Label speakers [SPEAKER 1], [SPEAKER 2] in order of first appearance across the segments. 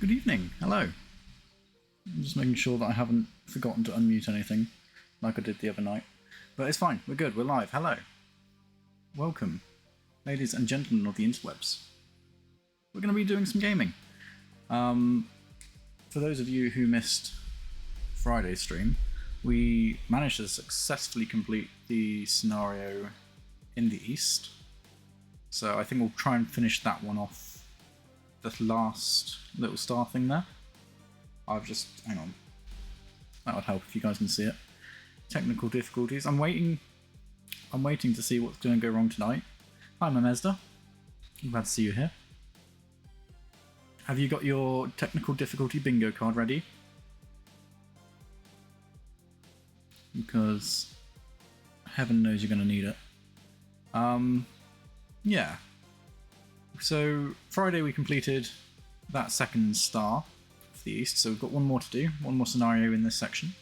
[SPEAKER 1] Good evening. Hello. I'm just making sure that I haven't forgotten to unmute anything like I did the other night. But it's fine. We're good. We're live. Hello. Welcome, ladies and gentlemen of the interwebs. We're going to be doing some gaming. For those of you who missed Friday's stream, we managed to successfully complete the scenario in the East. So I think we'll try and finish that one off. The last little star thing there. Hang on. That would help if you guys can see it. Technical difficulties. I'm waiting to see what's going to go wrong tonight. Hi, Mamezda. I'm glad to see you here. Have you got your technical difficulty bingo card ready? Because heaven knows you're going to need it. Yeah. So Friday we completed that second star for the East, so we've got one more to do, one more scenario in this section.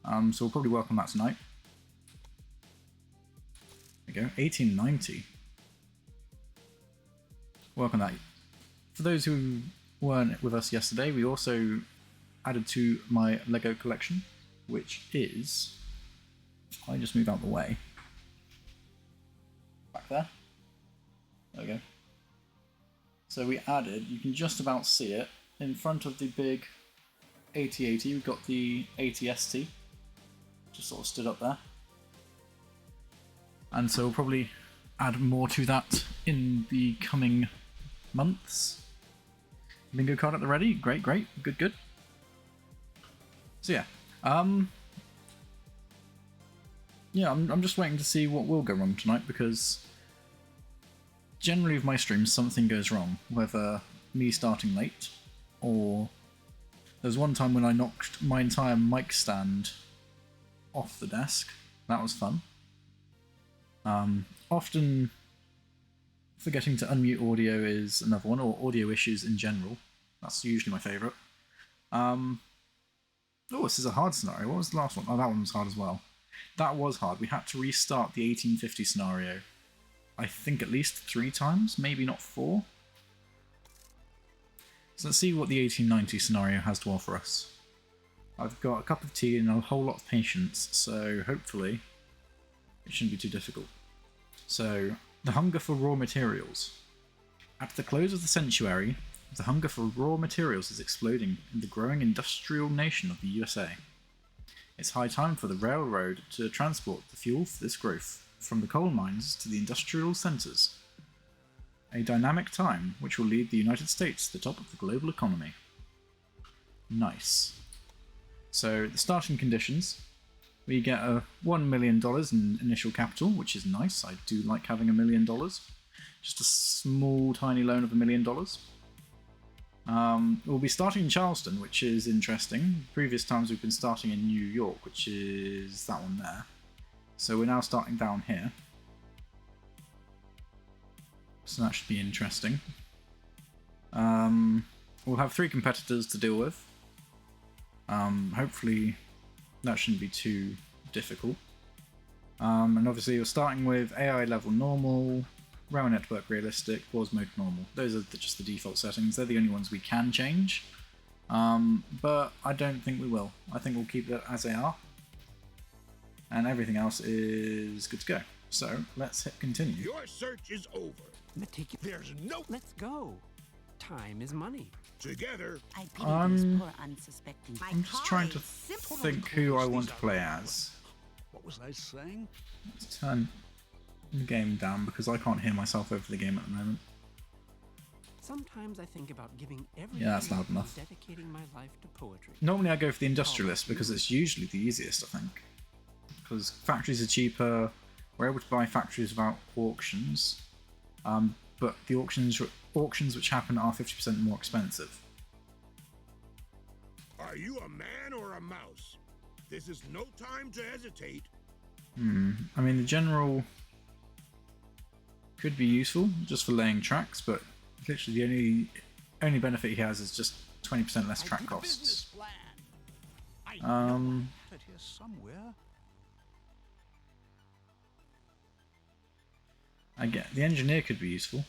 [SPEAKER 1] So we'll probably work on that tonight. There we go, 1890. Work on that. For those who weren't with us yesterday, we also added to my Lego collection, which is... I just move out the way. Back there. There we go. So we added, you can just about see it, in front of the big 8080, we've got the 80ST, just sort of stood up there. And so we'll probably add more to that in the coming months. Bingo card at the ready, great, good. So yeah, I'm just waiting to see what will go wrong tonight, because generally with my streams something goes wrong, whether me starting late or there's one time when I knocked my entire mic stand off the desk. That was fun. Often forgetting to unmute audio is another one, or audio issues in general. That's usually my favourite. Oh, this is a hard scenario. What was the last one? Oh, that one was hard as well. That was hard. We had to restart the 1850 scenario. I think at least 3 times, maybe not 4. So let's see what the 1890 scenario has to offer us. I've got a cup of tea and a whole lot of patience, so hopefully it shouldn't be too difficult. So, the hunger for raw materials. At the close of the century, the hunger for raw materials is exploding in the growing industrial nation of the USA. It's high time for the railroad to transport the fuel for this growth, from the coal mines to the industrial centres. A dynamic time which will lead the United States to the top of the global economy. Nice. So the starting conditions, we get a $1 million in initial capital, which is nice. I do like having $1 million. Just a small tiny loan of $1 million. We'll be starting in Charleston, which is interesting. Previous times we've been starting in New York, which is that one there. So we're now starting down here. So that should be interesting. We'll have 3 competitors to deal with. Hopefully that shouldn't be too difficult. And obviously you're starting with AI level normal, rail network realistic, pause mode normal. Those are just the default settings. They're the only ones we can change. But I don't think we will. I think we'll keep it as they are. And everything else is good to go. So let's hit continue.
[SPEAKER 2] Your search is over. There's no.
[SPEAKER 3] Let's go. Time is money.
[SPEAKER 2] Together.
[SPEAKER 1] I'm just trying to think who I want to play as.
[SPEAKER 2] What was I saying?
[SPEAKER 1] Let's turn the game down because I can't hear myself over the game at the moment.
[SPEAKER 3] Sometimes I think about giving everything.
[SPEAKER 1] Yeah, that's loud enough.
[SPEAKER 3] Dedicating my life to poetry.
[SPEAKER 1] Normally I go for the industrialist because it's usually the easiest, I think. Because factories are cheaper, we're able to buy factories without auctions, but the auctions which happen are 50% more expensive.
[SPEAKER 2] Are you a man or a mouse? This is no time to hesitate.
[SPEAKER 1] I mean, the general could be useful just for laying tracks, but literally the only benefit he has is just 20% less track costs. I get the engineer could be useful.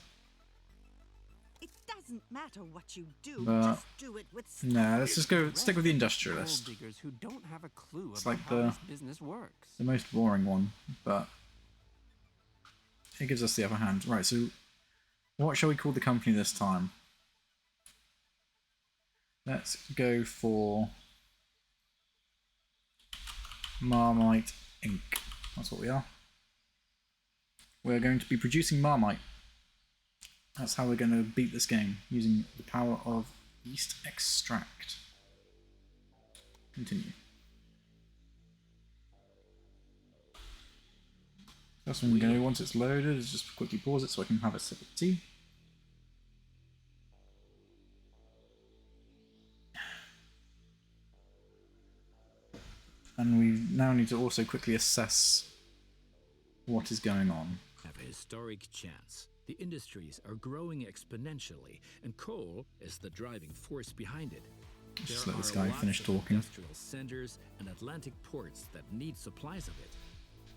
[SPEAKER 4] It does doesn't matter what you do,
[SPEAKER 1] But
[SPEAKER 4] just do it with
[SPEAKER 1] no, let's just go stick with the
[SPEAKER 3] Gold
[SPEAKER 1] industrialist.
[SPEAKER 3] diggers who don't have a clue
[SPEAKER 1] It's
[SPEAKER 3] about
[SPEAKER 1] like
[SPEAKER 3] how this business works.
[SPEAKER 1] the most boring one, but it gives us the upper hand. Right, so what shall we call the company this time? Let's go for Marmite Inc. That's what we are. We're going to be producing Marmite. That's how we're going to beat this game, using the power of yeast extract. Continue. That's what I'm going to do once it's loaded, is just quickly pause it so I can have a sip of tea. And we now need to also quickly assess what is going on.
[SPEAKER 5] Have a historic chance. The industries are growing exponentially, and coal is the driving force behind it.
[SPEAKER 1] Just
[SPEAKER 5] There
[SPEAKER 1] let this
[SPEAKER 5] are
[SPEAKER 1] guy
[SPEAKER 5] lots
[SPEAKER 1] finish
[SPEAKER 5] of
[SPEAKER 1] talking.
[SPEAKER 5] industrial centers and Atlantic ports that need supplies of it.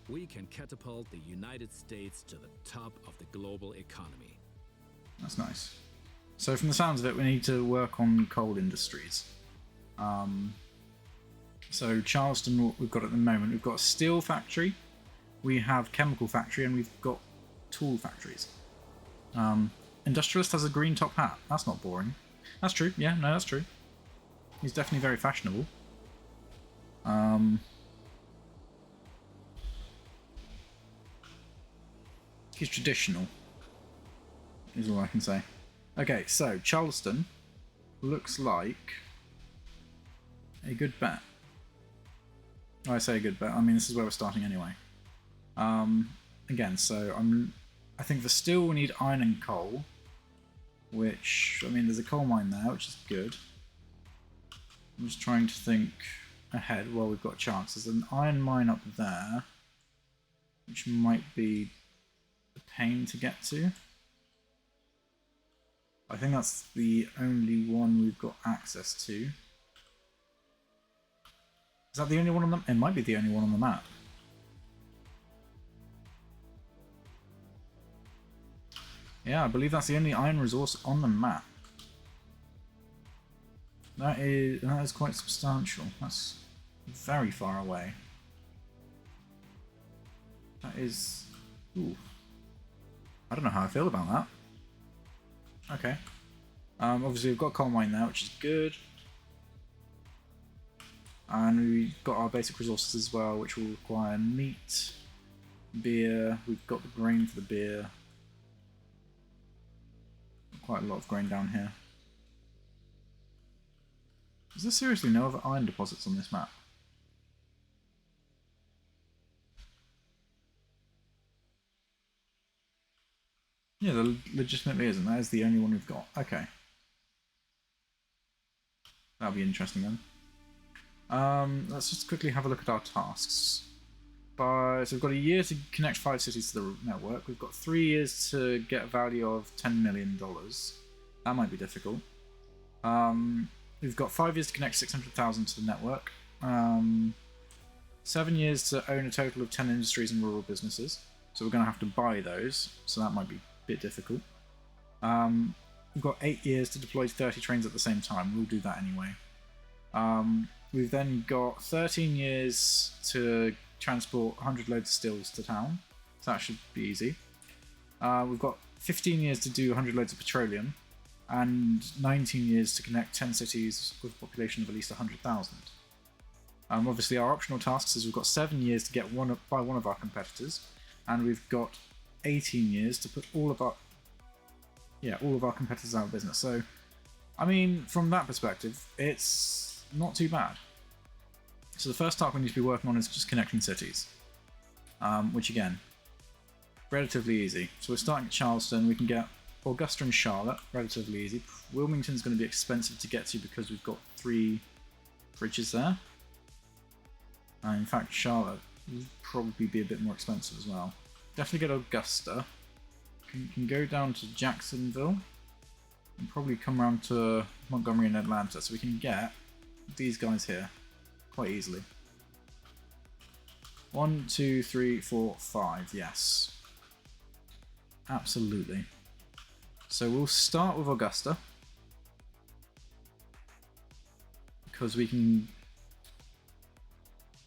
[SPEAKER 5] We can catapult the United States to the top of the global economy.
[SPEAKER 1] That's nice. So from the sounds of it, we need to work on coal industries. So Charleston, what we've got at the moment, we've got a steel factory, we have chemical factory, and we've got tool factories. Industrialist has a green top hat. That's not boring. That's true. Yeah, no, that's true. He's definitely very fashionable. He's traditional, is all I can say. Okay, so Charleston looks like a good bet. When I say a good bet, I mean this is where we're starting anyway. Again, so I think for steel we need iron and coal, which, I mean, there's a coal mine there, which is good. I'm just trying to think ahead. Well, we've got a chance. There's an iron mine up there, which might be a pain to get to. I think that's the only one we've got access to. Is that the only one on the... It might be the only one on the map. Yeah, I believe that's the only iron resource on the map. That is quite substantial. That's very far away. That is... Ooh. I don't know how I feel about that. Okay. Obviously we've got coal mine there, which is good. And we've got our basic resources as well, which will require meat, beer. We've got the grain for the beer. Quite a lot of grain down here. Is there seriously no other iron deposits on this map? Yeah, there legitimately isn't. That is the only one we've got. Okay. That'll be interesting then. Let's just quickly have a look at our tasks. So we've got a year to connect 5 cities to the network. We've got 3 years to get a value of $10 million. That might be difficult. We've got 5 years to connect 600,000 to the network. 7 years to own a total of 10 industries and rural businesses. So we're going to have to buy those. So that might be a bit difficult. We've got 8 years to deploy 30 trains at the same time. We'll do that anyway. We've then got 13 years to transport 100 loads of stills to town. So that should be easy. We've got 15 years to do 100 loads of petroleum. And 19 years to connect 10 cities with a population of at least 100,000. Obviously our optional tasks is we've got 7 years to get by one of our competitors. And we've got 18 years to put all of our competitors out of business. So, I mean, from that perspective, it's not too bad. So the first task we need to be working on is just connecting cities, which again, relatively easy. So we're starting at Charleston. We can get Augusta and Charlotte, relatively easy. Wilmington's going to be expensive to get to because we've got 3 bridges there. In fact, Charlotte will probably be a bit more expensive as well. Definitely get Augusta. Can go down to Jacksonville and probably come around to Montgomery and Atlanta, so we can get these guys here quite easily. 1, 2, 3, 4, 5. Yes, absolutely. So we'll start with Augusta. Because we can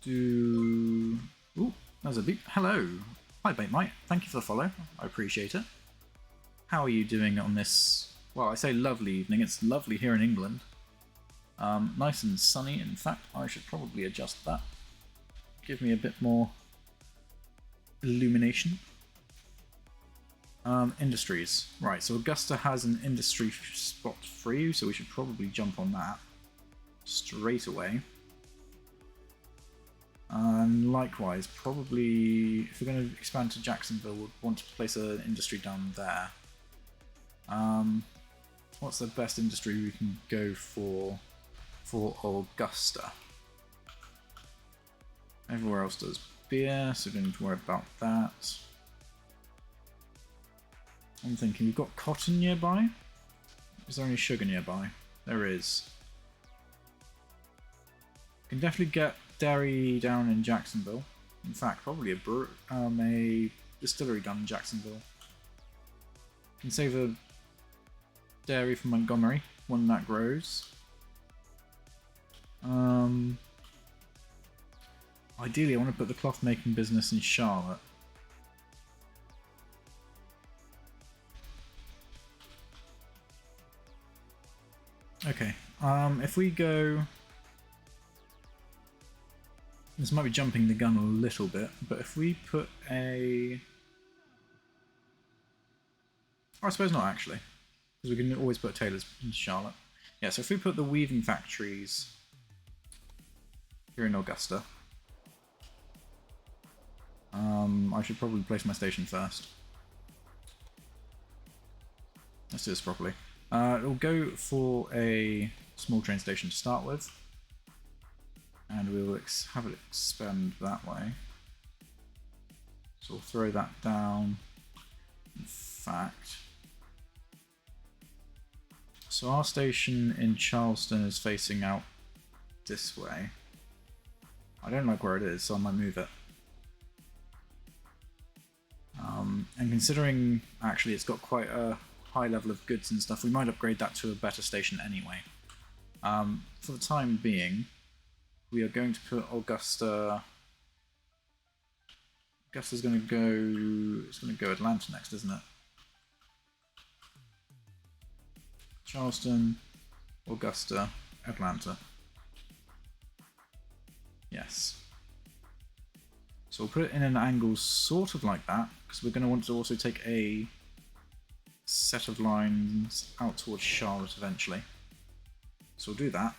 [SPEAKER 1] do... Ooh, there's a beep. Hello. Hi, Bait Mite. Thank you for the follow. I appreciate it. How are you doing on this... Well, I say lovely evening. It's lovely here in England. Nice and sunny. In fact, I should probably adjust that. Give me a bit more illumination. Industries. Right, so Augusta has an industry spot free, so we should probably jump on that straight away. And likewise, probably if we're going to expand to Jacksonville, we'll want to place an industry down there. What's the best industry we can go for Augusta? Everywhere else does beer, so we don't need to worry about that. I'm thinking, we've got cotton nearby? Is there any sugar nearby? There is. Can definitely get dairy down in Jacksonville. In fact, probably a distillery down in Jacksonville. Can save a dairy from Montgomery when that grows. Ideally, I want to put the cloth making business in Charlotte. Okay, if we go... This might be jumping the gun a little bit, but if we put a... Or I suppose not actually, because we can always put tailors in Charlotte. Yeah, so if we put the weaving factories here in Augusta, I should probably place my station first. Let's do this properly. It'll go for a small train station to start with, and we'll have it expand that way. So we'll throw that down. In fact, so our station in Charleston is facing out this way. I don't like where it is, so I might move it. And considering actually it's got quite a high level of goods and stuff, we might upgrade that to a better station anyway. For the time being, we are going to put Augusta. Augusta's going to go. It's going to go Atlanta next, isn't it? Charleston, Augusta, Atlanta. Yes. So we'll put it in an angle sort of like that, because we're going to want to also take a set of lines out towards Charlotte eventually. So we'll do that.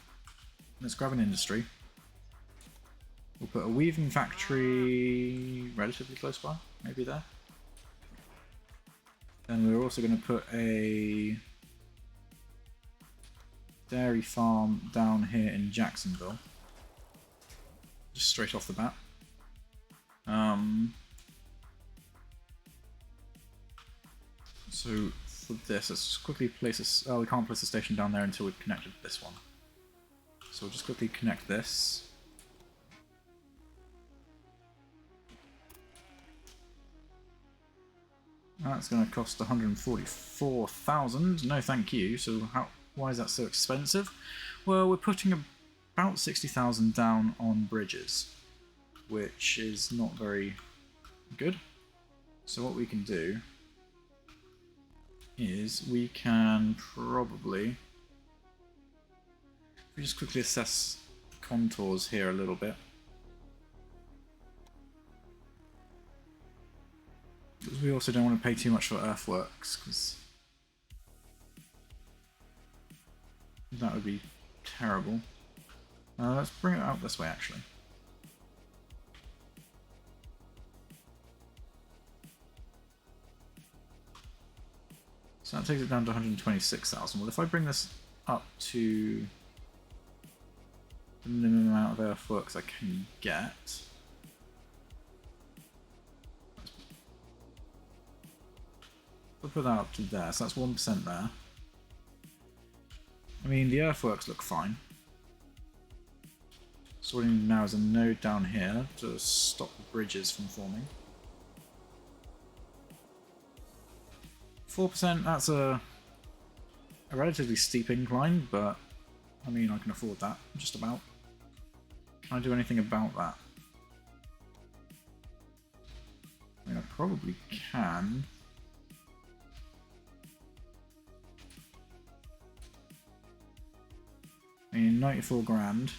[SPEAKER 1] Let's grab an industry. We'll put a weaving factory relatively close by, maybe there. Then we're also going to put a dairy farm down here in Jacksonville. Just straight off the bat. So for this, let's quickly place a... Oh, we can't place a station down there until we've connected this one. So we'll just quickly connect this. That's going to cost 144,000. No, thank you. So why is that so expensive? Well, we're putting about 60,000 down on bridges, which is not very good. So what we can do is we can probably... We just quickly assess the contours here a little bit. Because we also don't want to pay too much for earthworks, because that would be terrible. Let's bring it out this way, actually. So that takes it down to 126,000. Well, if I bring this up to the minimum amount of earthworks I can get... We'll put that up to there, so that's 1% there. I mean, the earthworks look fine. So what we need now is a node down here to stop the bridges from forming. 4%, a relatively steep incline, but I mean, I can afford that, just about. Can I do anything about that? I mean, I probably can. I mean, 94 grand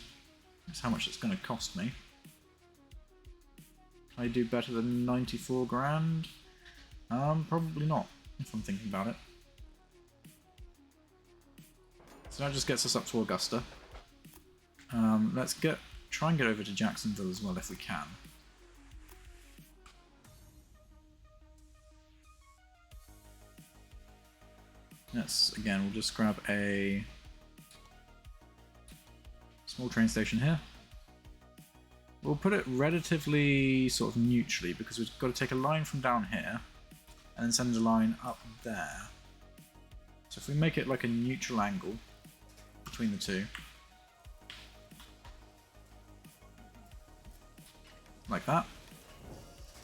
[SPEAKER 1] is how much it's going to cost me. Can I do better than 94 grand? Probably not, if I'm thinking about it. So that just gets us up to Augusta. Let's try and get over to Jacksonville as well if we can. Again, we'll just grab a small train station here. We'll put it relatively sort of neutrally because we've got to take a line from down here and then send a line up there. So if we make it like a neutral angle between the two, like that,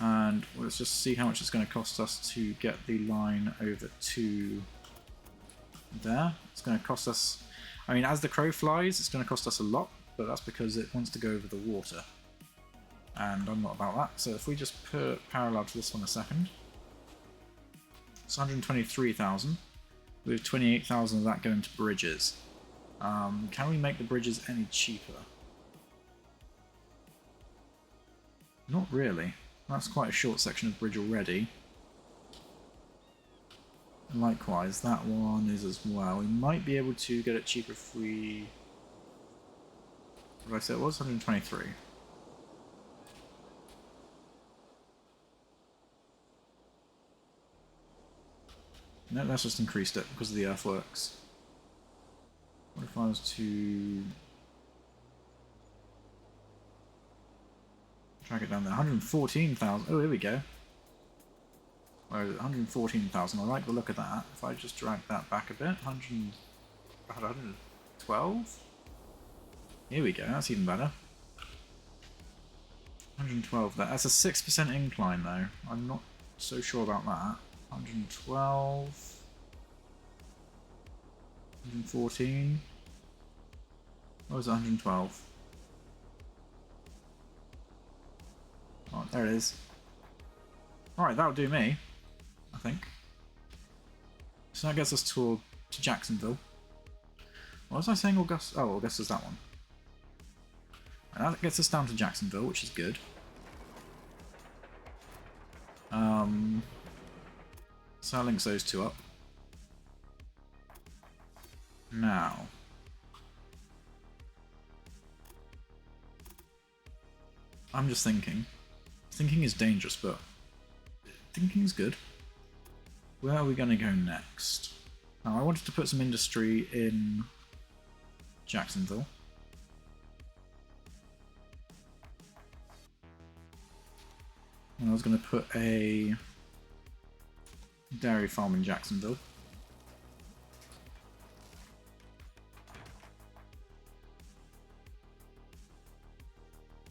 [SPEAKER 1] and let's just see how much it's going to cost us to get the line over to there. It's going to cost us, I mean, as the crow flies, it's going to cost us a lot, but that's because it wants to go over the water, and I'm not about that. So if we just put parallel to this one a second, it's 123,000 with 28,000 of that going to bridges. Can we make the bridges any cheaper? Not really. That's quite a short section of bridge already. And likewise, that one is as well. We might be able to get it cheaper if we... What did I say it was? 123. No, that's just increased it because of the earthworks. What if I was to drag it down there? 114,000. Oh, here we go. Where is it? 114,000. I like the look of that. If I just drag that back a bit, 112. Here we go. That's even better. 112. That's a 6% incline, though. I'm not so sure about that. 112. 114. What was it? 112. Oh, there it is. Alright, that'll do me, I think. So that gets us to Jacksonville. What was I saying? Augusta? Oh, Augusta's that one. And that gets us down to Jacksonville, which is good. So that links those two up. Now, I'm just thinking. Thinking is dangerous, but thinking is good. Where are we going to go next? Now, I wanted to put some industry in Jacksonville. And I was going to put a dairy farm in Jacksonville.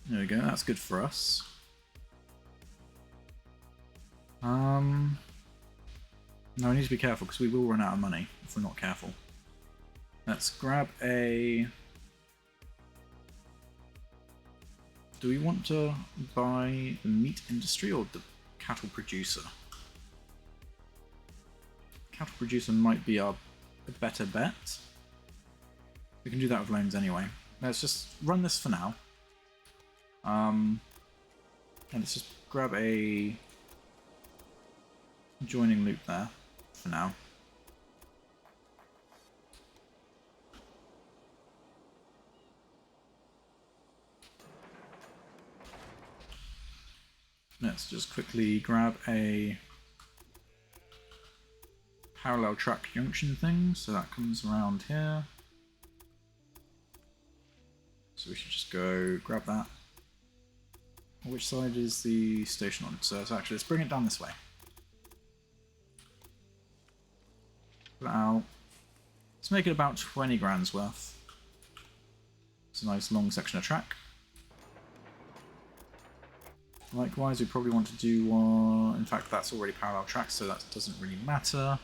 [SPEAKER 1] There we go, that's good for us. Now we need to be careful because we will run out of money if we're not careful. Let's grab a... Do we want to buy the meat industry or the cattle producer? Cattle producer might be a better bet. We can do that with loans anyway. Let's just run this for now. And let's just grab a joining loop there for now. Let's just quickly grab a parallel track junction thing, so that comes around here. So we should just go grab that. Which side is the station on? So it's actually, let's bring it down this way. Put it out. Let's make it about 20 grand's worth. It's a nice long section of track. Likewise, we probably want to do one... In fact, that's already parallel track, so that doesn't really matter.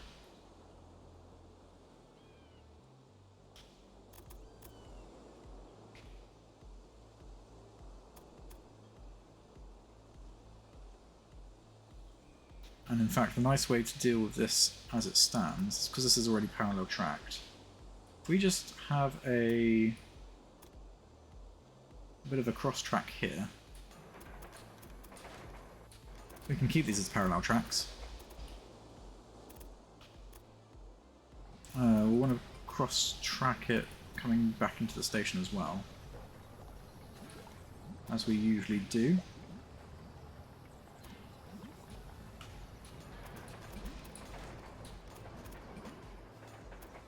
[SPEAKER 1] And in fact, the nice way to deal with this as it stands, because this is already parallel tracked, if we just have a bit of a cross track here, we can keep these as parallel tracks. We'll want to cross track it coming back into the station as well, as we usually do.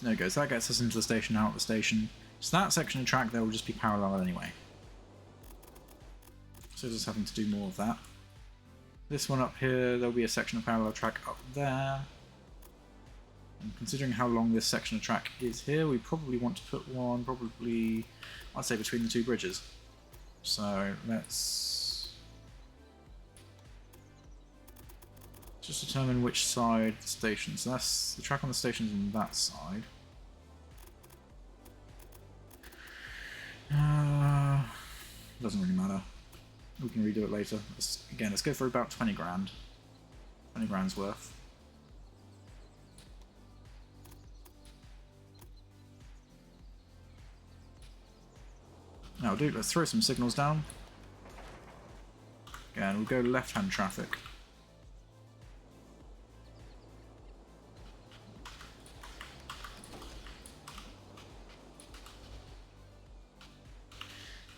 [SPEAKER 1] There we go, so that gets us into the station, out of the station. So that section of track there will just be parallel anyway. So just having to do more of that. This one up here, there'll be a section of parallel track up there. And considering how long this section of track is here, we probably want to put one, probably, I'd say between the two bridges. So let's just determine which side the station. So that's the track on the station is on that side. Doesn't really matter. We can redo it later. Again, let's go for about 20 grand. 20 grand's worth. Now, let's throw some signals down. Again, we'll go left-hand traffic.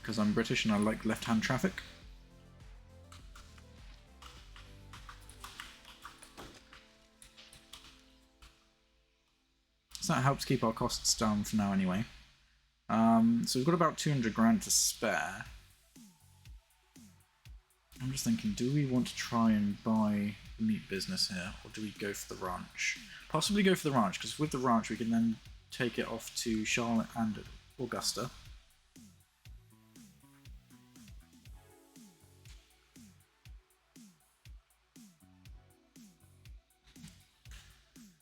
[SPEAKER 1] Because I'm British and I like left-hand traffic. So that helps keep our costs down for now anyway. So we've got about 200 grand to spare. I'm just thinking, do we want to try and buy the meat business here, or do we go for the ranch? Possibly go for the ranch, because with the ranch we can then take it off to Charlotte and Augusta.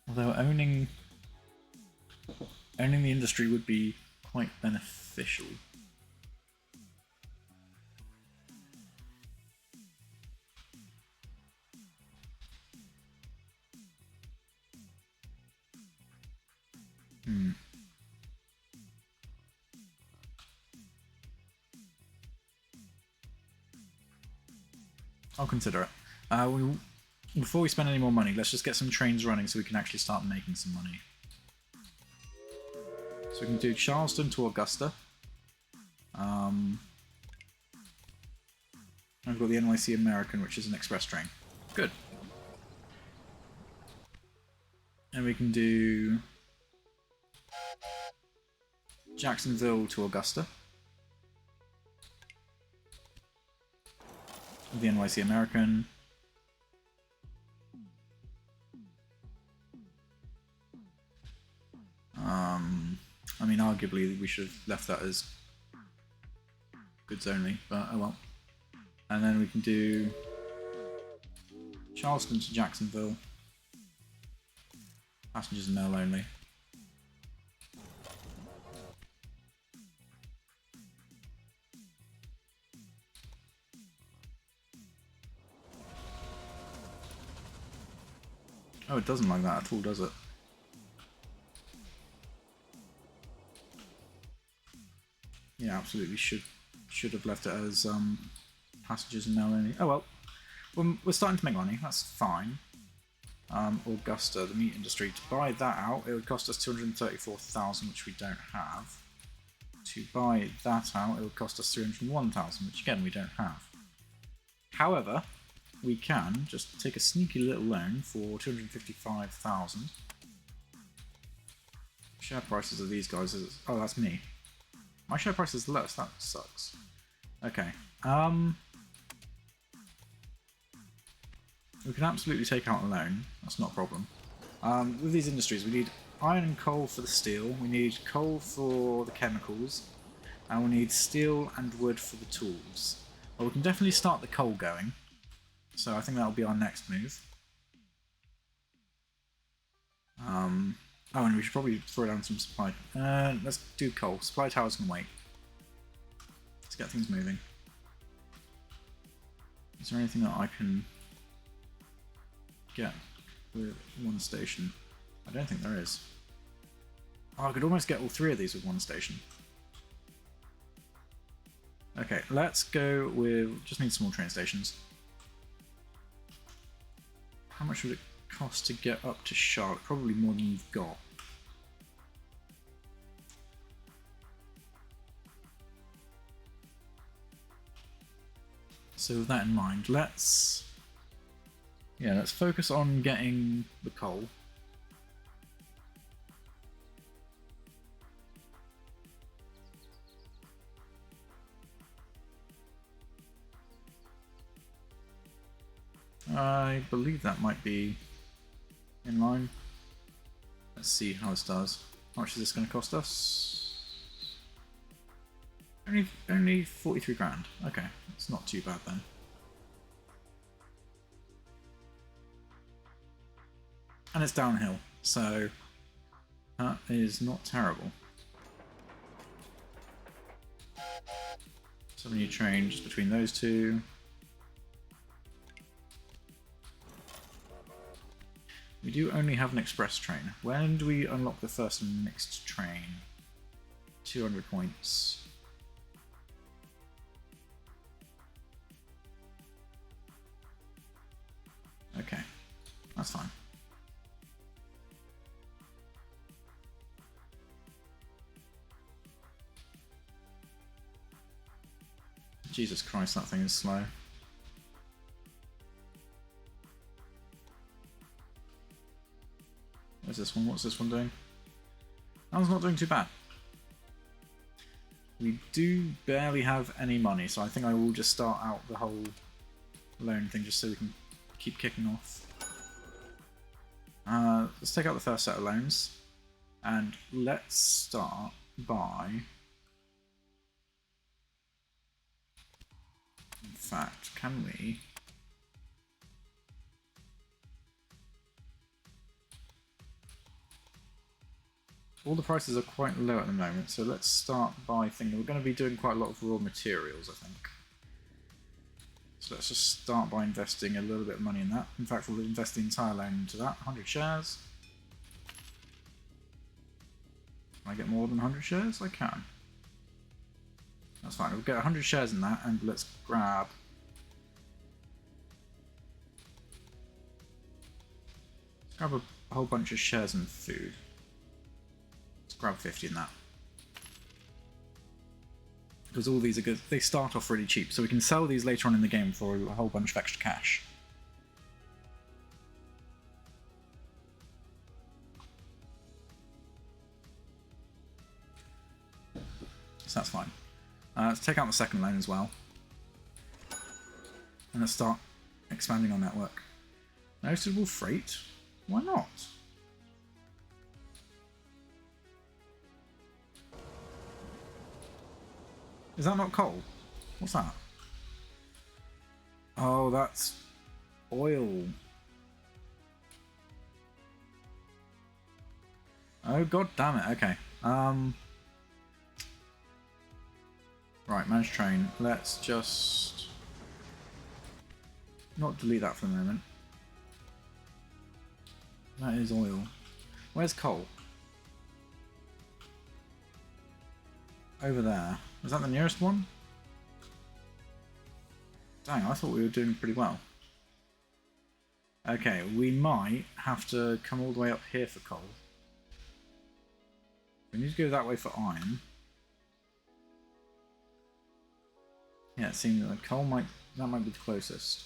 [SPEAKER 1] Although owning the industry would be quite beneficial. I'll consider it. Before we spend any more money, let's just get some trains running so we can actually start making some money. So we can do Charleston to Augusta. I've got the NYC American, which is an express train. Good. And we can do Jacksonville to Augusta. The NYC American. I mean, arguably we should have left that as goods only, but oh well. And then we can do Charleston to Jacksonville. Passengers and mail only. Oh, it doesn't like that at all, does it? Yeah, absolutely should have left it as passengers and mail only. Oh well, we're starting to make money. That's fine. Augusta, the meat industry. To buy that out, it would cost us 234,000, which we don't have. To buy that out, it would cost us 301,000, which again we don't have. However, we can just take a sneaky little loan for 255,000. Share prices of these guys is... Oh, that's me. My share price is less, that sucks. Okay. We can absolutely take out a loan, that's not a problem. With these industries, we need iron and coal for the steel, we need coal for the chemicals, and we need steel and wood for the tools. Well, we can definitely start the coal going, so I think that'll be our next move. Oh, and we should probably throw down some supply. Let's do coal. Supply towers can wait. Let's get things moving. Is there anything that I can get with one station? I don't think there is. Oh, I could almost get all three of these with one station. Okay, let's go with... just need some more train stations. How much would it cost to get up to Charlotte? Probably more than you've got. So with that in mind, let's focus on getting the coal. I believe that might be in line. Let's see how this does. How much is this going to cost us? Only 43 grand. Okay, it's not too bad then. And it's downhill, so that is not terrible. So new train just between those two. We do only have an express train. When do we unlock the first mixed train? 200 points. Okay, that's fine. Jesus Christ, that thing is slow. Where's this one? What's this one doing? That one's not doing too bad. We do barely have any money, so I think I will just start out the whole loan thing just so we can keep kicking off. Let's take out the first set of loans, and let's start by... in fact, can we... all the prices are quite low at the moment, so let's start by thinking we're going to be doing quite a lot of raw materials, I think. So let's just start by investing a little bit of money in that. In fact, we'll invest the entire loan into that. 100 shares. Can I get more than 100 shares? I can. That's fine. We'll get 100 shares in that, and let's grab... a whole bunch of shares in food. Grab 50 in that. Because all these are good. They start off really cheap, so we can sell these later on in the game for a whole bunch of extra cash. So that's fine. Let's take out the second loan as well. And let's start expanding our network. No suitable freight? Why not? Is that not coal? What's that? Oh, that's oil. Oh, god damn it. Okay. Right, manage train. Let's just not delete that for the moment. That is oil. Where's coal? Over there. Was that the nearest one? Dang, I thought we were doing pretty well. Okay, we might have to come all the way up here for coal. We need to go that way for iron. Yeah, it seems that coal might be the closest.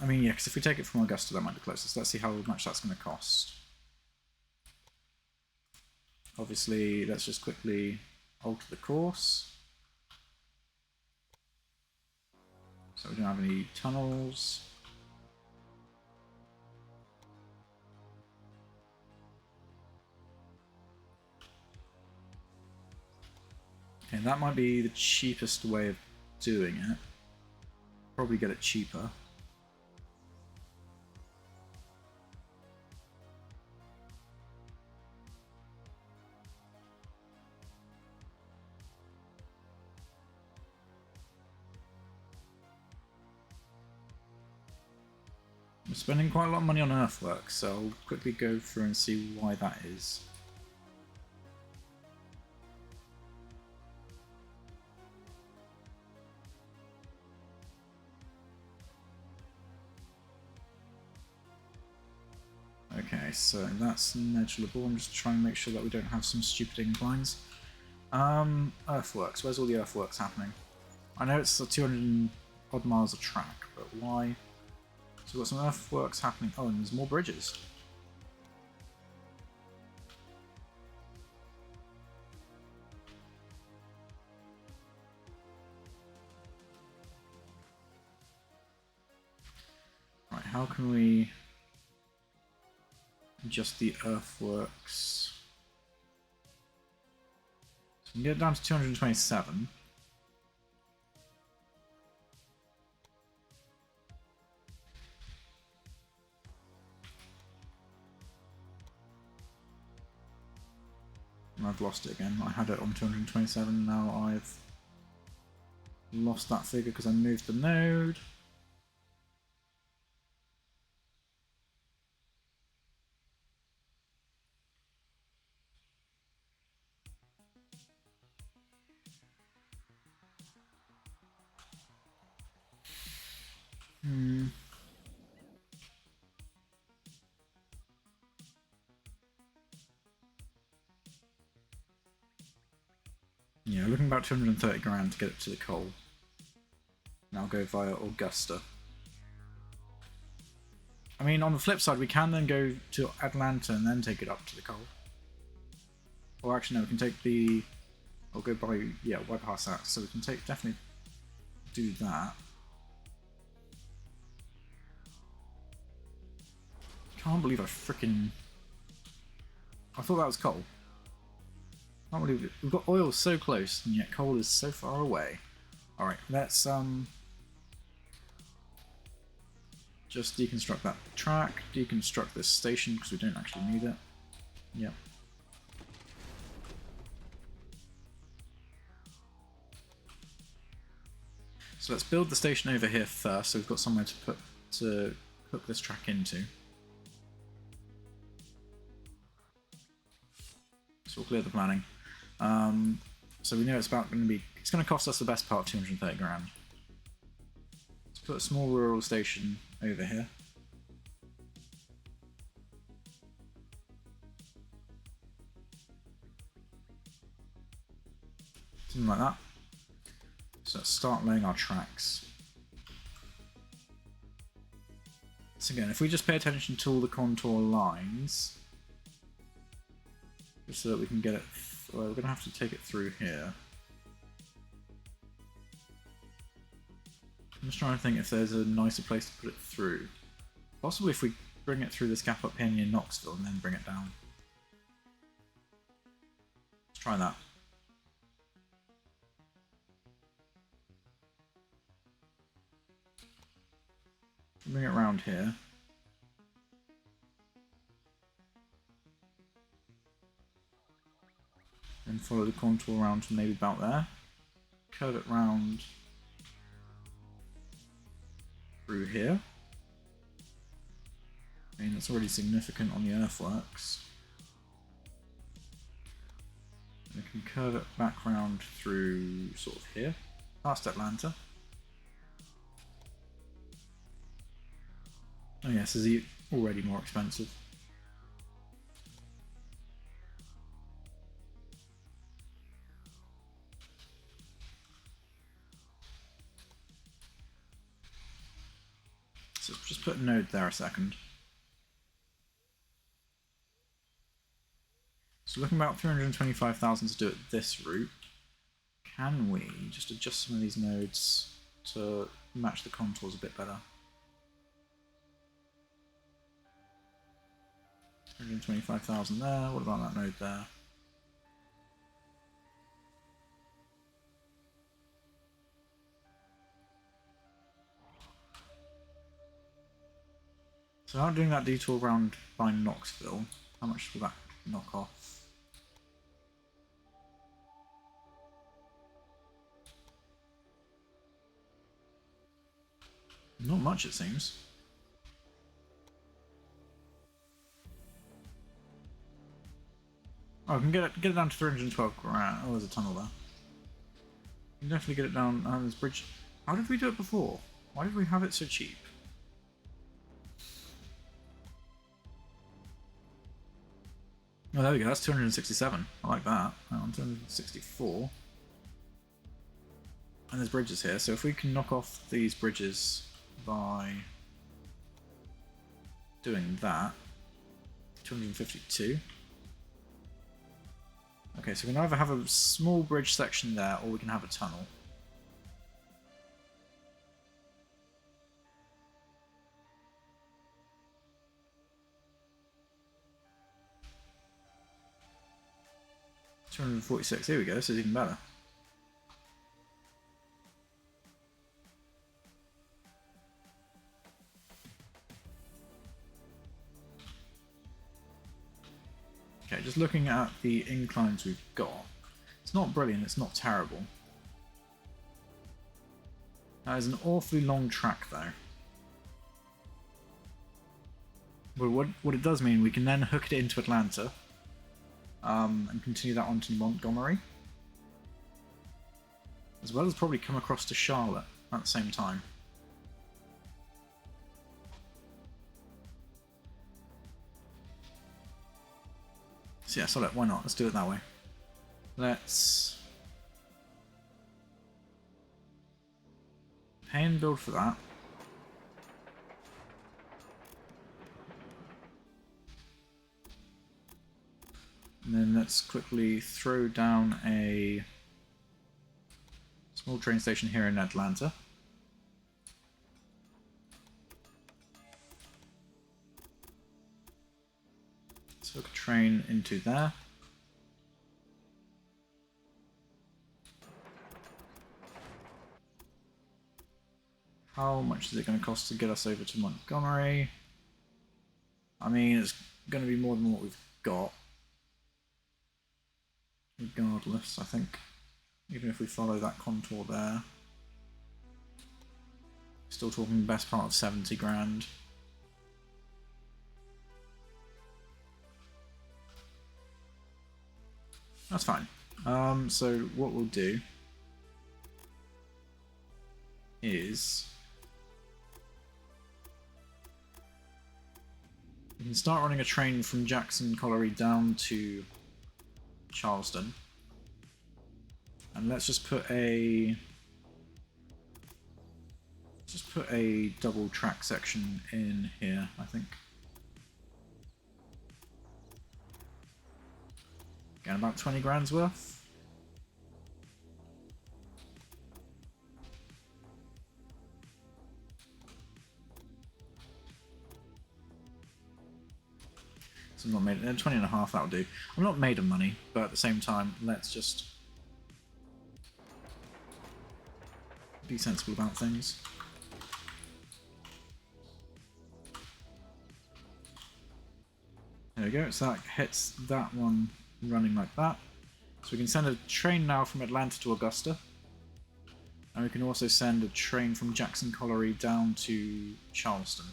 [SPEAKER 1] I mean, yeah, because if we take it from Augusta, that might be closest. Let's see how much that's going to cost. Obviously, let's just quickly alter the course. So we don't have any tunnels. Okay, that might be the cheapest way of doing it. Probably get it cheaper. spending quite a lot of money on earthworks, so I'll quickly go through and see why that is. Okay, so that's negligible. I'm just trying to make sure that we don't have some stupid inclines. Earthworks. Where's all the earthworks happening? I know it's 200 odd miles of track, but why? So we've got some earthworks happening. Oh, and there's more bridges. Right, how can we adjust the earthworks? So we can get it down to 227. And I've lost it again. I had it on 227, now I've lost that figure because I moved the node. Yeah, looking about 230 grand to get it to the coal. And I'll go via Augusta. I mean, on the flip side, we can then go to Atlanta and then take it up to the coal. Or actually, no, we can take the... I'll go by... Yeah, right past that. So we can definitely do that. Can't believe I freaking... I thought that was coal. Can't believe it. We've got oil so close, and yet coal is so far away. Alright, let's just deconstruct that track, deconstruct this station because we don't actually need it. Yep. So let's build the station over here first, so we've got somewhere to hook this track into. So we'll clear the planning. So we know it's going to cost us the best part 230 grand. Let's put a small rural station over here. Something like that. So let's start laying our tracks. So again, if we just pay attention to all the contour lines, just so that we can get it, well, we're going to have to take it through here. I'm just trying to think if there's a nicer place to put it through. Possibly if we bring it through this gap up here near Knoxville and then bring it down. Let's try that. Bring it around here. Then follow the contour around to maybe about there. Curve it round through here. I mean, that's already significant on the earthworks. And we can curve it back round through sort of here, past Atlanta. Oh yes, this is already more expensive. So just put a node there a second. So looking about 325,000 to do it this route. Can we just adjust some of these nodes to match the contours a bit better? 125,000 there. What about that node there? So now doing that detour around by Knoxville, how much will that knock off? Not much, it seems. Oh, I can get it down to 312 grand. Oh, there's a tunnel there. You can definitely get it down. This bridge. How did we do it before? Why did we have it so cheap? Oh, there we go. That's 267. I like that. 264. And there's bridges here. So if we can knock off these bridges by doing that, 252. Okay, so we can either have a small bridge section there, or we can have a tunnel. $246. Here we go. This is even better. Okay, just looking at the inclines we've got, it's not brilliant, it's not terrible. That is an awfully long track though. But what it does mean, we can then hook it into Atlanta and continue that on to Montgomery. As well as probably come across to Charlotte at the same time. So yeah, solid. Why not? Let's do it that way. Let's pay and build for that. And then let's quickly throw down a small train station here in Atlanta. Let's hook a train into there. How much is it going to cost to get us over to Montgomery? I mean, it's going to be more than what we've got. Regardless, I think. Even if we follow that contour there. Still talking the best part of 70 grand. That's fine. So what we'll do is we can start running a train from Jackson Colliery down to Charleston, and let's just put a double track section in here, I think. Again, about 20 grand's worth. So I'm not made 20 and a half, that'll do. I'm not made of money, but at the same time, let's just be sensible about things. There we go, so that hits that one running like that. So we can send a train now from Atlanta to Augusta. And we can also send a train from Jackson Colliery down to Charleston.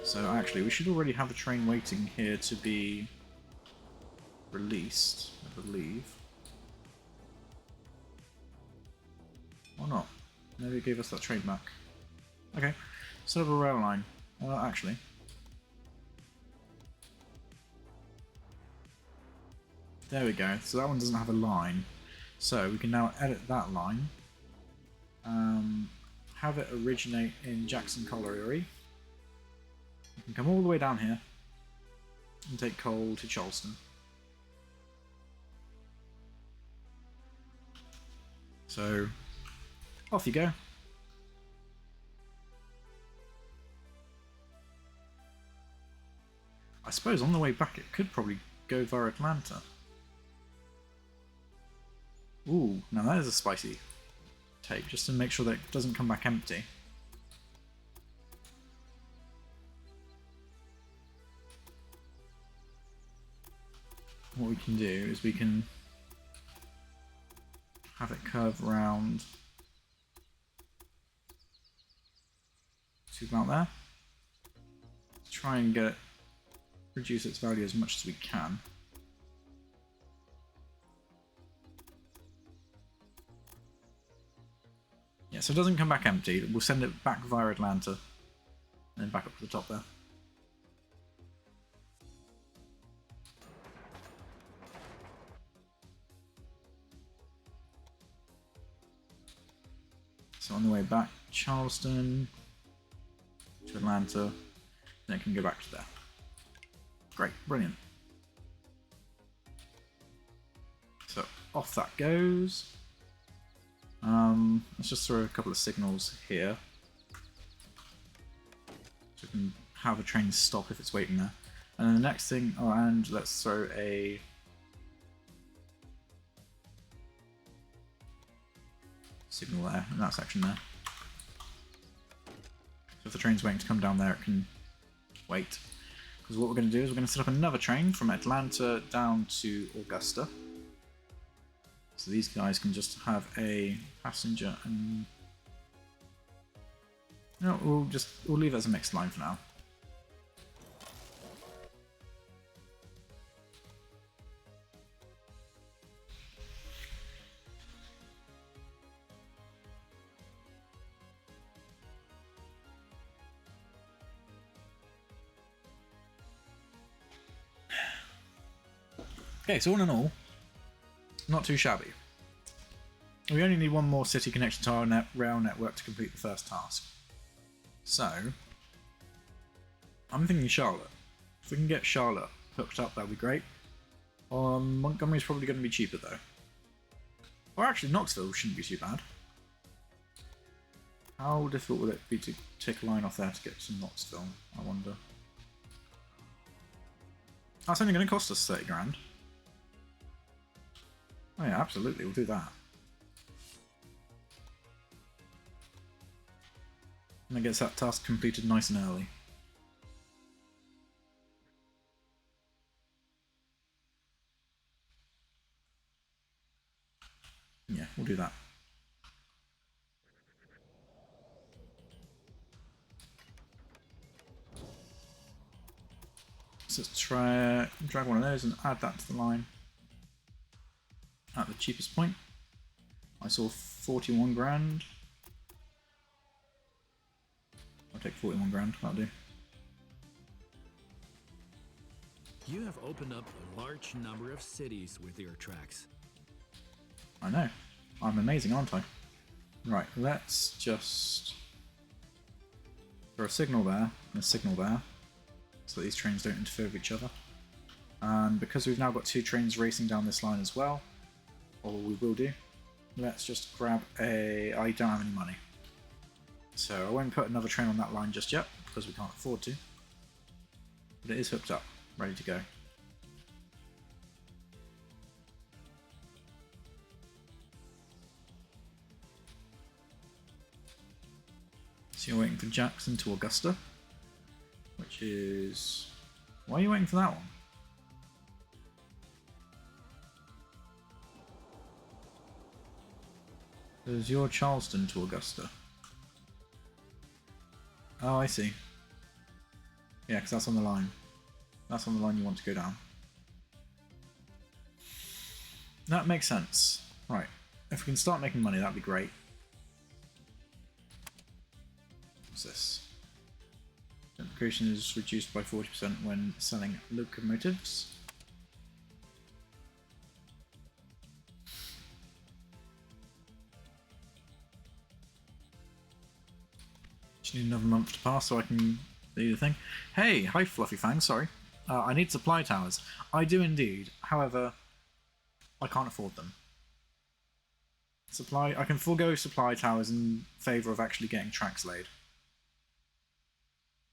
[SPEAKER 1] So actually, we should already have a train waiting here to be released, I believe. Or not. Maybe it gave us that train back. Okay, set up a rail line. Actually. There we go. So that one doesn't have a line. So we can now edit that line. Have it originate in Jackson Colliery. You can come all the way down here and take coal to Charleston. So off you go. I suppose on the way back it could probably go via Atlanta. Ooh, now that is a spicy take, just to make sure that it doesn't come back empty. What we can do is we can have it curve around to about there. try and reduce its value as much as we can. Yeah, so it doesn't come back empty. We'll send it back via Atlanta, and then back up to the top there. So on the way back, Charleston to Atlanta, then it can go back to there. Great, brilliant. So off that goes. Let's just throw a couple of signals here, so we can have a train stop if it's waiting there. And then the next thing, oh, and let's throw a signal there in that section there. So if the train's waiting to come down there, it can wait. Because what we're going to do is we're going to set up another train from Atlanta down to Augusta. So these guys can just have a passenger and... No, we'll leave it as a mixed line for now. Okay, so all in all, not too shabby. We only need one more city connection to our rail network to complete the first task. So, I'm thinking Charlotte. If we can get Charlotte hooked up, that'd be great. Montgomery's probably going to be cheaper though. Or actually, Knoxville shouldn't be too bad. How difficult would it be to take a line off there to get to Knoxville, I wonder? That's only going to cost us 30 grand. Oh yeah, absolutely, we'll do that. And that gets that task completed nice and early. Yeah, we'll do that. So let's try drag one of those and add that to the line at the cheapest point. I saw 41 grand. I'll take 41 grand, that'll do.
[SPEAKER 5] You have opened up a large number of cities with your tracks.
[SPEAKER 1] I know. I'm amazing, aren't I? Right, let's just throw a signal there and a signal there so that these trains don't interfere with each other. And because we've now got two trains racing down this line as well, or we will do, let's just grab a... I don't have any money. So I won't put another train on that line just yet, because we can't afford to. But it is hooked up, ready to go. So you're waiting for Jackson to Augusta, which is... Why are you waiting for that one? There's your Charleston to Augusta. Oh, I see. Yeah, because that's on the line. That's on the line you want to go down. That makes sense. Right. If we can start making money, that'd be great. What's this? Depreciation is reduced by 40% when selling locomotives. Just need another month to pass so I can do the thing. Hey, hi Fluffy Fang, sorry. I need supply towers. I do indeed. However, I can't afford them. I can forego supply towers in favour of actually getting tracks laid.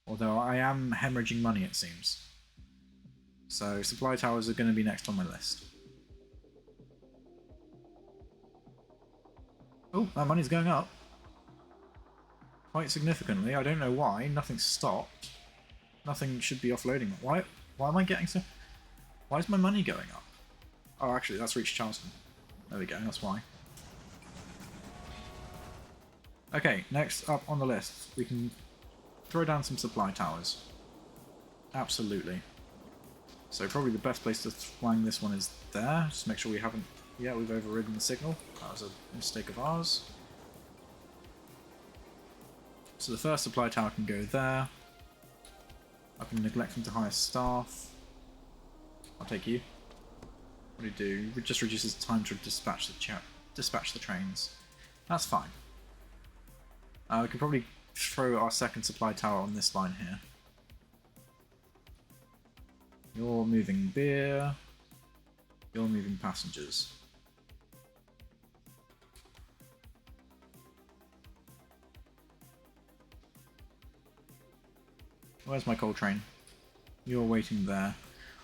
[SPEAKER 1] Although I am hemorrhaging money, it seems. So supply towers are going to be next on my list. Oh, that money's going up. Quite significantly. I don't know why. Nothing's stopped. Nothing should be offloading. Why am I getting so... Why is my money going up? Oh, actually, that's reached Charleston. There we go, that's why. Okay, next up on the list, we can throw down some supply towers. Absolutely. So probably the best place to flying this one is there. Just make sure we haven't... Yeah, we've overridden the signal. That was a mistake of ours. So the first supply tower can go there. I've been neglecting to hire staff. I'll take you. What do you do? It just reduces time to dispatch the trains. That's fine. We can probably throw our second supply tower on this line here. You're moving beer. You're moving passengers. Where's my coal train? You're waiting there.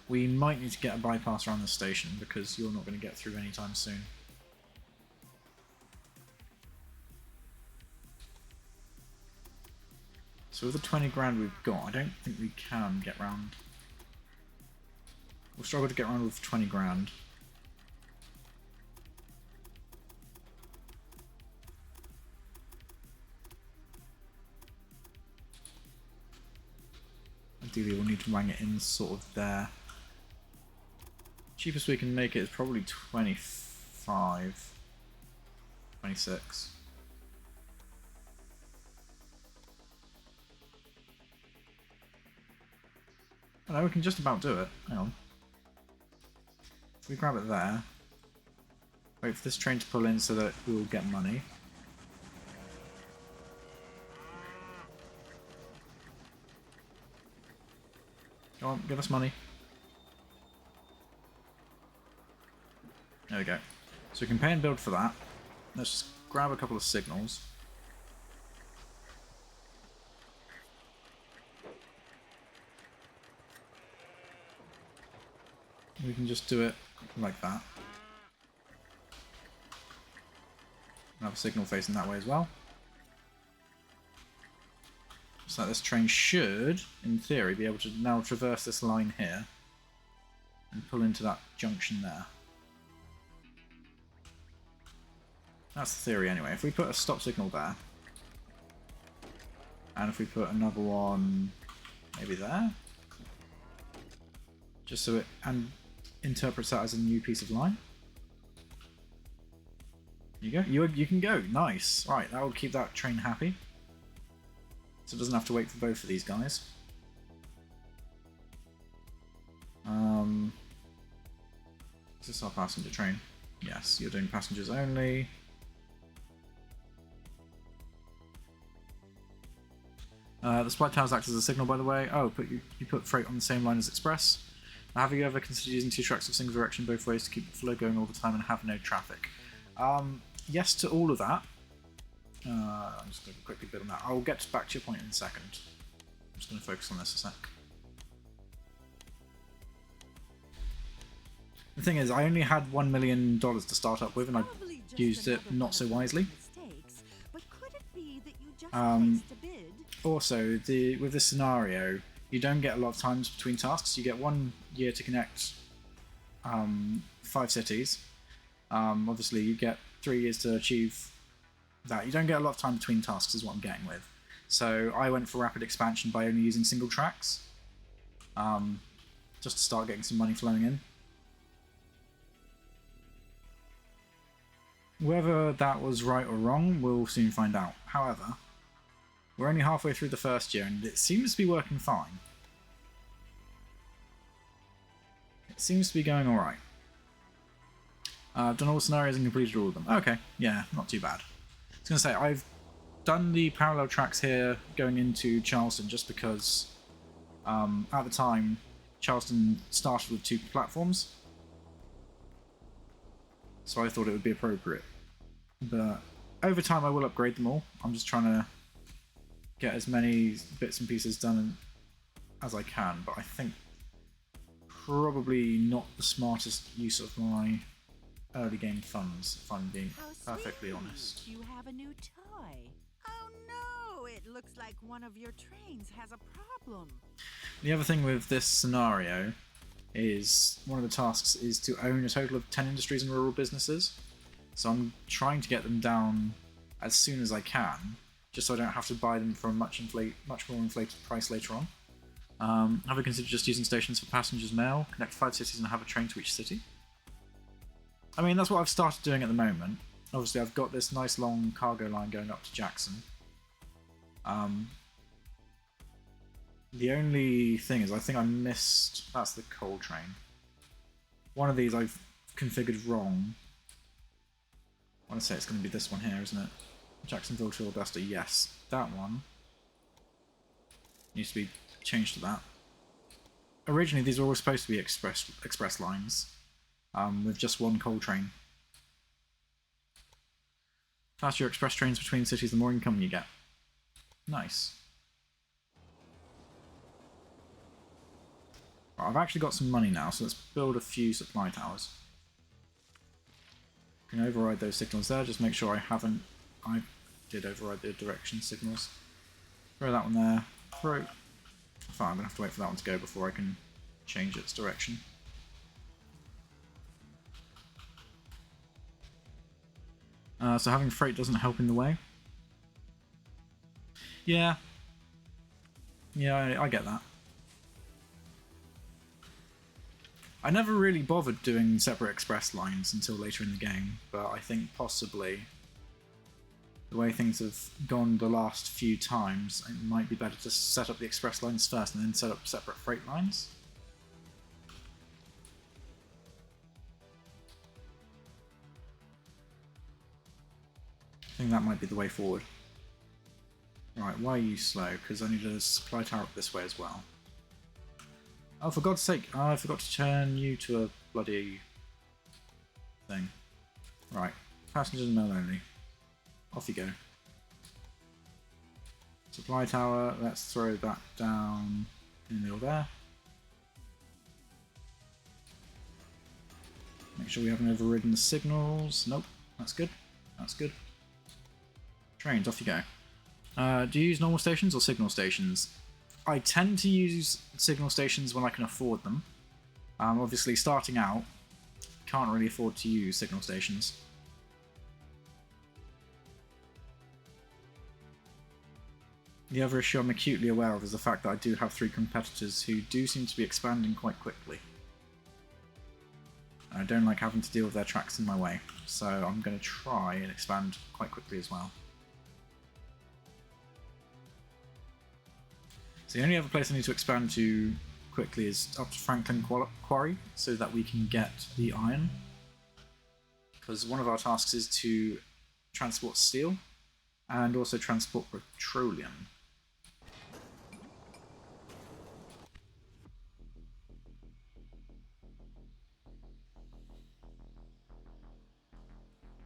[SPEAKER 1] We might need to get a bypass around the station because you're not going to get through anytime soon. So with the 20 grand we've got, I don't think we can get round. We'll struggle to get round with 20 grand. Ideally we'll need to wang it in sort of there. Cheapest we can make it is probably 25, 26. Oh, no, we can just about do it. Hang on. If we grab it there, wait for this train to pull in so that we'll get money. Go on, give us money. There we go. So we can pay and build for that. Let's just grab a couple of signals. We can just do it like that. Have a signal facing that way as well. So this train should, in theory, be able to now traverse this line here and pull into that junction there. That's the theory anyway. If we put a stop signal there, and if we put another one maybe there, just so it interprets that as a new piece of line. You go. You can go. Nice. Right, that will keep that train happy. So it doesn't have to wait for both of these guys. Is this our passenger train? Yes, you're doing passengers only. The supply towers act as a signal, by the way. Oh, you put freight on the same line as express. Now, have you ever considered using 2 tracks of single direction both ways to keep the flow going all the time and have no traffic? Yes to all of that. I'm just going to quickly build on that. I'll get back to your point in a second. I'm just going to focus on this a sec. The thing is, I only had $1 million to start up with, and I used it not so wisely. Also, with this scenario, you don't get a lot of times between tasks. You get 1 year to connect 5 cities. Obviously, you get 3 years to achieve that. You don't get a lot of time between tasks is what I'm getting with. So I went for rapid expansion by only using single tracks. Just to start getting some money flowing in. Whether that was right or wrong, we'll soon find out. However, we're only halfway through the first year and it seems to be working fine. It seems to be going alright. I've done all the scenarios and completed all of them. Okay, yeah, not too bad. I was going to say, I've done the parallel tracks here going into Charleston just because at the time Charleston started with 2 platforms. So I thought it would be appropriate. But over time I will upgrade them all. I'm just trying to get as many bits and pieces done as I can, but I think probably not the smartest use of my early game funds, if I'm being perfectly honest.
[SPEAKER 4] You have a new toy. Oh no, it looks like one of your trains has a problem.
[SPEAKER 1] The other thing with this scenario is one of the tasks is to own a total of 10 industries and rural businesses. So I'm trying to get them down as soon as I can, just so I don't have to buy them for a much more inflated price later on. Have I considered just using stations for passengers mail? Connect 5 cities and have a train to each city? I mean, that's what I've started doing at the moment. Obviously, I've got this nice long cargo line going up to Jackson. The only thing is, I think I missed... That's the coal train. One of these I've configured wrong. I want to say it's going to be this one here, isn't it? Jacksonville to Augusta, yes. That one needs to be changed to that. Originally, these were all supposed to be express lines, with just one coal train. Faster express trains between cities, the more income you get. Nice. Right, I've actually got some money now, so let's build a few supply towers. Can override those signals there, just make sure I haven't... I did override the direction signals. Throw that one there. Throw... Fine, I'm going to have to wait for that one to go before I can change its direction. So having freight doesn't help in the way. Yeah. Yeah, I get that. I never really bothered doing separate express lines until later in the game, but I think possibly the way things have gone the last few times, it might be better to set up the express lines first and then set up separate freight lines. I think that might be the way forward. Right, why are you slow? Because I need a supply tower up this way as well. Oh, for God's sake, I forgot to turn you to a bloody thing. Right, passengers and mail only. Off you go. Supply tower, let's throw that down in the middle there. Make sure we haven't overridden the signals. Nope, that's good. That's good. Trains, off you go. Do you use normal stations or signal stations? I tend to use signal stations when I can afford them. Obviously, starting out, can't really afford to use signal stations. The other issue I'm acutely aware of is the fact that I do have 3 competitors who do seem to be expanding quite quickly. I don't like having to deal with their tracks in my way, so I'm going to try and expand quite quickly as well. So the only other place I need to expand to quickly is up to Franklin Quarry, so that we can get the iron. Because one of our tasks is to transport steel, and also transport petroleum.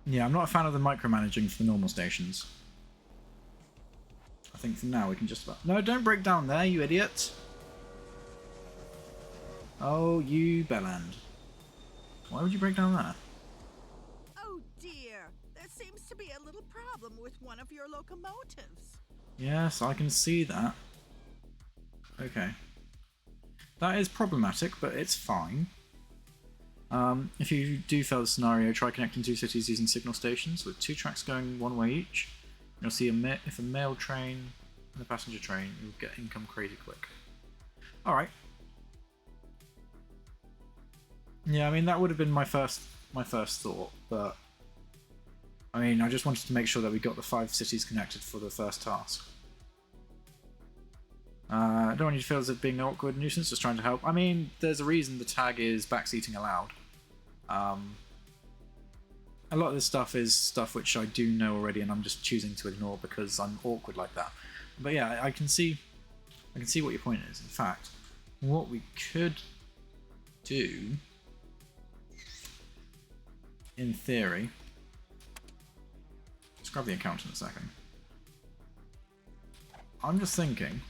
[SPEAKER 1] Yeah, I'm not a fan of the micromanaging for the normal stations. I think for now we can just about... No, don't break down there, you idiot! Oh, you bellend. Why would you break down there?
[SPEAKER 4] Oh dear, there seems to be a little problem with one of your locomotives.
[SPEAKER 1] Yes, I can see that. Okay. That is problematic, but it's fine. If you do fail the scenario, try connecting 2 cities using signal stations with 2 tracks going one way each. You'll see if a mail train and a passenger train, you'll get income crazy quick. Alright. Yeah, I mean, that would have been my first thought, but I mean, I just wanted to make sure that we got the 5 cities connected for the first task. I don't want you to feel as if being an awkward nuisance, just trying to help. I mean, there's a reason the tag is backseating allowed. A lot of this stuff is stuff which I do know already, and I'm just choosing to ignore because I'm awkward like that. But yeah, I can see what your point is. In fact, what we could do, in theory, let's grab the accountant a second. I'm just thinking,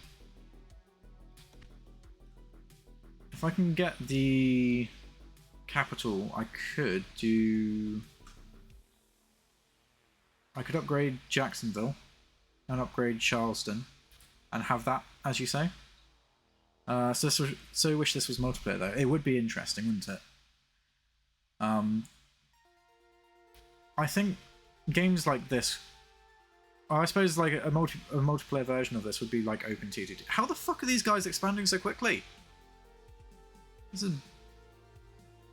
[SPEAKER 1] if I can get the capital, I could upgrade Jacksonville and upgrade Charleston and have that, as you say. So wish this was multiplayer though. It would be interesting, wouldn't it? I think games like this I suppose like a multiplayer version of this would be like open TTT. How the fuck are these guys expanding so quickly? This is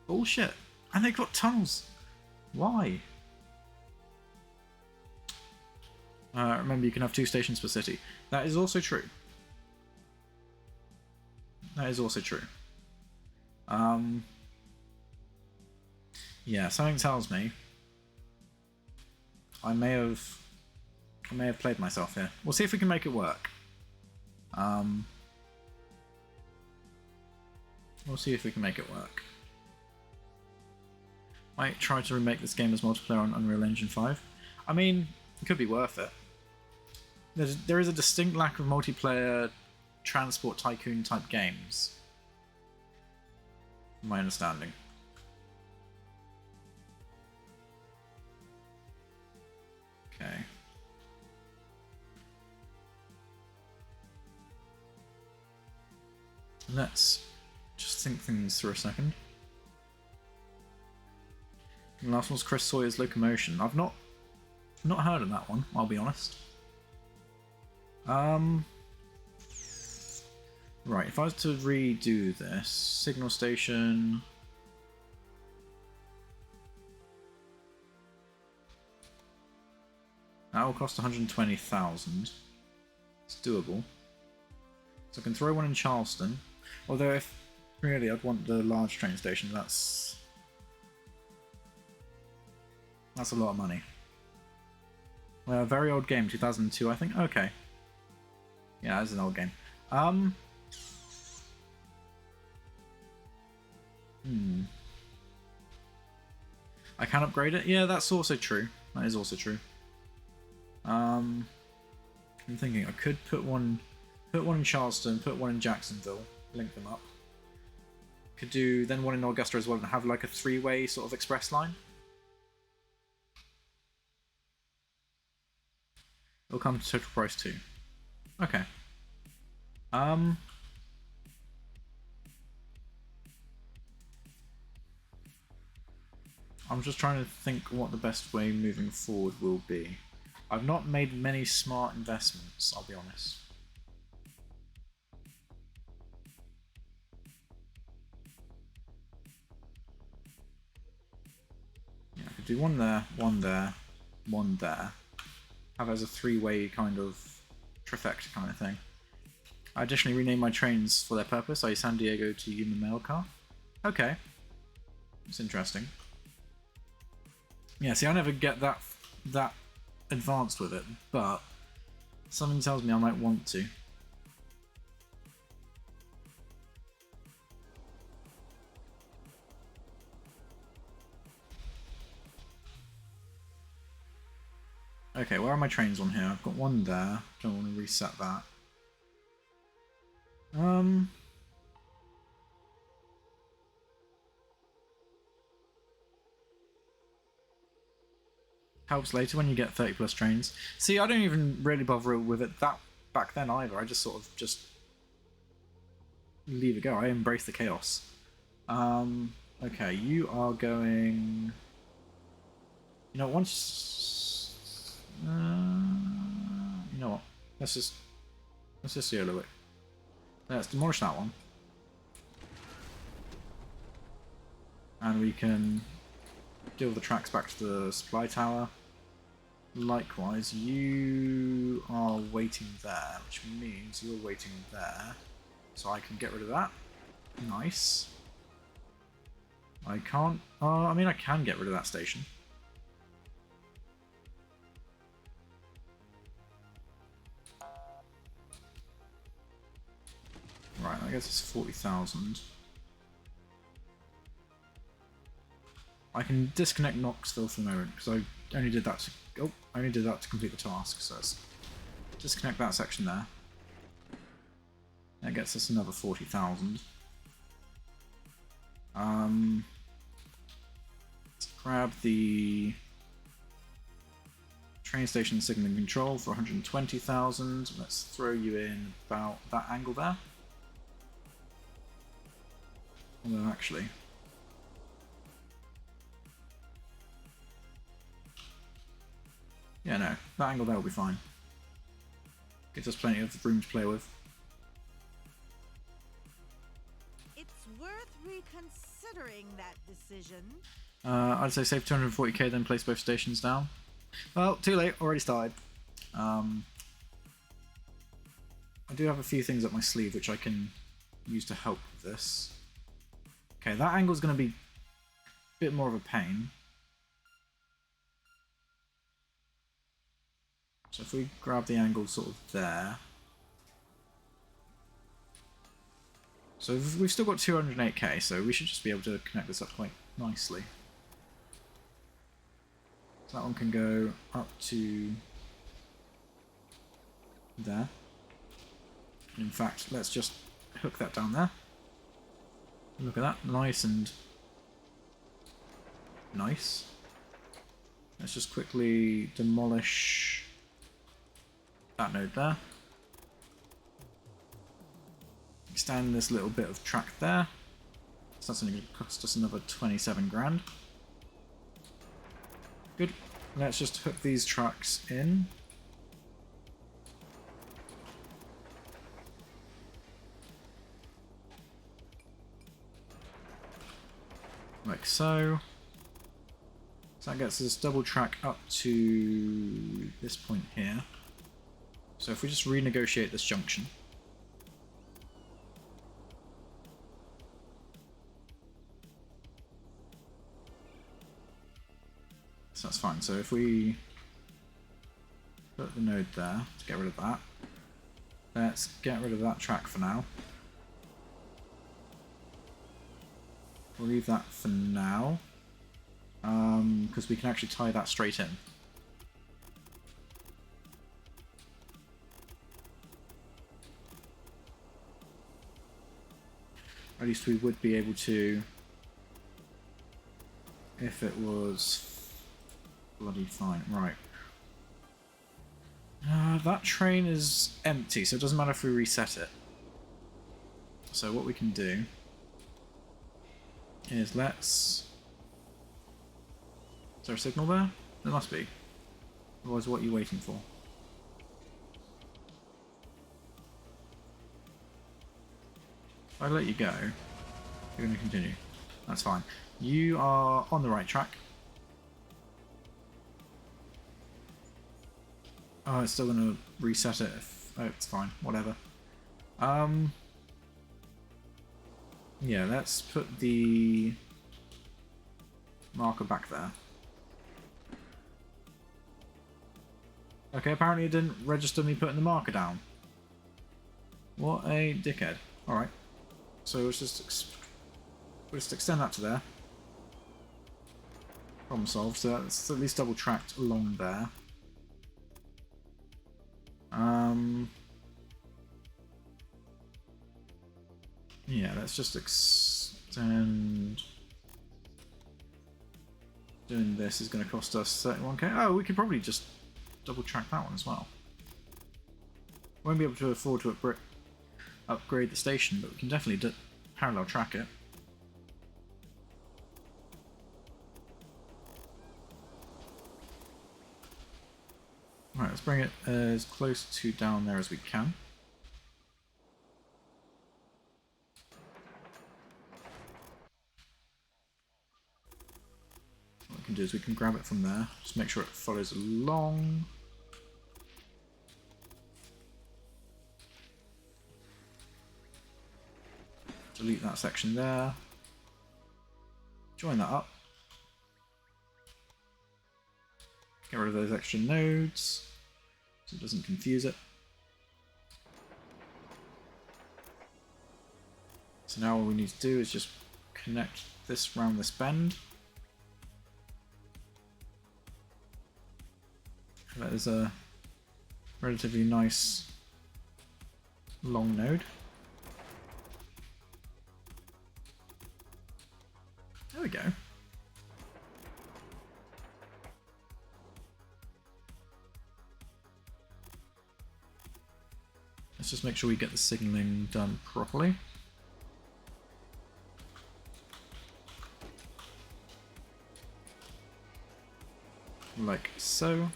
[SPEAKER 1] bullshit. And they've got tunnels. Why? Remember, you can have 2 stations per city. That is also true. That is also true. Yeah, something tells me I may have played myself here. We'll see if we can make it work. We'll see if we can make it work. Might try to remake this game as multiplayer on Unreal Engine 5. I mean, it could be worth it. There is a distinct lack of multiplayer transport tycoon type games, from my understanding. Okay. Let's just think things through a second. The last one's Chris Sawyer's Locomotion. I've not heard of that one, I'll be honest. Right, if I was to redo this, Signal Station. That will cost 120,000. It's doable. So I can throw one in Charleston. Although if really I'd want the large train station, that's a lot of money. Well, very old game, 2002 I think. Okay. Yeah, that's an old game. I can upgrade it? Yeah, that's also true. That is also true. I'm thinking I could put one in Charleston, put one in Jacksonville, link them up. Could do then one in Augusta as well and have like a 3-way sort of express line. It'll come to total price too. Okay. I'm just trying to think what the best way moving forward will be. I've not made many smart investments, I'll be honest. Yeah, I could do one there, one there, one there. Have it as a 3-way kind of trifecta kind of thing. I additionally rename my trains for their purpose, i.e. San Diego to Yuma Mail Car. Okay. It's interesting. Yeah, see, I never get that advanced with it, but something tells me I might want to. Okay, where are my trains on here? I've got one there. Don't want to reset that. Helps later when you get 30 plus trains. See, I don't even really bother with it that back then either. I just sort of leave it go. I embrace the chaos. Okay, you are going. You know, once. You know what? Let's just YOLO it. Let's demolish that one, and we can deal with the tracks back to the supply tower. Likewise, you are waiting there, which means you're waiting there, so I can get rid of that. Nice. I can't. I mean, I can get rid of that station. Right, I guess it's 40,000. I can disconnect Knoxville for the moment because I only did that to complete the task. So let's disconnect that section there. That gets us another 40,000. Let's grab the train station signaling control for 120,000. Let's throw you in about that angle there. Although actually, Yeah, no, that angle there will be fine. Gives us plenty of room to play with.
[SPEAKER 4] It's worth reconsidering that decision.
[SPEAKER 1] I'd say save 240k, then place both stations down. Well, too late, already started. I do have a few things up my sleeve which I can use to help with this. Okay, that angle's going to be a bit more of a pain. So if we grab the angle sort of there. So we've still got 208k, so we should just be able to connect this up quite nicely. So that one can go up to there. In fact, let's just hook that down there. Look at that, nice and nice. Let's just quickly demolish that node there. Extend this little bit of track there. So that's only going to cost us another 27 grand. Good. Let's just hook these tracks in. Like so. So that gets us double track up to this point here. So if we just renegotiate this junction. So that's fine. So if we put the node there to get rid of that. Let's get rid of that track for now. We'll leave that for now. Because we can actually tie that straight in. At least we would be able to if it was bloody fine. Right. That train is empty, so it doesn't matter if we reset it. So what we can do is let's... Is there a signal there? There must be. Otherwise, what are you waiting for? If I let you go, you're going to continue. That's fine. You are on the right track. Oh, it's still going to reset it. Oh, it's fine. Whatever. Yeah, let's put the marker back there. Okay, apparently it didn't register me putting the marker down. What a dickhead. Alright. So we'll just extend that to there. Problem solved. So that's at least double tracked along there. Yeah, let's just extend. Doing this is going to cost us 31k. Oh, we could probably just double track that one as well. Won't be able to afford to upgrade the station, but we can definitely parallel track it. Right, let's bring it as close to down there as we can. What we can do is we can grab it from there, just make sure it follows along. Delete that section there. Join that up. Get rid of those extra nodes so it doesn't confuse it. So now all we need to do is just connect this round this bend. That is a relatively nice long node. There we go. Let's just make sure we get the signaling done properly. Like so.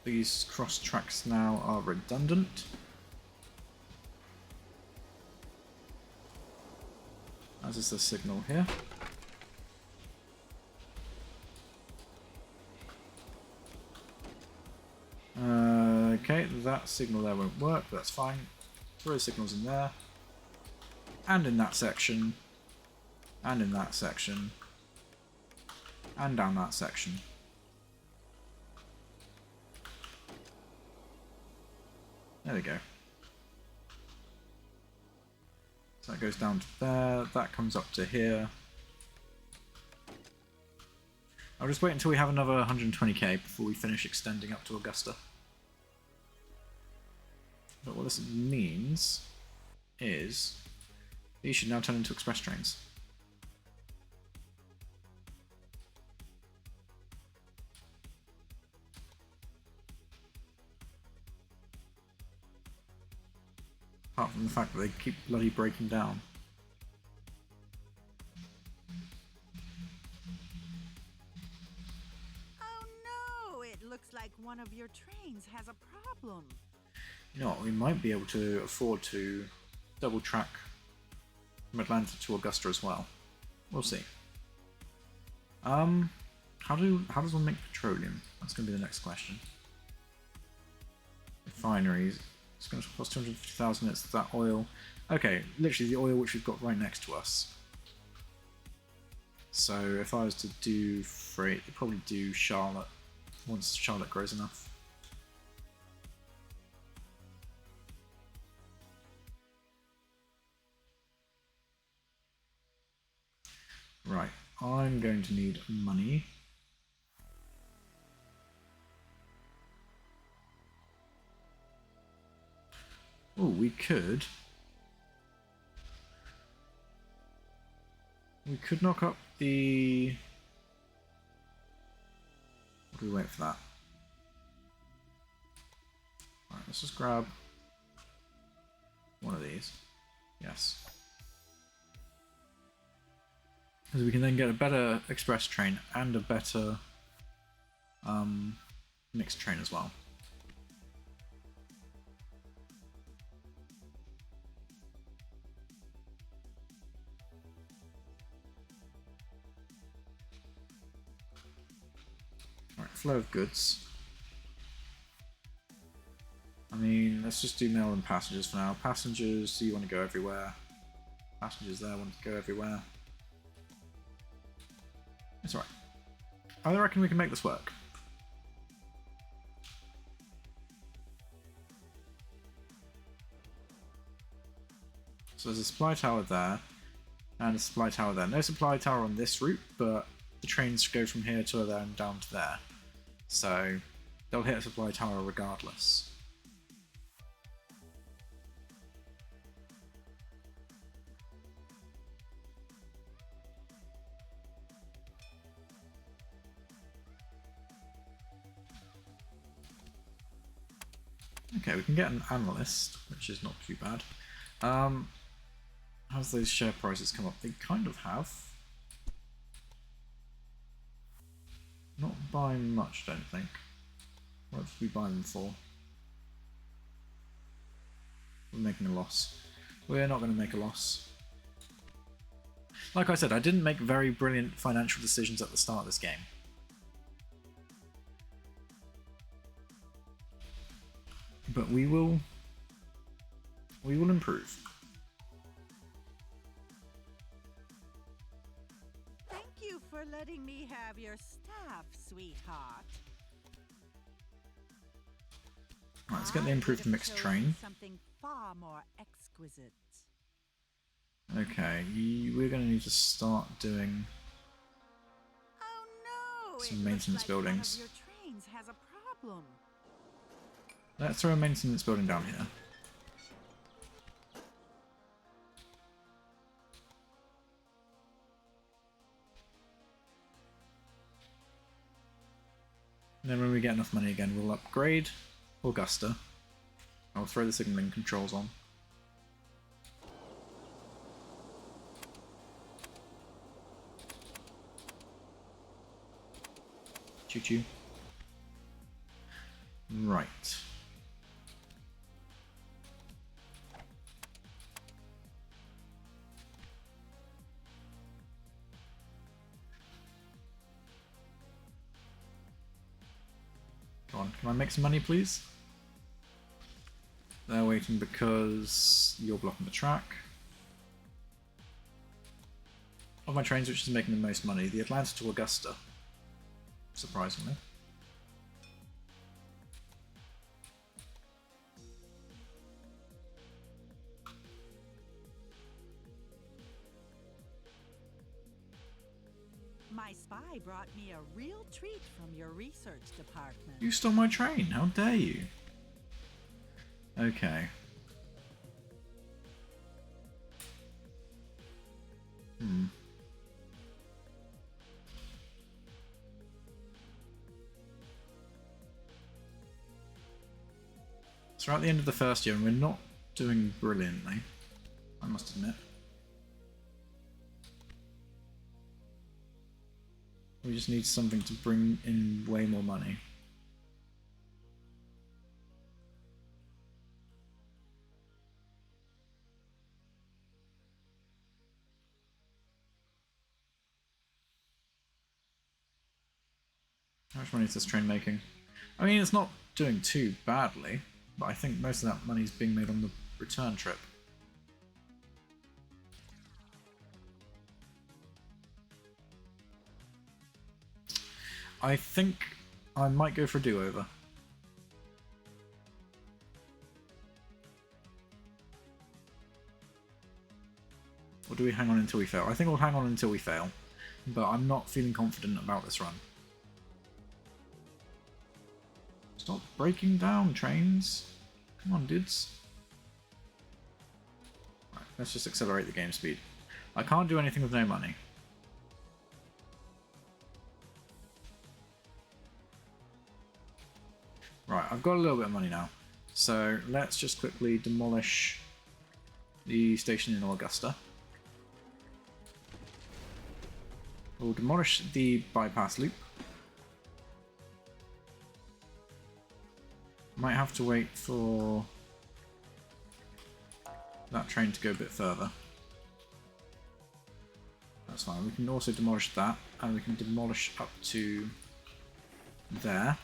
[SPEAKER 1] These cross tracks now are redundant. As is the signal here. Okay, that signal there won't work, but that's fine. Throw signals in there. And in that section. And in that section. And down that section. There we go. So that goes down to there, that comes up to here. I'll just wait until we have another 120k before we finish extending up to Augusta. But what this means is these should now turn into express trains. Apart from the fact that they keep bloody breaking down.
[SPEAKER 4] Oh no, it looks like one of your trains has a problem.
[SPEAKER 1] You know what, we might be able to afford to double track from Atlanta to Augusta as well. We'll see. How does one make petroleum? That's going to be the next question. Refineries. It's going to cost 250,000. It's that oil. Okay, literally the oil which we've got right next to us. So if I was to do freight, I'd probably do Charlotte once Charlotte grows enough. Right, I'm going to need money. Oh, we could knock up the... What do we wait for that? Alright, let's just grab one of these. Yes. Because we can then get a better express train and a better mixed train as well. Alright, flow of goods. I mean, let's just do mail and passengers for now. Passengers, do you want to go everywhere? Passengers there want to go everywhere. It's alright. I reckon we can make this work. So there's a supply tower there, and a supply tower there. No supply tower on this route, but the trains go from here to there and down to there. So they'll hit a supply tower regardless. Okay, we can get an analyst, which is not too bad. How's those share prices come up? They kind of have. Not buying much, don't think. What did we buy them for? We're making a loss. We're not going to make a loss. Like I said, I didn't make very brilliant financial decisions at the start of this game. But we will improve.
[SPEAKER 4] Thank you for letting me have your stuff, sweetheart.
[SPEAKER 1] Right, let's get the improved
[SPEAKER 4] I would have
[SPEAKER 1] mixed
[SPEAKER 4] chosen
[SPEAKER 1] train.
[SPEAKER 4] Something far more exquisite.
[SPEAKER 1] Okay, we're going to need to start doing
[SPEAKER 4] Oh no!
[SPEAKER 1] some
[SPEAKER 4] it
[SPEAKER 1] maintenance
[SPEAKER 4] looks like
[SPEAKER 1] buildings.
[SPEAKER 4] One of your trains has a problem.
[SPEAKER 1] Let's throw a maintenance building down here. And then when we get enough money again, we'll upgrade Augusta. I'll throw the signaling controls on. Choo-choo. Right. Come on, can I make some money, please? They're waiting because you're blocking the track. Of my trains, which is making the most money? The Atlanta to Augusta, surprisingly.
[SPEAKER 4] My spy brought me a real treat from your research department.
[SPEAKER 1] You stole my train, how dare you? Okay. So we're at the end of the first year and we're not doing brilliantly, I must admit. We just need something to bring in way more money. How much money is this train making? I mean, it's not doing too badly, but I think most of that money is being made on the return trip. I think I might go for a do-over. Or do we hang on until we fail? I think we'll hang on until we fail, but I'm not feeling confident about this run. Stop breaking down, trains. Come on, dudes. Right, let's just accelerate the game speed. I can't do anything with no money. Right, I've got a little bit of money now. So let's just quickly demolish the station in Augusta. We'll demolish the bypass loop. Might have to wait for that train to go a bit further. That's fine. We can also demolish that, and we can demolish up to there.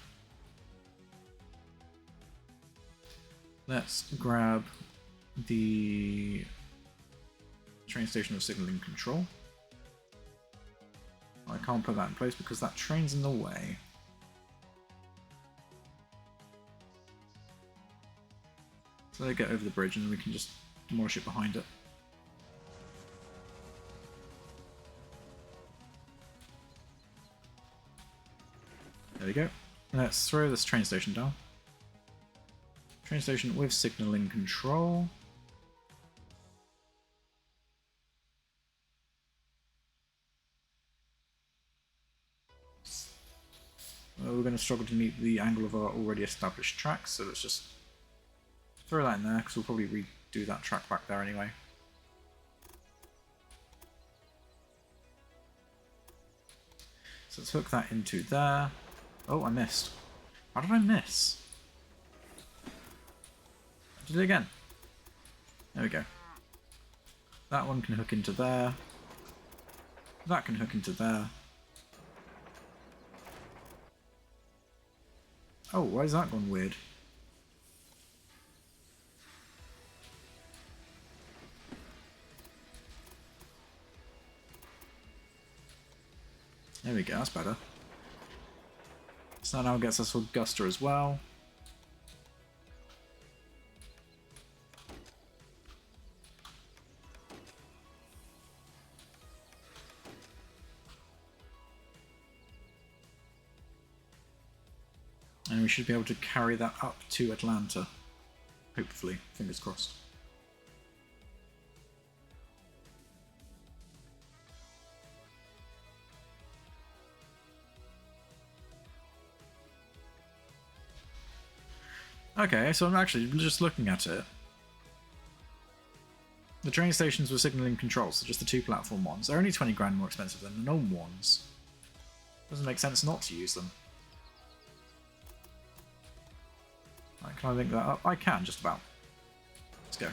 [SPEAKER 1] Let's grab the train station of signaling control. I can't put that in place because that train's in the way. So they get over the bridge and we can just demolish it behind it. There we go. Let's throw this train station down. Train station with signaling control. Well, we're going to struggle to meet the angle of our already established tracks, so let's just throw that in there, because we'll probably redo that track back there anyway. So let's hook that into there. Oh, I missed. How did I miss? Did it again. There we go. That one can hook into there. That can hook into there. Oh, why is that gone weird? There we go, that's better. So that now gets us Augusta as well. And we should be able to carry that up to Atlanta. Hopefully, fingers crossed. Okay, so I'm actually just looking at it. The train stations were signaling control, so just the two platform ones. They're only 20 grand more expensive than the normal ones. Doesn't make sense not to use them. Right, can I link that up? I can, just about. Let's go.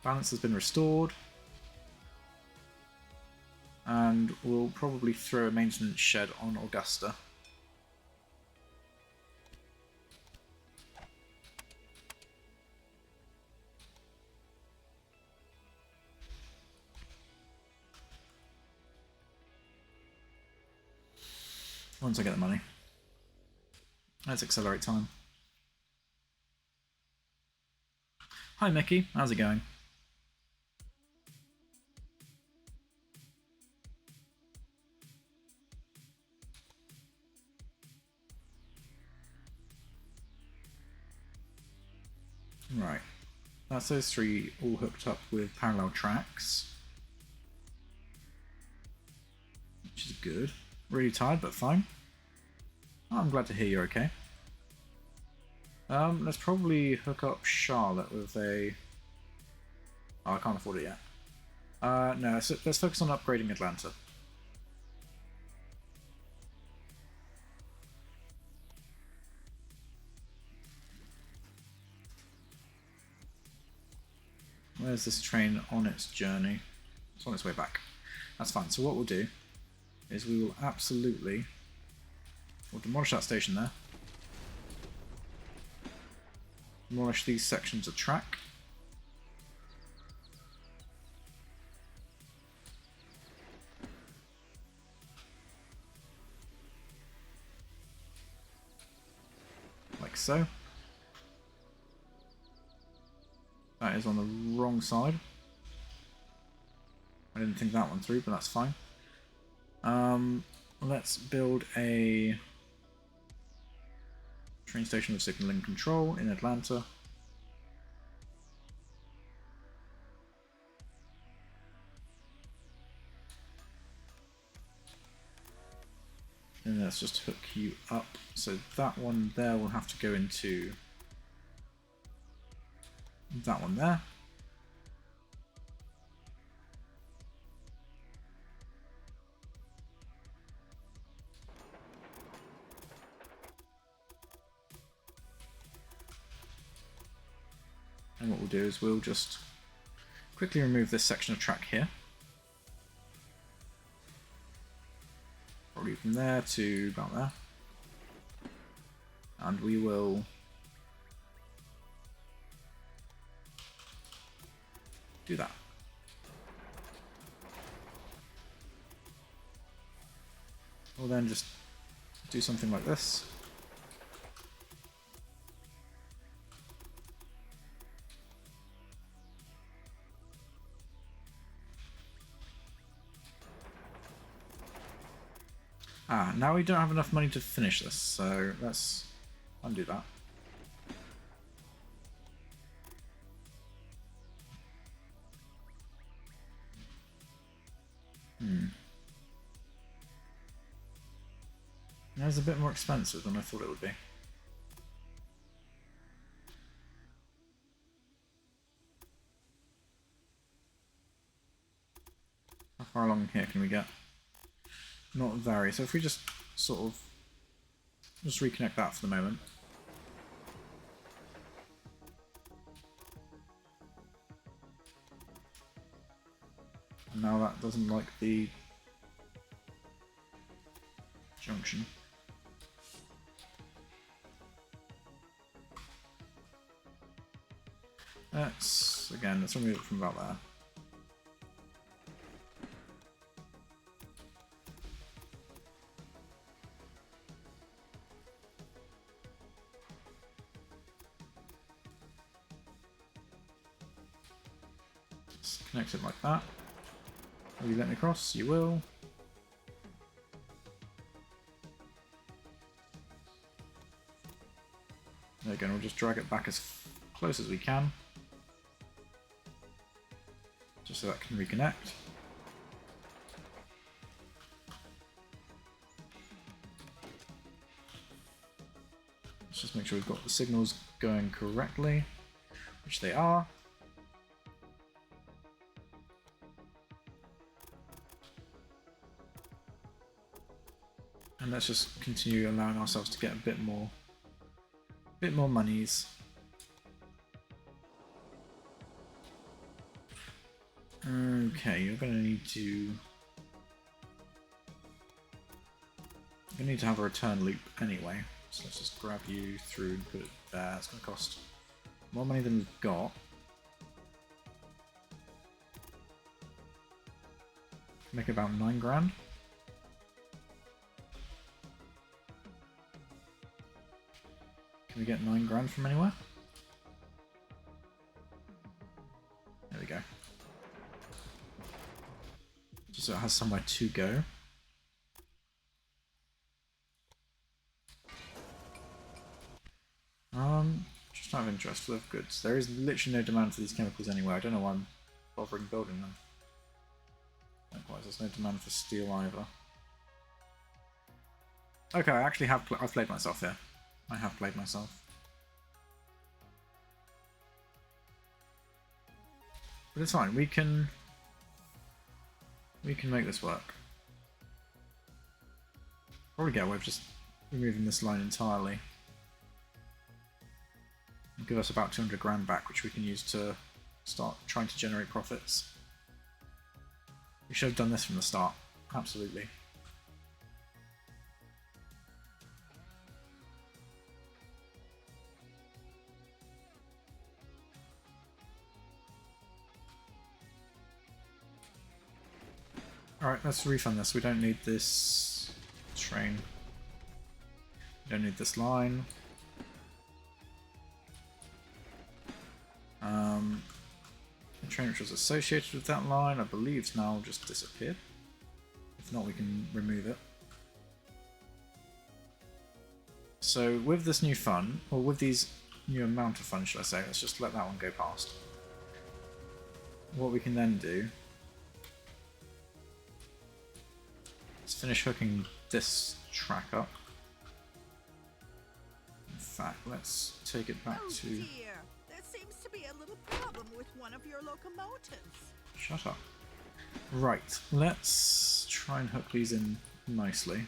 [SPEAKER 1] Balance has been restored. And we'll probably throw a maintenance shed on Augusta. Once I get the money. Let's accelerate time. Hi Mickey, how's it going? Right, that's those three all hooked up with parallel tracks. Which is good. Really tired, but fine. Oh, I'm glad to hear you're okay. Let's probably hook up Charlotte with a... Oh, I can't afford it yet. No, let's focus on upgrading Atlanta. Where's this train on its journey? It's on its way back. That's fine. So what we'll do is we will absolutely... We'll demolish that station there. Demolish these sections of track. Like so. That is on the wrong side. I didn't think that one through, but that's fine. Let's build a train station with signaling control in Atlanta. And let's just hook you up. So that one there will have to go into that one there. And what we'll do is we'll just quickly remove this section of track here. Probably from there to about there. And we will do that. We'll then just do something like this. Ah, now we don't have enough money to finish this, so let's undo that. That's a bit more expensive than I thought it would be. How far along here can we get? Not very, so if we just sort of just reconnect that for the moment. And now that doesn't like the junction. Let's remove it from about there. Just connect it like that. Will you let me cross? You will. There we go, and we'll just drag it back as close as we can. Just so that can reconnect. Let's just make sure we've got the signals going correctly, which they are. And let's just continue allowing ourselves to get a bit more Bit more monies. Okay, you're gonna need to... You're gonna need to have a return loop anyway. So let's just grab you through and put it there. It's gonna cost more money than we've got. Make about 9 grand. Can we get 9 grand from anywhere? There we go. Just so it has somewhere to go. Just out of interest, flow of goods. There is literally no demand for these chemicals anywhere. I don't know why I'm bothering building them. Likewise, there's no demand for steel either. Okay, I actually have I've played myself here. I have played myself. But it's fine, we can make this work. Probably get away with just removing this line entirely. And give us about 200 grand back, which we can use to start trying to generate profits. We should have done this from the start, absolutely. Alright, let's refund this. We don't need this train. We don't need this line. The train which was associated with that line, I believe, has now just disappeared. If not, we can remove it. So with this new fund, or with these new amount of funds, should I say, let's just let that one go past. What we can then do is finish hooking this track up. In fact, let's take it back to...
[SPEAKER 4] Dear. There seems to be a little problem with one of your locomotives.
[SPEAKER 1] Shut up. Right, let's try and hook these in nicely.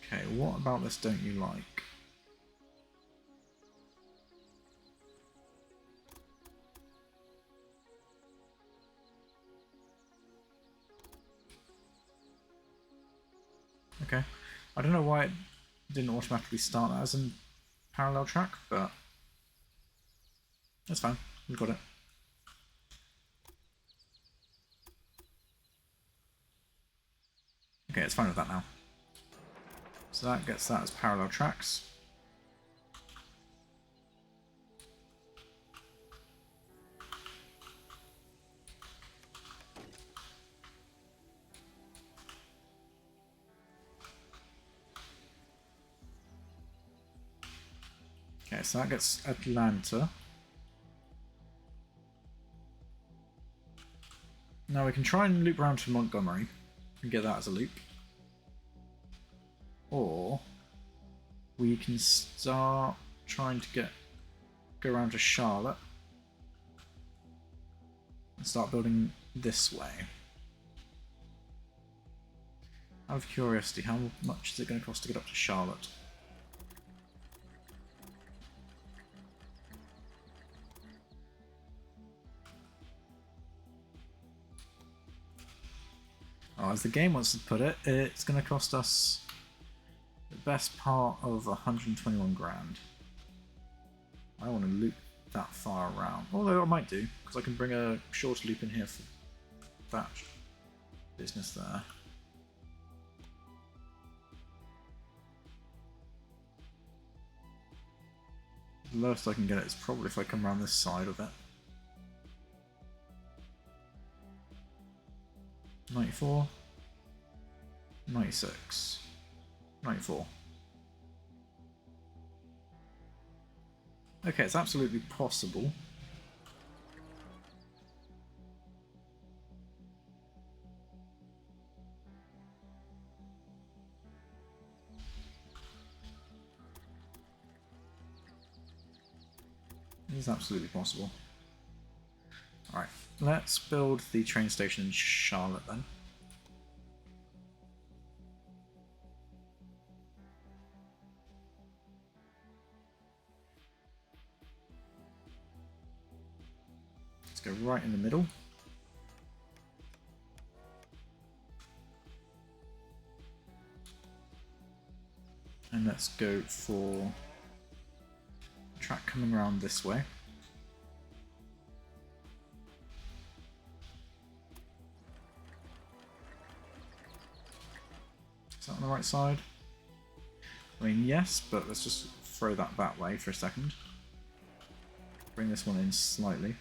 [SPEAKER 1] Okay, what about this don't you like? Okay, I don't know why it didn't automatically start that as a parallel track, but that's fine, we've got it. Okay, it's fine with that now. So that gets that as parallel tracks. Okay, so that gets Atlanta. Now we can try and loop around to Montgomery and get that as a loop. Or we can start trying to go around to Charlotte and start building this way. Out of curiosity, how much is it going to cost to get up to Charlotte? Oh, as the game wants to put it, it's going to cost us the best part of 121 grand. I want to loop that far around. Although I might do, because I can bring a shorter loop in here for that business there. The lowest I can get it is probably if I come around this side of it. 94, 96, 94. Okay, it's absolutely possible. It is absolutely possible. let's build the train station in Charlotte then. Let's go right in the middle. And let's go for a track coming around this way. Is that on the right side? I mean, yes, but let's just throw that way for a second. Bring this one in slightly.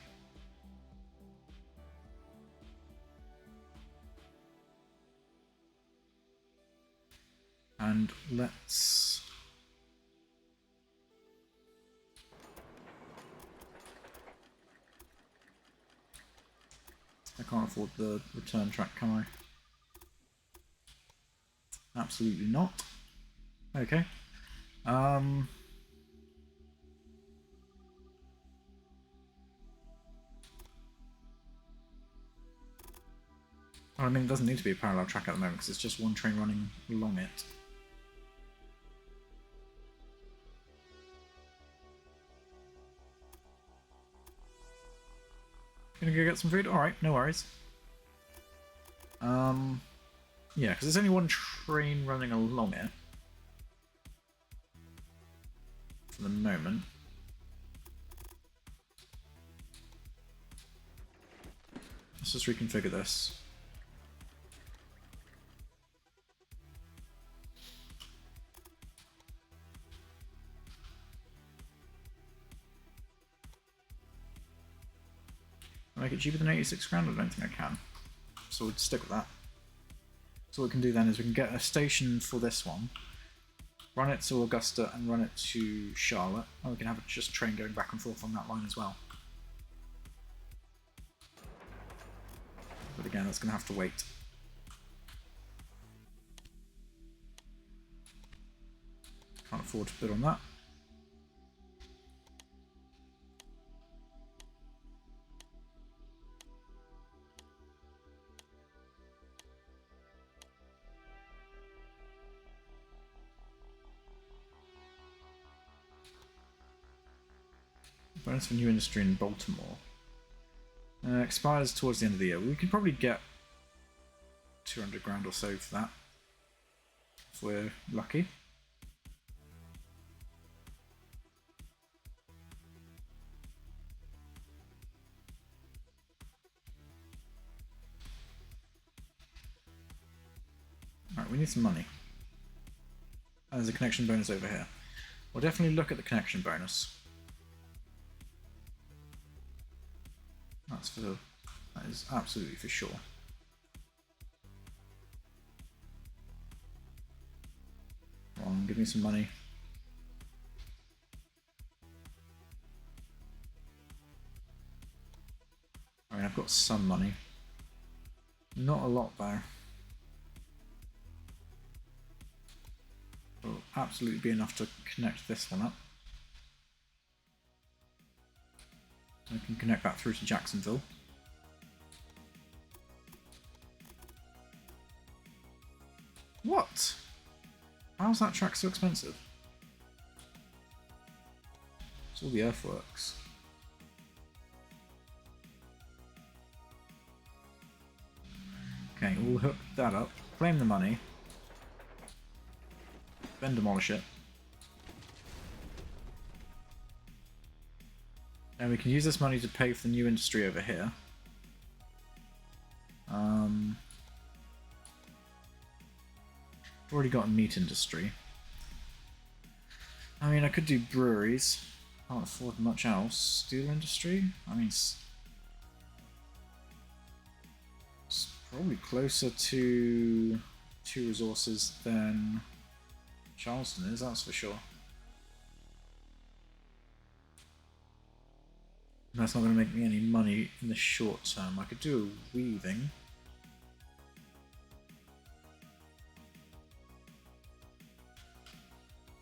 [SPEAKER 1] And let's... I can't afford the return track, can I? Absolutely not. Okay. I mean, it doesn't need to be a parallel track at the moment because it's just one train running along it. Gonna go get some food? Alright, no worries. Yeah, because there's only one train running along it. For the moment. Let's just reconfigure this. Make it cheaper than 86 grand? I don't think I can. So we'll stick with that. So what we can do then is we can get a station for this one, run it to Augusta and run it to Charlotte, and we can have just a train going back and forth on that line as well. But again, that's going to have to wait. Can't afford to bid on that. Bonus for new industry in Baltimore. Expires towards the end of the year. We can probably get 200 grand or so for that, if we're lucky. Alright, we need some money. And there's a connection bonus over here. We'll definitely look at the connection bonus. That is absolutely for sure. Come on, give me some money. I mean, I've got some money. Not a lot though. Will absolutely be enough to connect this one up. I can connect that through to Jacksonville. What? How's that track so expensive? It's all the earthworks. Okay, we'll hook that up, claim the money, then demolish it. And we can use this money to pay for the new industry over here. Already got a meat industry. I mean, I could do breweries. Can't afford much else. Steel industry? I mean, it's probably closer to 2 resources than Charleston is, that's for sure. That's not going to make me any money in the short term. I could do a weaving.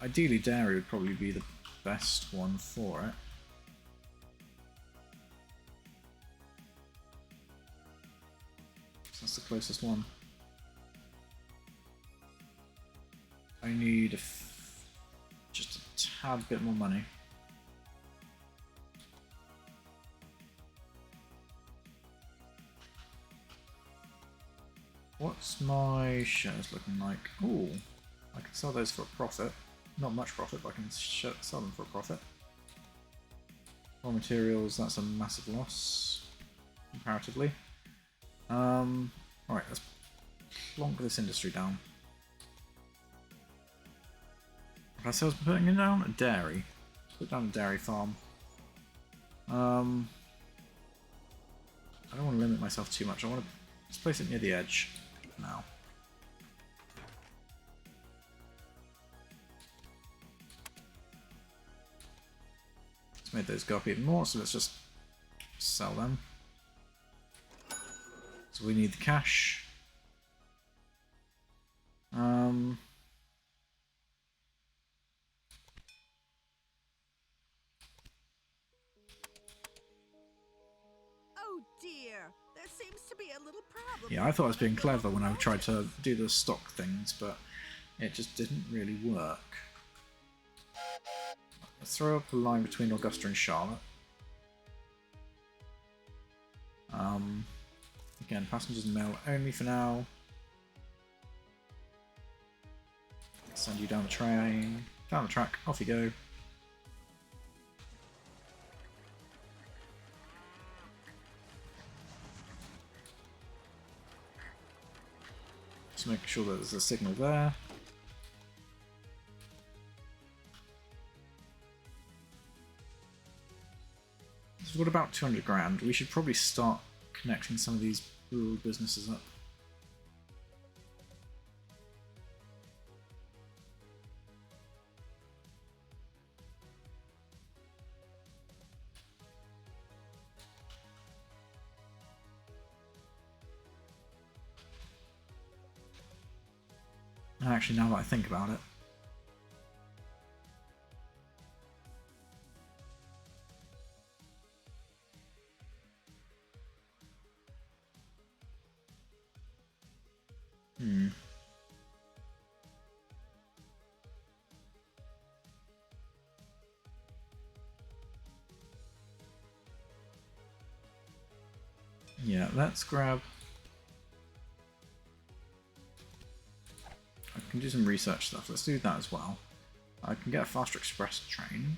[SPEAKER 1] Ideally, dairy would probably be the best one for it. closest one? I need just a tad bit more money. What's my shares looking like? Ooh, I can sell those for a profit. Not much profit, but I can sell them for a profit. Raw materials, that's a massive loss, comparatively. Alright, let's plonk this industry down. What else was putting it down? A dairy. Let's put down a dairy farm. I don't want to limit myself too much. I want to just place it near the edge now. Let's make those go up even more, so let's just sell them. So we need the cash.
[SPEAKER 4] Oh dear, there seems to be a little problem.
[SPEAKER 1] Yeah, I thought I was being clever when I tried to do the stock things, but it just didn't really work. Let's throw up a line between Augusta and Charlotte. Again, passengers and mail only for now. Send you down the train, down the track, off you go. Just make sure that there's a signal there. So we've got about 200 grand. We should probably start connecting some of these rural businesses up. Actually, now that I think about it. Yeah, let's grab... I can do some research stuff. Let's do that as well. I can get a faster express train.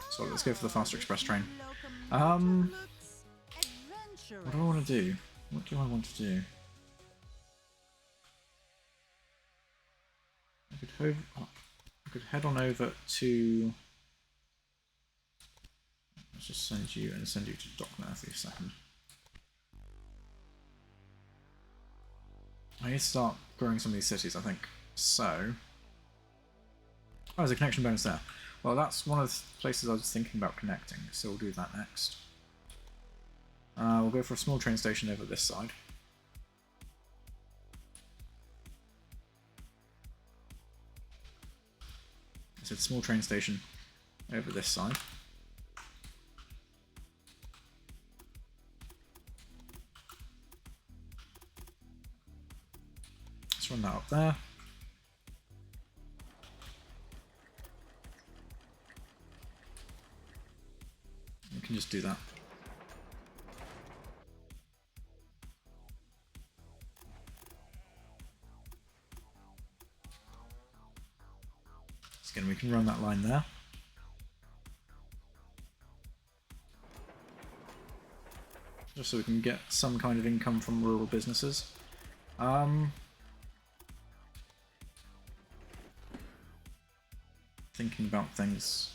[SPEAKER 1] So let's go for the faster express train. What do I want to do? What do I want to do? I could head on over to... Let's just send you to Dockner for a second. I need to start growing some of these cities, I think. So... Oh, there's a connection bonus there. Well, that's one of the places I was thinking about connecting, so we'll do that next. We'll go for a small train station over this side. I said small train station over this side. Let's run that up there. We can just do that. So again, we can run that line there. Just so we can get some kind of income from rural businesses. Thinking about things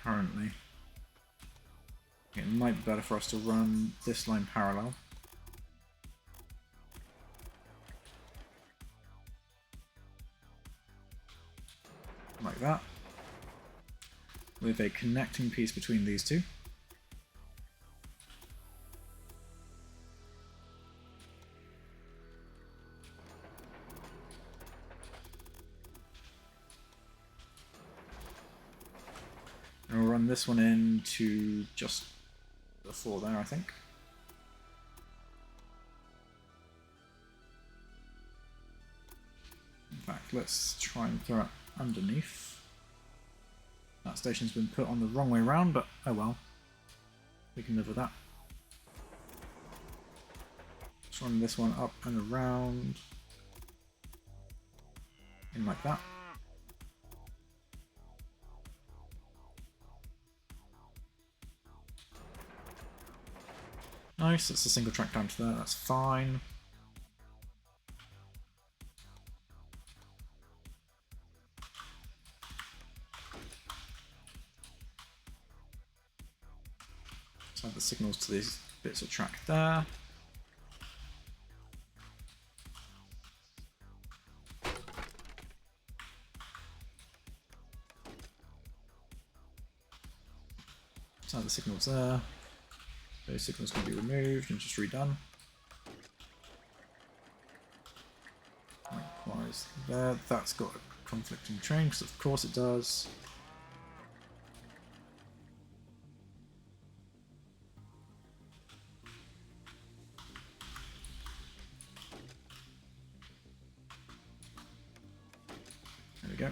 [SPEAKER 1] currently. It might be better for us to run this line parallel. Like that. With a connecting piece between these two. this one in to just before there, I think. In fact, let's try and throw it underneath. That station's been put on the wrong way round, but oh well. We can live with that. Let's run this one up and around. In like that. Nice, it's a single track down to there, that's fine. Let's add the signals to these bits of track there. Let's add the signals there. Those signals can be removed and just redone. Likewise there, that's got a conflicting train, because of course it does. There we go.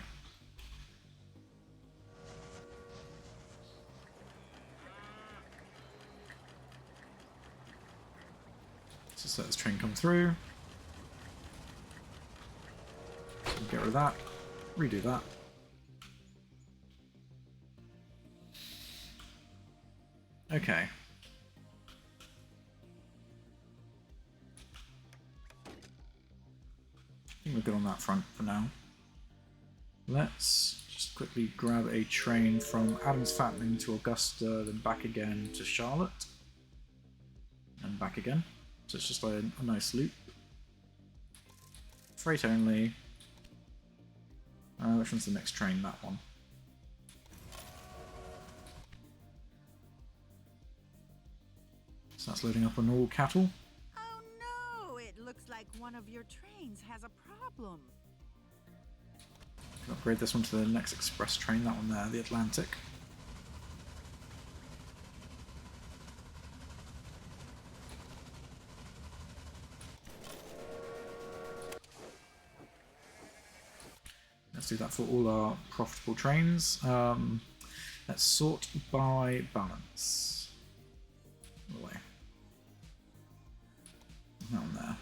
[SPEAKER 1] Just let this train come through. So get rid of that. Redo that. Okay. I think we're good on that front for now. Let's just quickly grab a train from Adams Fattening to Augusta, then back again to Charlotte. And back again. So it's just like a nice loop. Freight only. Which one's the next train? That one. So that's loading up on all cattle.
[SPEAKER 4] Oh no! It looks like one of your trains has a problem.
[SPEAKER 1] Can upgrade this one to the next express train, that one there, the Atlantic. Let's do that for all our profitable trains. Let's sort by balance. Away. That one there.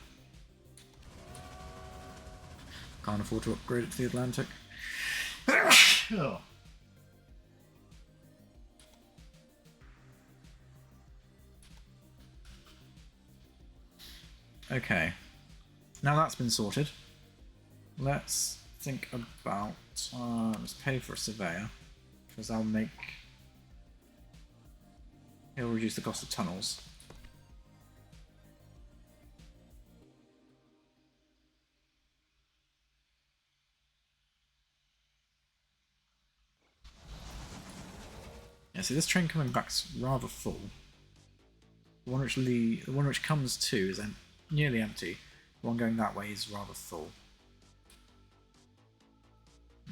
[SPEAKER 1] Can't afford to upgrade it to the Atlantic. Oh. Okay. Now that's been sorted. Let's think about let's pay for a surveyor, because he'll reduce the cost of tunnels. Yeah, see, this train coming back's rather full. The one which comes to is nearly empty. The one going that way is rather full.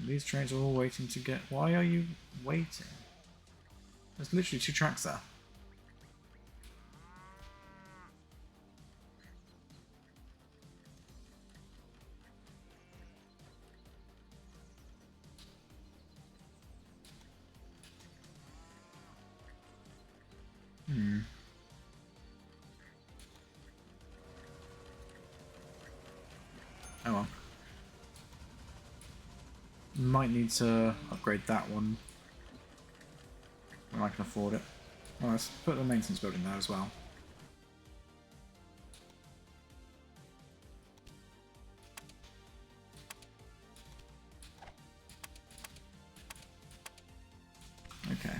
[SPEAKER 1] These trains are all waiting to get... Why are you waiting? There's literally 2 tracks there. Oh well. Might need to upgrade that one when I can afford it. Well, let's put the maintenance building there as well. Okay.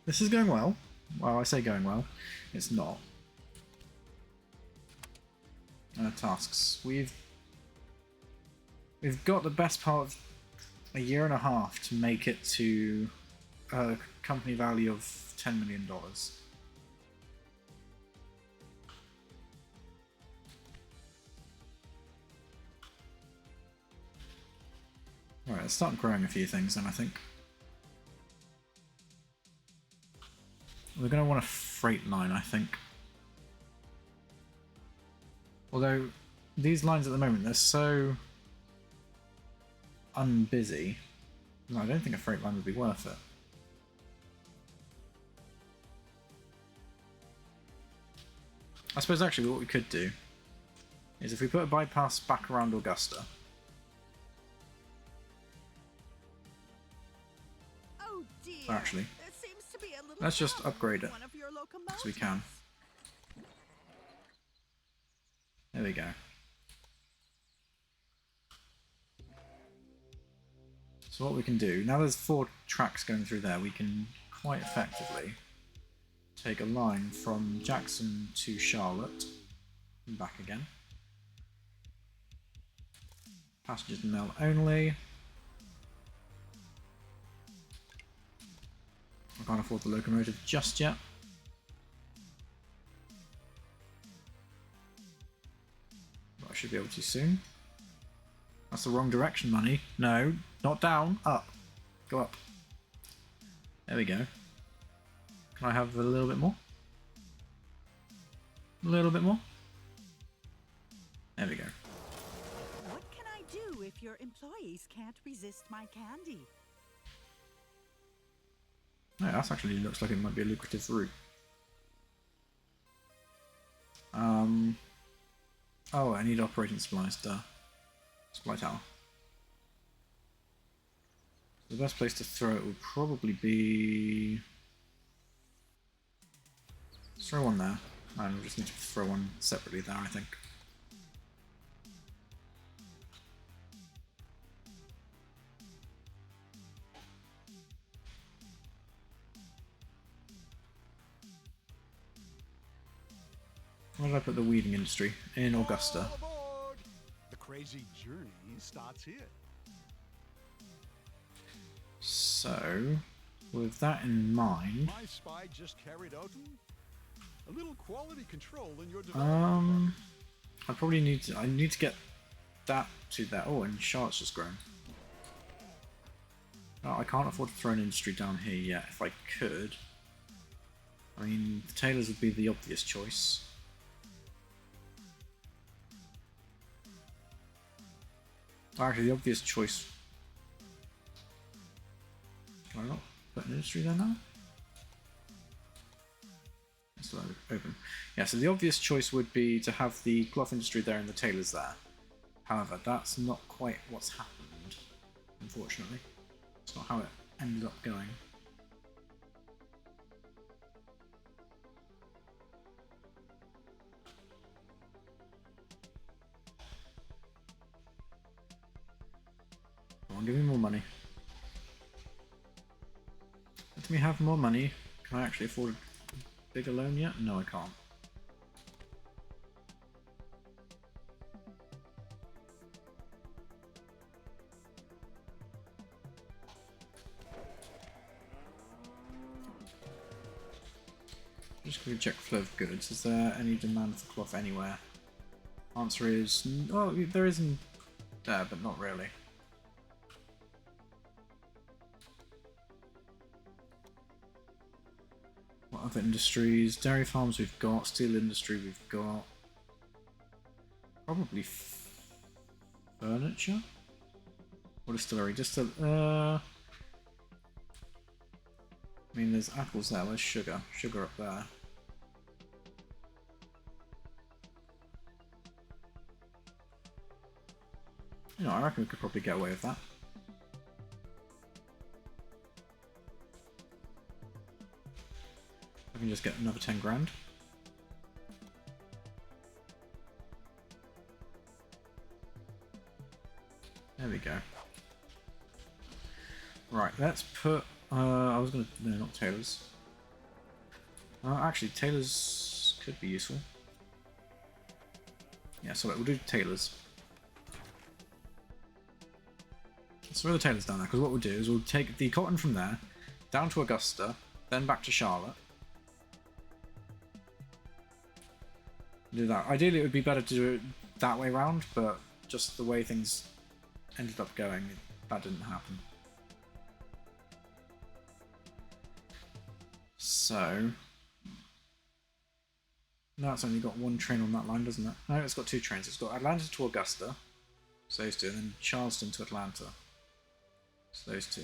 [SPEAKER 1] This is going well. Well, I say going well. It's not. Tasks. We've got the best part of a year and a half to make it to a company value of $10 million. Alright, let's start growing a few things then, I think. We're going to want a freight line, I think. Although, these lines at the moment, they're so unbusy. No, I don't think a freight line would be worth it. I suppose actually what we could do is if we put a bypass back around Augusta.
[SPEAKER 4] Oh dear.
[SPEAKER 1] Actually,
[SPEAKER 4] There seems to be a little
[SPEAKER 1] let's just
[SPEAKER 4] problem
[SPEAKER 1] upgrade
[SPEAKER 4] with
[SPEAKER 1] it,
[SPEAKER 4] one of your
[SPEAKER 1] as we can. There we go. So what we can do, now there's 4 tracks going through there, we can quite effectively take a line from Jackson to Charlotte and back again. Passengers and mail only. I can't afford the locomotive just yet. But I should be able to soon. That's the wrong direction, money. No, not down, up. Go up. There we go. Can I have a little bit more? A little bit more? There we go.
[SPEAKER 4] What can I do if your employees can't resist my candy?
[SPEAKER 1] No, that actually looks like it might be a lucrative route. Oh, I need operating supplies, duh. Supply tower. The best place to throw it would probably be... Let's throw one there. And we just need to throw one separately there, I think. Where did I put the weeding industry? In Augusta.
[SPEAKER 2] All aboard! The crazy journey starts here.
[SPEAKER 1] So, with that in mind,
[SPEAKER 2] My spy just carried out a little quality control in your development.
[SPEAKER 1] I probably need to get that to there. Oh, and Charlotte's just grown. Oh, I can't afford to throw an industry down here yet. If I could, I mean, the tailors would be the obvious choice. Actually, the obvious choice. Can I not put an industry there now? It's still open. Yeah, so the obvious choice would be to have the cloth industry there and the tailors there. However, that's not quite what's happened, unfortunately. It's not how it ended up going. Come on, give me more money. Let me have more money. Can I actually afford a bigger loan yet? No, I can't. Just going to check flow of goods. Is there any demand for cloth anywhere? Answer is, oh, there isn't there, but not really. What other industries? Dairy farms we've got, steel industry we've got. Probably furniture? Or distillery? I mean, there's apples there. Where's sugar? Sugar up there. You know, I reckon we could probably get away with that. I can just get another 10 grand. There we go. Right, let's put... I was gonna... No, not tailors. Actually, tailors could be useful. Yeah, so we'll do tailors. Let's throw the tailors down there, because what we'll do is we'll take the cotton from there, down to Augusta, then back to Charlotte. Do that. Ideally, it would be better to do it that way round, but just the way things ended up going, that didn't happen. No, it's only got one train on that line, doesn't it? No, it's got two trains. It's got Atlanta to Augusta, so those two, and then Charleston to Atlanta. So those two.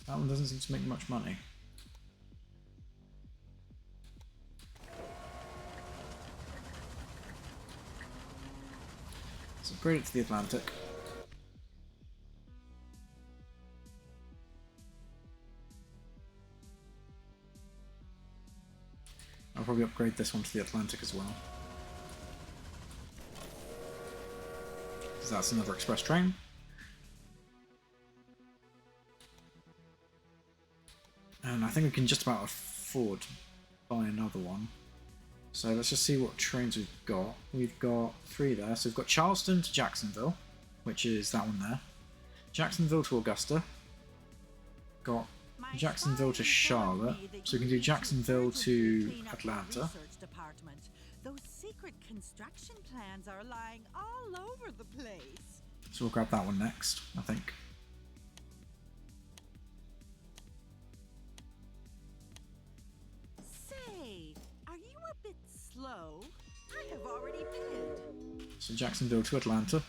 [SPEAKER 1] That one doesn't seem to make much money. Let's upgrade it to the Atlantic. I'll probably upgrade this one to the Atlantic as well. So that's another express train. And I think we can just about afford to buy another one. So let's just see what trains we've got. We've got 3 there. So we've got Charleston to Jacksonville, which is that one there. Jacksonville to Augusta. Got Jacksonville to Charlotte. So we can do Jacksonville to Atlanta.
[SPEAKER 4] Those secret construction plans are lying all over the place.
[SPEAKER 1] So we'll grab that one next, I think.
[SPEAKER 4] Say, are you a bit slow? I have already bid.
[SPEAKER 1] So Jacksonville to Atlanta.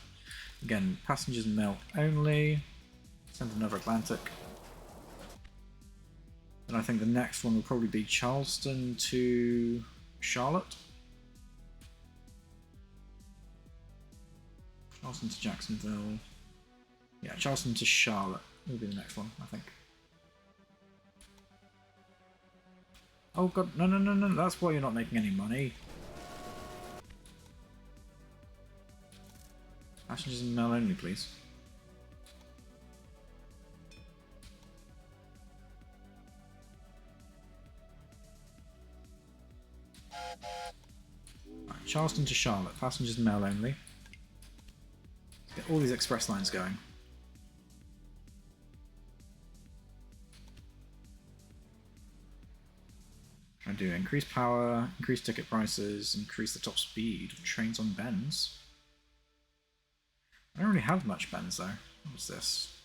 [SPEAKER 1] Again, passengers and mail only. Send another Atlantic. And I think the next one will probably be Charleston to Charlotte. Charleston to Jacksonville. Yeah, Charleston to Charlotte will be the next one, I think. Oh god, no, no, no, no, that's why you're not making any money. Passengers and mail only, please. Right, Charleston to Charlotte, passengers and mail only. Get all these express lines going. Trying to do increase power, increase ticket prices, increase the top speed of trains on bends. I don't really have much bends though. What's this?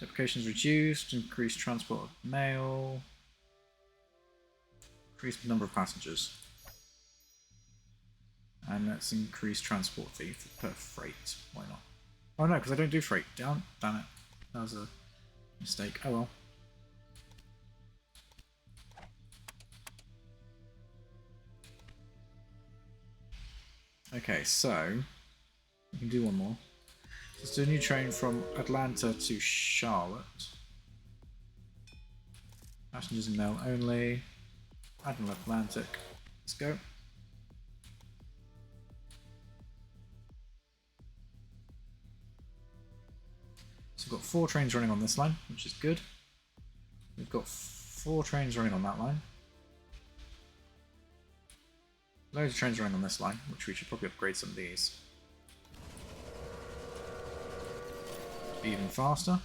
[SPEAKER 1] Deprecations reduced, increase transport of mail, increase the number of passengers. And let's increase transport fee per freight. Why not? Oh no, because I don't do freight. Damn it. That was a mistake. Oh well. Okay, so we can do one more. Let's do a new train from Atlanta to Charlotte. Passengers and mail only. Admiral Atlantic. Let's go. So we've got 4 trains running on this line, which is good. We've got 4 trains running on that line. Loads of trains running on this line, which we should probably upgrade some of these. Be even faster.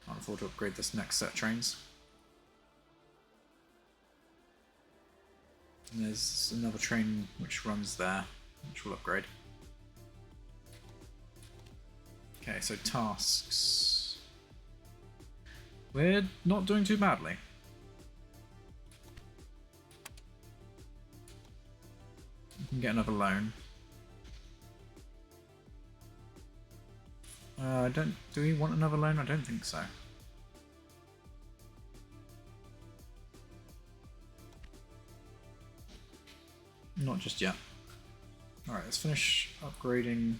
[SPEAKER 1] Can't afford to upgrade this next set of trains. And there's another train which runs there, which we'll upgrade. Okay, so tasks. We're not doing too badly. We can get another loan. Do we want another loan? I don't think so. Not just yet. Alright, let's finish upgrading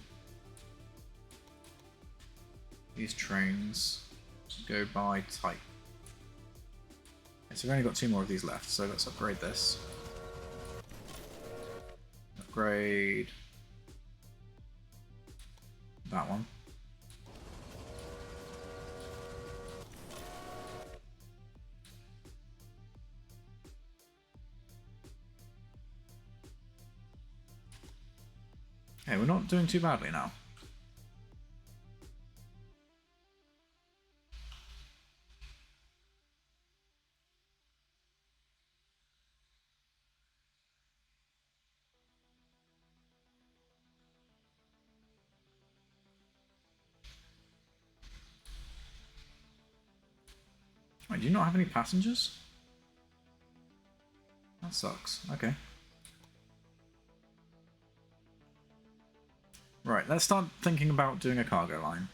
[SPEAKER 1] these trains to go by type. Okay, so we've only got 2 more of these left, so let's upgrade this. Upgrade that one. Okay, we're not doing too badly now. Wait, do you not have any passengers? That sucks. Okay. Right, let's start thinking about doing a cargo line.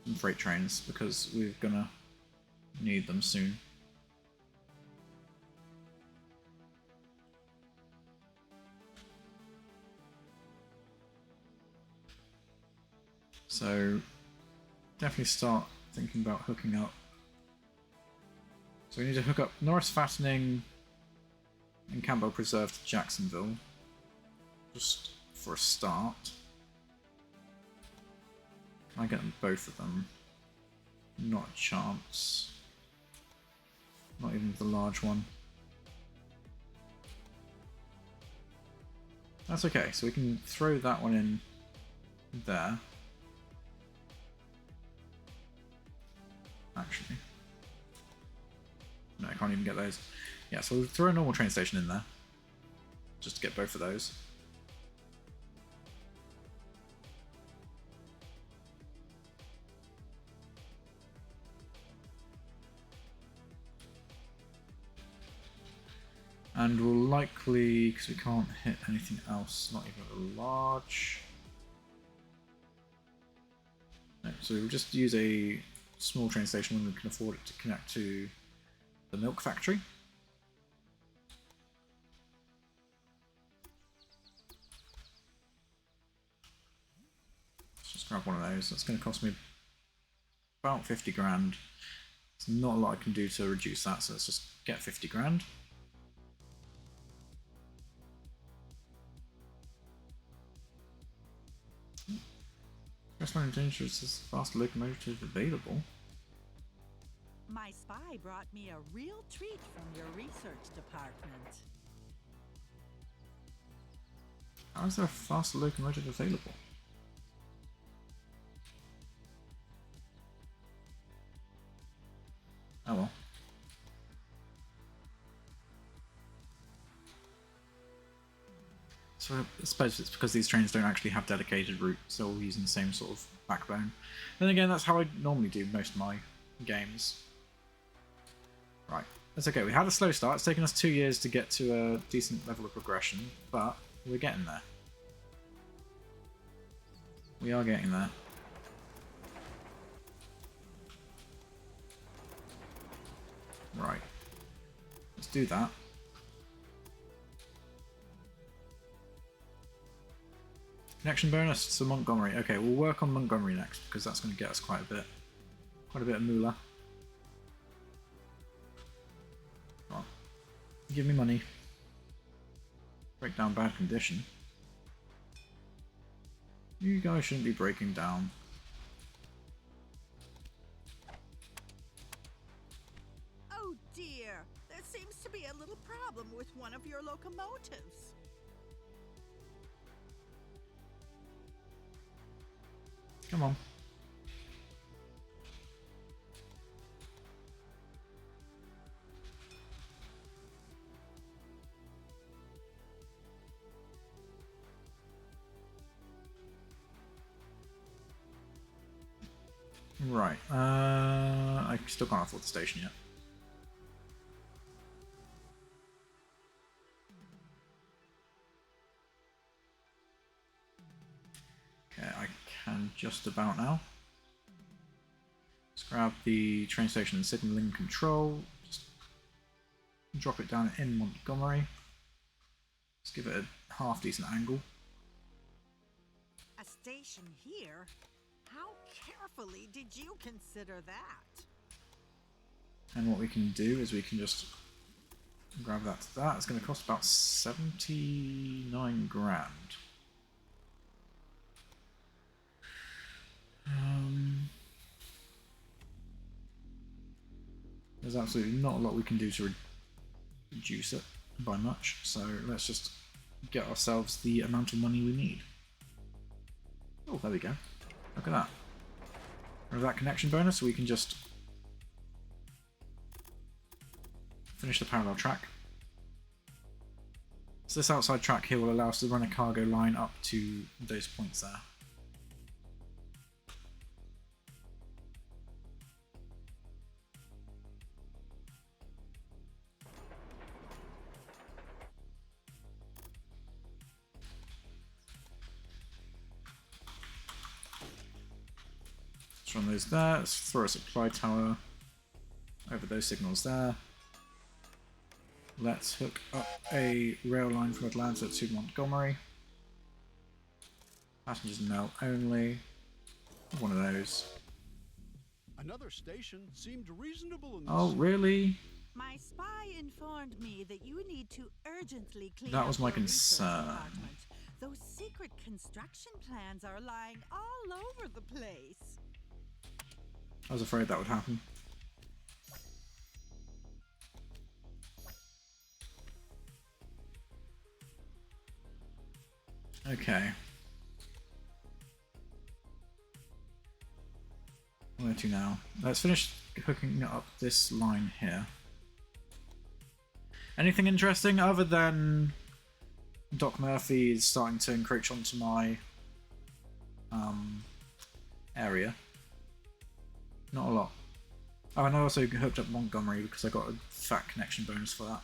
[SPEAKER 1] Some freight trains, because we're gonna need them soon. So, definitely start thinking about hooking up. So we need to hook up Norris Fattening and Campbell Preserve to Jacksonville, just for a start. Can I get them both of them? Not a chance. Not even the large one. That's okay, so we can throw that one in there. Actually. No, I can't even get those. Yeah, so we'll throw a normal train station in there. Just to get both of those. And we'll likely, because we can't hit anything else, not even a large. No, so we'll just use a small train station when we can afford it to connect to the milk factory. Let's just grab one of those. That's going to cost me about 50 grand. There's not a lot I can do to reduce that, so let's just get 50 grand. Restaurant intelligence says fast locomotive available.
[SPEAKER 4] My spy brought me a real treat from your research department.
[SPEAKER 1] How is there a fast locomotive available? Oh well. So I suppose it's because these trains don't actually have dedicated routes, they're all using the same sort of backbone. Then again, that's how I normally do most of my games. Right, that's okay. We had a slow start. It's taken us 2 years to get to a decent level of progression, but we're getting there. We are getting there. Right. Let's do that. Connection bonus to Montgomery. Okay, we'll work on Montgomery next because that's going to get us quite a bit of moolah. Right. Give me money. Break down bad condition. You guys shouldn't be breaking down.
[SPEAKER 4] Oh dear, there seems to be a little problem with one of your locomotives.
[SPEAKER 1] Come on. Right. I still can't afford the station yet. Okay, I can just about now. Let's grab the train station and signaling control. Just drop it down in Montgomery. Let's give it a half decent angle.
[SPEAKER 4] A station here? How carefully did you consider that?
[SPEAKER 1] And what we can do is we can just grab that to that. It's going to cost about 79 grand. There's absolutely not a lot we can do to reduce it by much, so let's just get ourselves the amount of money we need. Oh, there we go. Look at that. With that connection bonus, we can just finish the parallel track. So this outside track here will allow us to run a cargo line up to those points there. Let's run those there. Let's throw a supply tower over those signals there. Let's hook up a rail line from Atlanta to Montgomery. Passengers mail only. One of those.
[SPEAKER 2] Another station seemed reasonable in this.
[SPEAKER 1] Oh, really?
[SPEAKER 4] My spy informed me that you need to urgently clean
[SPEAKER 1] That
[SPEAKER 4] up
[SPEAKER 1] was my
[SPEAKER 4] your research
[SPEAKER 1] concern.
[SPEAKER 4] department. Those secret construction plans are lying all over the place.
[SPEAKER 1] I was afraid that would happen. Okay. Where to now? Let's finish hooking up this line here. Anything interesting other than Doc Murphy is starting to encroach onto my area? Not a lot. Oh, and I also hooked up Montgomery because I got a fat connection bonus for that.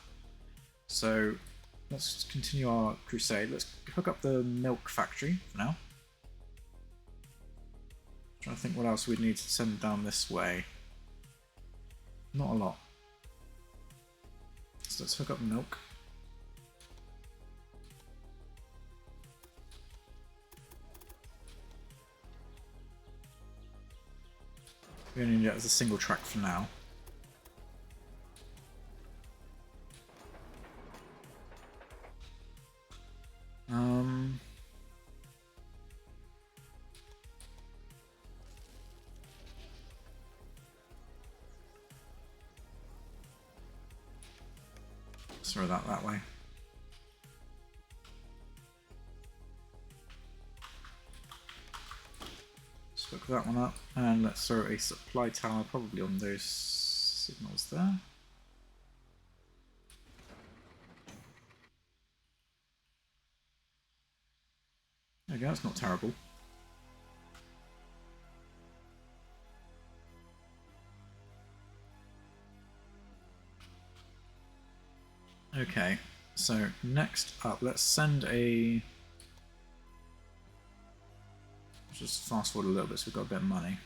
[SPEAKER 1] So let's continue our crusade. Let's hook up the milk factory for now. Trying to think what else we'd need to send down this way. Not a lot. So let's hook up milk. We only need it as a single track for now. Let's throw that way. Let's hook that one up, and let's throw a supply tower probably on those signals there. There we go, that's not terrible. Okay, so next up, let's send a... Just fast forward a little bit so we've got a bit of money.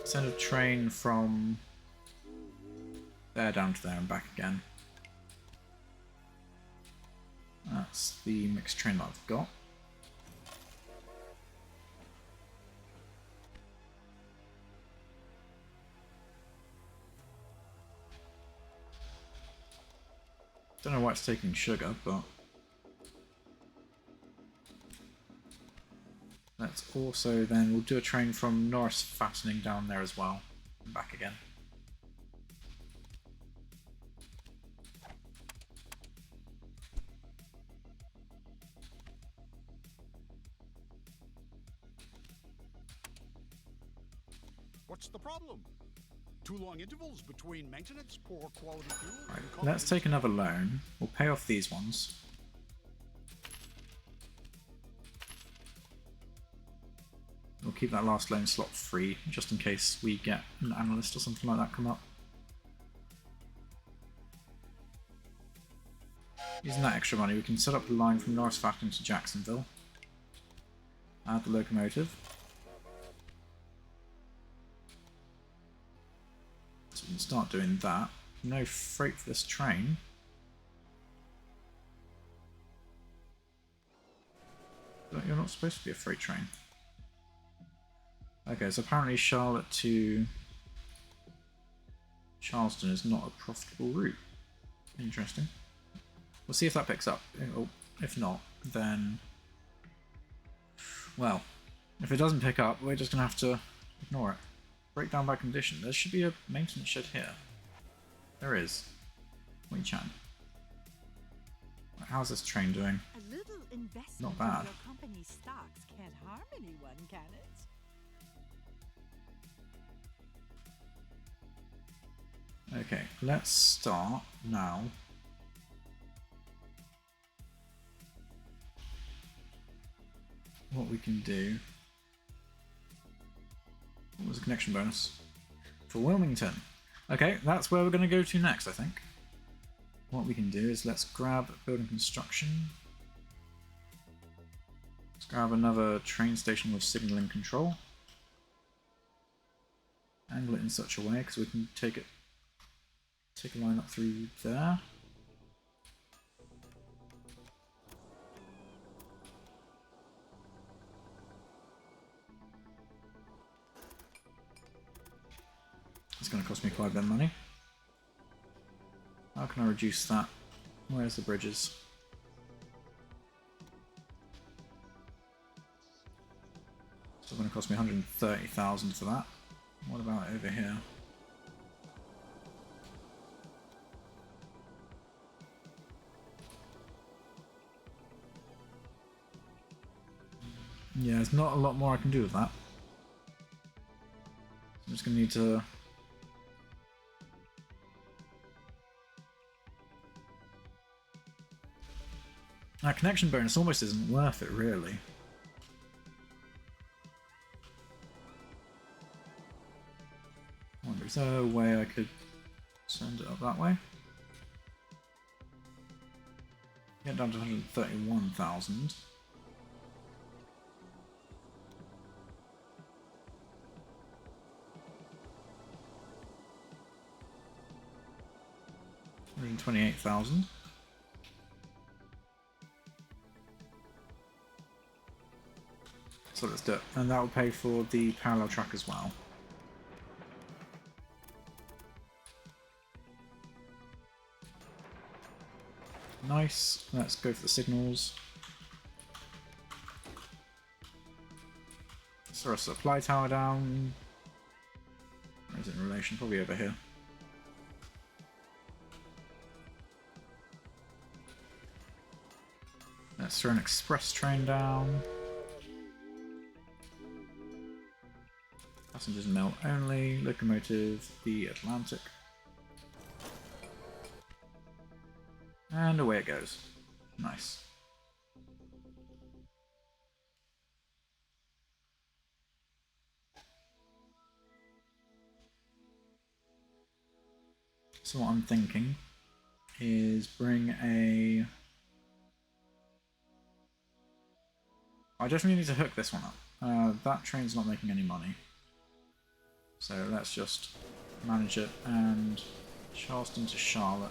[SPEAKER 1] Send a train from there down to there and back again. That's the mixed train that I've got. Don't know why it's taking sugar, but let's also then, we'll do a train from Norris Fattening down there as well, and back again.
[SPEAKER 2] What's the problem? Too long intervals between maintenance, poor quality fuel.
[SPEAKER 1] Right,
[SPEAKER 2] and
[SPEAKER 1] let's take another loan. We'll pay off these ones. We'll keep that last loan slot free, just in case we get an analyst or something like that come up. Using that extra money, we can set up the line from Norris Fattening to Jacksonville. Add the locomotive. So we can start doing that. No freight for this train. But you're not supposed to be a freight train. Okay, so apparently Charlotte to Charleston is not a profitable route. Interesting. We'll see if that picks up. If not, then... Well, if it doesn't pick up, we're just going to have to ignore it. Breakdown by condition. There should be a maintenance shed here. There is. Wei Chan. How's this train doing?
[SPEAKER 4] A little investment
[SPEAKER 1] Not bad.
[SPEAKER 4] in your company's stocks can't harm anyone, can it?
[SPEAKER 1] Okay, let's start now. What we can do. What was the connection bonus? For Wilmington. Okay, that's where we're going to go to next, I think. What we can do is let's grab building construction. Let's Grab another train station with signaling control. Angle it in such a way because we can take a line up through there. It's going to cost me quite a bit of money. How can I reduce that? Where's the bridges? It's going to cost me 130,000 for that. What about over here? Yeah, there's not a lot more I can do with that. I'm just going to need to... That connection bonus almost isn't worth it, really. I wonder, is there a way I could send it up that way? Get down to 131,000. $128,000. So let's do it. And that will pay for the parallel track as well. Nice. Let's go for the signals. Let's throw a supply tower down. Where is it in relation? Probably over here. Let's throw an express train down. Passengers and mail only. Locomotive, the Atlantic. And away it goes. Nice. So what I'm thinking is bring a... I definitely need to hook this one up. That train's not making any money. So let's just manage it, and Charleston to Charlotte.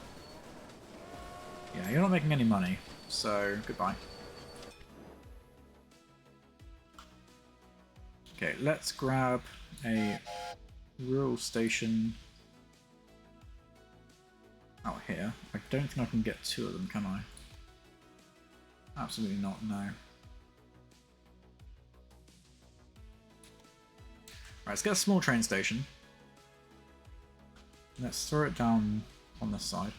[SPEAKER 1] Yeah, you're not making any money, so goodbye. Okay, let's grab a rural station out here. I don't think I can get two of them, can I? Absolutely not, no. Right, let's get a small train station. Let's throw it down on this side.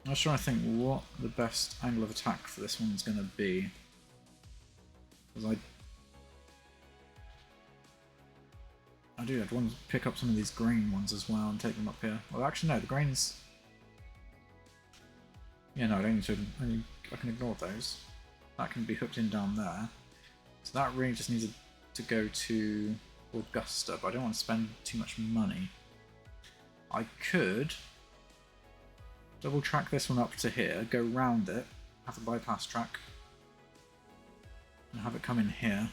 [SPEAKER 1] I was trying to think what the best angle of attack for this one's going to be. Because I'd want to pick up some of these grain ones as well and take them up here. Well, actually no, the grains... Yeah, no, I don't need to... I can ignore those. That can be hooked in down there. So that really just needs to go to Augusta, but I don't want to spend too much money. I could double track this one up to here, go round it, have a bypass track, and have it come in here.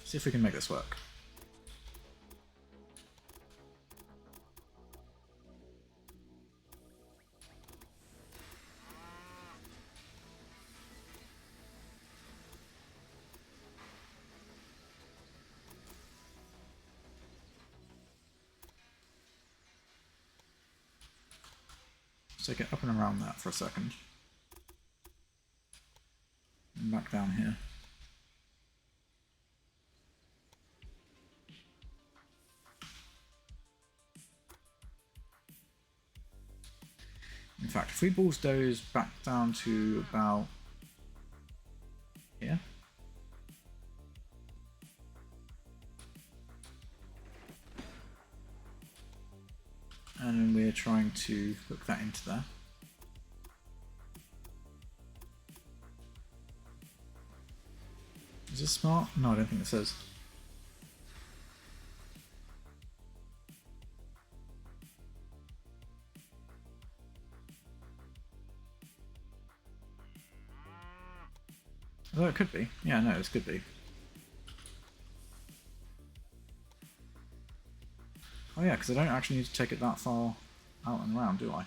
[SPEAKER 1] See if we can make this work. So get up and around that for a second. And back down here. In fact, if we bulldoze back down to about here. And we're trying to hook that into there. Is this smart? No, I don't think it says. Although it could be. Yeah, no, this could be. Oh yeah, because I don't actually need to take it that far out and around, do I?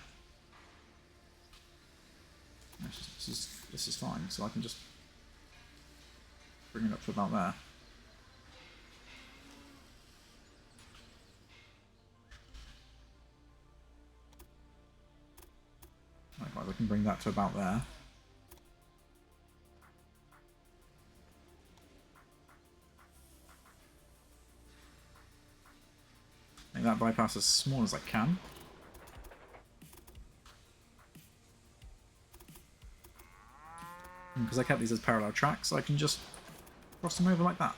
[SPEAKER 1] This is fine, so I can just bring it up to about there. Likewise, I can bring that to about there. Make that bypass as small as I can. And because I kept these as parallel tracks, I can just cross them over like that.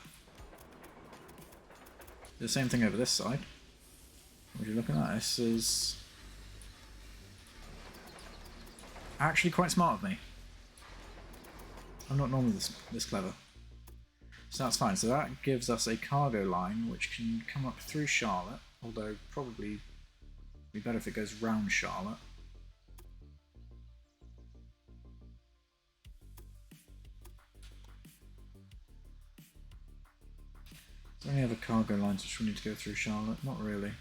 [SPEAKER 1] Do the same thing over this side. What are you looking at? This is actually quite smart of me. I'm not normally this clever. So that's fine. So that gives us a cargo line which can come up through Charlotte, although probably be better if it goes round Charlotte. Is there any other cargo lines which we need to go through Charlotte? Not really.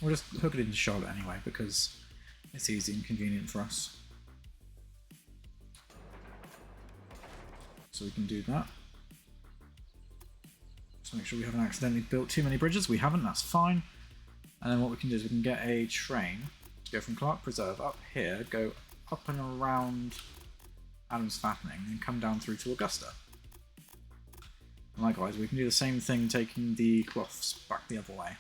[SPEAKER 1] We'll just hook it into Charlotte anyway, because it's easy and convenient for us. So we can do that. Just make sure we haven't accidentally built too many bridges. We haven't, that's fine. And then what we can do is we can get a train to go from Clark Preserve up here, go up and around Adams Fattening, and come down through to Augusta. And likewise, we can do the same thing taking the cloths back the other way.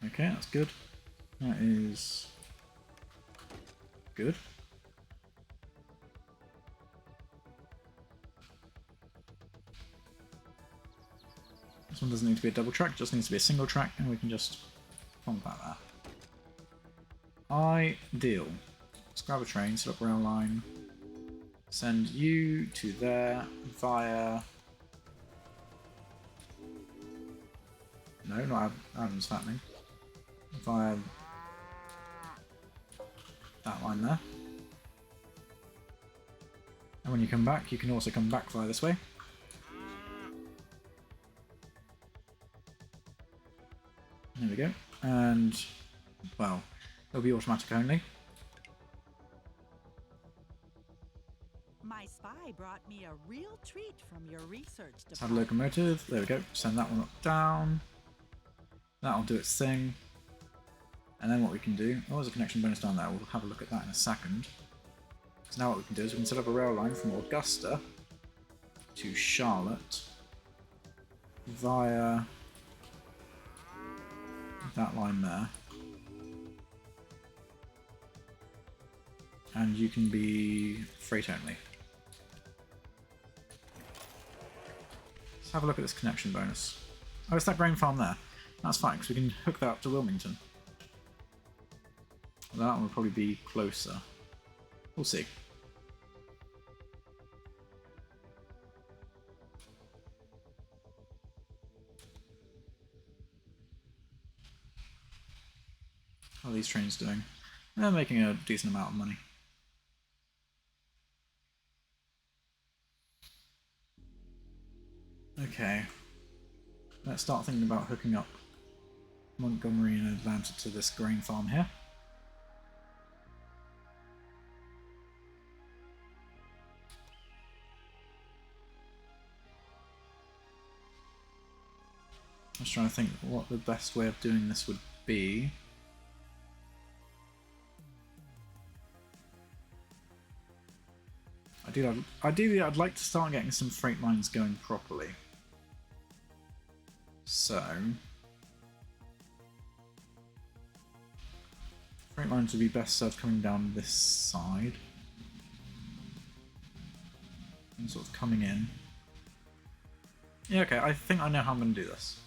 [SPEAKER 1] Okay, that's good. That is good. This one doesn't need to be a double track, just needs to be a single track, and we can just plonk that there. Ideal. Let's grab a train, set up rail line, send you to there via... No, not Adam's Fattening. Via that line there. And when you come back, you can also come back via this way. There we go. And, well, it'll be automatic only.
[SPEAKER 4] My spy brought me a real treat from your research department.
[SPEAKER 1] Let's have a locomotive. There we go. Send that one up down. That'll do its thing. And then what we can do... Oh, there's a connection bonus down there. We'll have a look at that in a second. So now what we can do is we can set up a rail line from Augusta to Charlotte via that line there. And you can be freight only. Let's have a look at this connection bonus. Oh, it's that grain farm there. That's fine, because we can hook that up to Wilmington. That one will probably be closer. We'll see. How are these trains doing? They're making a decent amount of money. Okay. Let's start thinking about hooking up Montgomery and Atlanta to this grain farm here. I was trying to think what the best way of doing this would be. Ideally, I'd like to start getting some freight lines going properly. So, freight lines would be best served coming down this side and sort of coming in. Yeah, okay, I think I know how I'm going to do this.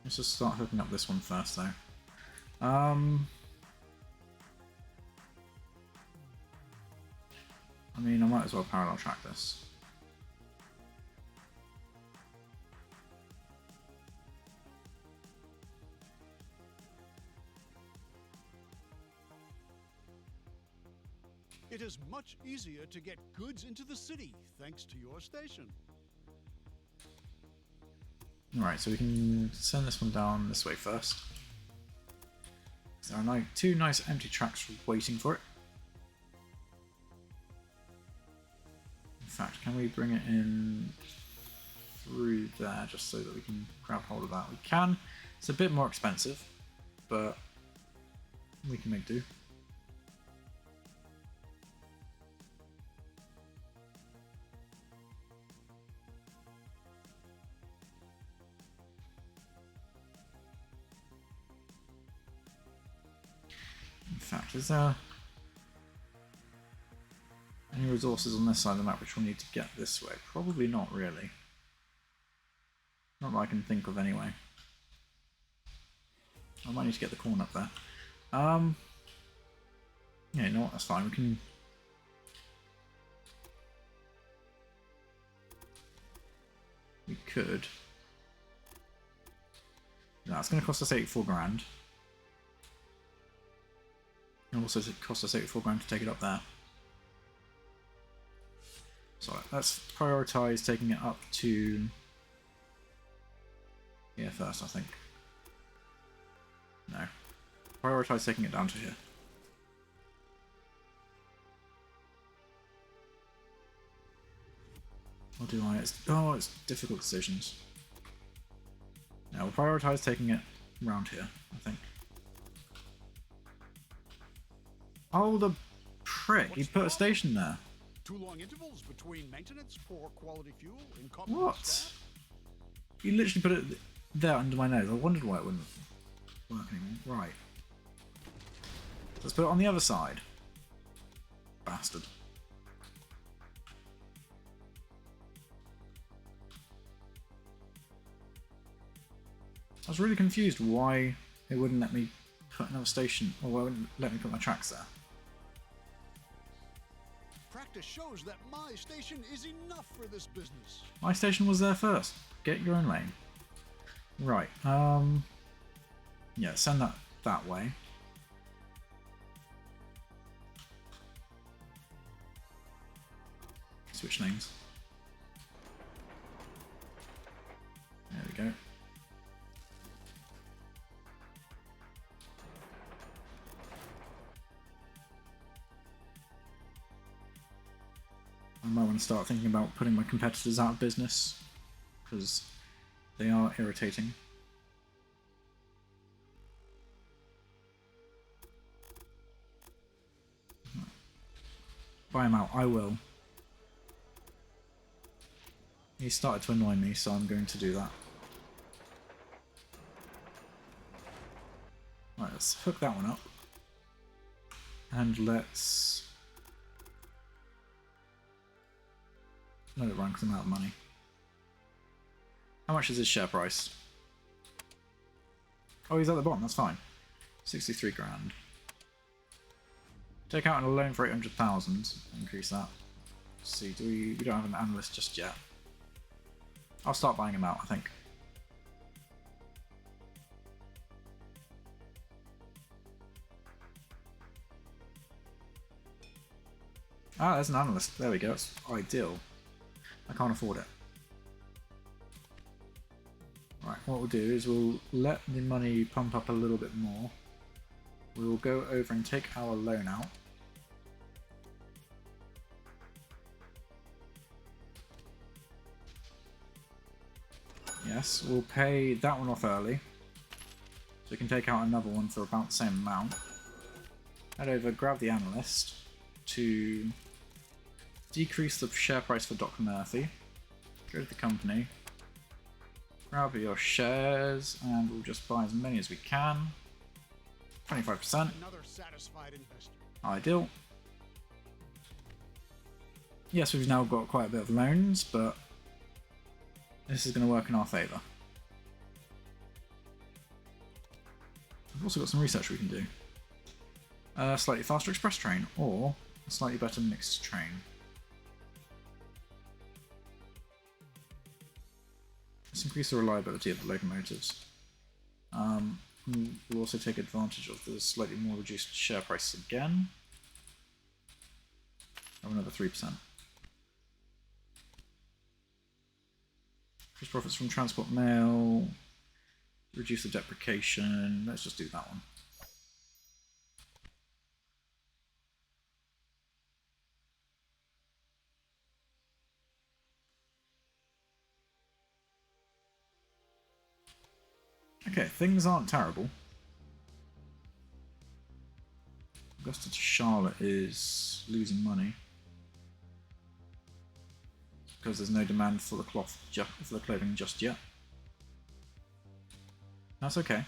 [SPEAKER 1] Let's just start hooking up this one first, though. I mean, I might as well parallel track this.
[SPEAKER 2] It is much easier to get goods into the city thanks to your station.
[SPEAKER 1] Alright, so we can send this one down this way first. There are like two nice empty tracks waiting for it. In fact, can we bring it in through there just so that we can grab hold of that? We can. It's a bit more expensive, but we can make do. In fact, is there any resources on this side of the map which we'll need to get this way? Probably not really. Not that I can think of anyway. I might need to get the corn up there. Yeah, you know what, that's fine. We can... We could... No, it's going to cost us 84 grand. And also it cost us 84 grand to take it up there. So let's prioritise taking it up to here first, I think. No. Prioritise taking it down to here. Or do I? It's difficult decisions. Now we'll prioritise taking it around here, I think. Oh, the prick! He put a station there.
[SPEAKER 2] Too long intervals between maintenance, poor quality fuel, incompetent
[SPEAKER 1] What?
[SPEAKER 2] staff.
[SPEAKER 1] You literally put it there under my nose. I wondered why it wouldn't work anymore. Right. Let's put it on the other side. Bastard. I was really confused why it wouldn't let me put another station, or why it wouldn't let me put my tracks there.
[SPEAKER 2] Practice shows that my station is enough for this business.
[SPEAKER 1] My station was there first. Get your own lane. Right, yeah, send that way. Switch lanes. There we go. I might want to start thinking about putting my competitors out of business, because they are irritating. Buy him out, I will. He started to annoy me, so I'm going to do that. Right, let's hook that one up. And let's... let it run because I'm out of money. How much is his share price? Oh, he's at the bottom, that's fine. 63 grand. Take out a loan for 800,000. Increase that. Let's see, we don't have an analyst just yet. I'll start buying him out, I think. Ah, there's an analyst. There we go. It's ideal. I can't afford it. Right, what we'll do is we'll let the money pump up a little bit more. We will go over and take our loan out. Yes, we'll pay that one off early. So we can take out another one for about the same amount. Head over, grab the analyst to decrease the share price for Dr. Murphy. Go to the company. Grab your shares and we'll just buy as many as we can. 25%.
[SPEAKER 2] Another satisfied investor.
[SPEAKER 1] Ideal. Yes, we've now got quite a bit of loans, but this is going to work in our favour. We've also got some research we can do. A slightly faster express train, or a slightly better mixed train. Let's increase the reliability of the locomotives. We'll also take advantage of the slightly more reduced share prices again. Have another 3%. Increase profits from transport mail. Reduce the depreciation. Let's just do that one. Okay, things aren't terrible. Augusta to Charlotte is losing money because there's no demand for the for the clothing just yet. That's okay.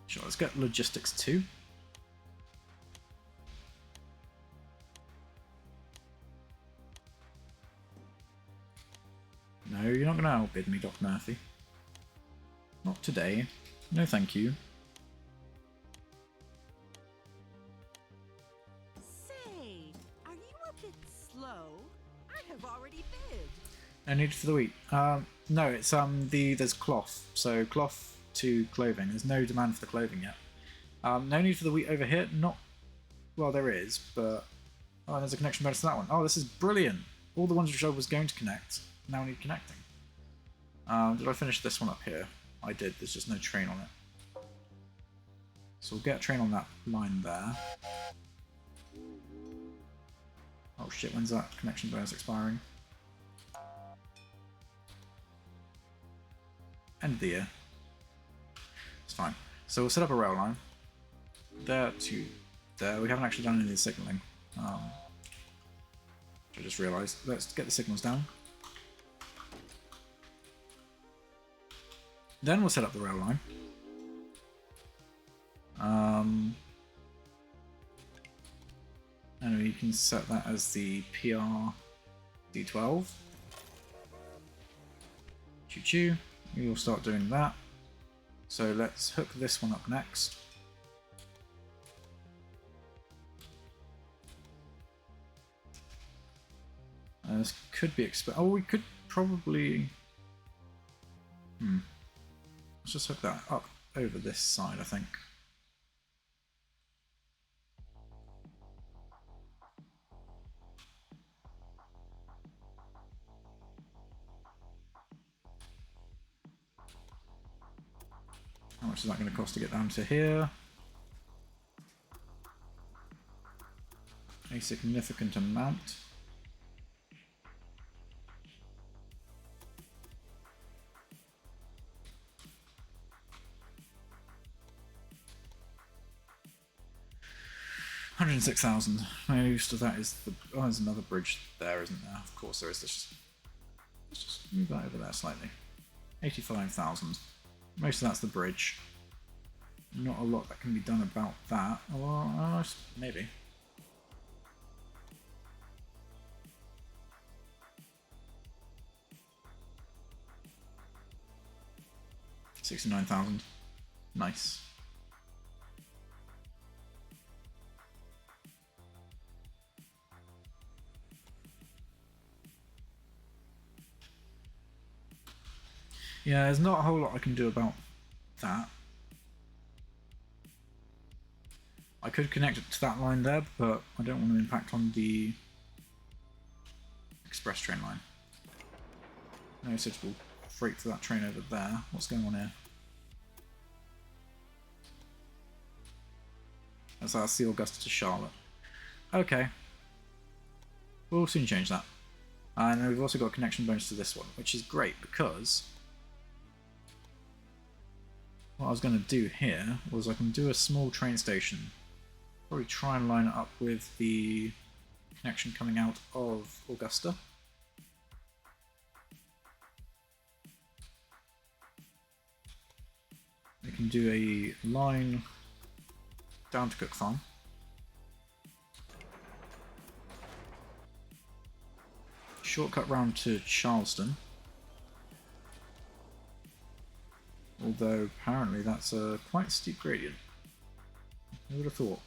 [SPEAKER 1] Sure, let's get logistics too. No, you're not going to outbid me, Doc Murphy. Not today. No thank you.
[SPEAKER 4] Say, are you a bit slow? I have already bid.
[SPEAKER 1] No need for the wheat. No, it's there's cloth. So cloth to clothing. There's no demand for the clothing yet. No need for the wheat over here. Not well, there is, but oh, there's a connection bonus to that one. Oh, this is brilliant. All the ones which I was going to connect now need connecting. Did I finish this one up here? I did. There's just no train on it. So we'll get a train on that line there. Oh shit, when's that connection bonus expiring? End of the year. It's fine. So we'll set up a rail line. There to there. We haven't actually done any of the signalling. I just realised. Let's get the signals down. Then we'll set up the rail line. And we can set that as the PR D12. Choo choo. We will start doing that. So let's hook this one up next. This could be oh, we could probably. Let's just hook that up over this side, I think. How much is that going to cost to get down to here? A significant amount. $106,000. Most of that is the. Oh, there's another bridge there, isn't there? Of course there is. Let's just move that over there slightly. 85,000. Most of that's the bridge. Not a lot that can be done about that. Or maybe. $69,000. Nice. Yeah, there's not a whole lot I can do about that. I could connect it to that line there, but I don't want to impact on the express train line. No suitable freight for that train over there. What's going on here? That's the Augusta to Charlotte. Okay. We'll soon change that. And we've also got a connection bonus to this one, which is great because what I was going to do here was I can do a small train station. Probably try and line it up with the connection coming out of Augusta. We can do a line down to Cook Farm. Shortcut round to Charleston. Although apparently that's a quite steep gradient. Who would have thought?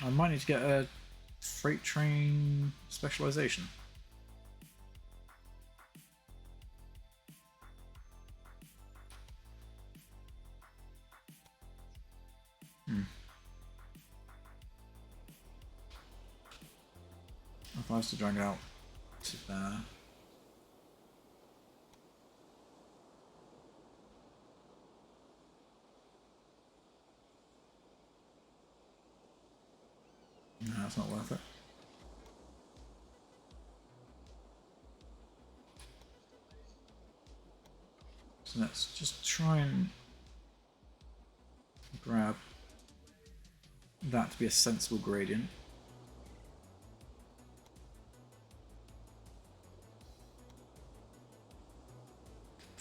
[SPEAKER 1] I might need to get a freight train specialization. If I was to drag it out to there. No, that's not worth it. So let's just try and grab that to be a sensible gradient.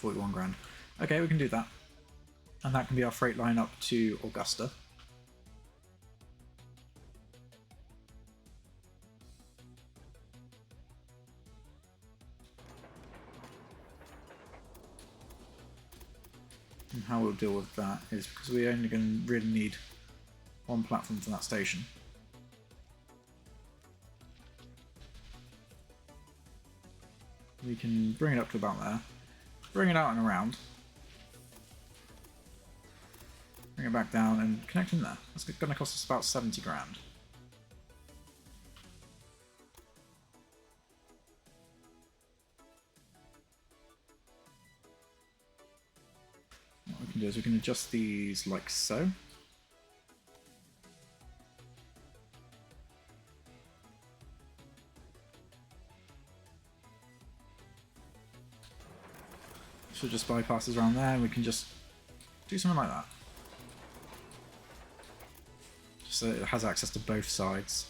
[SPEAKER 1] $41,000. Okay, we can do that. And that can be our freight line up to Augusta. And how we'll deal with that is because we're only going to really need one platform for that station. We can bring it up to about there. Bring it out and around. Bring it back down and connect in there. That's going to cost us about $70,000. What we can do is we can adjust these like so. So it just bypasses around there and we can just do something like that. Just so it has access to both sides.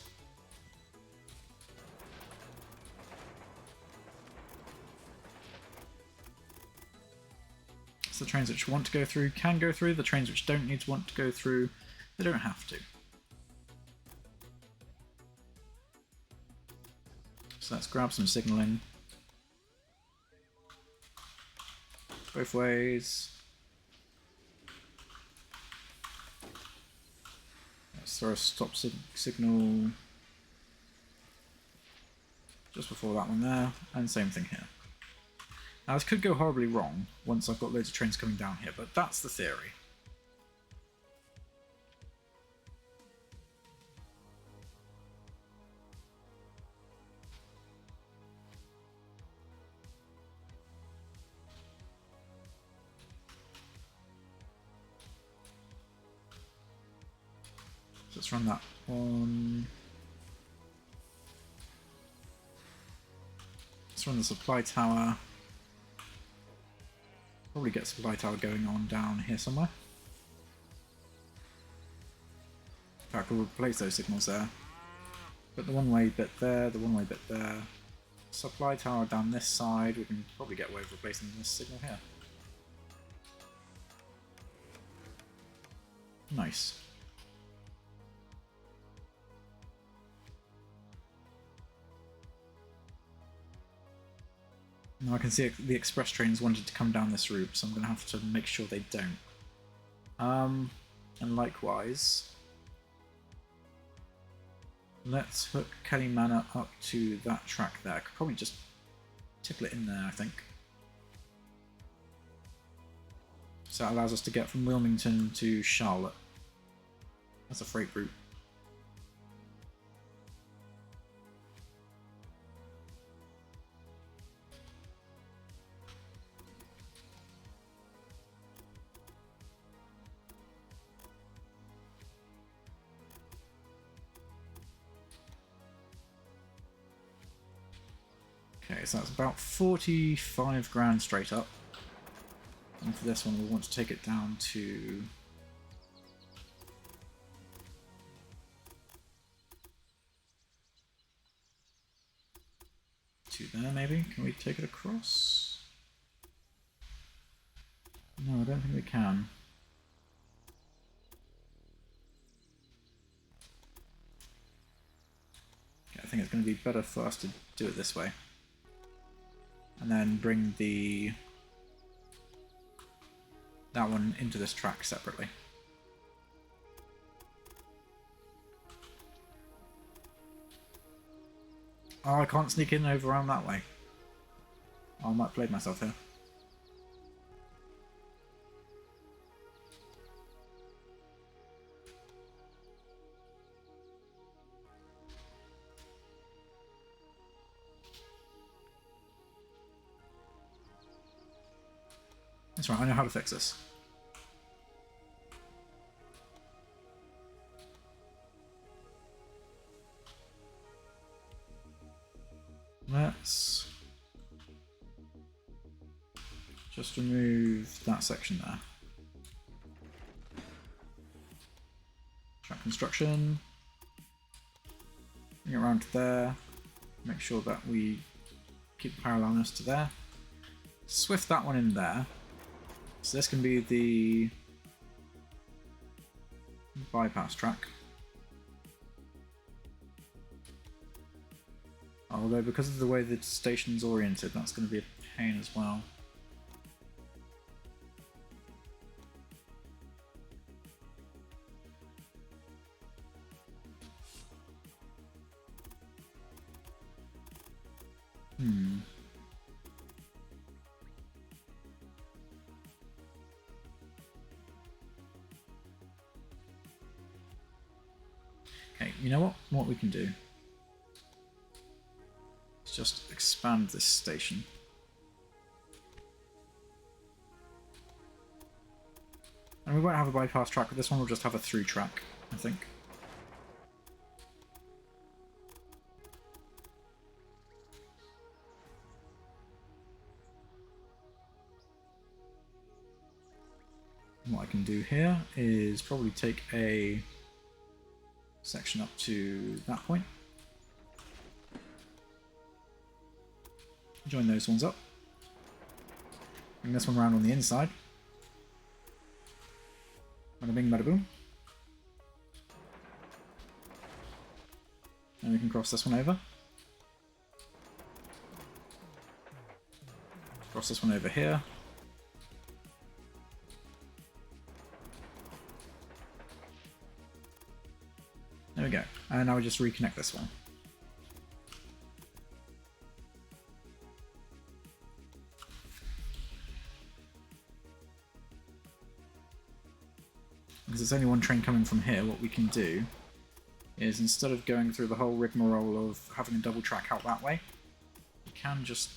[SPEAKER 1] So the trains which want to go through can go through, the trains which don't need to want to go through, they don't have to. So let's grab some signalling. Both ways. Let's throw a stop signal just before that one there, and same thing here. Now this could go horribly wrong once I've got loads of trains coming down here, but that's the theory. Let's run that one. Let's run the supply tower. Probably get supply tower going on down here somewhere. In fact, we'll replace those signals there. Put the one-way bit there, the one-way bit there. Supply tower down this side. We can probably get away with replacing this signal here. Nice. Now I can see the express trains wanted to come down this route, so I'm going to have to make sure they don't. And likewise, let's hook Kelly Manor up to that track there. I could probably just tickle it in there, I think. So that allows us to get from Wilmington to Charlotte. That's a freight route. Okay, so that's about 45 grand straight up. And for this one, we want to take it down to there, maybe? Can we take it across? No, I don't think we can. Okay, I think it's going to be better for us to do it this way. And then bring that one into this track separately. Oh, I can't sneak in over around that way. Oh, I might have played myself here. That's right, I know how to fix this. Let's just remove that section there. Track construction. Bring it around to there. Make sure that we keep the parallelness to there. Swift that one in there. So this can be the bypass track. Although because of the way the station's oriented, that's going to be a pain as well. Okay, you know what we can do? Let's just expand this station. And we won't have a bypass track, but this one will just have a through track, I think. And what I can do here is probably take a section up to that point. Join those ones up. Bring this one around on the inside. Bada bing, bada boom. And we can cross this one over. Cross this one over here. There we go. And now we just reconnect this one. Because there's only one train coming from here, what we can do is, instead of going through the whole rigmarole of having a double track out that way, we can just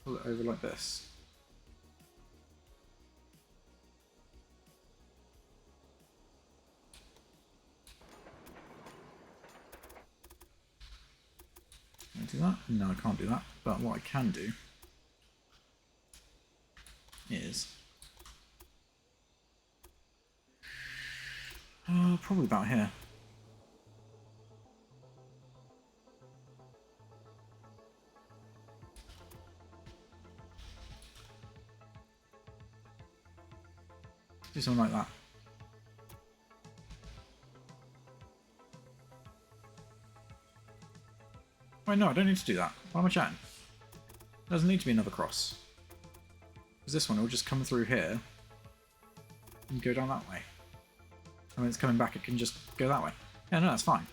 [SPEAKER 1] pull it over like this. Can I do that? No, I can't do that. But what I can do is probably about here. Do something like that. Wait, no, I don't need to do that. Why am I chatting? There doesn't need to be another cross. Because this one will just come through here and go down that way. And when it's coming back, it can just go that way. Yeah, no, that's fine.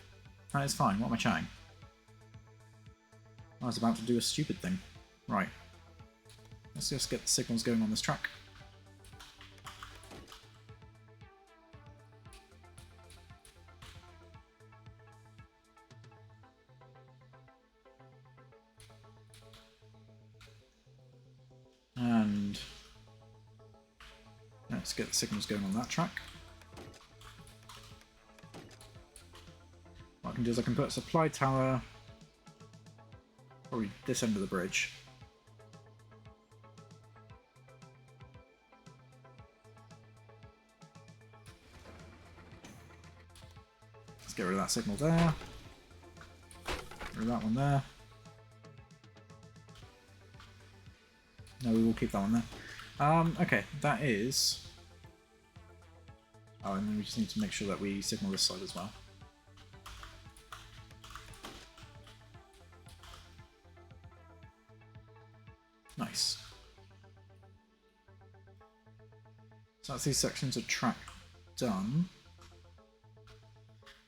[SPEAKER 1] That is fine. What am I chatting? I was about to do a stupid thing. Right. Let's just get the signals going on this track. And let's get the signals going on that track. What I can do is I can put a supply tower probably this end of the bridge. Let's get rid of that signal there. Get rid of that one there. we'll keep that one there. Okay, that is... Oh, and then we just need to make sure that we signal this side as well. Nice. So that's these sections of track done.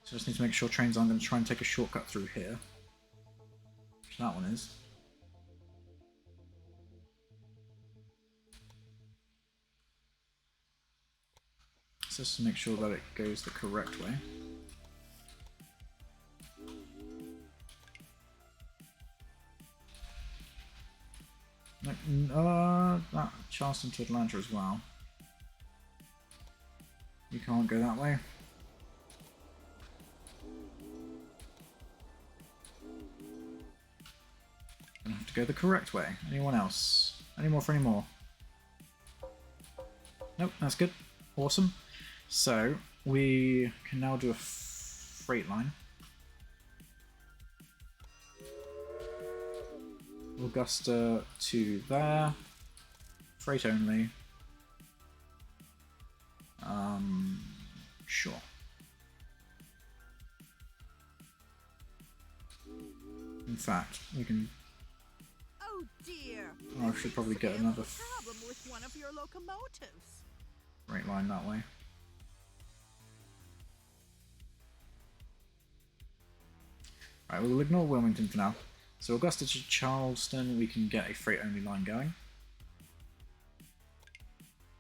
[SPEAKER 1] So I just need to make sure trains aren't going to try and take a shortcut through here. Which that one is. So just to make sure that it goes the correct way. That Charleston to Atlanta as well. You can't go that way. Gonna have to go the correct way. Anyone else? Any more for any more? Nope, that's good. Awesome. So, we can now do a freight line. Augusta to there. Freight only. Sure. In fact, we can...
[SPEAKER 4] Oh dear.
[SPEAKER 1] I should probably get another
[SPEAKER 4] problem with one of your locomotives.
[SPEAKER 1] freight line that way. Right, we'll ignore Wilmington for now. So Augusta to Charleston, we can get a freight-only line going.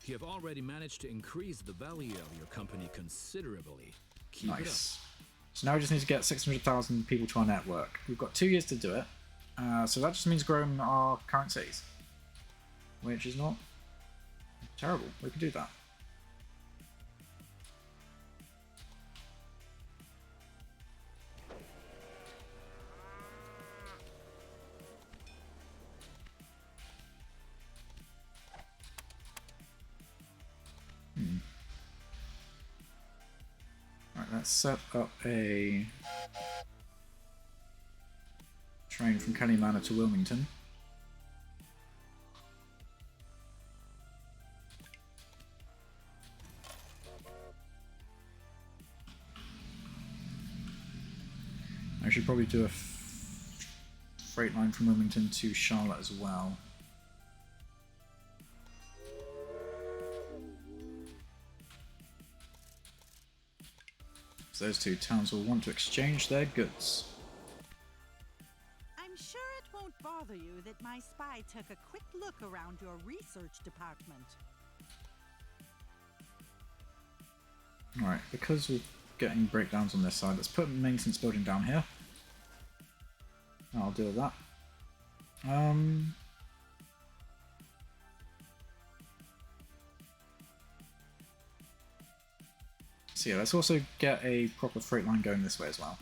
[SPEAKER 5] You have already managed to increase the value of your company considerably. Keep it up.
[SPEAKER 1] Nice. So now we just need to get 600,000 people to our network. We've got 2 years to do it. So that just means growing our current cities. Which is not terrible. We can do that. Right, let's set up a train from Kelly Manor to Wilmington. I should probably do a freight line from Wilmington to Charlotte as well. So those two towns will want to exchange their goods.
[SPEAKER 4] I'm sure it won't bother you that my spy took a quick look around your research department.
[SPEAKER 1] Alright, because we're getting breakdowns on this side, let's put a maintenance building down here. I'll deal with that. So yeah, let's also get a proper freight line going this way as well.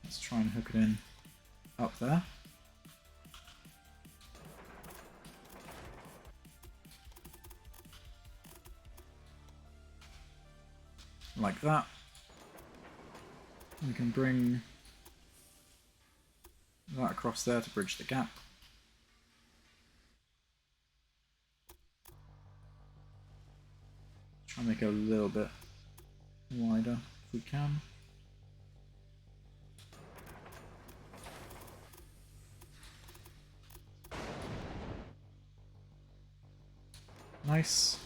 [SPEAKER 1] Let's try and hook it in up there. Like that. We can bring that across there to bridge the gap. Try and make it a little bit wider if we can. Nice.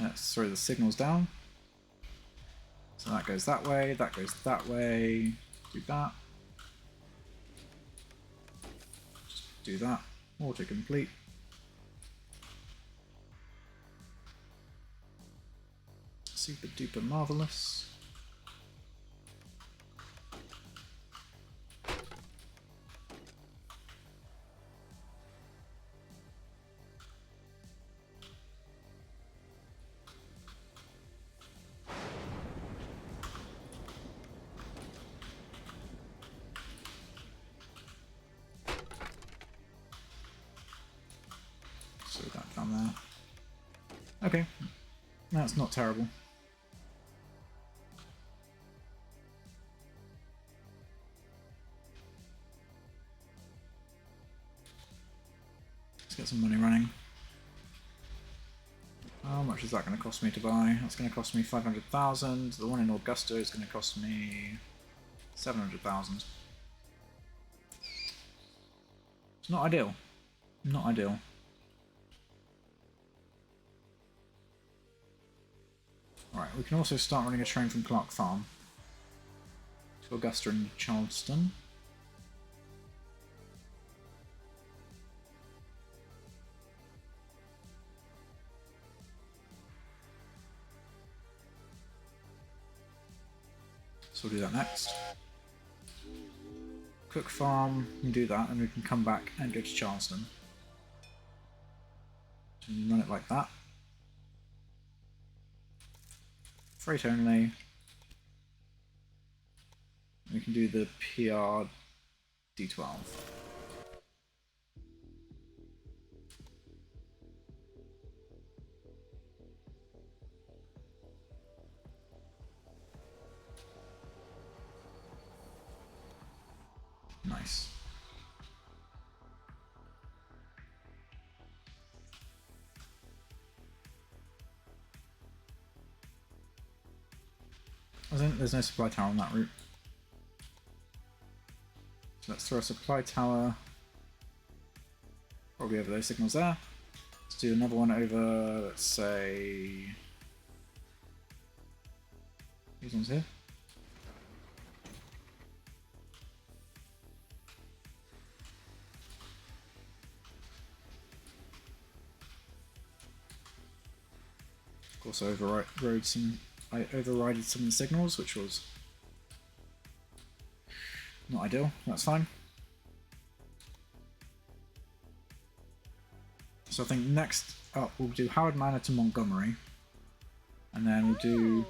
[SPEAKER 1] Let's throw the signals down. So that goes that way, that goes that way, do that. Just do that, autocomplete. Super duper marvelous. So that down there. Okay. That's not terrible. Let's get some money running. How much is that going to cost me to buy? That's going to cost me 500,000. The one in Augusta is going to cost me 700,000. It's not ideal. Not ideal. Alright, we can also start running a train from Clark Farm to Augusta and Charleston. So we'll do that next. Cook Farm, we can do that, and we can come back and go to Charleston. So we run it like that. Freight only. We can do the PR D12. Nice. I think there's no supply tower on that route. So let's throw a supply tower probably over those signals there. Let's do another one over, let's say, these ones here. Of course, I overrided some of the signals, which was not ideal. That's fine. So I think next up we'll do Howard Manor to Montgomery, and then we'll do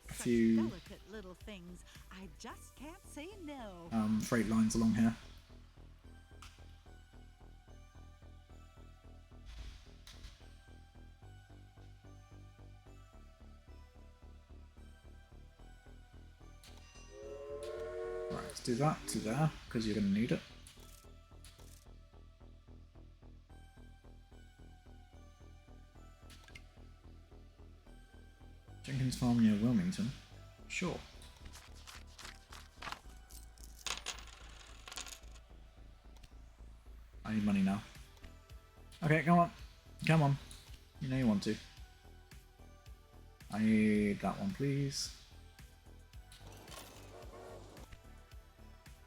[SPEAKER 1] a few
[SPEAKER 4] little things, I just can't say no.
[SPEAKER 1] freight lines along here. Right, let's do that to there, because you're going to need it. Jenkins Farm near Wilmington. Sure. I need money now. Okay, come on. Come on. You know you want to. I need that one, please.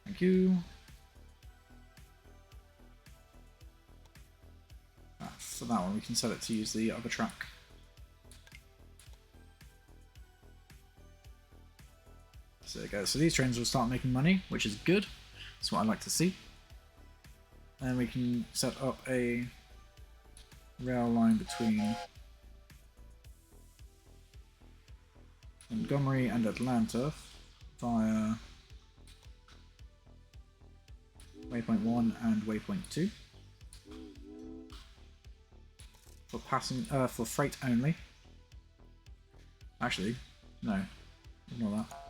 [SPEAKER 1] Thank you. For that one, we can set it to use the other track. So there you go. So these trains will start making money, which is good. That's what I like to see. And we can set up a rail line between Montgomery and Atlanta via Waypoint 1 and Waypoint 2 for freight only. Actually, no, ignore that.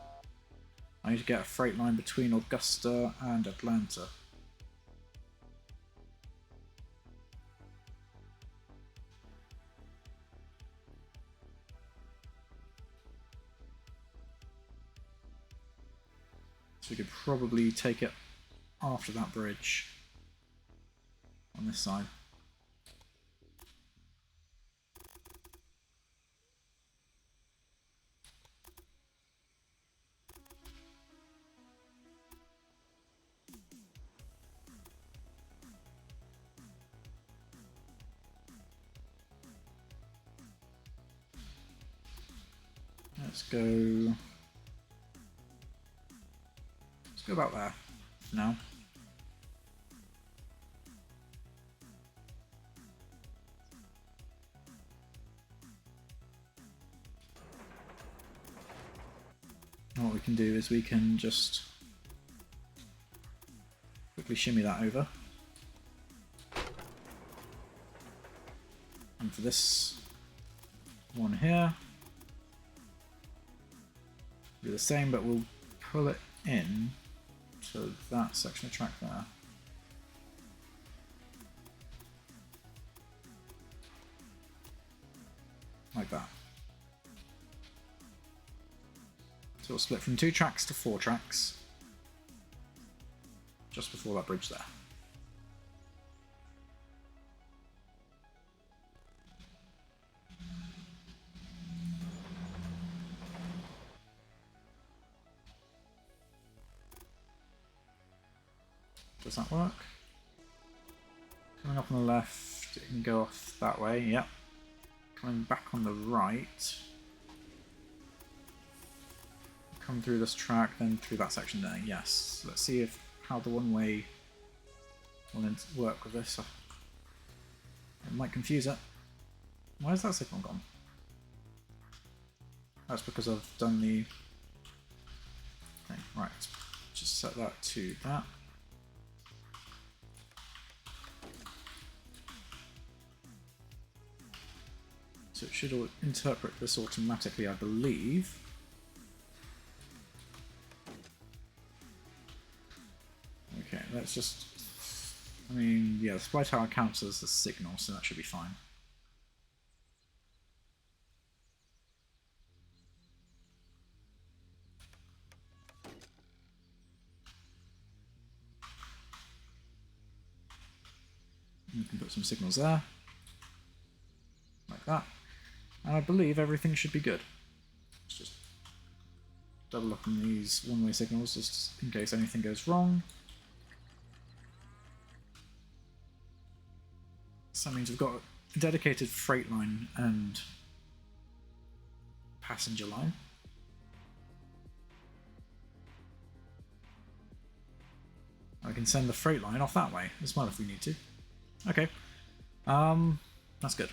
[SPEAKER 1] I need to get a freight line between Augusta and Atlanta. So we could probably take it after that bridge on this side. Let's go about there for now. And what we can do is we can just quickly shimmy that over. And for this one here, Do the same, but we'll pull it in to that section of track there. Like that. So we'll split from 2 tracks to 4 tracks. Just before that bridge there. Does that work? Coming up on the left, it can go off that way, yep. Coming back on the right. Come through this track, then through that section there, yes. Let's see how the one-way will work with this. It might confuse it. Why is that signal gone? That's because I've done the... Okay, right, just set that to that. So it should interpret this automatically, I believe. Okay, let's just... I mean, yeah, the supply tower counts as a signal, so that should be fine. You can put some signals there. Like that. And I believe everything should be good. Let's just double up on these one-way signals just in case anything goes wrong. So that means we've got a dedicated freight line and passenger line. I can send the freight line off that way as well if we need to. Okay, that's good.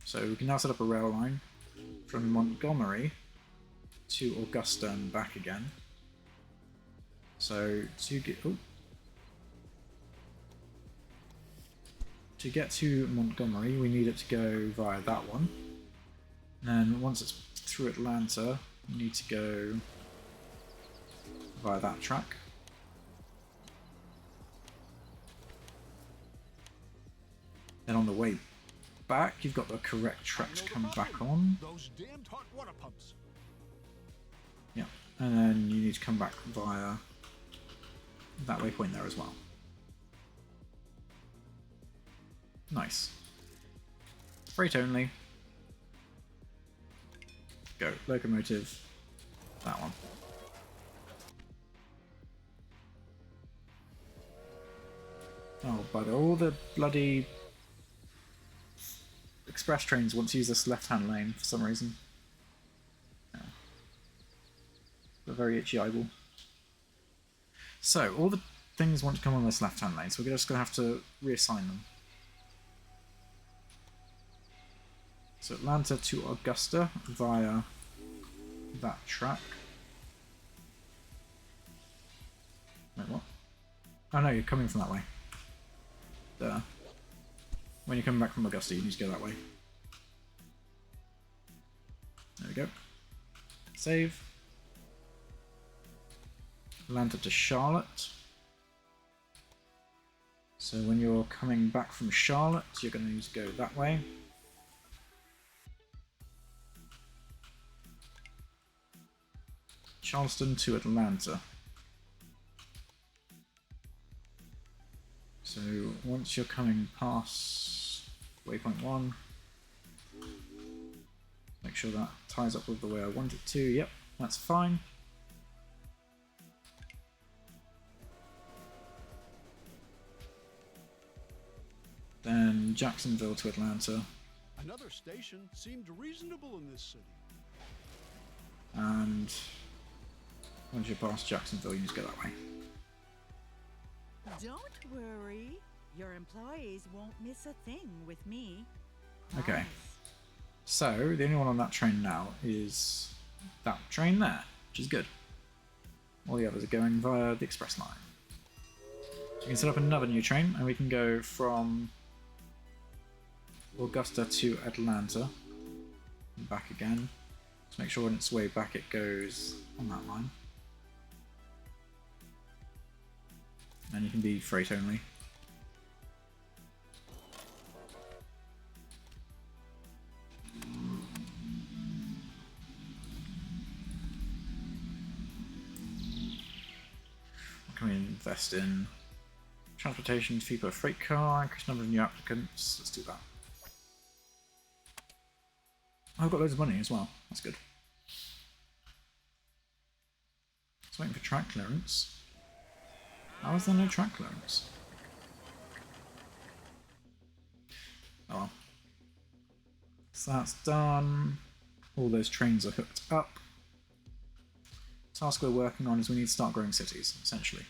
[SPEAKER 1] So we can now set up a rail line from Montgomery to Augusta and back again. So to get to Montgomery, we need it to go via that one. And then once it's through Atlanta, we need to go via that track. Then on the way back, you've got the correct track to come back on.
[SPEAKER 2] Those damned hot water pumps.
[SPEAKER 1] Yeah, and then you need to come back via that waypoint there as well. Nice. Freight only. Go. Locomotive. That one. Oh, bugger. All the bloody express trains want to use this left-hand lane for some reason. Yeah. A very itchy eyeball. So, all the things want to come on this left-hand lane, so we're just going to have to reassign them. So Atlanta to Augusta via that track. Wait, what? Oh no, you're coming from that way. Duh. When you're coming back from Augusta, you need to go that way. There we go. Save. Atlanta to Charlotte. So when you're coming back from Charlotte, you're going to need to go that way. Charleston to Atlanta. So once you're coming past waypoint 1, make sure that ties up with the way I want it to. Yep, that's fine. Then Jacksonville to Atlanta.
[SPEAKER 2] Another station seemed reasonable in this city.
[SPEAKER 1] And once you're past Jacksonville, you need to go that way.
[SPEAKER 4] Don't worry. Your employees won't miss a thing with me.
[SPEAKER 1] Okay.
[SPEAKER 4] Promise.
[SPEAKER 1] So, the only one on that train now is that train there, which is good. All the others are going via the express line. So we can set up another new train, and we can go from Augusta to Atlanta, and back again. To make sure on its way back it goes on that line. And you can be freight only. What can we invest in? Transportation fee per freight car, increase number of new applicants. Let's do that. I've got loads of money as well. That's good. Just waiting for track clearance. How is there no track clearance? Oh well. So that's done. All those trains are hooked up. Task we're working on is we need to start growing cities, essentially.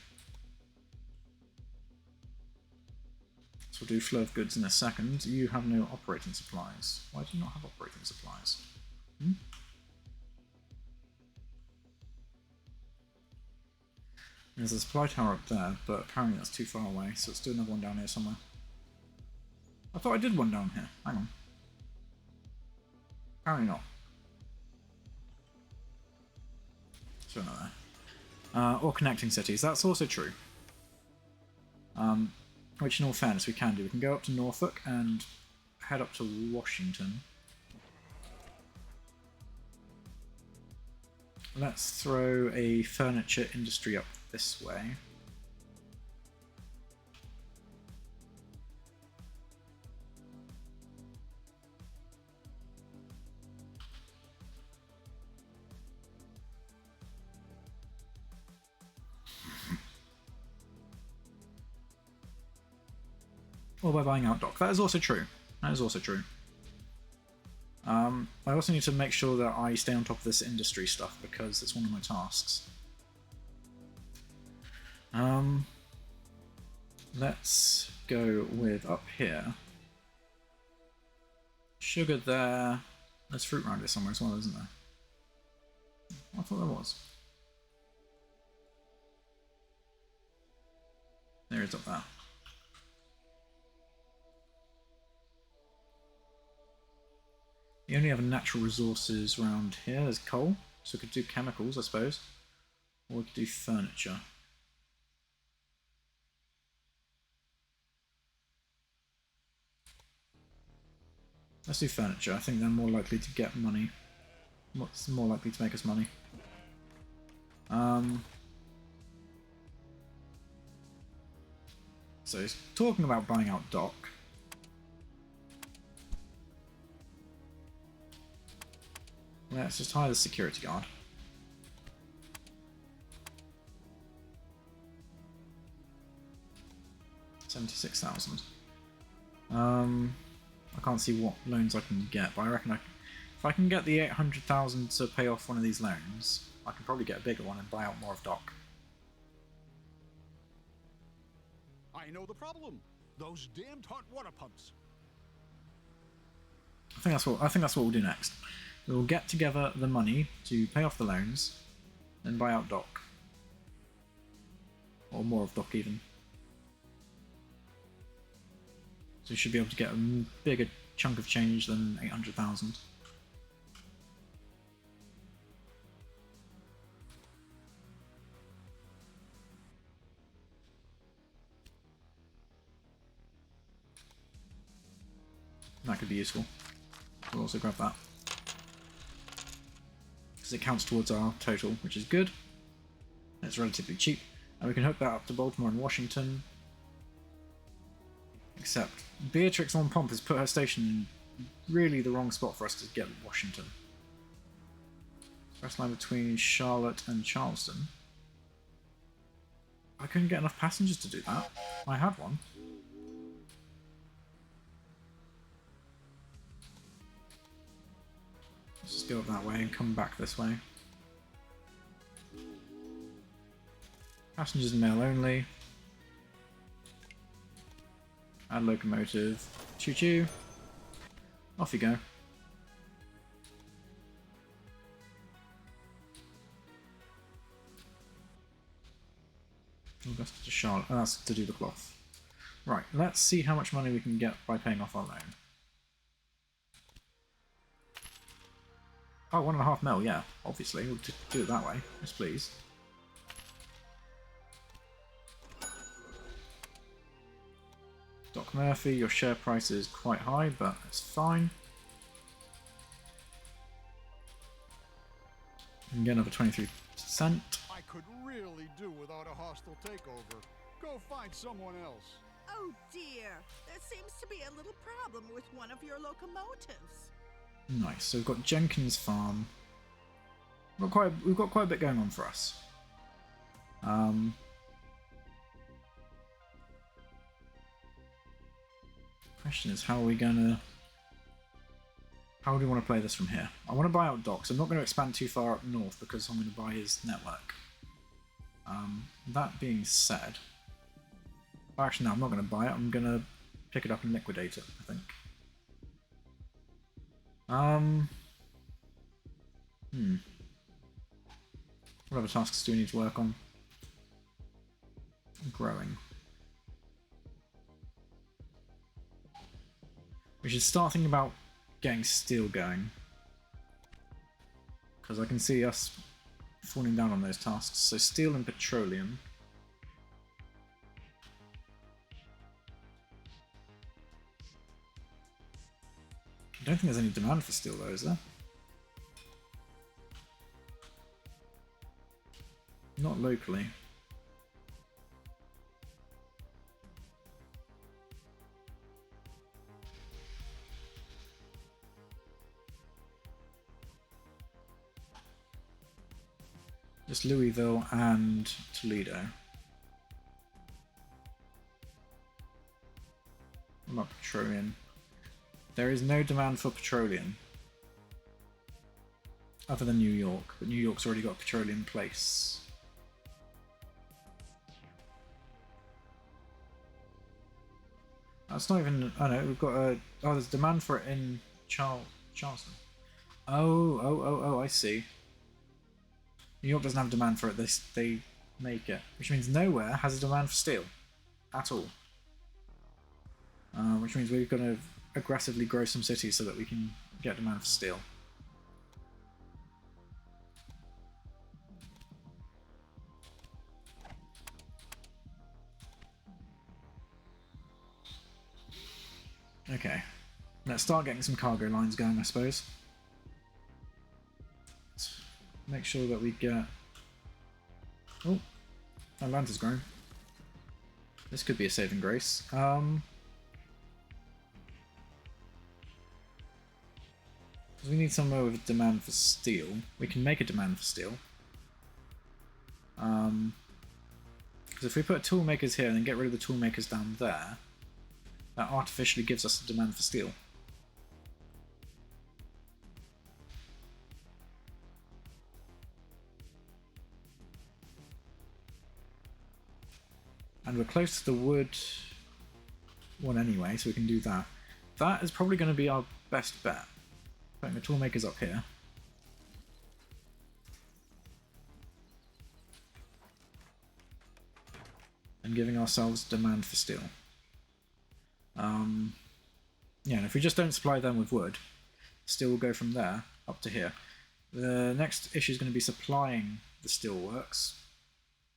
[SPEAKER 1] So we'll do flow of goods in a second. You have no operating supplies. Why do you not have operating supplies? There's a supply tower up there, but apparently that's too far away, so let's do another one down here somewhere. I thought I did one down here. Hang on. Apparently not. So another there. Or connecting cities. That's also true. Which, in all fairness, we can do. We can go up to Norfolk and head up to Washington. Let's throw a furniture industry up this way. Or by buying out dock. That is also true. That is also true. I also need to make sure that I stay on top of this industry stuff because it's one of my tasks. Let's go with up here. Sugar there. There's fruit around here somewhere as well, isn't there? I thought there was. There it's up there. You only have natural resources around here. There's coal, so we could do chemicals, I suppose. Or we could do furniture. Let's do furniture. I think they're more likely to get money. What's more likely to make us money? So it's talking about buying out dock. Let's just hire the security guard. $76,000. I can't see what loans I can get, but I reckon if I can get the $800,000 to pay off one of these loans, I can probably get a bigger one and buy out more of dock.
[SPEAKER 2] I know the problem. Those damned hot water pumps.
[SPEAKER 1] I think that's what we'll do next. We'll get together the money to pay off the loans, then buy out dock. Or more of dock even. So we should be able to get a bigger chunk of change than 800,000. That could be useful. We'll also grab that. Because it counts towards our total, which is good. It's relatively cheap. And we can hook that up to Baltimore and Washington. Except Beatrix on Pomp has put her station in really the wrong spot for us to get Washington. First line between Charlotte and Charleston. I couldn't get enough passengers to do that. I had one. Let's just go up that way and come back this way. Passengers and mail only. Add locomotive. Choo choo. Off you go. That's to Charlotte. Oh, that's to do the cloth. Right, let's see how much money we can get by paying off our loan. Oh, 1.5 mil, yeah, obviously. We'll do it that way. Yes, please. Doc Murphy, your share price is quite high, but it's fine. You can get another 23%.
[SPEAKER 2] I could really do without a hostile takeover. Go find someone else.
[SPEAKER 4] Oh dear, there seems to be a little problem with one of your locomotives.
[SPEAKER 1] Nice. So we've got Jenkins Farm. We've got quite a bit going on for us. Question is, how do we want to play this from here? I want to buy out Docs. I'm not going to expand too far up north because I'm going to buy his network. That being said, actually no, I'm not going to buy it. I'm going to pick it up and liquidate it, I think. What other tasks do we need to work on? Growing. We should start thinking about getting steel going. Because I can see us falling down on those tasks. So steel and petroleum. I don't think there's any demand for steel though, is there? Not locally. Just Louisville and Toledo. What about petroleum? There is no demand for petroleum. Other than New York, but New York's already got a petroleum place. That's not even... Oh no, we've got a... Oh, there's demand for it in Charleston. Oh, I see. New York doesn't have demand for it, they make it. Which means nowhere has a demand for steel. At all. Which means we've got to aggressively grow some cities so that we can get demand for steel. Okay. Let's start getting some cargo lines going, I suppose. Let's make sure that we get... Oh, Atlanta's grown. This could be a saving grace. We need somewhere with a demand for steel. We can make a demand for steel. Because if we put tool makers here and then get rid of the tool makers down there, that artificially gives us a demand for steel. And we're close to the wood one anyway, so we can do that. That is probably going to be our best bet. Putting the tool makers up here. And giving ourselves demand for steel. Yeah, and if we just don't supply them with wood, steel will go from there up to here. The next issue is going to be supplying the steel works,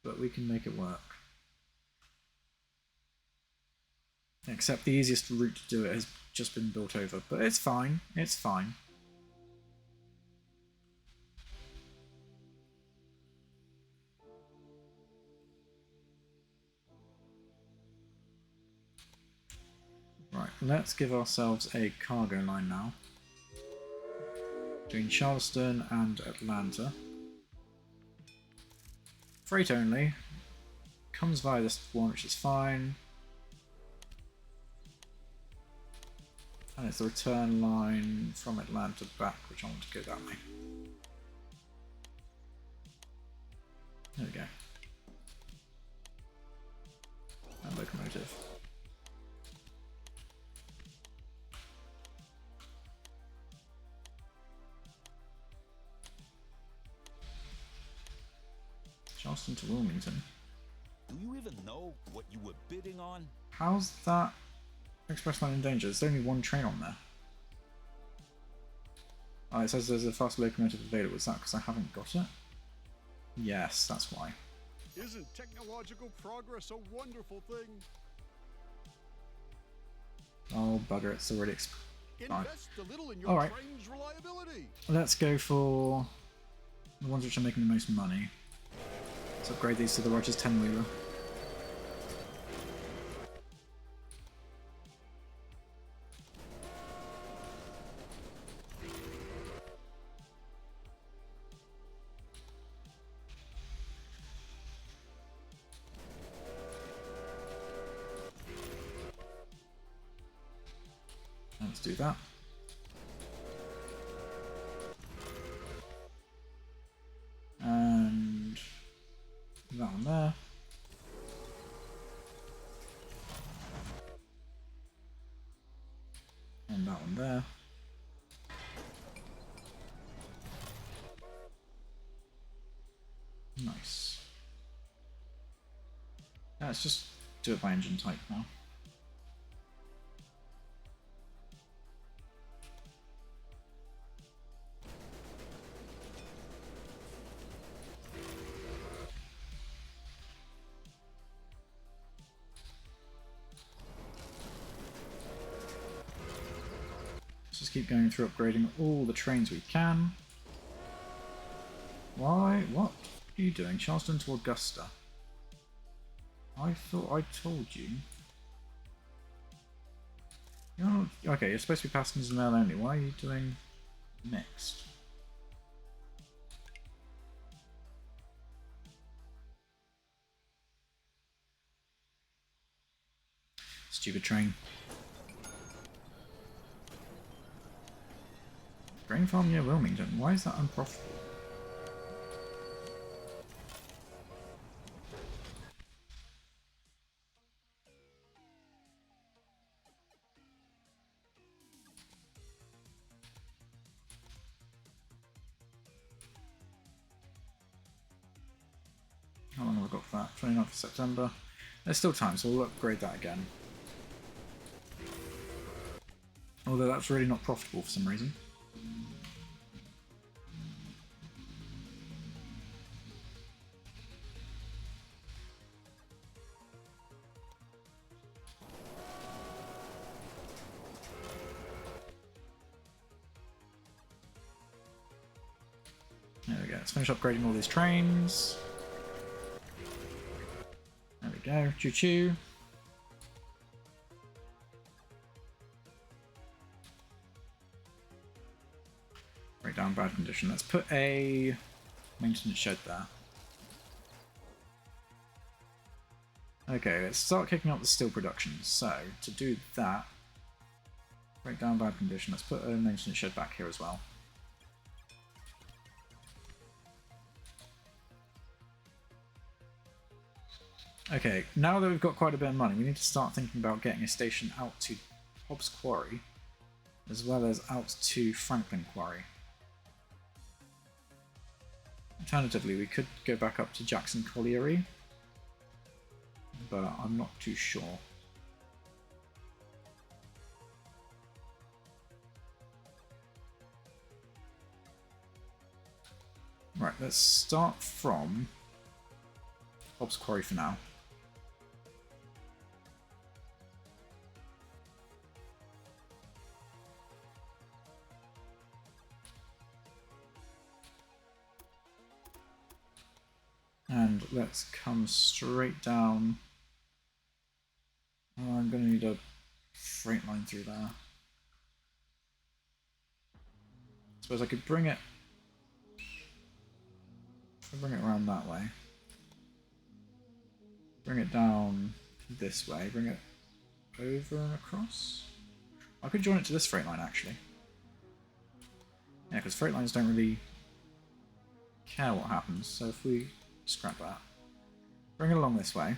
[SPEAKER 1] but we can make it work. Except the easiest route to do it has just been built over, but it's fine, it's fine. Right, let's give ourselves a cargo line now. Between Charleston and Atlanta. Freight only. Comes via this one, which is fine. And it's the return line from Atlanta back, which I want to go that way. There we go. And locomotive. Charleston to Wilmington.
[SPEAKER 6] Do you even know what you were bidding on?
[SPEAKER 1] How's that express line in danger? There's only one train on there. Oh, it says there's a fast locomotive available. Is that because I haven't got it? Yes, that's why.
[SPEAKER 2] Isn't technological progress a wonderful thing?
[SPEAKER 1] Oh, bugger, it's already
[SPEAKER 2] Invest a little in your
[SPEAKER 1] Alright.
[SPEAKER 2] train's reliability.
[SPEAKER 1] Let's go for the ones which are making the most money. Let's upgrade these to the Rogers 10-wheeler. Let's do that. And that one there. And that one there. Nice. Let's just do it by engine type now. Let's just keep going through upgrading all the trains we can. Why? What are you doing? Charleston to Augusta. I thought I told you. You're not, okay, you're supposed to be passengers and mail only. Why are you doing mixed? Stupid train. Grain farm near Wilmington. Why is that unprofitable? How long have I got for that? 29th of September. There's still time, so we'll upgrade that again. Although that's really not profitable for some reason. There we go. Let's finish upgrading all these trains. There we go. Choo choo. Break down bad condition. Let's put a maintenance shed there. Okay, let's start kicking up the steel production. So, to do that, break down bad condition. Let's put a maintenance shed back here as well. Okay, now that we've got quite a bit of money, we need to start thinking about getting a station out to Hobbs Quarry, as well as out to Franklin Quarry. Alternatively, we could go back up to Jackson Colliery, but I'm not too sure. Right, let's start from Hobbs Quarry for now. And let's come straight down. Oh, I'm going to need a freight line through there. Suppose I could bring it. If I bring it around that way. Bring it down this way. Bring it over and across. I could join it to this freight line actually. Yeah, because freight lines don't really care what happens. So if we scrap that. Bring it along this way.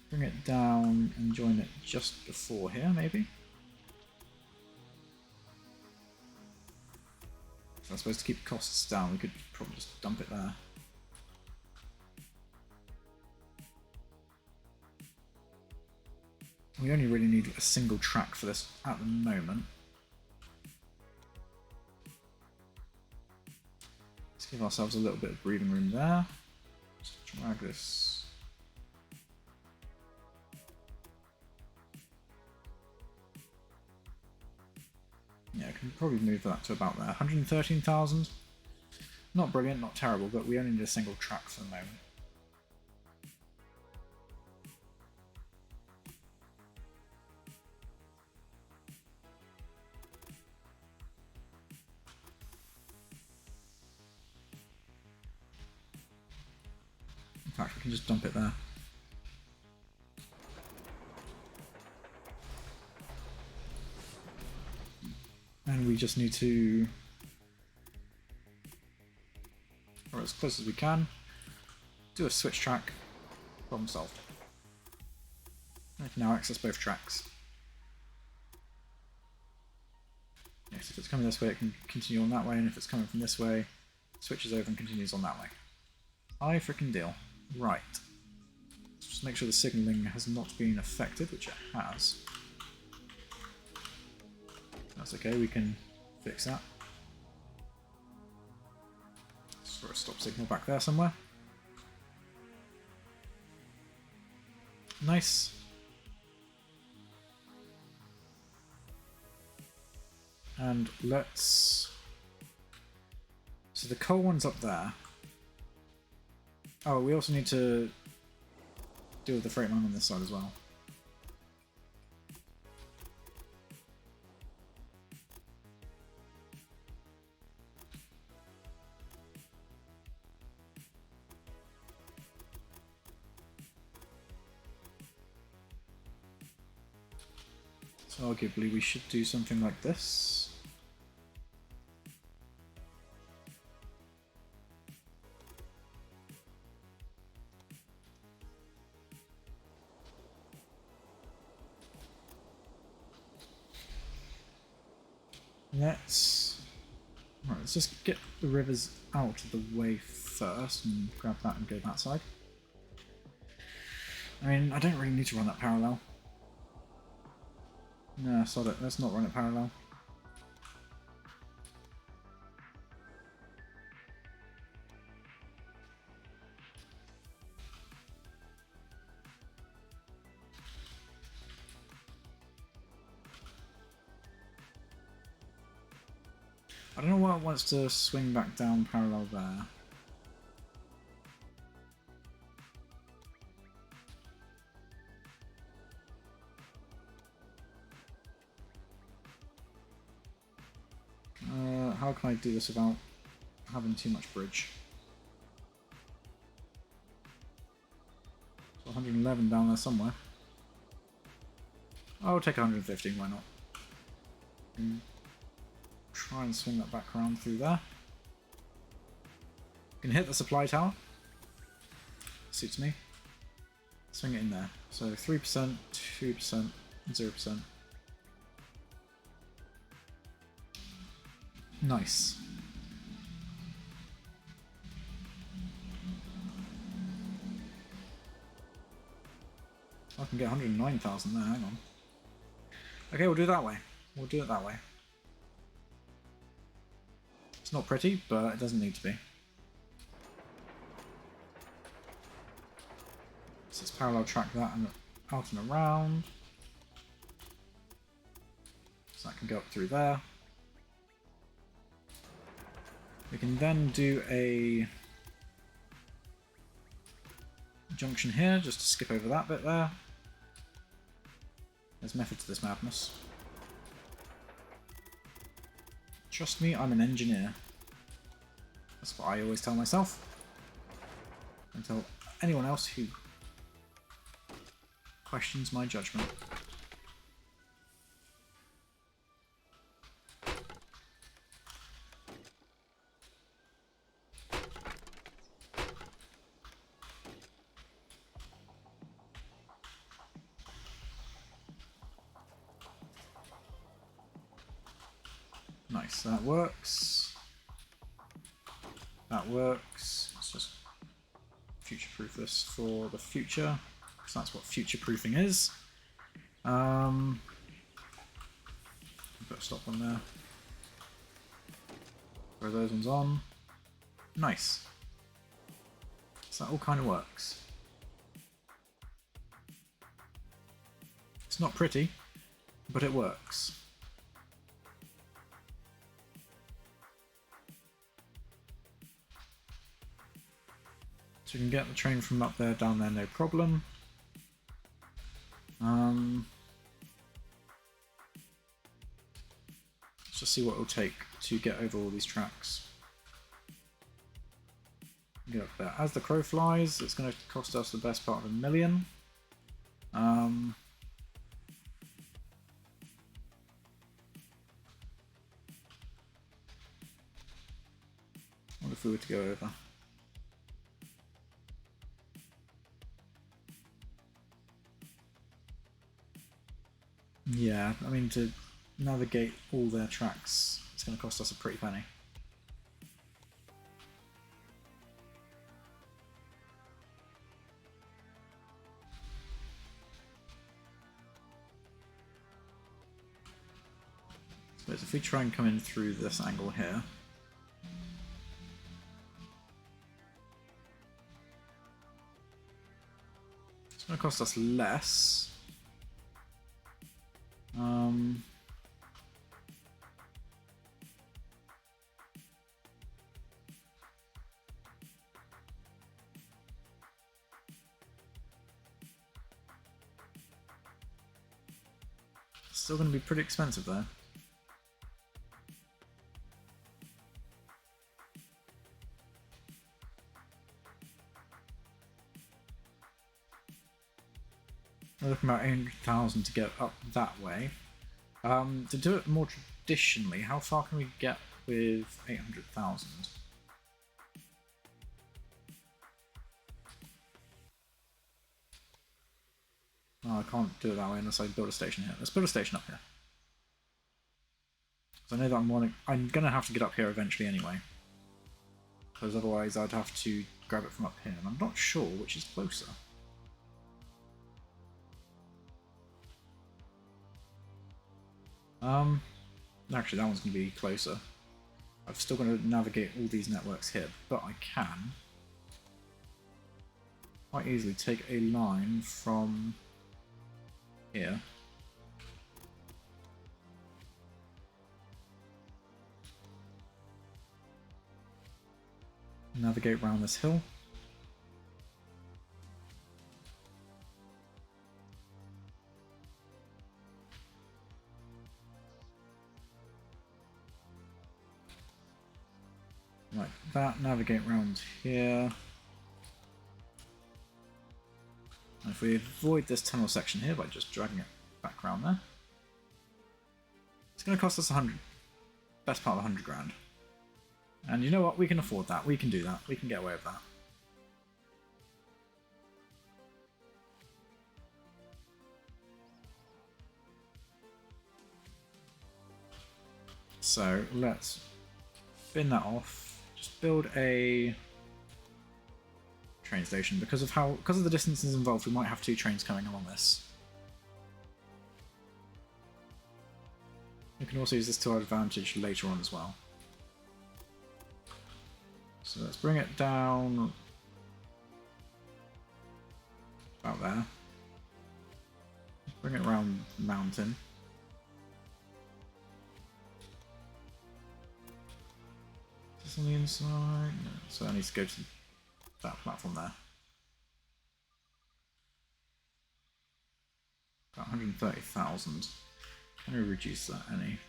[SPEAKER 1] Bring it down and join it just before here, maybe? So I suppose to keep costs down, we could probably just dump it there. We only really need a single track for this at the moment. Let's give ourselves a little bit of breathing room there. Just drag this. Yeah, I can probably move that to about there. 113,000. Not brilliant, not terrible, but we only need a single track for the moment. In fact, we can just dump it there. And we just need to, or as close as we can, do a switch track, problem solved. I can now access both tracks. Yes, if it's coming this way, it can continue on that way, and if it's coming from this way, it switches over and continues on that way. I frickin' deal. Right. Just make sure the signalling has not been affected, which it has. That's okay, we can fix that. Just throw a stop signal back there somewhere. Nice. And let's... So the coal one's up there. Oh, we also need to deal with the freight line on this side as well. So arguably we should do something like this. Let's just get the rivers out of the way first and grab that and go that side. I mean, I don't really need to run that parallel. No, sod it. Let's not run it parallel. I don't know why it wants to swing back down parallel there. How can I do this without having too much bridge? So 111 down there somewhere. I'll take 115, why not? Try and swing that back around through there. Can hit the supply tower. Suits me. Swing it in there. So 3%, 2%, 0%. Nice. I can get 109,000 there, hang on. Okay, we'll do it that way. We'll do it that way. It's not pretty, but it doesn't need to be. So let's parallel track that and out and around. So that can go up through there. We can then do a junction here, just to skip over that bit there. There's method to this madness. Trust me, I'm an engineer. That's what I always tell myself. And tell anyone else who questions my judgment. Nice, that works. That works. Let's just future-proof this for the future, because that's what future-proofing is. Put a stop on there. Throw those ones on. Nice. So that all kind of works. It's not pretty, but it works. So we can get the train from up there down there, no problem. Let's just see what it'll take to get over all these tracks. Get up there. As the crow flies, it's going to cost us the best part of $1 million. What if we were to go over? Yeah, I mean, to navigate all their tracks, it's going to cost us a pretty penny. So if we try and come in through this angle here, it's going to cost us less. Still going to be pretty expensive though. We're looking about 800,000 to get up that way. To do it more traditionally, how far can we get with 800,000? Oh, I can't do it that way unless I build a station here. Let's build a station up here. Because I know that I'm going to have to get up here eventually anyway. Because otherwise I'd have to grab it from up here, and I'm not sure which is closer. Actually that one's going to be closer. I've still got to navigate all these networks here, but I can quite easily take a line from here. Navigate around this hill. Like that, navigate around here. And if we avoid this tunnel section here by just dragging it back around there, it's going to cost us 100, best part of 100 grand. And you know what? We can afford that. We can do that. We can get away with that. So let's bin that off. Just build a train station because of the distances involved. We might have 2 trains coming along this. We can also use this to our advantage later on as well. So let's bring it down about there. Bring it around the mountain. Is this on the inside? No. So I need to go to that platform there. About 130,000. Can we reduce that any?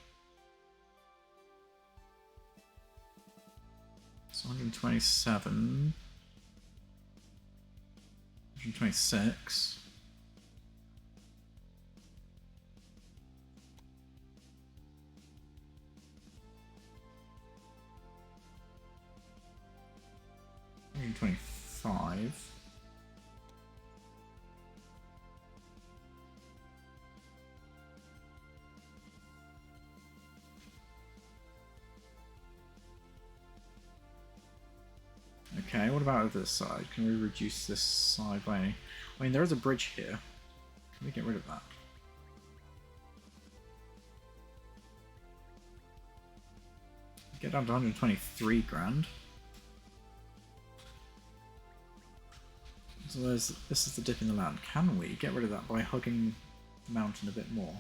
[SPEAKER 1] So 127. 126. $125. Okay, what about over this side? Can we reduce this side by any? I mean, there is a bridge here. Can we get rid of that? Get down to 123 grand. So this is the dip in the land. Can we get rid of that by hugging the mountain a bit more?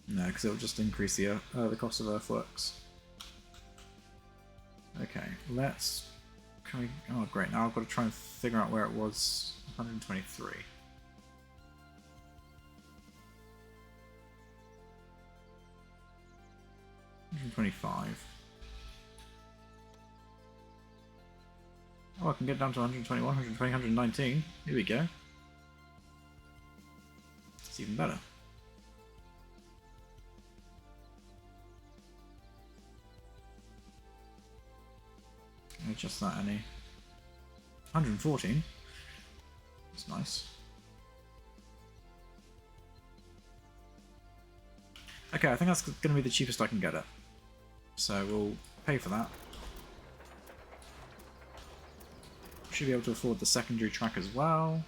[SPEAKER 1] No, because it'll just increase the cost of earthworks. Okay, let's... Can we... Oh great, now I've got to try and figure out where it was. 123. 125. Oh, I can get down to 121, 120, 119. Here we go. It's even better. Adjust that any. 114. That's nice. Okay, I think that's going to be the cheapest I can get it. So we'll pay for that. Should be able to afford the secondary track as well.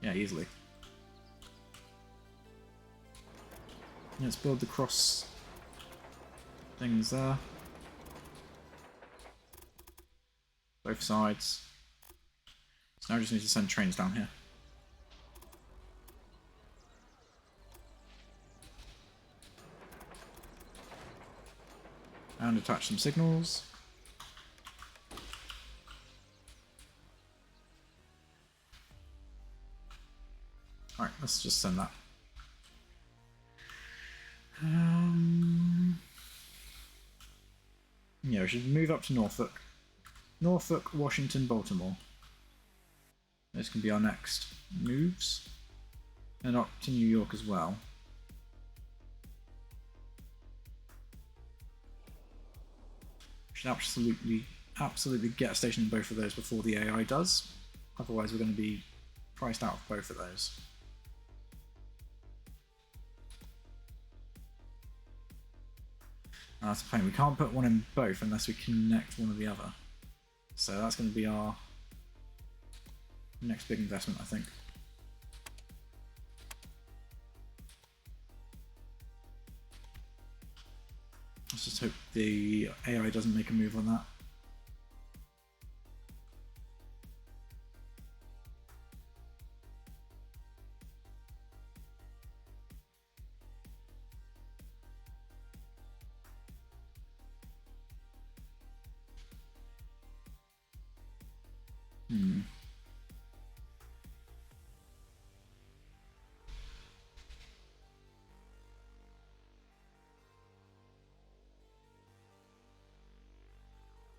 [SPEAKER 1] Yeah, easily. Let's build the cross things there. Both sides. So now I just need to send trains down here. And attach some signals. Alright, let's just send that. Yeah, we should move up to Norfolk. Norfolk, Washington, Baltimore. Those can be our next moves. And up to New York as well. We should absolutely get a station in both of those before the AI does. Otherwise we're going to be priced out of both of those. That's the pain. We can't put one in both unless we connect one or the other. So that's going to be our next big investment, I think. Let's just hope the AI doesn't make a move on that.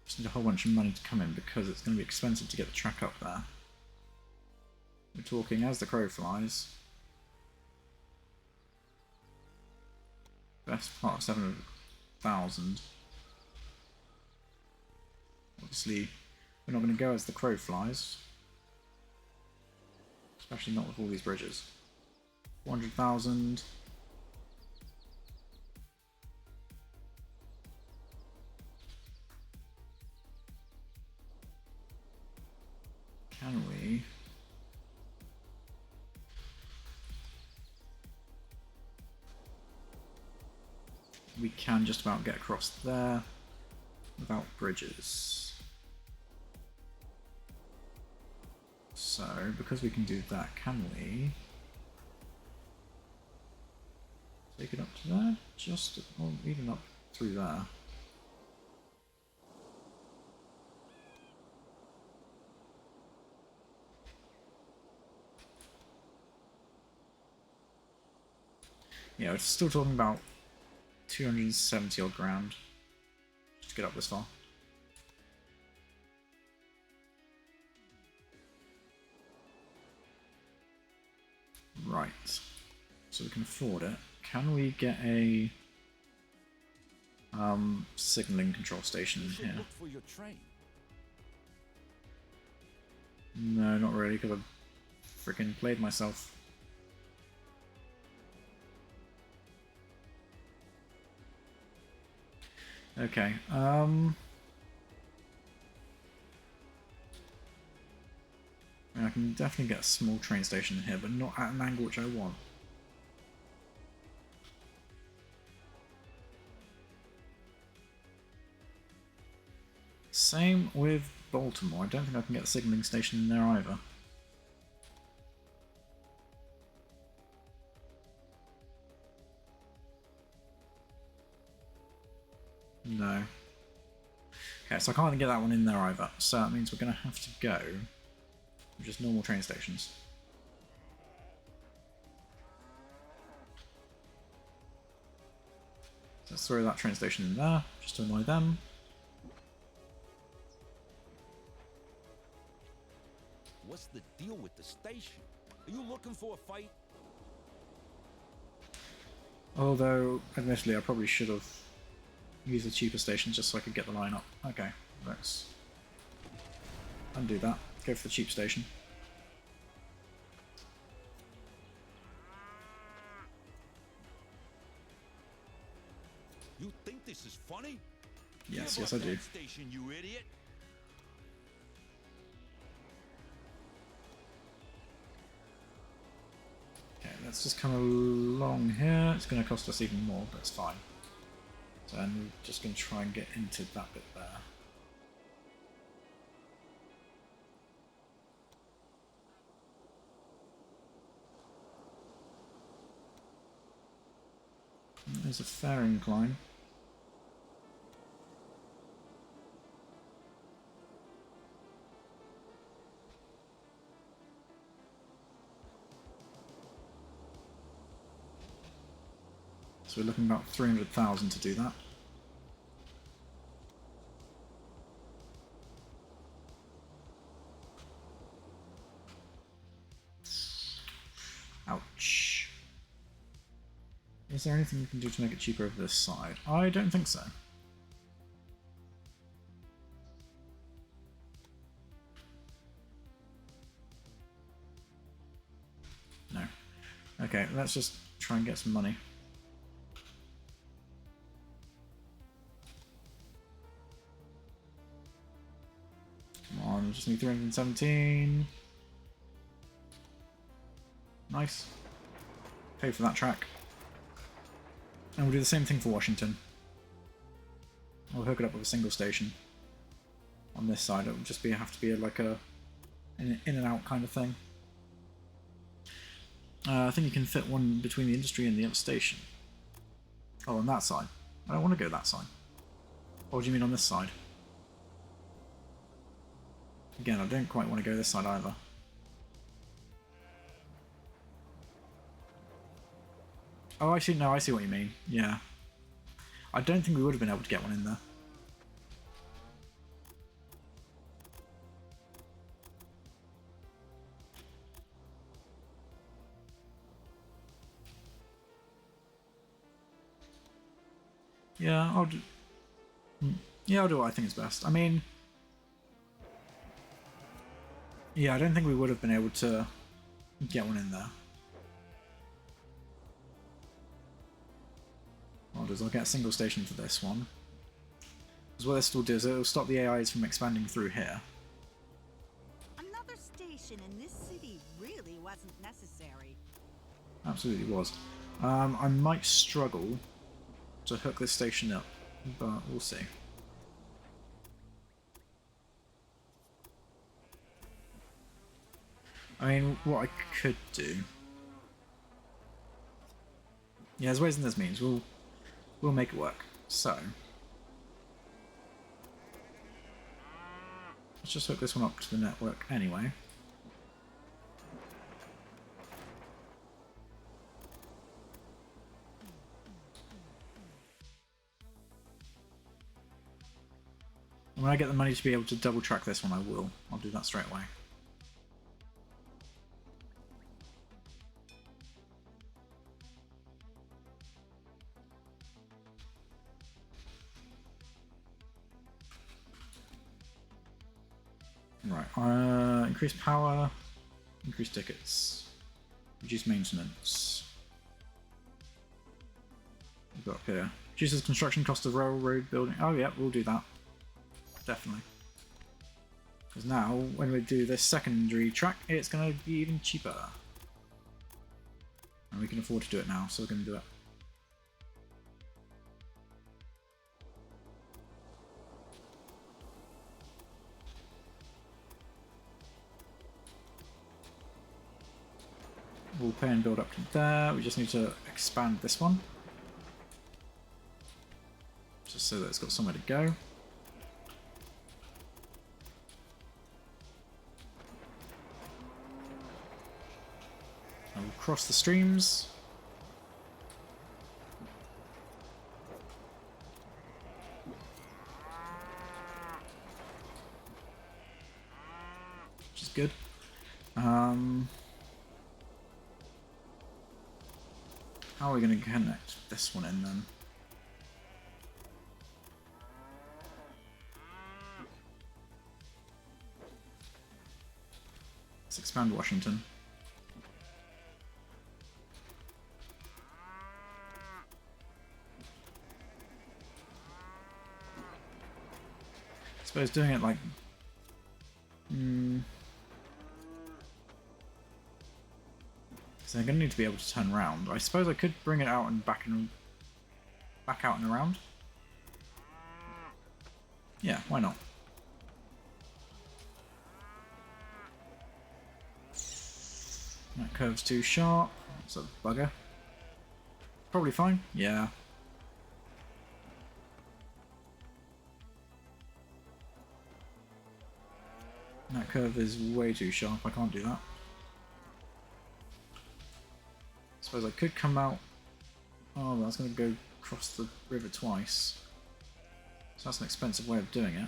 [SPEAKER 1] Just need a whole bunch of money to come in because it's going to be expensive to get the track up there. We're talking as the crow flies. Best part of 700,000. Obviously, we're not going to go as the crow flies. Especially not with all these bridges. 400,000. Can we? We can just about get across there without bridges. So, because we can do that, can we take it up to there? Just, or even up through there. Yeah, we're still talking about 270 odd grand just to get up this far. Right, so we can afford it. Can we get a signaling control station in here?
[SPEAKER 6] Look for your train.
[SPEAKER 1] No, not really, because I've freaking played myself. Okay, I can definitely get a small train station in here, but not at an angle which I want. Same with Baltimore. I don't think I can get a signalling station in there either. No. Okay, so I can't get that one in there either. So that means we're going to have to go with just normal train stations. So let's throw that train station in there, just to annoy them.
[SPEAKER 6] What's the deal with the station? Are you looking for a fight?
[SPEAKER 1] Although, admittedly, I probably should have used a cheaper station just so I could get the line up. Okay, let's undo that. Go for the cheap station.
[SPEAKER 6] You think this is funny?
[SPEAKER 1] Yes,
[SPEAKER 6] Give
[SPEAKER 1] yes,
[SPEAKER 6] up
[SPEAKER 1] I do.
[SPEAKER 6] that station, you idiot.
[SPEAKER 1] Okay, let's just come along here. It's going to cost us even more, but it's fine. So I'm just going to try and get into that bit there. There's a fair incline. So we're looking about 300,000 to do that. Ouch. Is there anything we can do to make it cheaper over this side? I don't think so. No. Okay, let's just try and get some money. Come on, just need 317. Nice. Pay for that track. And we'll do the same thing for Washington. We'll hook it up with a single station. On this side, it will just have to be like a in and out kind of thing. I think you can fit one between the industry and the other station. Oh, on that side. I don't want to go that side. What do you mean on this side? Again, I don't quite want to go this side either. Oh, actually, no, I see what you mean. Yeah. I don't think we would have been able to get one in there. Yeah, I'll do... Yeah, I'll do what I think is best. I mean... Yeah, I don't think we would have been able to get one in there. What I'll do is I'll get a single station for this one. Because what this will do is it'll stop the AIs from expanding through here.
[SPEAKER 4] Another station in this city really wasn't necessary.
[SPEAKER 1] Absolutely was. I might struggle to hook this station up, but we'll see. I mean, what I could do... Yeah, there's ways and there's means. We'll make it work. So... let's just hook this one up to the network anyway. And when I get the money to be able to double track this one, I will. I'll do that straight away. Right, increase power, increase tickets, reduce maintenance. We've got up here. Reduces construction cost of railroad building. Oh yeah, we'll do that. Definitely. Because now, when we do this secondary track, it's going to be even cheaper. And we can afford to do it now, so we're going to do it. We'll pay and build up to there. We just need to expand this one. Just so that it's got somewhere to go. And we'll cross the streams. Which is good. How are we going to connect this one in then? Let's expand Washington. I suppose doing it like... So I'm going to need to be able to turn around. I suppose I could bring it out and back out and around. Yeah, why not? That curve's too sharp. It's a bugger. Probably fine. Yeah. That curve is way too sharp. I can't do that. Suppose I could come out. Oh, that's going to go across the river twice. So that's an expensive way of doing it.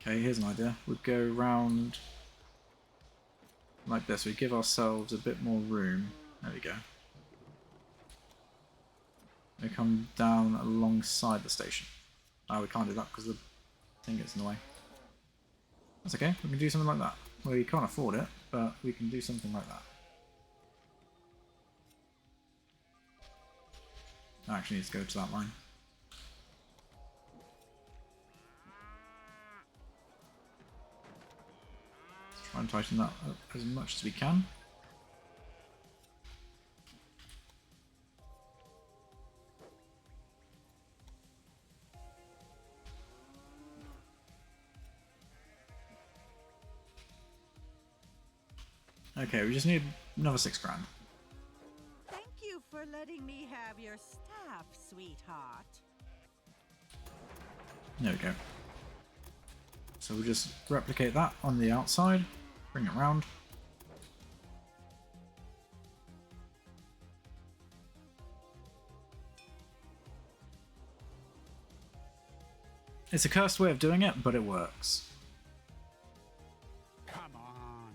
[SPEAKER 1] Okay, here's an idea. We'd go round like this. We give ourselves a bit more room. There we go. They come down alongside the station. Oh, we can't do that because the thing gets in the way. That's okay, we can do something like that. Well, we can't afford it, but we can do something like that. I actually need to go to that line. Let's try and tighten that up as much as we can. Okay, we just need another $6 grand.
[SPEAKER 4] Thank you for letting me have your staff, sweetheart.
[SPEAKER 1] There we go. So we'll just replicate that on the outside, bring it round. It's a cursed way of doing it, but it works.
[SPEAKER 2] Come on.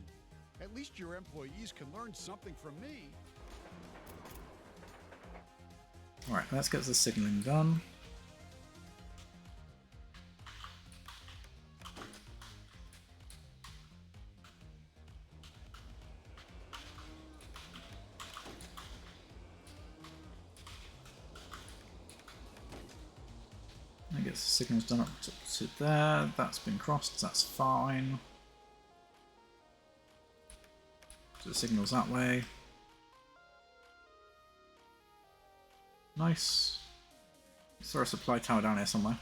[SPEAKER 2] At least your employees can learn something from me.
[SPEAKER 1] Alright, let's get the signaling done. I guess the signal's done up to there. That's been crossed, that's fine. So the signal's that way. Nice. Let's throw a supply tower down here somewhere.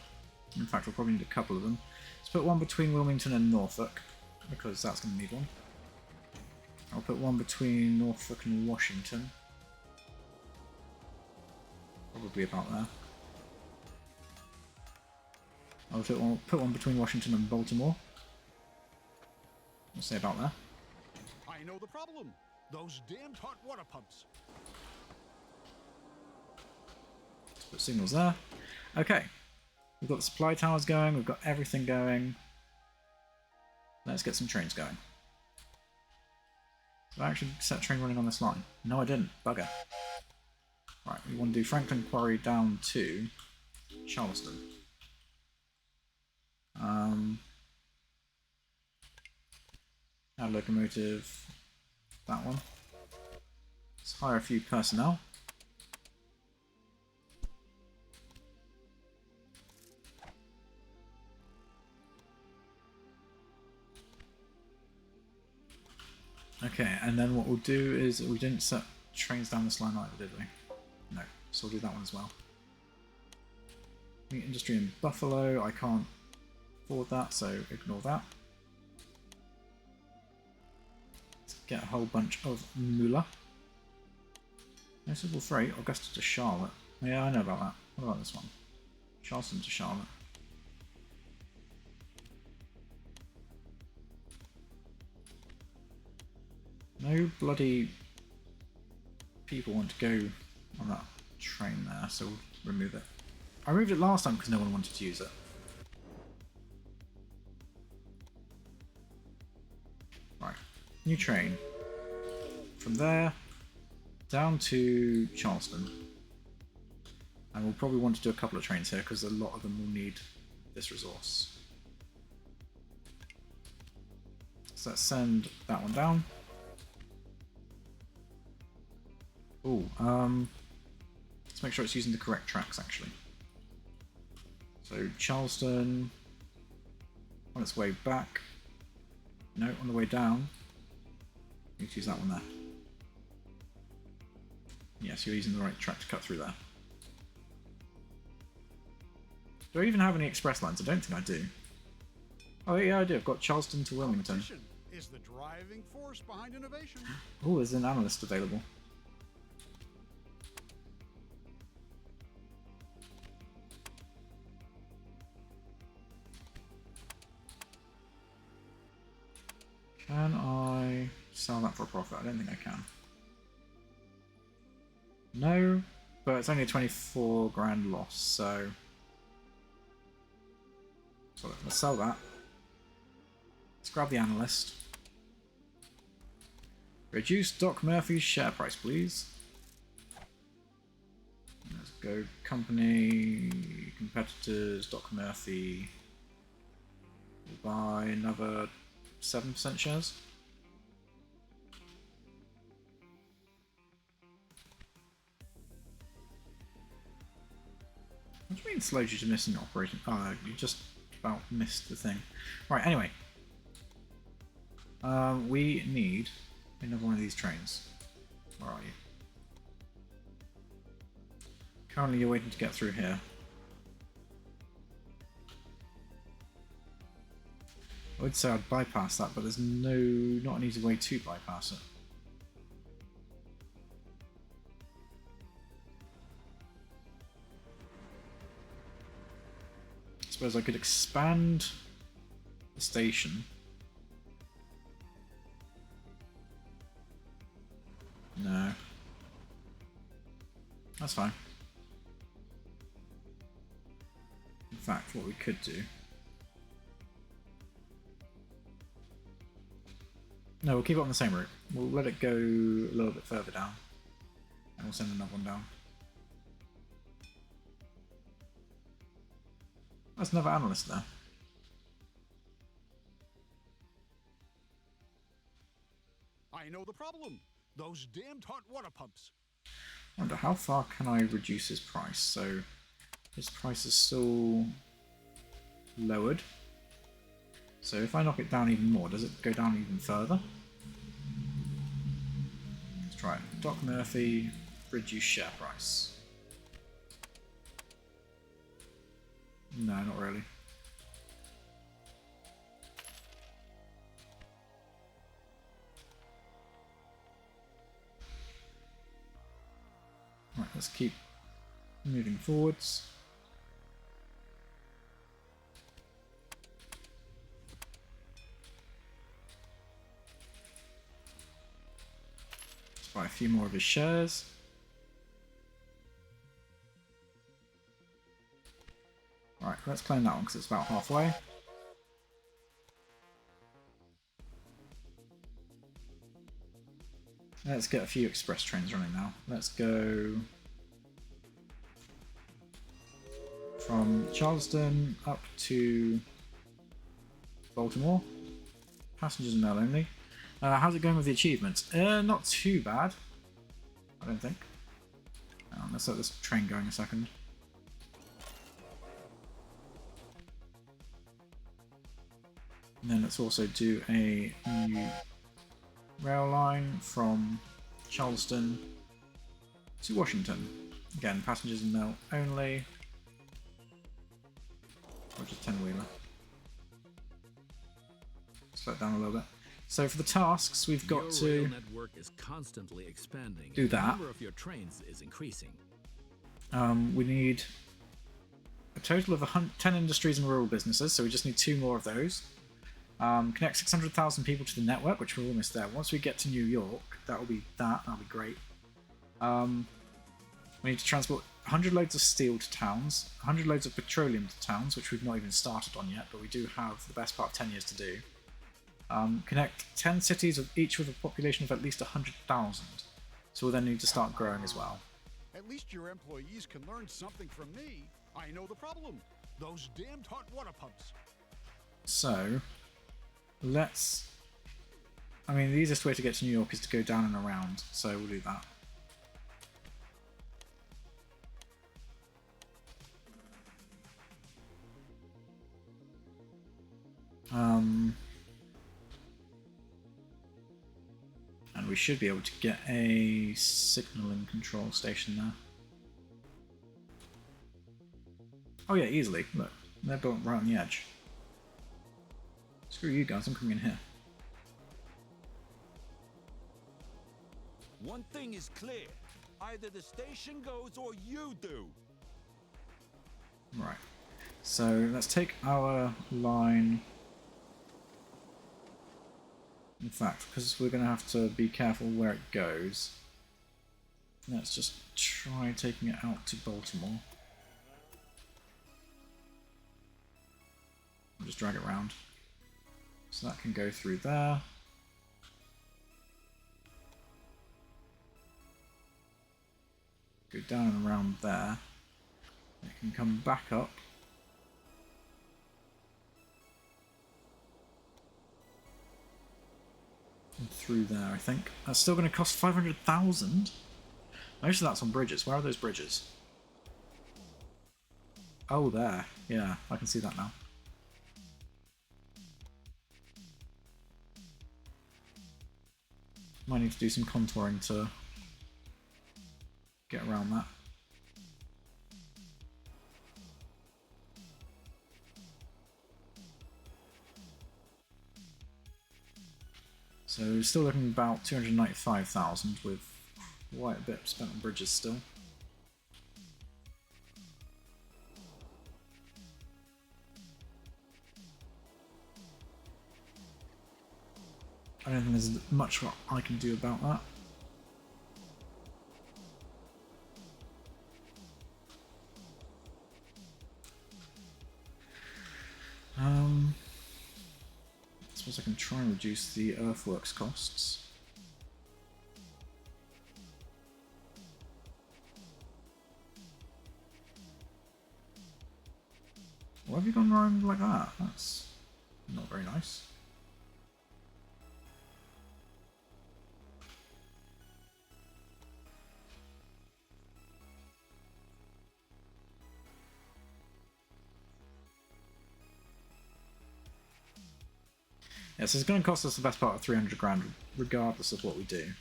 [SPEAKER 1] In fact, we'll probably need a couple of them. Let's put one between Wilmington and Norfolk, because that's going to need one. I'll put one between Norfolk and Washington. Probably about there. I'll put one between Washington and Baltimore. We'll say about there.
[SPEAKER 2] I know the problem. Those damned hot water pumps.
[SPEAKER 1] Let's put signals there. Okay. We've got the supply towers going, we've got everything going. Let's get some trains going. Did I actually set a train running on this line? No, I didn't. Bugger. Right, we want to do Franklin Quarry down to Charleston. Add locomotive, that one. Let's hire a few personnel. Okay, and then what we'll do is we didn't set trains down this line either, did we? No, so we'll do that one as well. Meat industry in Buffalo, I can't afford that, so ignore that. Let's get a whole bunch of moolah. No civil freight, Augusta to Charlotte. Yeah, I know about that. What about this one? Charleston to Charlotte. No bloody people want to go on that train there, so we'll remove it. I removed it last time because no one wanted to use it. Right, new train. From there, down to Charleston. And we'll probably want to do a couple of trains here because a lot of them will need this resource. So let's send that one down. Oh, let's make sure it's using the correct tracks actually. So Charleston on its way back. No, on the way down. You need to use that one there. Yes, you're using the right track to cut through there. Do I even have any express lines? I don't think I do. Oh yeah, I do. I've got Charleston to Wilmington.
[SPEAKER 2] Competition is the driving force behind innovation.
[SPEAKER 1] Oh, there's an analyst available. Can I sell that for a profit? I don't think I can. No, but it's only a 24 grand loss, so let's sell that. Let's grab the analyst. Reduce Doc Murphy's share price, please. Let's go company, competitors, Doc Murphy. We'll buy another 7% shares. What do you mean slowed you to missing operation? Oh, you just about missed the thing. Right, anyway. We need another one of these trains. Where are you? Currently you're waiting to get through here. I would say I'd bypass that, but there's not an easy way to bypass it. I suppose I could expand the station. No. That's fine. In fact, what we could do... No, we'll keep it on the same route. We'll let it go a little bit further down. And we'll send another one down. There's another analyst there.
[SPEAKER 2] I know the problem. Those damned hot water pumps.
[SPEAKER 1] I wonder how far can I reduce his price? So his price is still lowered. So if I knock it down even more, does it go down even further? Let's try it. Doc Murphy, reduce share price. No, not really. Right, let's keep moving forwards. Let's buy a few more of his shares. Right, let's claim that one because it's about halfway. Let's get a few express trains running now. Let's go from Charleston up to Baltimore. Passengers and mail only. How's it going with the achievements? Not too bad. I don't think. Let's let this train go in a second. And then let's also do a new rail line from Charleston to Washington. Again, passengers and mail only. Or just 10-wheeler. Slow it down a little bit. So for the tasks, we've got
[SPEAKER 5] Your
[SPEAKER 1] to
[SPEAKER 5] rail network is constantly expanding.
[SPEAKER 1] do
[SPEAKER 5] The
[SPEAKER 1] that.
[SPEAKER 5] number of your trains is increasing.
[SPEAKER 1] We need a total of 10 industries and rural businesses, so we just need 2 more of those. Connect 600,000 people to the network, which we're almost there. Once we get to New York, that'll be great. We need to transport 100 loads of steel to towns, 100 loads of petroleum to towns, which we've not even started on yet, but we do have the best part of 10 years to do. Connect 10 cities, each with a population of at least 100,000. So we'll then need to start growing as well.
[SPEAKER 2] At least your employees can learn something from me. I know the problem. Those damned hot water pumps.
[SPEAKER 1] So, let's... I mean, the easiest way to get to New York is to go down and around, so we'll do that. And we should be able to get a signaling control station there. Oh yeah, easily. Look, they're built right on the edge. Screw you guys, I'm coming in here.
[SPEAKER 6] One thing is clear. Either the station goes or you do.
[SPEAKER 1] Right. So let's take our line. In fact, because we're going to have to be careful where it goes, let's just try taking it out to Baltimore. I'll just drag it around. So that can go through there. Go down and around there. It can come back up. And through there, I think. That's still going to cost 500,000. Most of that's on bridges. Where are those bridges? Oh, there. Yeah, I can see that now. Might need to do some contouring to get around that. So we're still looking about 295,000 with quite a bit spent on bridges still. I don't think there's much what I can do about that. I suppose I can try and reduce the earthworks costs. Why have you gone around like that? That's not very nice. Yeah, so it's going to cost us the best part of 300 grand regardless of what we do.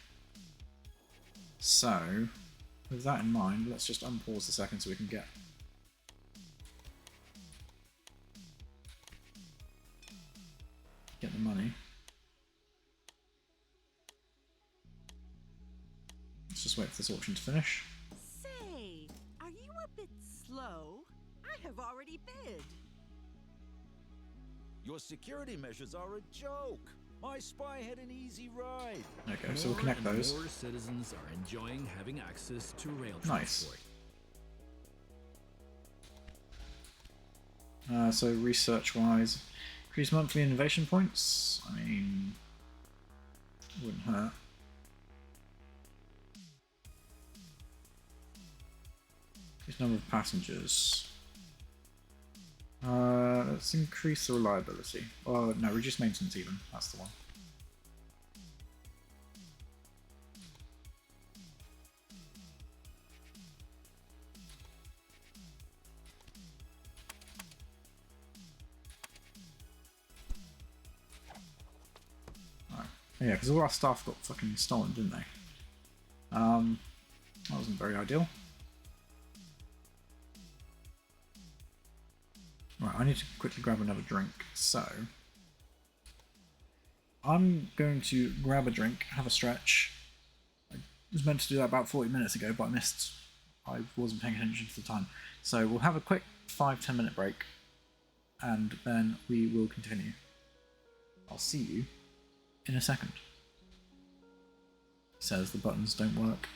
[SPEAKER 1] So, with that in mind, let's just unpause a second so we can get the money. Let's just wait for this auction to finish.
[SPEAKER 4] Say, are you a bit slow? I have already bid.
[SPEAKER 6] Your security measures are a joke. My spy had an easy ride.
[SPEAKER 1] Okay, so we'll connect those.
[SPEAKER 5] More citizens are enjoying having access to rail
[SPEAKER 1] Nice.
[SPEAKER 5] transport.
[SPEAKER 1] So research-wise, increase monthly innovation points. I mean, wouldn't hurt. Increase number of passengers. Let's increase the reliability. Oh no, reduce maintenance even. That's the one. Yeah, because all our staff got fucking stolen, didn't they? That wasn't very ideal. Right, I need to quickly grab another drink, so I'm going to grab a drink, have a stretch. I was meant to do that about 40 minutes ago, but I missed. I wasn't paying attention to the time. So we'll have a quick 5-10 minute break, and then we will continue. I'll see you in a second. Says the buttons don't work.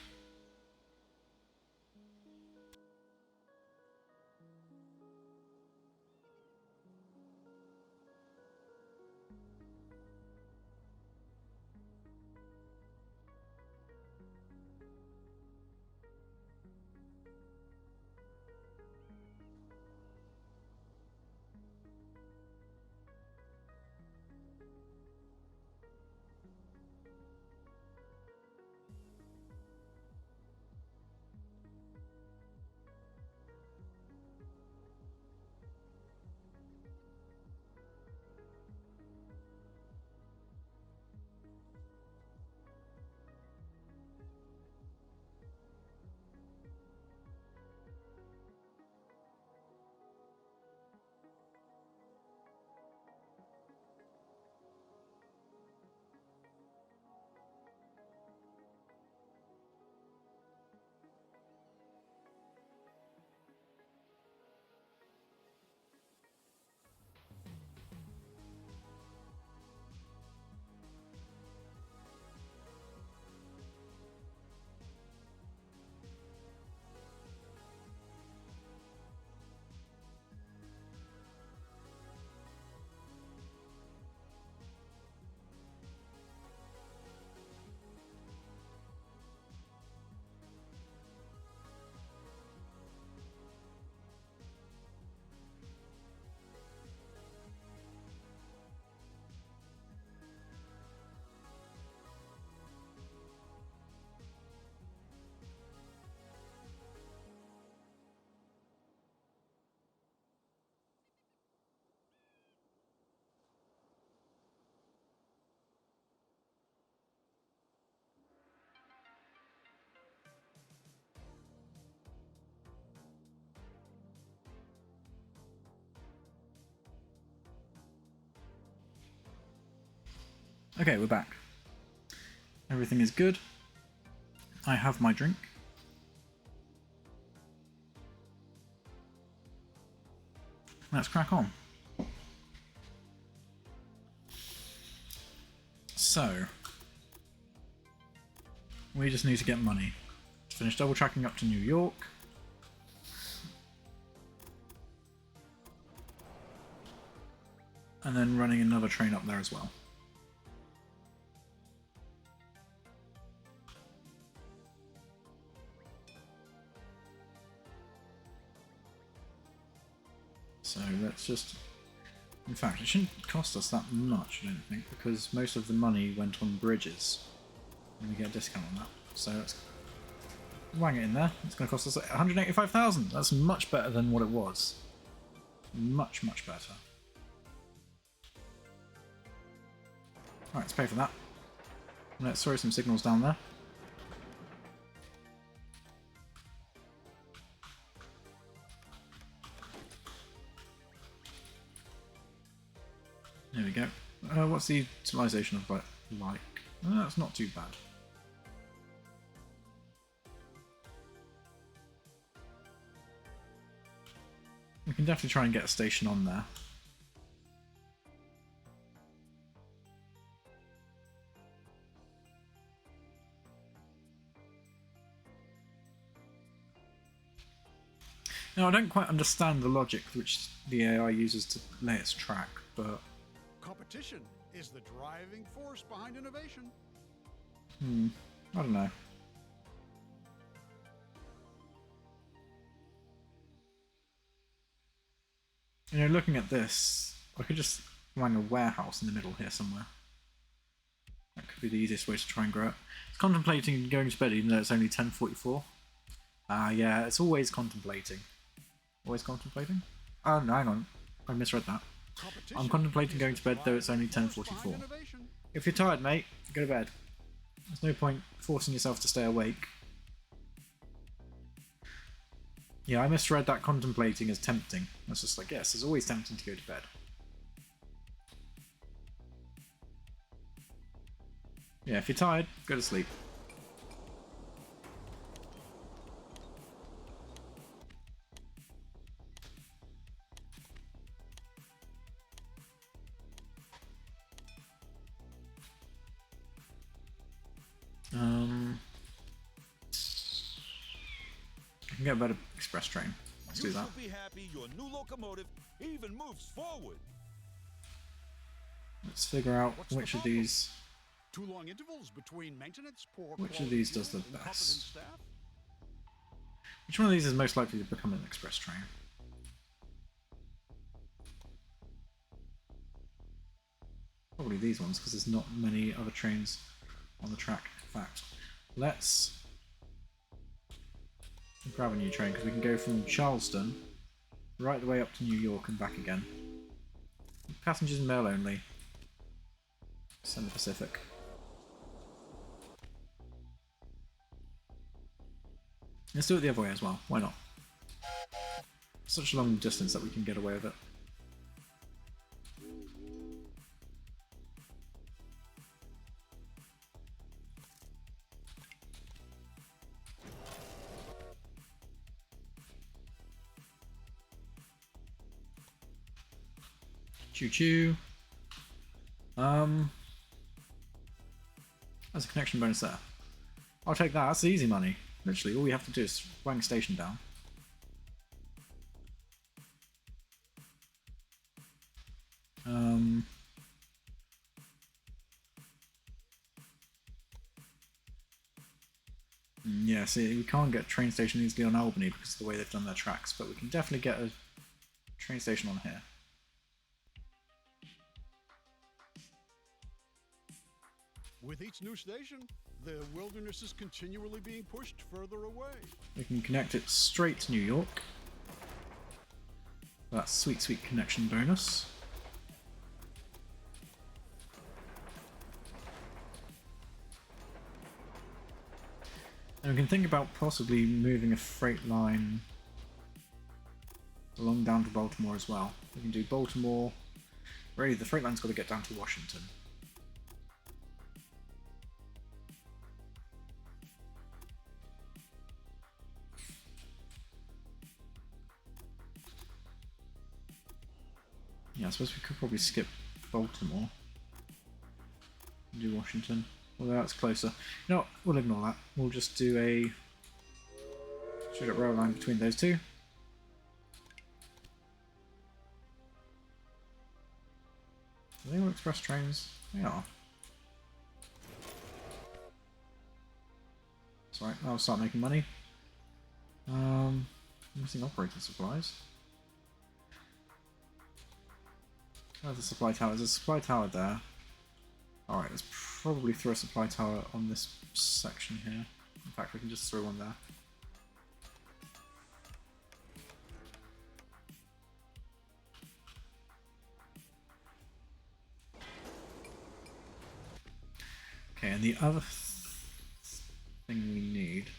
[SPEAKER 1] Okay, we're back. Everything is good. I have my drink. Let's crack on. So, we just need to get money. To finish double tracking up to New York. And then running another train up there as well. So let's just... In fact, it shouldn't cost us that much, I don't think, because most of the money went on bridges. And we get a discount on that. So let's wang it in there. It's going to cost us 185,000. That's much better than what it was. Much, much better. Alright, let's pay for that. Let's throw some signals down there. There we go. What's the utilization of like? That's not too bad. We can definitely try and get a station on there. Now, I don't quite understand the logic which the AI uses to lay its track, but...
[SPEAKER 2] Competition is the driving force behind innovation.
[SPEAKER 1] I don't know. You know, looking at this, I could just find a warehouse in the middle here somewhere. That could be the easiest way to try and grow it. It's contemplating going to bed even though it's only 10:44. Yeah, it's always contemplating. Always contemplating? Oh, no, hang on. I misread that. I'm contemplating going to bed though it's only 10:44. If you're tired, mate, go to bed. There's no point forcing yourself to stay awake. Yeah, I misread that contemplating as tempting. I was just like, yes, it's always tempting to go to bed. Yeah, if you're tired, go to sleep. I can get a better express train. Let's do that.
[SPEAKER 6] You should be happy your new locomotive even moves forward.
[SPEAKER 1] Let's figure out
[SPEAKER 2] What's the
[SPEAKER 1] which of
[SPEAKER 2] problem?
[SPEAKER 1] these...
[SPEAKER 2] Too long intervals between maintenance, poor
[SPEAKER 1] Which of
[SPEAKER 2] quality
[SPEAKER 1] these does the
[SPEAKER 2] fuel, incompetent
[SPEAKER 1] best?
[SPEAKER 2] staff?
[SPEAKER 1] Which one of these is most likely to become an express train? Probably these ones, because there's not many other trains on the track. In fact, let's grab a new train, because we can go from Charleston right the way up to New York and back again. Passengers and mail only. Send the Pacific. Let's do it the other way as well. Why not? Such a long distance that we can get away with it. Choo choo. There's a connection bonus there. I'll take that. That's easy money. Literally, all we have to do is wang station down. Yeah, see, we can't get a train station easily on Albany because of the way they've done their tracks, but we can definitely get a train station on here.
[SPEAKER 2] With each new station, the wilderness is continually being pushed further away.
[SPEAKER 1] We can connect it straight to New York. That's sweet, sweet connection bonus. And we can think about possibly moving a freight line along down to Baltimore as well. We can do Baltimore. Really, the freight line's got to get down to Washington. Yeah, I suppose we could probably skip Baltimore and do Washington. Although that's closer. You know what? We'll ignore that. We'll just do a straight up rail line between those two. Are they all express trains? They are. That's right, I'll start making money. Missing operating supplies. Where's the supply tower? There's a supply tower there. Alright, let's probably throw a supply tower on this section here. In fact, we can just throw one there. Okay, and the other thing we need...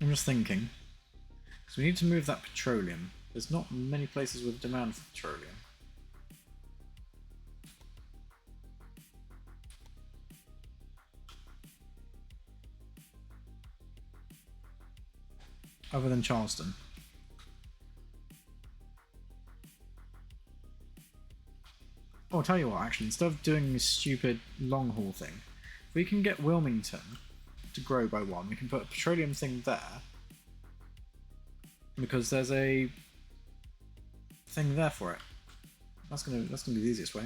[SPEAKER 1] I'm just thinking, because we need to move that petroleum. There's not many places with demand for petroleum. Other than Charleston. Oh, I'll tell you what, actually, instead of doing this stupid long haul thing, if we can get Wilmington to grow by 1, we can put a petroleum thing there, because there's a thing there for it. That's gonna be the easiest way.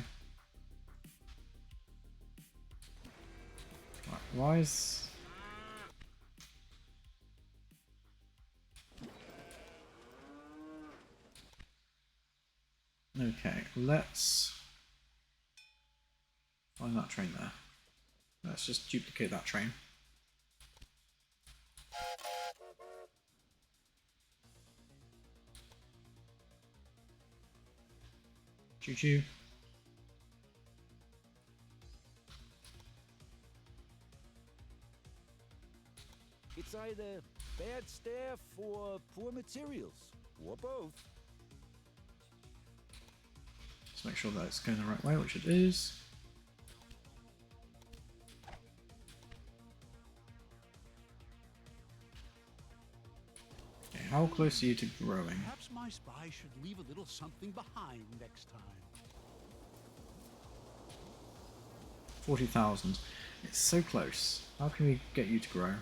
[SPEAKER 1] Right, why is... Okay, let's find that train there. Let's just duplicate that train. Choo choo.
[SPEAKER 6] It's either bad staff or poor materials, or both.
[SPEAKER 1] Just make sure that it's going the right way, which it is. Okay, how close are you to growing?
[SPEAKER 2] Perhaps my spy should leave a little something behind next time.
[SPEAKER 1] 40,000. It's so close. How can we get you to grow?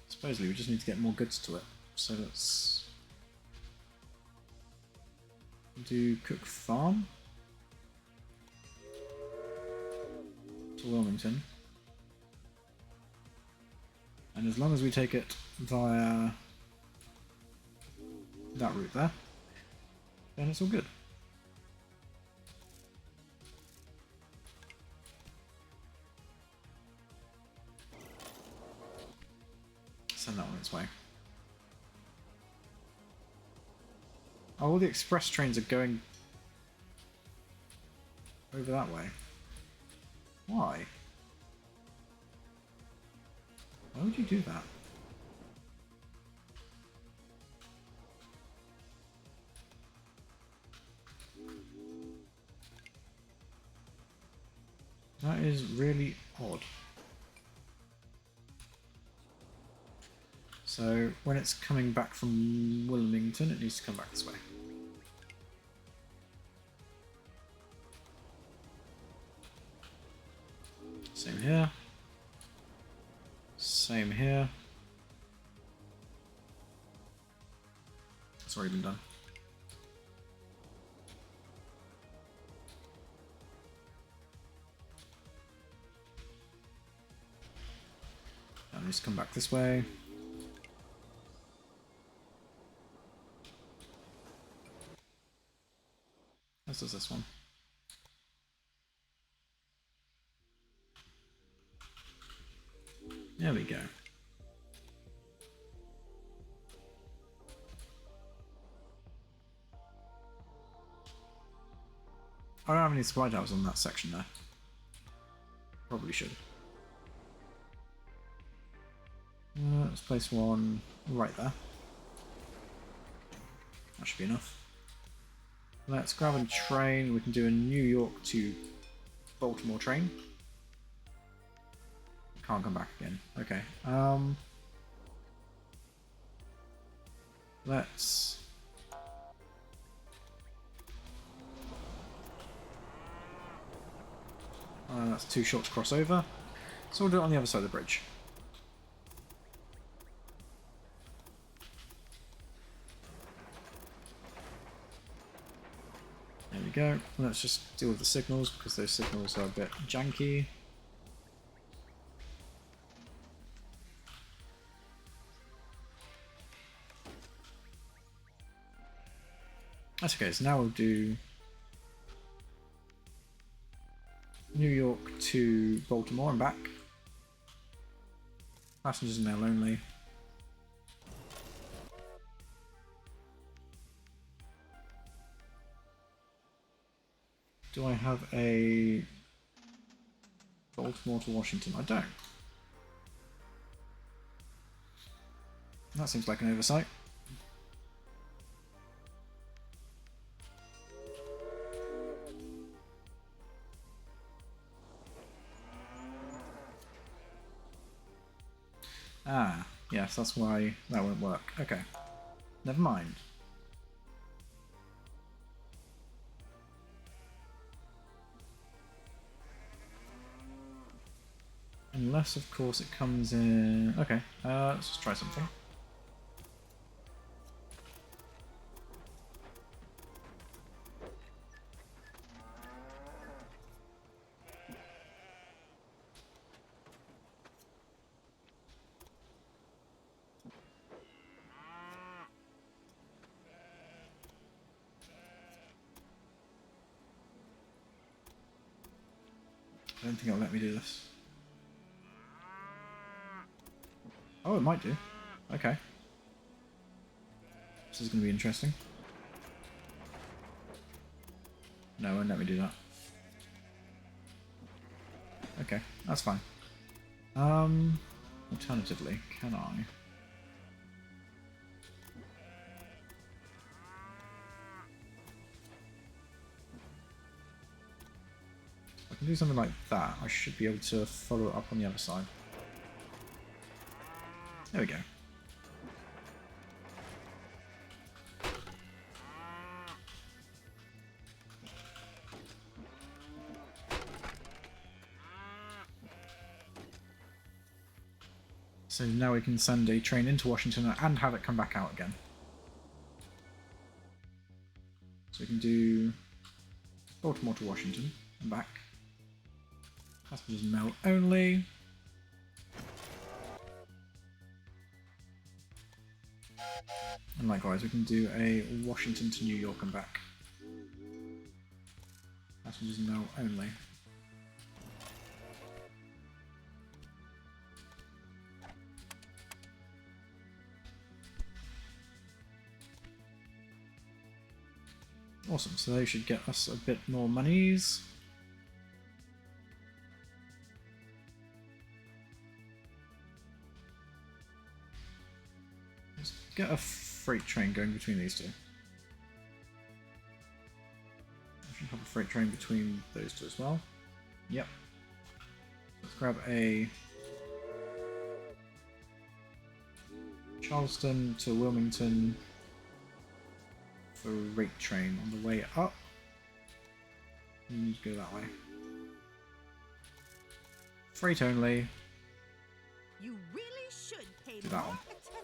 [SPEAKER 1] Supposedly we just need to get more goods to it. So let's do cook farm to Wilmington. And as long as we take it via that route there, then it's all good. Send that one its way. Oh, all the express trains are going over that way. Why? Why would you do that? That is really odd. So when it's coming back from Wilmington, it needs to come back this way. Same here. Same here. It's already been done. That needs to come back this way. As does this one. There we go. I don't have any supply towers on that section there. Probably should. Let's place one right there. That should be enough. Let's grab a train. We can do a New York to Baltimore train. Can't come back again. Okay. Let's... that's too short to cross over. So we'll do it on the other side of the bridge. There we go. Let's just deal with the signals because those signals are a bit janky. That's okay, so now we'll do New York to Baltimore and back. Passengers in there only. Do I have a Baltimore to Washington? I don't. That seems like an oversight. Ah, yes, that's why that won't work. Okay, never mind. Unless, of course, it comes in... Okay, let's just try something. I don't think it'll let me do this. Oh, it might do. Okay. This is going to be interesting. No, it won't let me do that. Okay, that's fine. Alternatively, can I? If I can do something like that, I should be able to follow it up on the other side. There we go. So now we can send a train into Washington and have it come back out again. So we can do Baltimore to Washington and back. Passengers mail only. And likewise, we can do a Washington to New York and back. Passengers mail only. Awesome, so they should get us a bit more monies. Let's get a freight train going between these two. I should have a freight train between those two as well. Yep. Let's grab a Charleston to Wilmington freight train on the way up. You need to go that way. Freight only.
[SPEAKER 4] You really should pay
[SPEAKER 1] Do that
[SPEAKER 4] more
[SPEAKER 1] one.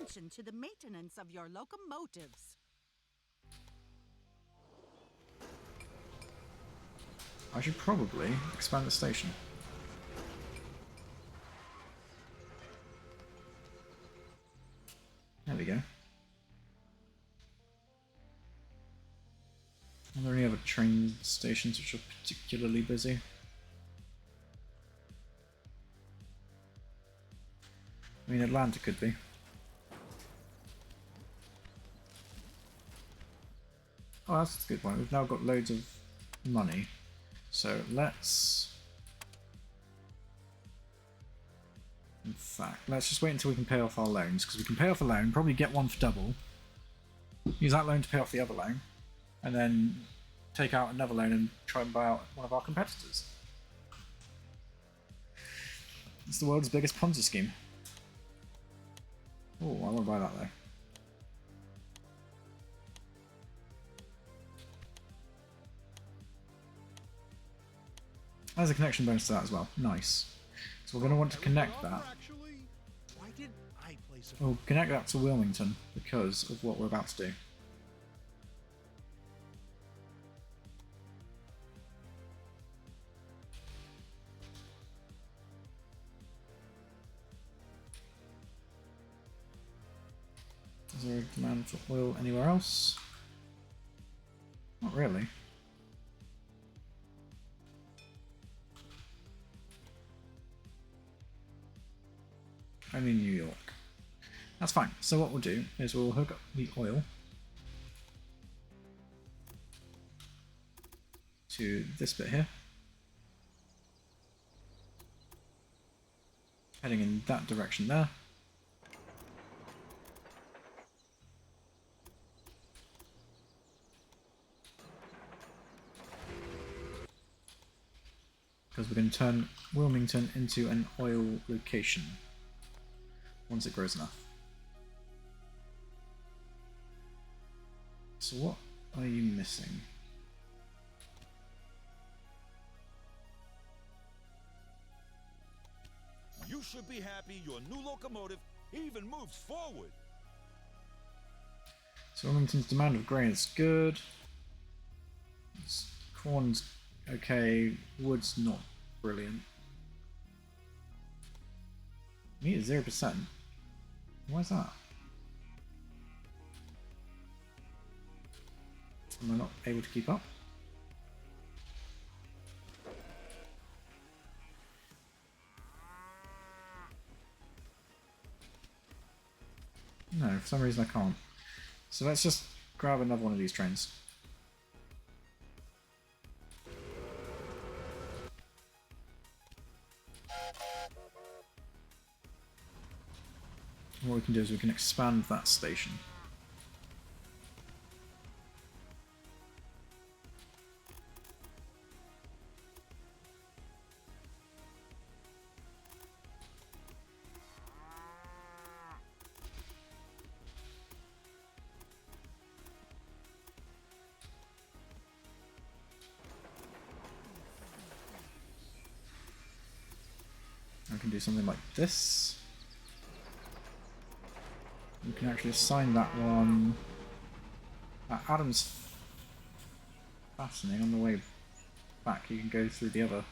[SPEAKER 4] attention to the maintenance of your locomotives.
[SPEAKER 1] I should probably expand the station. There we go. Are there any other train stations which are particularly busy? I mean, Atlanta could be. Oh, that's a good point. We've now got loads of money. So let's... In fact, let's just wait until we can pay off our loans, because we can pay off a loan, probably get one for double, use that loan to pay off the other loan, and then take out another loan and try and buy out one of our competitors. It's the world's biggest Ponzi scheme. Oh, I want to buy that though. There's a connection bonus to that as well. Nice. So we're going to want to connect that.
[SPEAKER 2] Actually, why did I place a
[SPEAKER 1] We'll connect that to Wilmington because of what we're about to do. Is there a demand for oil anywhere else? Not really. Only New York. That's fine. So what we'll do is we'll hook up the oil to this bit here. Heading in that direction there. Because we're going to turn Wilmington into an oil location once it grows enough. So what are you missing?
[SPEAKER 6] You should be happy your new locomotive even moves forward.
[SPEAKER 1] So Wilmington's demand of grain is good. Corn's okay. Wood's not brilliant. Meat is 0%. Why is that? Am I not able to keep up? No, for some reason I can't. So let's just grab another one of these trains. What we can do is we can expand that station. I can do something like this. You can actually assign that one. Adam's fascinating. On the way back, you can go through the other.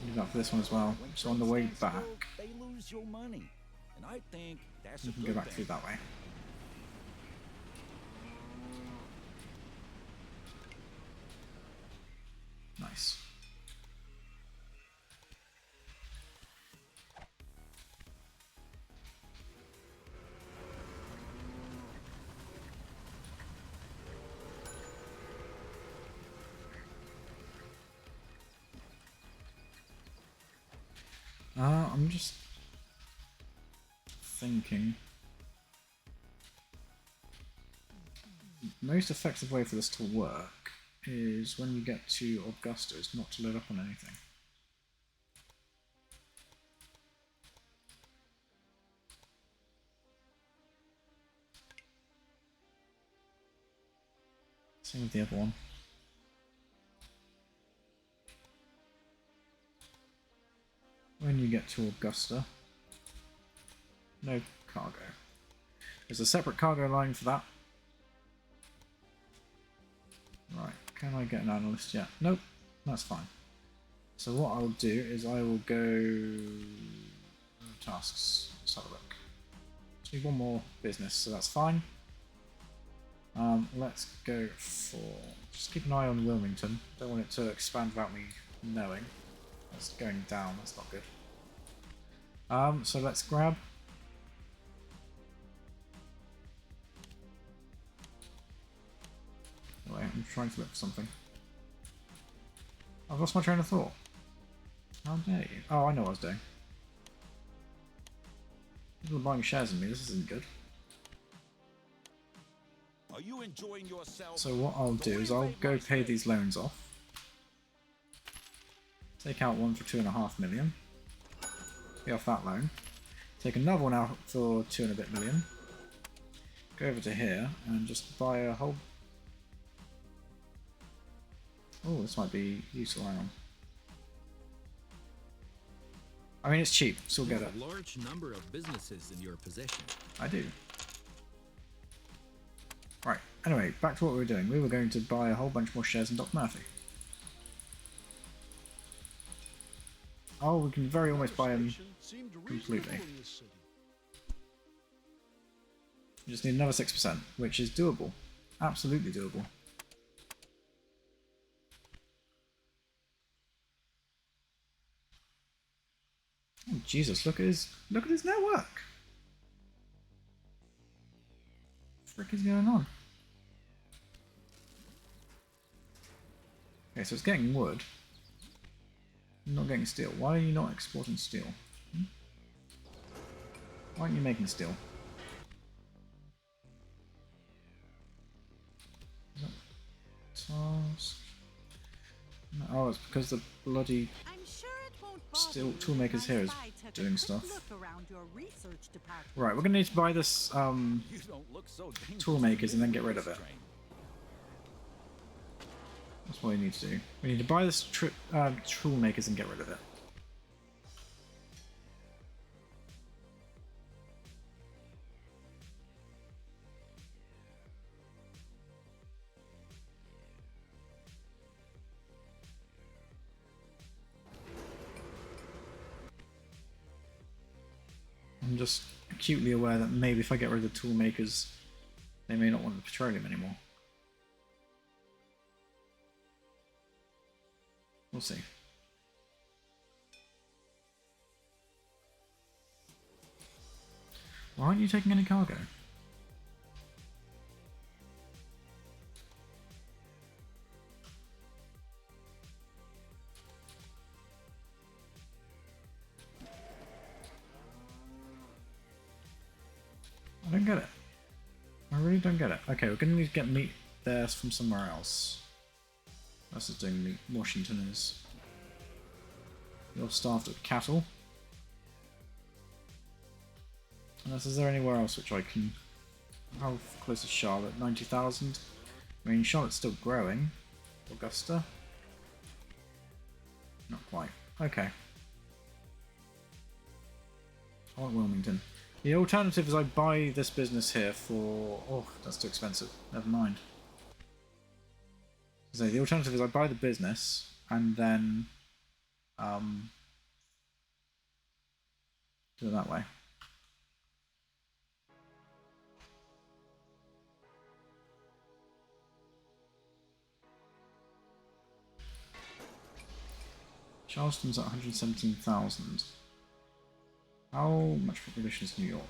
[SPEAKER 1] Do that for this one as well. So on the way back,
[SPEAKER 6] they lose your money, and I think that's
[SPEAKER 1] you
[SPEAKER 6] a
[SPEAKER 1] can
[SPEAKER 6] good
[SPEAKER 1] go back
[SPEAKER 6] thing.
[SPEAKER 1] through that way. Nice. I'm just thinking. Most effective way for this to work is when you get to Augusta, is not to load up on anything. Same with the other one. When you get to Augusta, no cargo. There's a separate cargo line for that. Right, can I get an analyst yet? Nope, that's fine. So what I'll do is I will go tasks. Let's have a look. Just need one more business, so that's fine. Let's go for, just keep an eye on Wilmington. Don't want it to expand without me knowing. That's going down, that's not good. So let's grab. Wait, I'm trying to look for something. I've lost my train of thought. How dare you? Oh, I know what I was doing. People are buying shares in me, this isn't good.
[SPEAKER 6] Are you enjoying yourself?
[SPEAKER 1] So what I'll do is I'll go pay these loans off. Take out one for 2.5 million. Pay off that loan. Take another one out for 2 and a bit million. Go over to here and just buy a whole... Oh, this might be useful, hang on. I mean, it's cheap, so we'll get it.
[SPEAKER 5] A large number of businesses in your possession.
[SPEAKER 1] I do. Right, anyway, back to what we were doing. We were going to buy a whole bunch more shares in Doc Murphy. Oh, we can very almost buy him completely. We just need another 6%, which is doable. Absolutely doable. Oh Jesus, look at his network. What the frick is going on? Okay, so it's getting wood. Not getting steel. Why are you not exporting steel? Hmm? Why aren't you making steel? Is that task? No, oh, it's because the bloody
[SPEAKER 4] I'm sure it won't
[SPEAKER 1] steel
[SPEAKER 4] bother you
[SPEAKER 1] toolmakers
[SPEAKER 4] if I
[SPEAKER 1] here is
[SPEAKER 4] spy took a
[SPEAKER 1] doing
[SPEAKER 4] quick
[SPEAKER 1] stuff.
[SPEAKER 4] look around your research department.
[SPEAKER 1] Right, we're gonna need to buy this
[SPEAKER 6] You don't look so dangerous
[SPEAKER 1] toolmakers
[SPEAKER 6] to
[SPEAKER 1] and then
[SPEAKER 6] me,
[SPEAKER 1] get rid of it.
[SPEAKER 6] Train.
[SPEAKER 1] That's what we need to do. We need to buy this toolmakers and get rid of it. I'm just acutely aware that maybe if I get rid of the toolmakers, they may not want the petroleum anymore. We'll see. Why aren't you taking any cargo? I don't get it. I really don't get it. Okay, we're going to need to get meat there from somewhere else. That's just doing meat. Washington is. You're starved of cattle. Unless, is there anywhere else which I can... How close is Charlotte? 90,000? I mean, Charlotte's still growing. Augusta? Not quite. Okay. I want Wilmington. The alternative is I buy this business here for... Oh, that's too expensive. Never mind. So the alternative is I buy the business and then do it that way. Charleston's at 117,000. How much population is New York?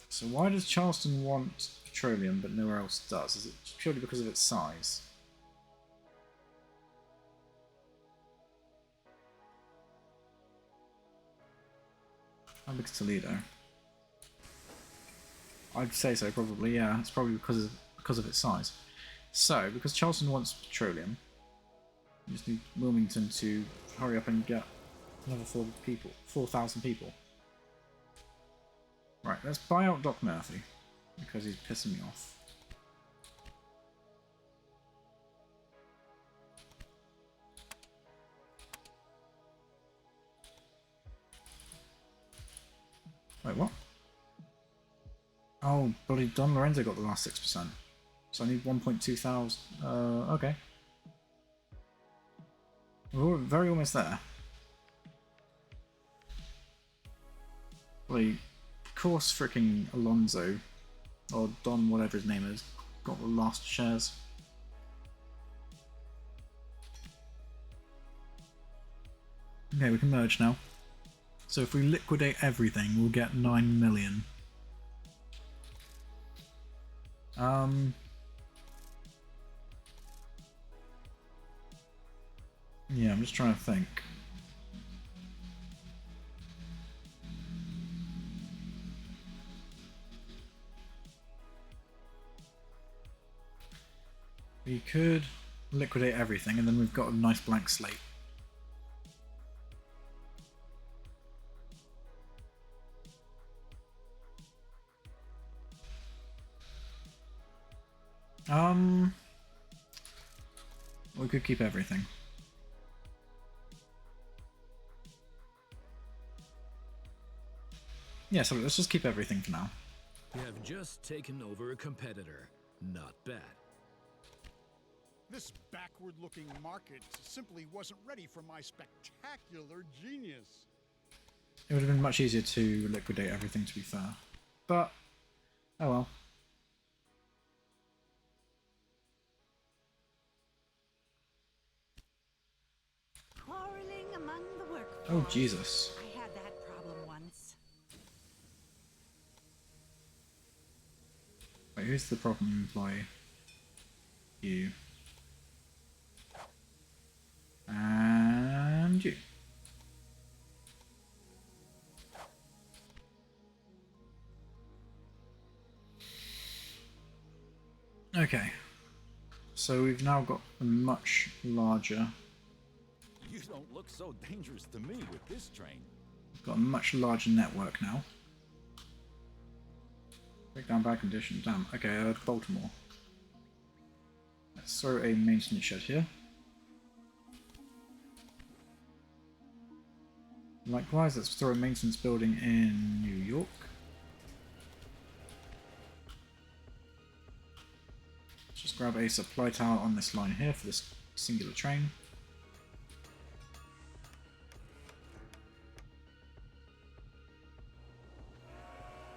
[SPEAKER 1] So why does Charleston want petroleum but nowhere else does? Is it purely because of its size? How big is Toledo? I'd say so, probably, yeah. It's probably because of its size. So, because Charleston wants petroleum, we just need Wilmington to hurry up and get another 4,000 people. Right, let's buy out Doc Murphy, because he's pissing me off. Wait, what? Oh, bloody Don Lorenzo got the last 6%. So I need 1.2 thousand. Okay. We're very almost there. Bloody course freaking Alonzo, or Don whatever his name is, got the last shares. Okay, we can merge now. So if we liquidate everything, we'll get 9 million. Yeah, I'm just trying to think. We could liquidate everything and then we've got a nice blank slate. We could keep everything. Yeah, so let's just keep everything for now.
[SPEAKER 5] You have just taken over a competitor. Not bad.
[SPEAKER 2] This backward-looking market simply wasn't ready for my spectacular genius.
[SPEAKER 1] It would have been much easier to liquidate everything, to be fair. But, oh well.
[SPEAKER 4] Quarreling among the workforce.
[SPEAKER 1] Oh, Jesus.
[SPEAKER 4] I had that problem once.
[SPEAKER 1] Wait, who's the problem employee? You. And you. Okay. So we've now got a much larger...
[SPEAKER 6] You don't look so dangerous to me with this train.
[SPEAKER 1] We've got a much larger network now. Breakdown bad condition. Damn. Okay, Baltimore. Let's throw a maintenance shed here. Likewise, let's throw a maintenance building in New York. Let's just grab a supply tower on this line here for this singular train.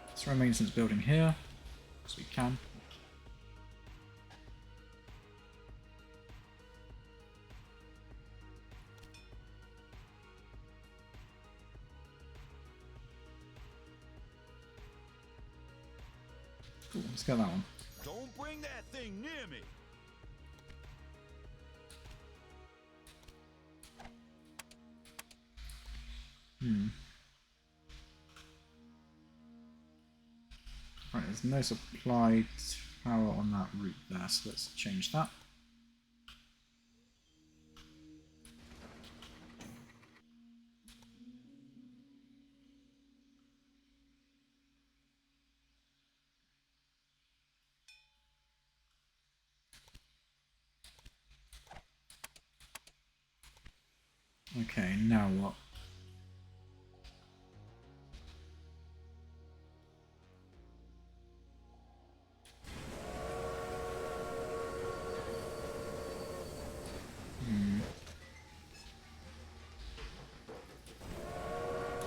[SPEAKER 1] Let's throw a maintenance building here, as we can. Cool, let's get that one.
[SPEAKER 6] Don't bring that thing near me.
[SPEAKER 1] Right, there's no supply power on that route there, so let's change that. Okay, now what?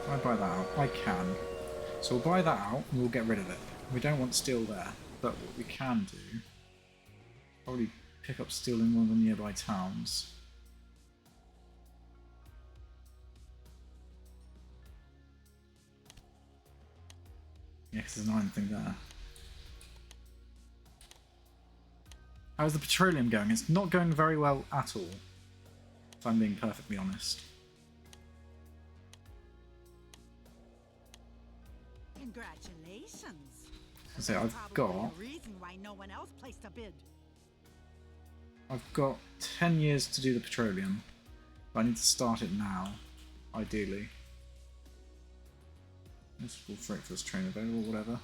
[SPEAKER 1] I buy that out? I can. So we'll buy that out and we'll get rid of it. We don't want steel there, but what we can do, probably pick up steel in one of the nearby towns. Yeah, because there's an iron thing there. How's the petroleum going? It's not going very well at all, if I'm being perfectly honest.
[SPEAKER 4] Congratulations.
[SPEAKER 1] So I've
[SPEAKER 4] Probably
[SPEAKER 1] got
[SPEAKER 4] a reason why no one else placed a bid.
[SPEAKER 1] 10 years to do the petroleum, but I need to start it now, ideally. This full freight first train available, whatever.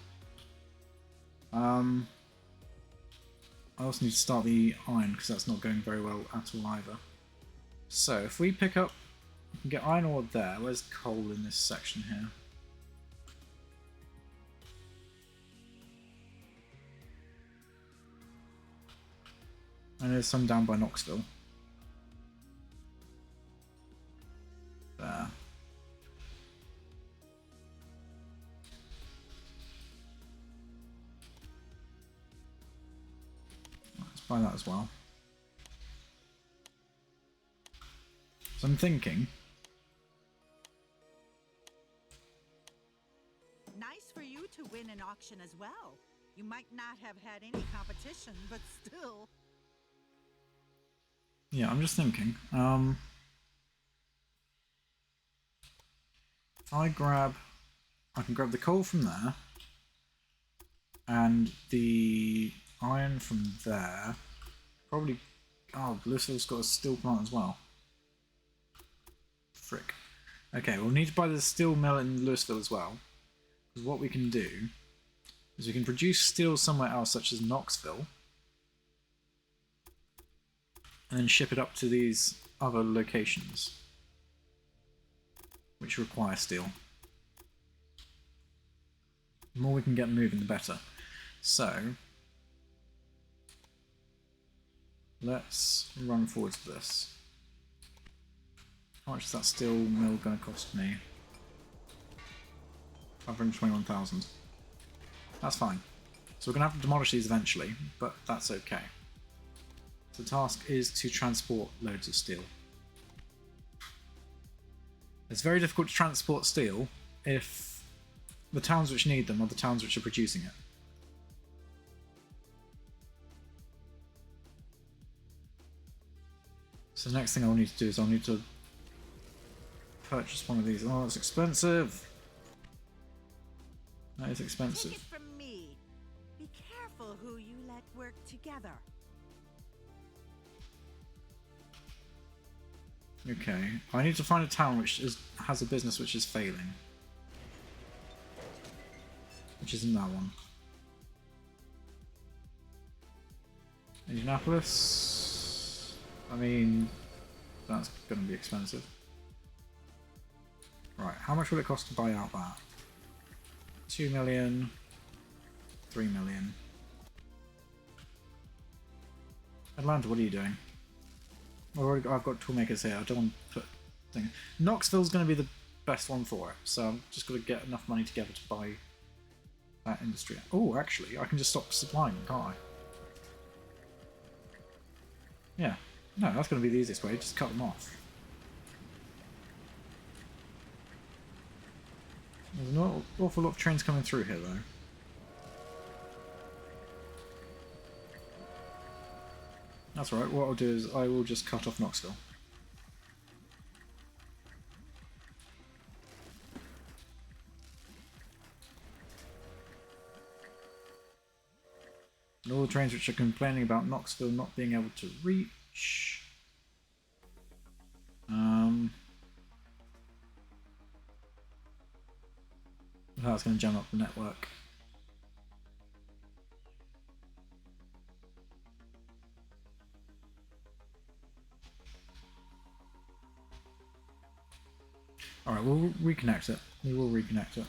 [SPEAKER 1] I also need to start the iron because that's not going very well at all either. So if we pick up, we can get iron ore there. Where's coal in this section here? And there's some down by Knoxville. There. Let's buy that as well. So I'm thinking.
[SPEAKER 4] Nice for you to win an auction as well. You might not have had any competition, but still.
[SPEAKER 1] Yeah, I'm just thinking. If I can grab the coal from there, and the iron from there. Probably. Oh, Louisville's got a steel plant as well. Frick. Okay, we'll need to buy the steel mill in Louisville as well. Because what we can do is we can produce steel somewhere else, such as Knoxville, and then ship it up to these other locations which require steel. The more we can get moving, the better. So let's run forwards to this. How much is that steel mill going to cost me? 521,000. That's fine. So we're going to have to demolish these eventually, but that's okay. The task is to transport loads of steel. It's very difficult to transport steel if the towns which need them are the towns which are producing it. So the next thing I'll need to do is I'll need to purchase one of these. Oh, it's expensive! That is expensive.
[SPEAKER 4] Take it from me. Be careful who you let work together.
[SPEAKER 1] Okay, I need to find a town which has a business which is failing. Which isn't that one. Indianapolis. I mean, that's going to be expensive. Right, how much will it cost to buy out that? 2 million, 3 million. Atlanta, what are you doing? I've got toolmakers here. I don't want to put things. Knoxville's going to be the best one for it, so I'm just going to get enough money together to buy that industry. Oh, actually, I can just stop supplying them, can't I? Yeah. No, that's going to be the easiest way. Just cut them off. There's an awful lot of trains coming through here, though. That's alright, what I'll do is I will just cut off Knoxville. And all the trains which are complaining about Knoxville not being able to reach. That's going to jam up the network. Alright, we'll reconnect it. We will reconnect it.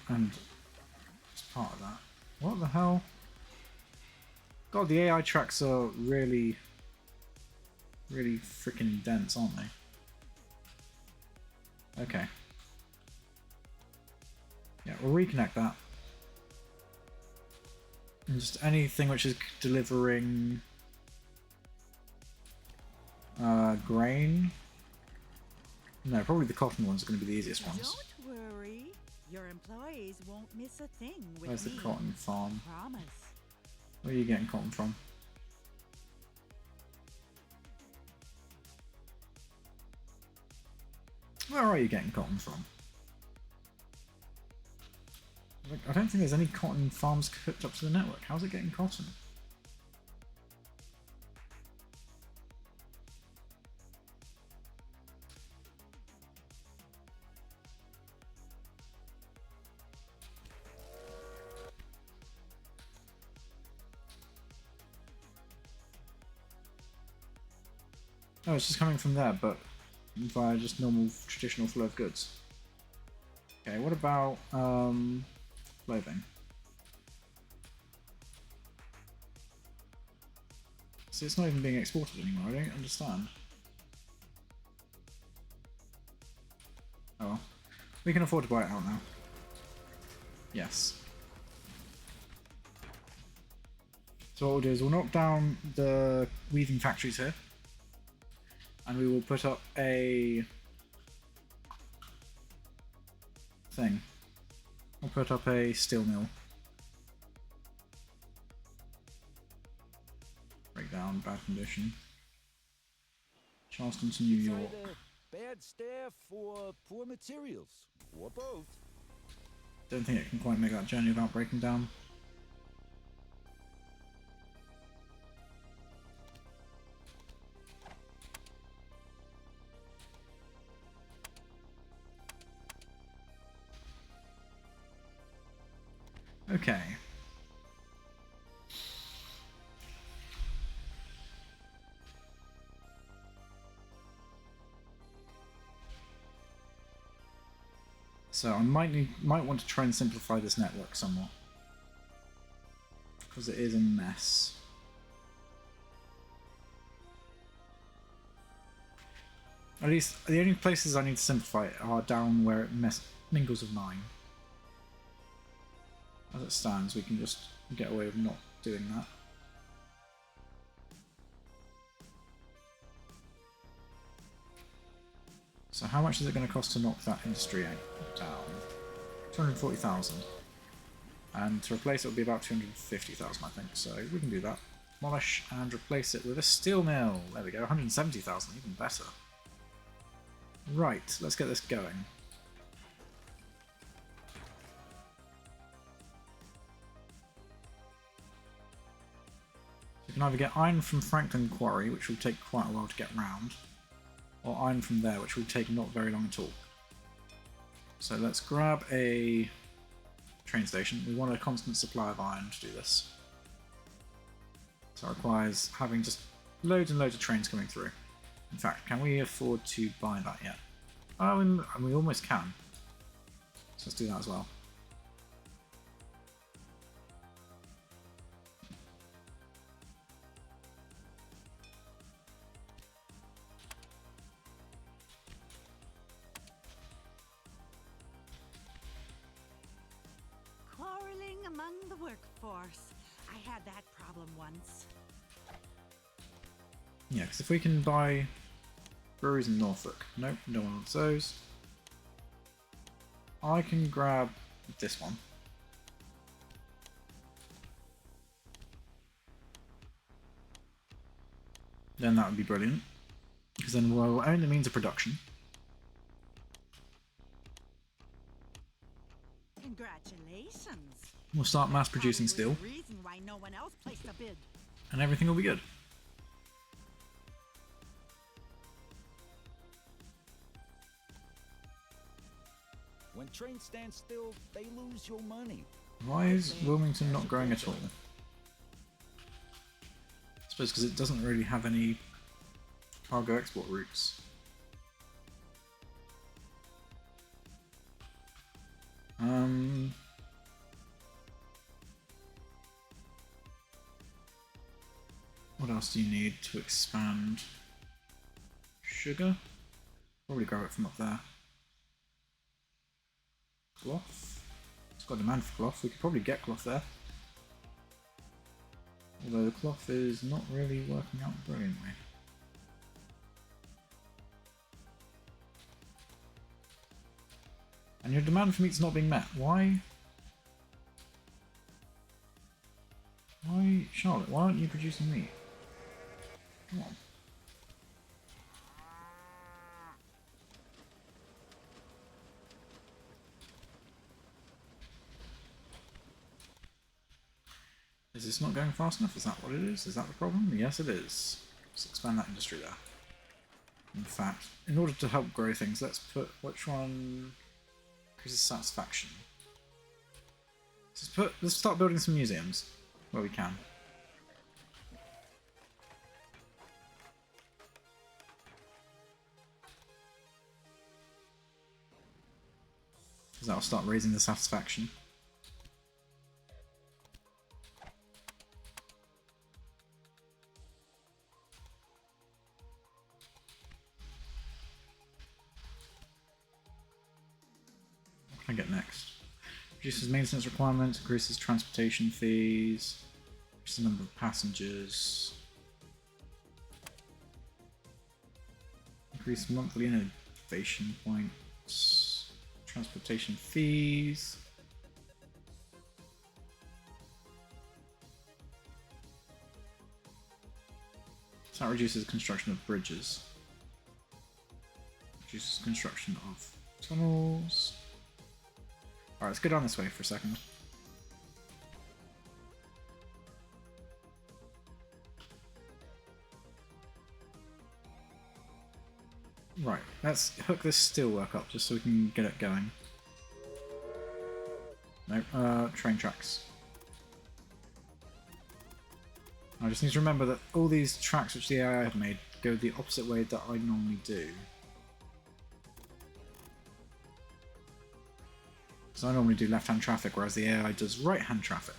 [SPEAKER 1] And as part of that, what the hell? God, the AI tracks are really freaking dense, aren't they? Okay. Yeah, we'll reconnect that. And just anything which is delivering grain. No, probably the cotton ones are going to be the easiest ones.
[SPEAKER 4] Don't worry. Your employees won't miss a thing with
[SPEAKER 1] Where's the
[SPEAKER 4] me.
[SPEAKER 1] cotton farm?
[SPEAKER 4] Promise.
[SPEAKER 1] Where are you getting cotton from? Where are you getting cotton from? Like, I don't think there's any cotton farms hooked up to the network. How's it getting cotton? Oh, it's just coming from there, but via just normal traditional flow of goods. Okay, what about clothing? See, it's not even being exported anymore, I don't understand. Oh well. We can afford to buy it out now. Yes. So what we'll do is we'll knock down the weaving factories here. And we will put up a thing. We'll put up a steel mill. Breakdown, bad condition. Charleston to New
[SPEAKER 6] It's
[SPEAKER 1] York.
[SPEAKER 6] either bad staff or poor materials, or both.
[SPEAKER 1] Don't think it can quite make that journey without breaking down. Okay. So I might want to try and simplify this network somewhat, because it is a mess. At least the only places I need to simplify it are down where it mingles with 9. As it stands, we can just get away with not doing that. So how much is it going to cost to knock that industry down? 240,000. And to replace it will be about 250,000, I think. So we can do that. Demolish and replace it with a steel mill. There we go, 170,000, even better. Right, let's get this going. You can either get iron from Franklin Quarry, which will take quite a while to get round, or iron from there, which will take not very long at all. So let's grab a train station. We want a constant supply of iron to do this. So it requires having just loads and loads of trains coming through. In fact, can we afford to buy that yet? Oh, and we almost can. So let's do that as well.
[SPEAKER 4] Quarreling among the workforce. I had that problem once.
[SPEAKER 1] Yeah, because if we can buy breweries in Norfolk, nope, no one wants those. I can grab this one. Then that would be brilliant, because then we'll own the means of production.
[SPEAKER 4] Congratulations.
[SPEAKER 1] We'll start mass producing
[SPEAKER 4] Probably
[SPEAKER 1] steel,
[SPEAKER 4] the reason why no one else placed a bid.
[SPEAKER 1] and everything will be good.
[SPEAKER 6] When trains stand still, they lose your money.
[SPEAKER 1] Why is Wilmington not growing at all? I suppose because it doesn't really have any cargo export routes. What else do you need to expand? Sugar? Probably grow it from up there. Cloth? It's got demand for cloth. We could probably get cloth there. Although the cloth is not really working out brilliantly. And your demand for meat's not being met. Why? Why, Charlotte, why aren't you producing meat? Come on. Is this not going fast enough? Is that what it is? Is that the problem? Yes, it is. Let's expand that industry there. In fact, in order to help grow things, let's put which one increases satisfaction. Let's start building some museums where we can. Because that'll start raising the satisfaction. What can I get next? Reduces maintenance requirements, increases transportation fees, increases the number of passengers, increase monthly innovation points, transportation fees. So that reduces construction of bridges, reduces construction of tunnels. Alright, let's go down this way for a second. Right, let's hook this steelwork up just so we can get it going. No, train tracks. I just need to remember that all these tracks which the AI have made go the opposite way that I normally do. So I normally do left-hand traffic, whereas the AI does right-hand traffic.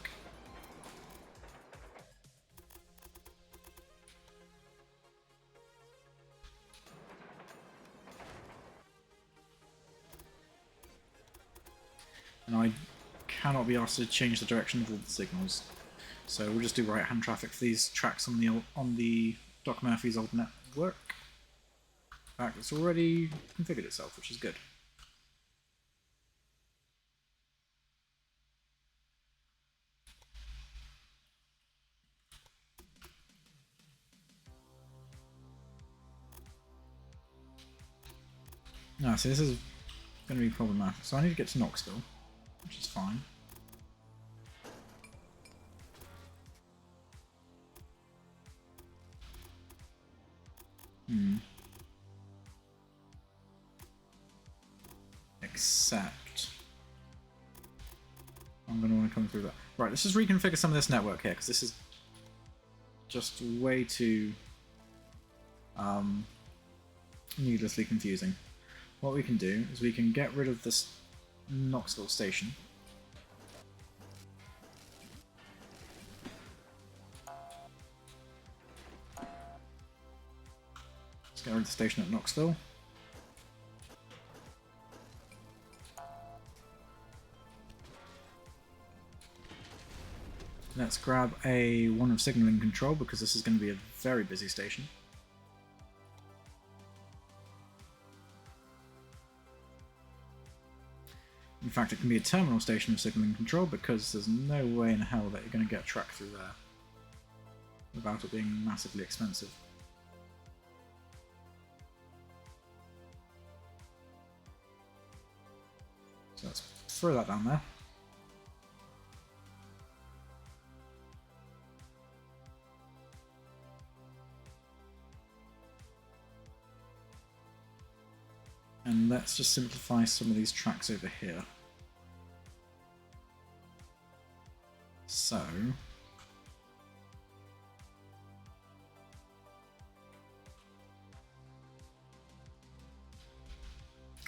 [SPEAKER 1] And I cannot be asked to change the direction of all the signals. So we'll just do right-hand traffic for these tracks on the Doc Murphy's old network. In fact, it's already configured itself, which is good. No, so this is going to be problematic. So I need to get to Knoxville, which is fine. Except I'm going to want to come through that. Right, let's just reconfigure some of this network here, because this is just way too needlessly confusing. What we can do is we can get rid of this Knoxville station. Let's get rid of the station at Knoxville. Let's grab one of signaling control, because this is going to be a very busy station. In fact, it can be a terminal station of signalling control because there's no way in hell that you're going to get a track through there without it being massively expensive. So let's throw that down there. And let's just simplify some of these tracks over here. So,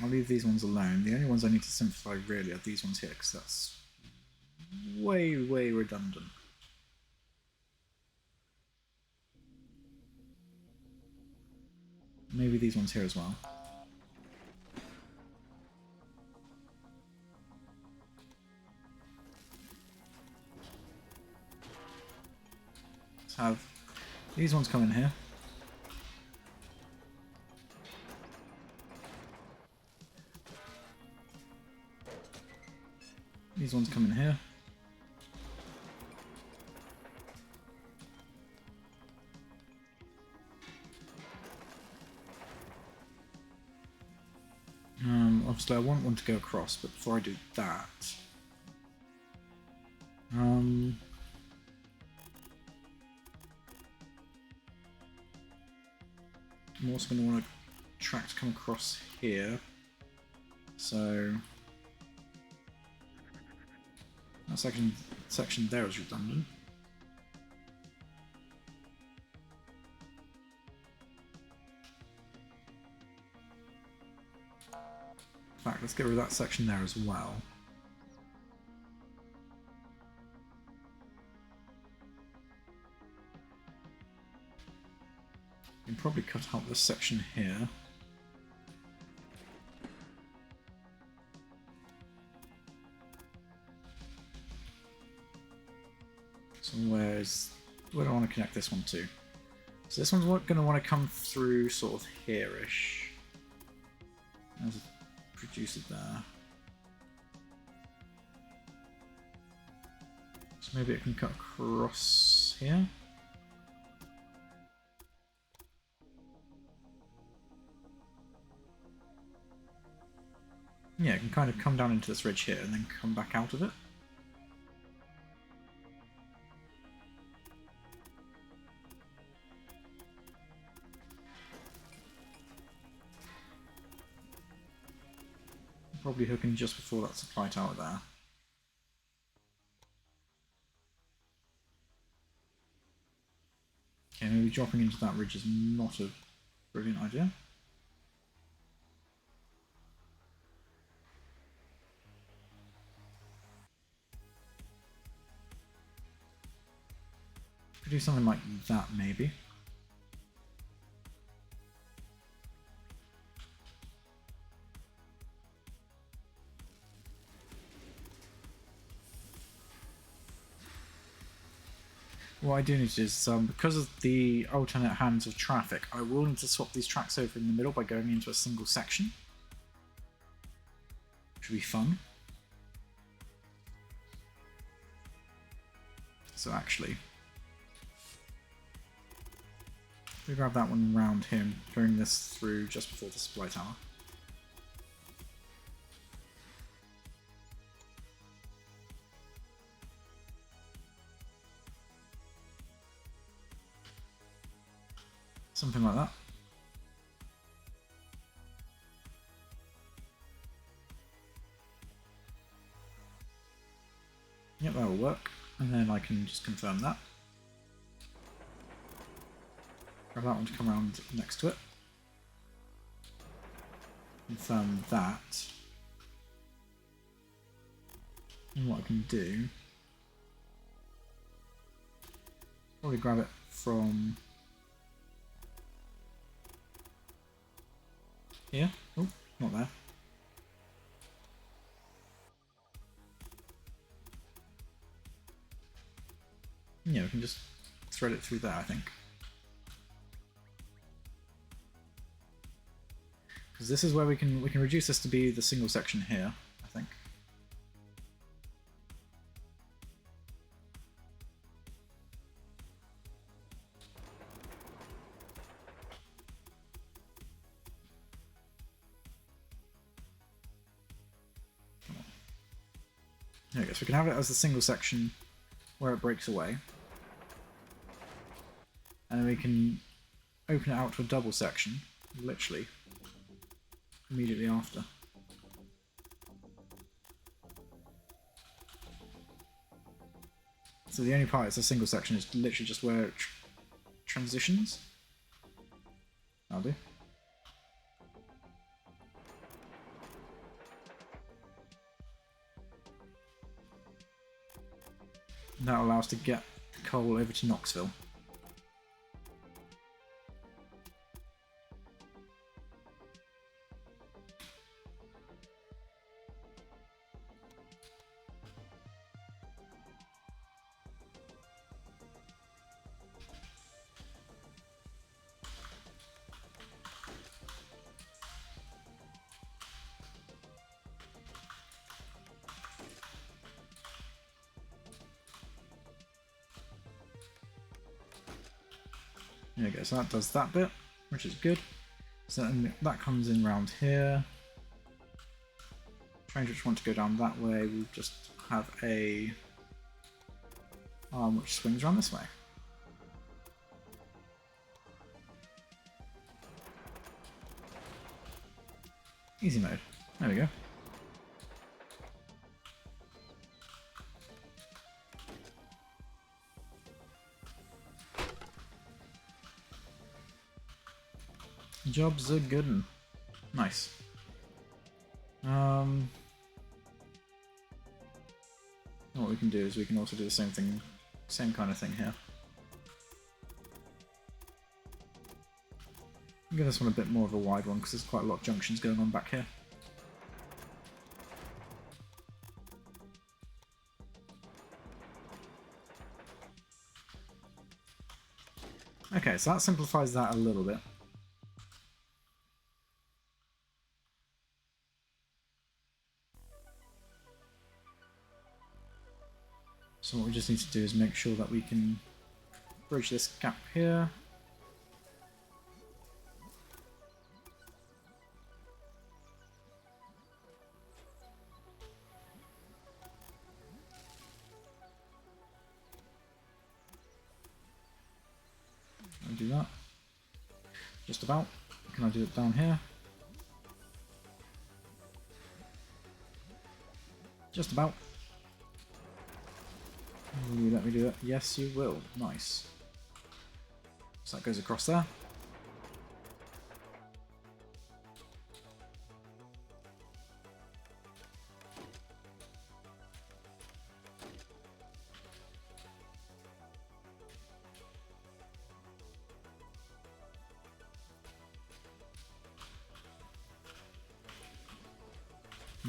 [SPEAKER 1] I'll leave these ones alone. The only ones I need to simplify really are these ones here, because that's way, way redundant. Maybe these ones here as well. Let's have these ones come in here. These ones come in here. Obviously I want one to go across, but before I do that, I'm also going to want a track to come across here, so that section there is redundant. In fact, let's get rid of that section there as well. You can probably cut out this section here. So where do I want to connect this one to? So this one's going to want to come through sort of here-ish. There's a producer there. So maybe it can cut across here. Yeah, it can kind of come down into this ridge here and then come back out of it. Probably hooking just before that supply tower there. Okay, maybe dropping into that ridge is not a brilliant idea. Could do something like that, maybe. What I do need to do is, because of the alternate hands of traffic, I will need to swap these tracks over in the middle by going into a single section. Which will be fun. So actually, we grab that one round here, going this through just before the supply tower. Something like that. Yep, that will work. And then I can just confirm that. Grab that one to come around next to it. Confirm that. And what I can do, probably grab it from here. Oh, not there. Yeah, we can just thread it through there, I think. Because this is where we can reduce this to be the single section here, I think. There we go. So we can have it as a single section where it breaks away. And then we can open it out to a double section, literally, immediately after. So the only part it's a single section is literally just where it transitions. That'll do. That'll allow us to get coal over to Knoxville. There we go, so that does that bit, which is good. So then that comes in round here. Trains which want to go down that way, we'll just have a arm which swings around this way. Easy mode. There we go. Job's a good one. Nice. What we can do is we can also do the same thing, same kind of thing here. Give this one a bit more of a wide one because there's quite a lot of junctions going on back here. Okay, so that simplifies that a little bit. So what we just need to do is make sure that we can bridge this gap here. I'll do that. Just about. Can I do it down here? Just about. Will you let me do that? Yes, you will. Nice. So that goes across there.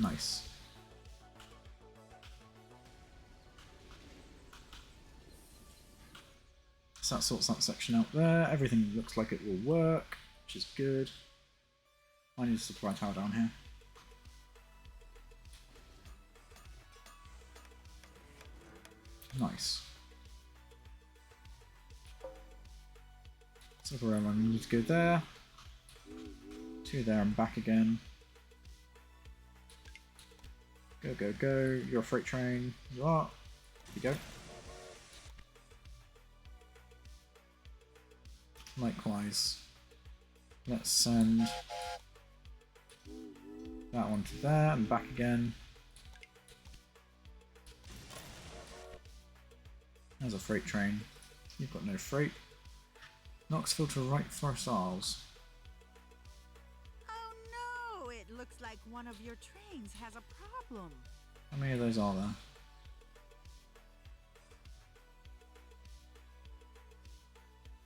[SPEAKER 1] Nice. So that sorts that section out there. Everything looks like it will work, which is good. I need a supply tower down here. Nice. So where I need to go there. 2 there and back again. Go, go, go. You're a freight train. You are. Here you go. Likewise, let's send that one to there and back again. There's a freight train. You've got no freight. Knoxville to Right Forest Isles.
[SPEAKER 4] Oh no! It looks like one of your trains has a problem.
[SPEAKER 1] How many of those are there?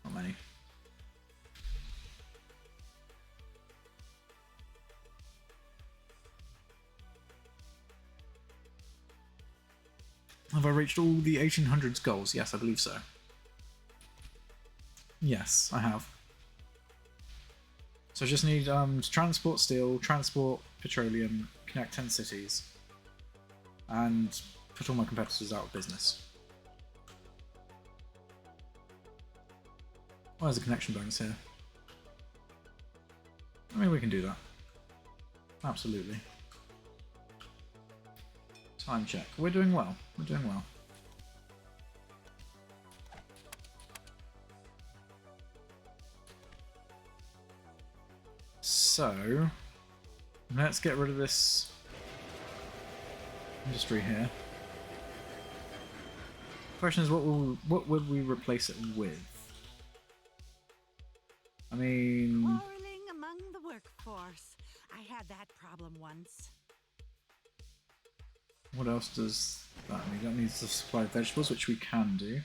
[SPEAKER 1] Not many. Have I reached all the 1800s goals? Yes, I believe so. Yes, I have. So I just need to transport steel, transport petroleum, connect 10 cities, and put all my competitors out of business. Oh, there's a connection bonus here. I mean, we can do that. Absolutely. Time check. We're doing well. We're doing well. So, let's get rid of this industry here. Question is, what would we replace it with? I mean,
[SPEAKER 4] Quarreling among the workforce. I had that problem once.
[SPEAKER 1] what else does that need? That needs to supply vegetables, which we can do.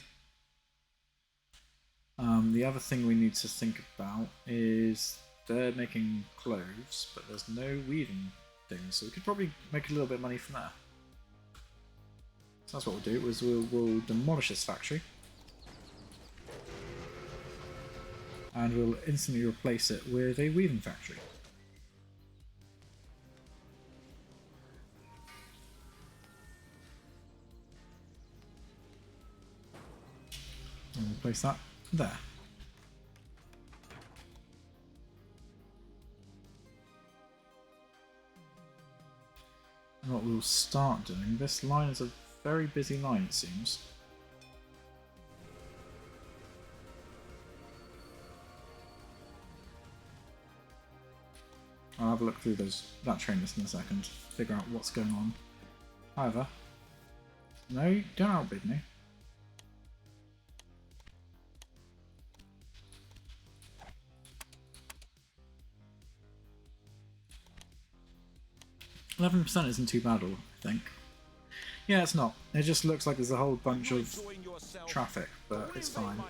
[SPEAKER 1] The other thing we need to think about is they're making clothes, but there's no weaving things, so we could probably make a little bit of money from there. So that's what we'll do, is we'll demolish this factory. And we'll instantly replace it with a weaving factory. And we'll place that there. And what we'll start doing, this line is a very busy line, it seems. I'll have a look through that train list in a second, figure out what's going on. However, no, you don't outbid me. %11 isn't too bad, I think. Yeah, it's not. It just looks like there's a whole bunch of traffic, but it's fine.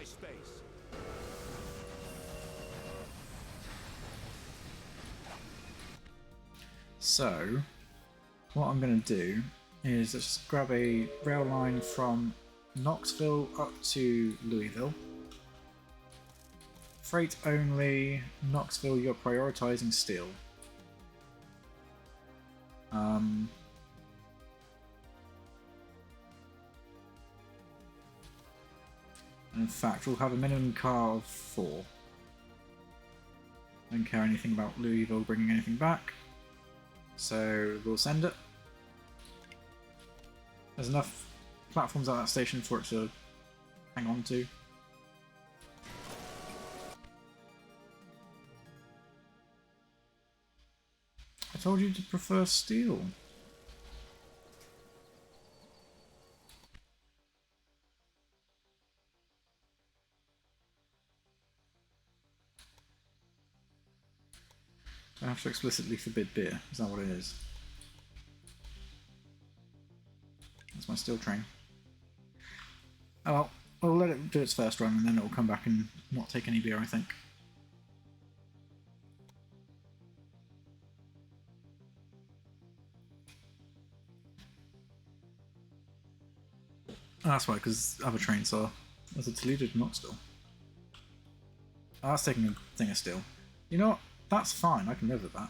[SPEAKER 1] So, what I'm going to do is just grab a rail line from Knoxville up to Louisville. Freight only, Knoxville, you're prioritizing steel. In fact, we'll have a minimum car of 4. Don't care anything about Louisville bringing anything back, so we'll send it. There's enough platforms at that station for it to hang on to. I told you to prefer steel. I have to explicitly forbid beer. Is that what it is? That's my steel train. Oh well, we'll let it do its first run and then it'll come back and not take any beer, I think. Oh, that's why, because other trains are. There's a Toledo to Knoxville. Oh, that's taking a thing of steel. You know what? That's fine, I can live with that.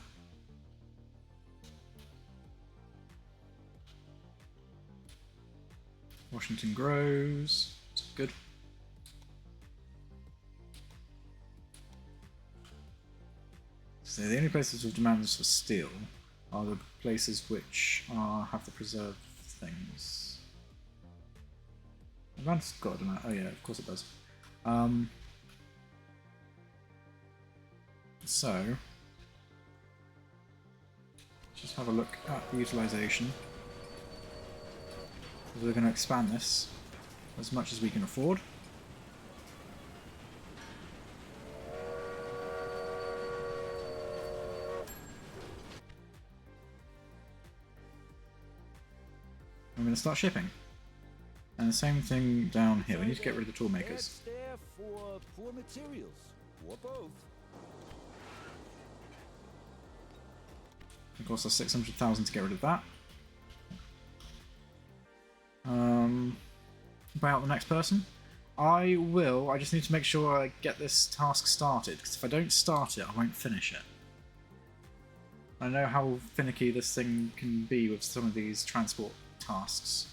[SPEAKER 1] Washington grows. It's good. So the only places with demands for steel are the places which have the preserved things. Advance's got a demand. Oh yeah, of course it does. So, just have a look at the utilization. We're going to expand this as much as we can afford. I'm going to start shipping. And the same thing down here. We need to get rid of the tool makers.
[SPEAKER 6] For poor materials, or both.
[SPEAKER 1] It costs us 600,000 to get rid of that. About the next person. I just need to make sure I get this task started, because if I don't start it, I won't finish it. I know how finicky this thing can be with some of these transport tasks.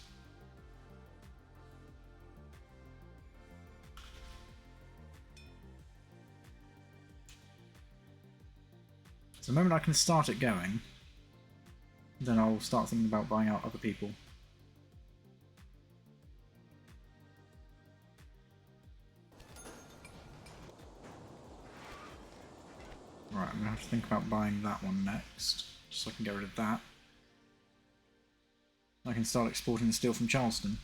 [SPEAKER 1] So the moment I can start it going, then I'll start thinking about buying out other people. Right, I'm going to have to think about buying that one next, just so I can get rid of that. I can start exporting the steel from Charleston.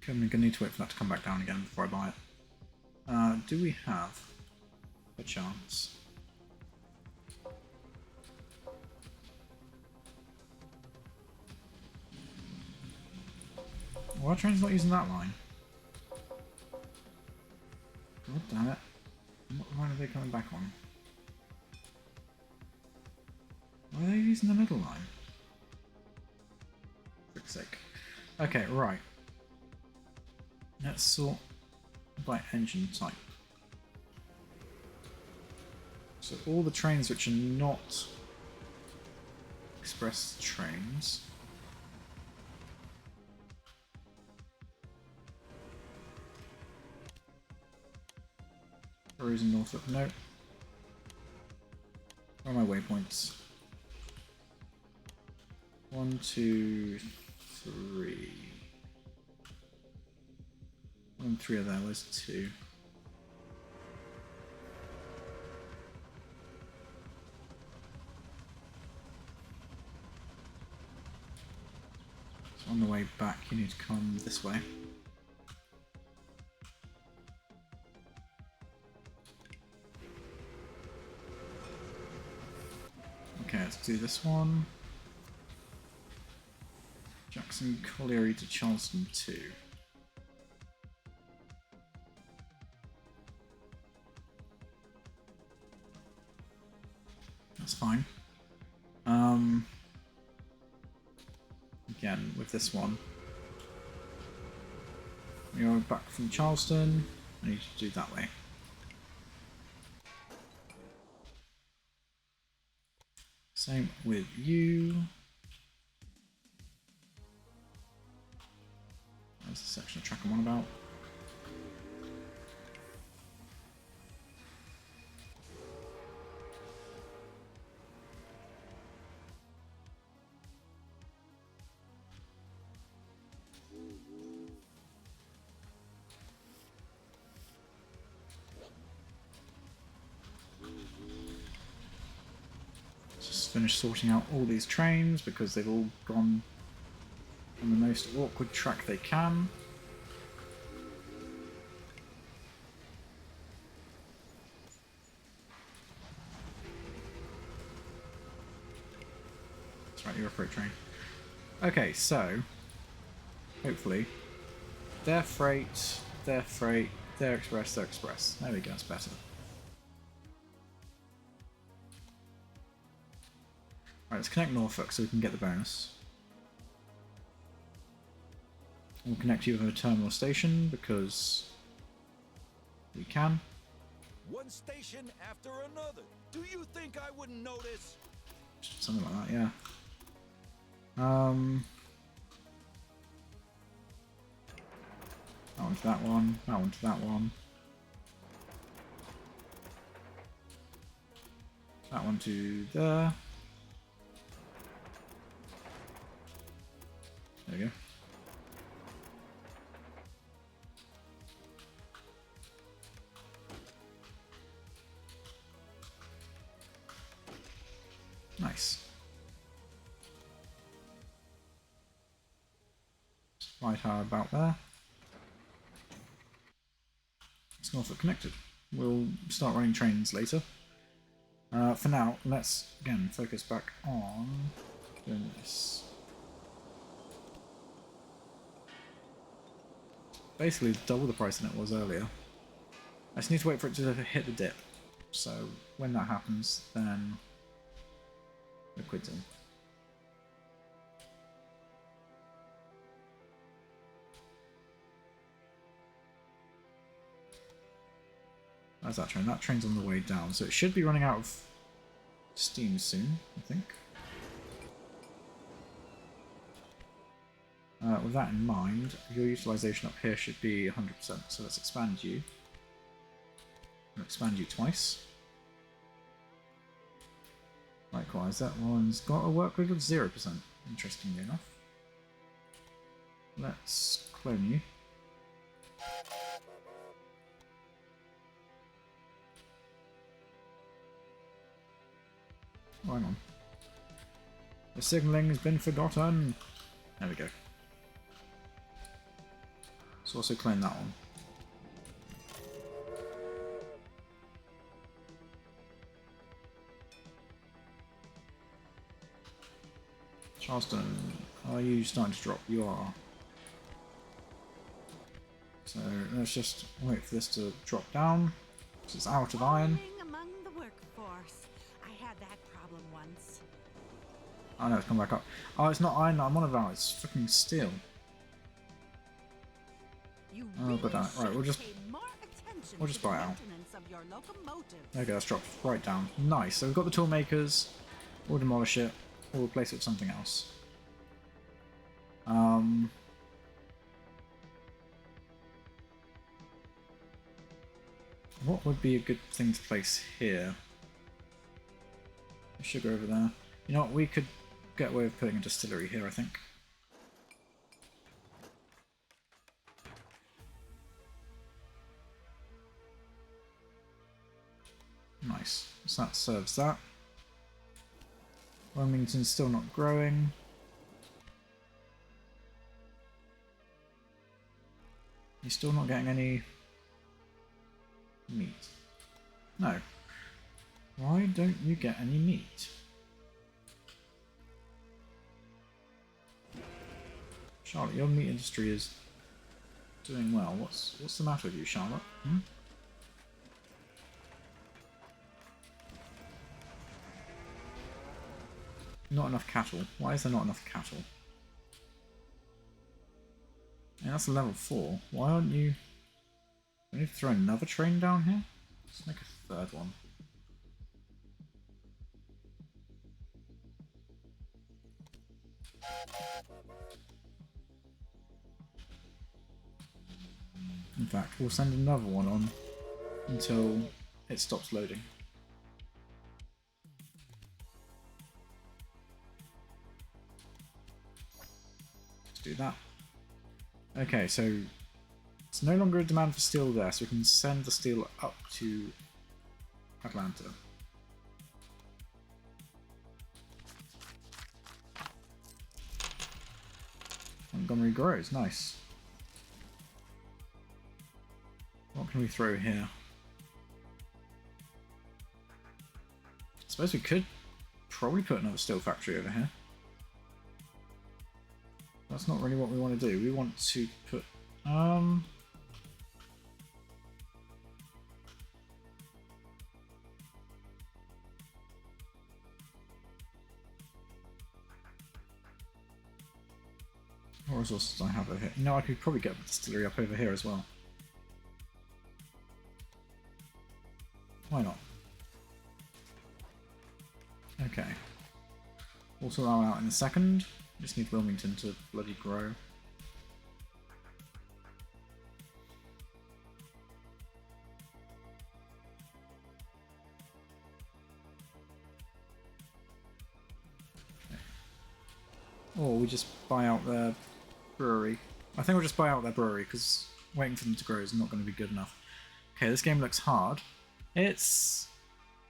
[SPEAKER 1] Okay, I'm going to need to wait for that to come back down again before I buy it. Do we have a chance? Why are trains not using that line? God damn it. What line are they coming back on? Why are they using the middle line? For fuck's sake. Okay, right. Let's sort by engine type. So all the trains which are not express trains. Or is in Norfolk? No. Where are my waypoints? 1, 2, 3. 1 and 3 are there. Where's 2? So on the way back, you need to come this way. Okay, let's do this one. Jackson Colliery to Charleston 2. That's fine. Again, with this one. You're back from Charleston. I need to do that way. Same with you. There's the section of track I'm on about. Just finished sorting out all these trains because they've all gone on the most awkward track they can. That's right, you're a freight train. Okay, so hopefully their freight, their express, their express. There we go, that's better. Right, let's connect Norfolk so we can get the bonus. We'll connect you with a terminal station because we can.
[SPEAKER 6] One station after another. Do you think I wouldn't notice?
[SPEAKER 1] Something like that, yeah. That one to that one, that one to that one. That one to there. There we go. Nice. Supply tower about there. It's Norfolk connected. We'll start running trains later. For now, let's again focus back on doing this. Basically double the price than it was earlier. I just need to wait for it to hit the dip. So when that happens, then we're quitting. How's that train? That train's on the way down, so it should be running out of steam soon, I think. With that in mind, your utilization up here should be 100%, so let's expand you. I'll expand you twice. Likewise, that one's got a workload of 0%, interestingly enough. Let's clone you. Oh, hang on. The signaling has been forgotten. There we go. Let's also clone that one. Charleston, are you starting to drop? You are. So let's just wait for this to drop down. It's out of iron.
[SPEAKER 4] Among the workforce. I had that problem once.
[SPEAKER 1] Oh no, it's come back up. Oh, it's not iron that I'm on about, it's freaking steel.
[SPEAKER 4] You
[SPEAKER 1] Oh,
[SPEAKER 4] really
[SPEAKER 1] god damn it. Right, we'll just
[SPEAKER 4] should pay more attention
[SPEAKER 1] just
[SPEAKER 4] to the
[SPEAKER 1] buy it out.
[SPEAKER 4] maintenance of your locomotives.
[SPEAKER 1] There we go, that's dropped right down. Nice. So we've got the tool makers. We'll demolish it. We'll replace it with something else. What would be a good thing to place here? Sugar over there. You know what? We could get away with putting a distillery here, I think. Nice. So that serves that. Wilmington's still not growing. You're still not getting any meat. No. Why don't you get any meat? Charlotte, your meat industry is doing well. What's the matter with you, Charlotte? Hmm? Not enough cattle. Why is there not enough cattle? Yeah, that's a level 4. Why aren't you... We need to throw another train down here? Let's make a third one. In fact, we'll send another one on until it stops loading. Let's do that. Okay, so it's no longer a demand for steel there, so we can send the steel up to Atlanta. Montgomery grows, nice. What can we throw here? I suppose we could probably put another steel factory over here. That's not really what we want to do. We want to put... What resources do I have over here? No, I could probably get a distillery up over here as well. Why not? Okay. We'll sort that one out in a second. Just need Wilmington to bloody grow. Okay. Or we just buy out their brewery. I think we'll just buy out their brewery because waiting for them to grow is not going to be good enough. Okay, this game looks hard. It's...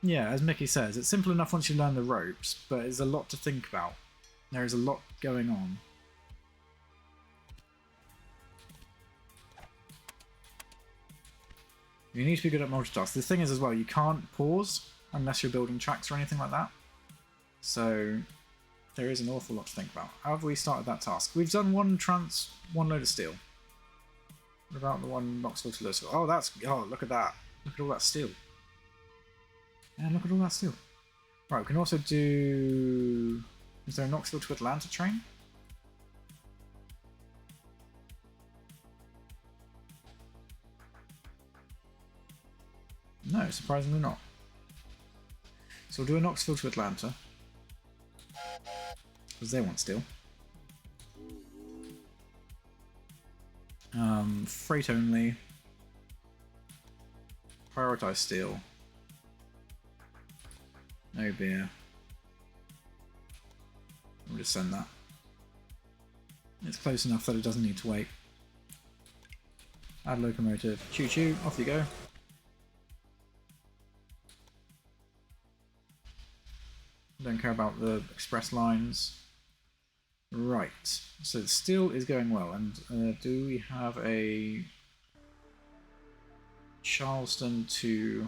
[SPEAKER 1] yeah, as Mickey says, it's simple enough once you learn the ropes, but there's a lot to think about. There is a lot going on. You need to be good at multitask. The thing is as well, you can't pause unless you're building tracks or anything like that. So there is an awful lot to think about. How have we started that task? We've done one load of steel. What about the one Knoxville to Louisville? Oh, look at that. Look at all that steel. Yeah, look at all that steel. Right, we can also do... Is there a Knoxville to Atlanta train? No, surprisingly not. So we'll do a Knoxville to Atlanta. Because they want steel. Freight only. Prioritize steel. No beer. We'll just send that. It's close enough that it doesn't need to wait. Add locomotive. Choo choo, off you go. Don't care about the express lines. Right, so the steel is going well, and do we have a Charleston to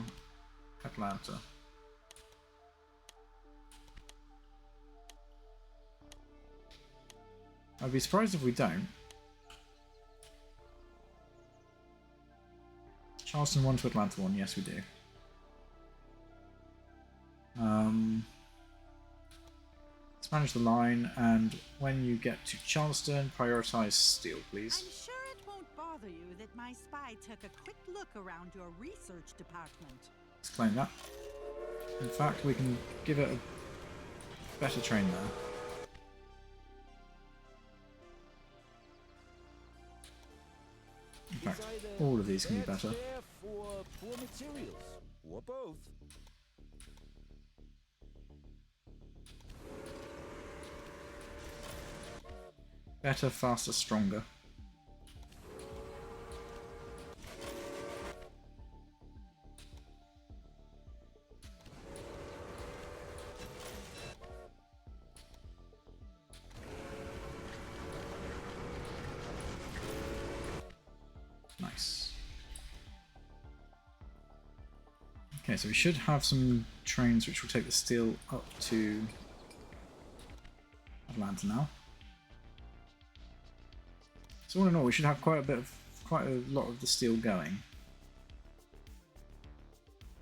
[SPEAKER 1] Atlanta? I'd be surprised if we don't. Charleston 1 to Atlanta 1, yes we do. Let's manage the line, and when you get to Charleston, prioritize steel, please.
[SPEAKER 4] I'm sure it won't bother you that my spy took a quick look around your research department.
[SPEAKER 1] Let's claim that. In fact, we can give it a better train there. In fact, all of these can be better.
[SPEAKER 6] Or poor materials, or both.
[SPEAKER 1] Better, faster, stronger. Nice. Okay, so we should have some trains which will take the steel up to Atlanta now. So all in all, we should have quite a lot of the steel going,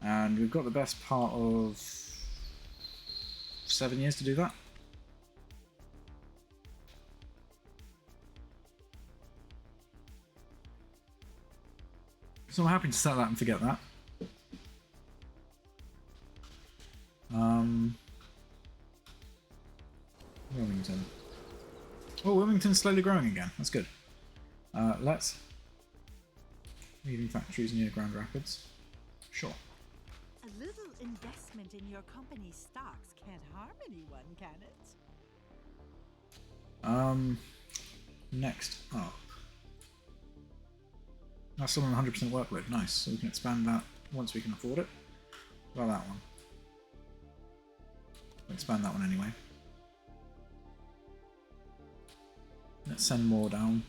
[SPEAKER 1] and we've got the best part of 7 years to do that. So I'm happy to set that and forget that. Wilmington. Oh, Wilmington's slowly growing again. That's good. Let's... Leading factories near Grand Rapids. Sure.
[SPEAKER 4] A little investment in your company's stocks can't harm anyone, can it?
[SPEAKER 1] Next up. That's still on 100% workload. Nice. So we can expand that once we can afford it. What about that one? We'll expand that one anyway. Let's send more down.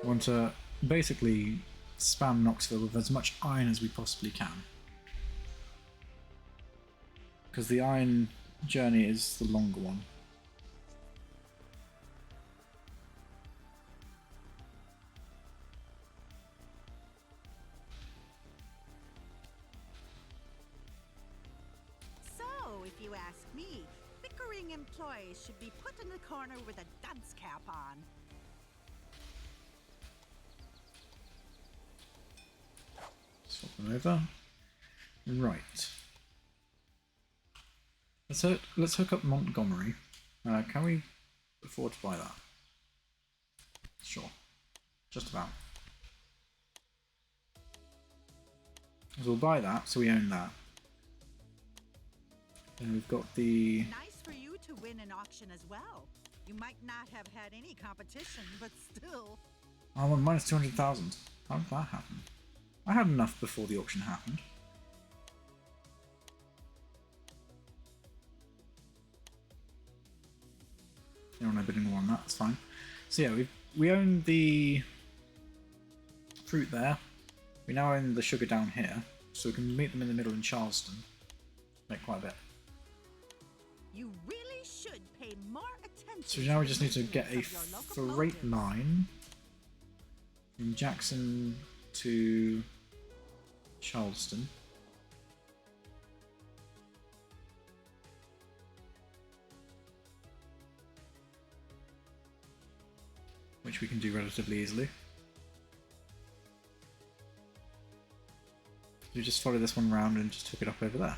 [SPEAKER 1] I want to basically spam Knoxville with as much iron as we possibly can. Because the iron journey is the longer one.
[SPEAKER 4] So, if you ask me, bickering employees should be put in the corner with a dunce cap on.
[SPEAKER 1] Swap them over. Right. Let's hook up Montgomery. Can we afford to buy that? Sure. Just about. So we'll buy that, so we own that. And we've got the...
[SPEAKER 4] Nice for you to win an auction as well. You might not have had any competition, but still.
[SPEAKER 1] I'm on minus 200,000. How did that happen? I had enough before the auction happened. You're on a bidding war on that, that's fine. So yeah, we own the fruit there. We now own the sugar down here, so we can meet them in the middle in Charleston. Make quite a bit.
[SPEAKER 4] You really should pay more attention.
[SPEAKER 1] So now we just need to get a freight line from Jackson to Charleston. Which we can do relatively easily. We just follow this one round and just hook it up over there.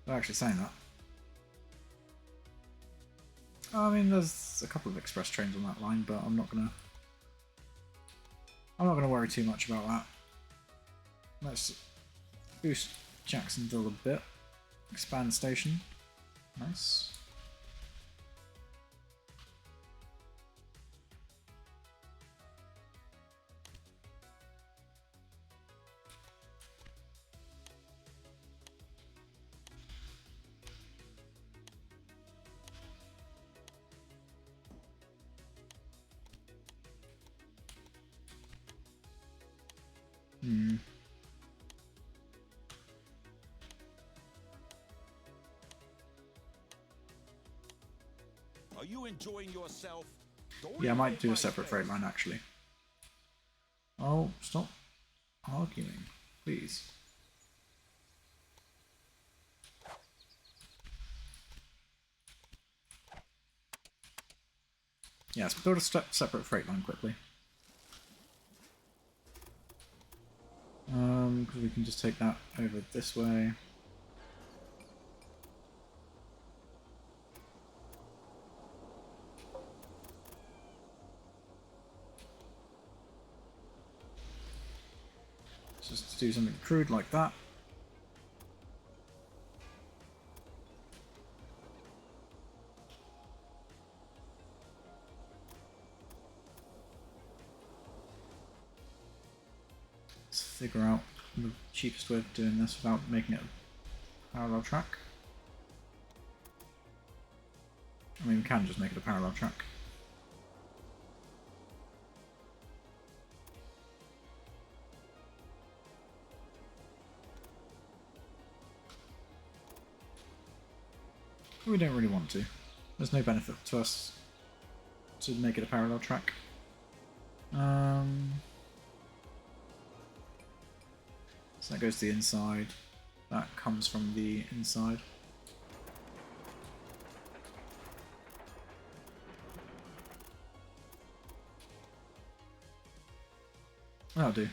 [SPEAKER 1] I'm actually saying that. I mean, there's a couple of express trains on that line, but I'm not gonna worry too much about that. Let's boost Jacksonville a bit. Expand station. Nice.
[SPEAKER 6] Are you enjoying yourself?
[SPEAKER 1] Yeah, I might do a separate freight line actually. Oh, stop arguing, please. Yeah, let's build a separate freight line quickly. Because we can just take that over this way. Just do something crude like that. Let's figure out the cheapest way of doing this without making it a parallel track. I mean, we can just make it a parallel track. We don't really want to. There's no benefit to us to make it a parallel track. So that goes to the inside. That comes from the inside. That'll do.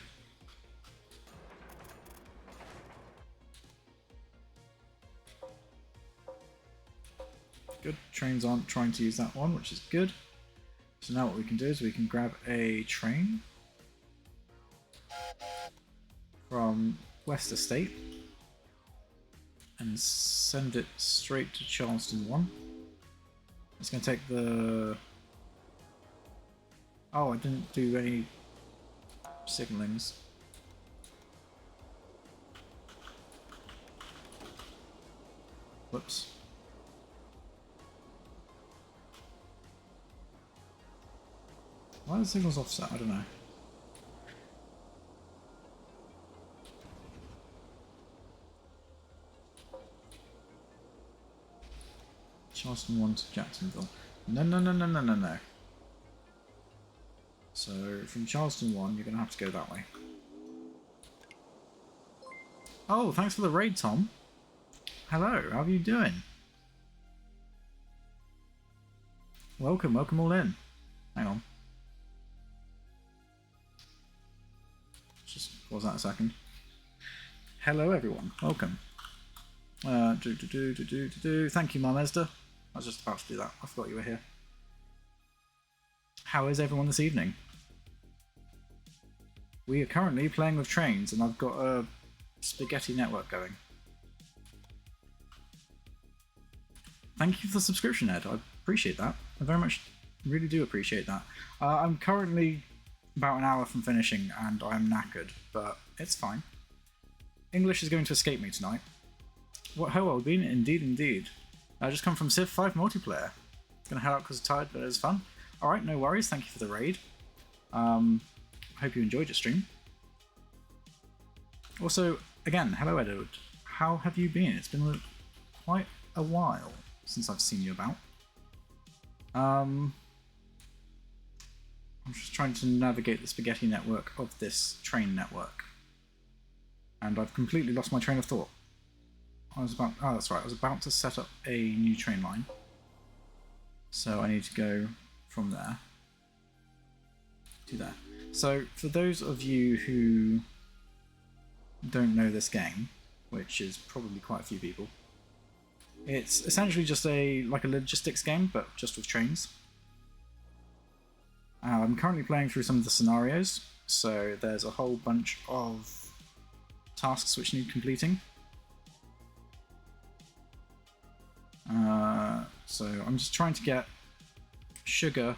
[SPEAKER 1] Good. Trains aren't trying to use that one, which is good. So now what we can do is we can grab a train from West Estate and send it straight to Charleston 1. It's going to take the... Oh, I didn't do any signalings. Whoops. Why are the signals offset? I don't know. Charleston 1 to Jacksonville. No. So from Charleston 1, you're going to have to go that way. Oh, thanks for the raid, Tom. Hello, how are you doing? Welcome all in. Hang on. Just pause that a second. Hello everyone, welcome. Thank you, Mum Esda. I was just about to do that. I forgot you were here. How is everyone this evening? We are currently playing with trains, and I've got a spaghetti network going. Thank you for the subscription, Ed. I appreciate that. I very much, really do appreciate that. I'm currently about an hour from finishing, and I'm knackered, but it's fine. English is going to escape me tonight. What ho, well been? Indeed. I just come from Civ 5 multiplayer. Gonna head out because I'm tired, but it was fun. Alright, no worries. Thank you for the raid. Hope you enjoyed your stream. Also, again, hello Edward. How have you been? It's been quite a while since I've seen you about. I'm just trying to navigate the spaghetti network of this train network. And I've completely lost my train of thought. Oh, that's right, I was about to set up a new train line. So I need to go from there to there. So for those of you who don't know this game, which is probably quite a few people, It's essentially just like a logistics game, but just with trains. I'm currently playing through some of the scenarios, so there's a whole bunch of tasks which need completing. So I'm just trying to get sugar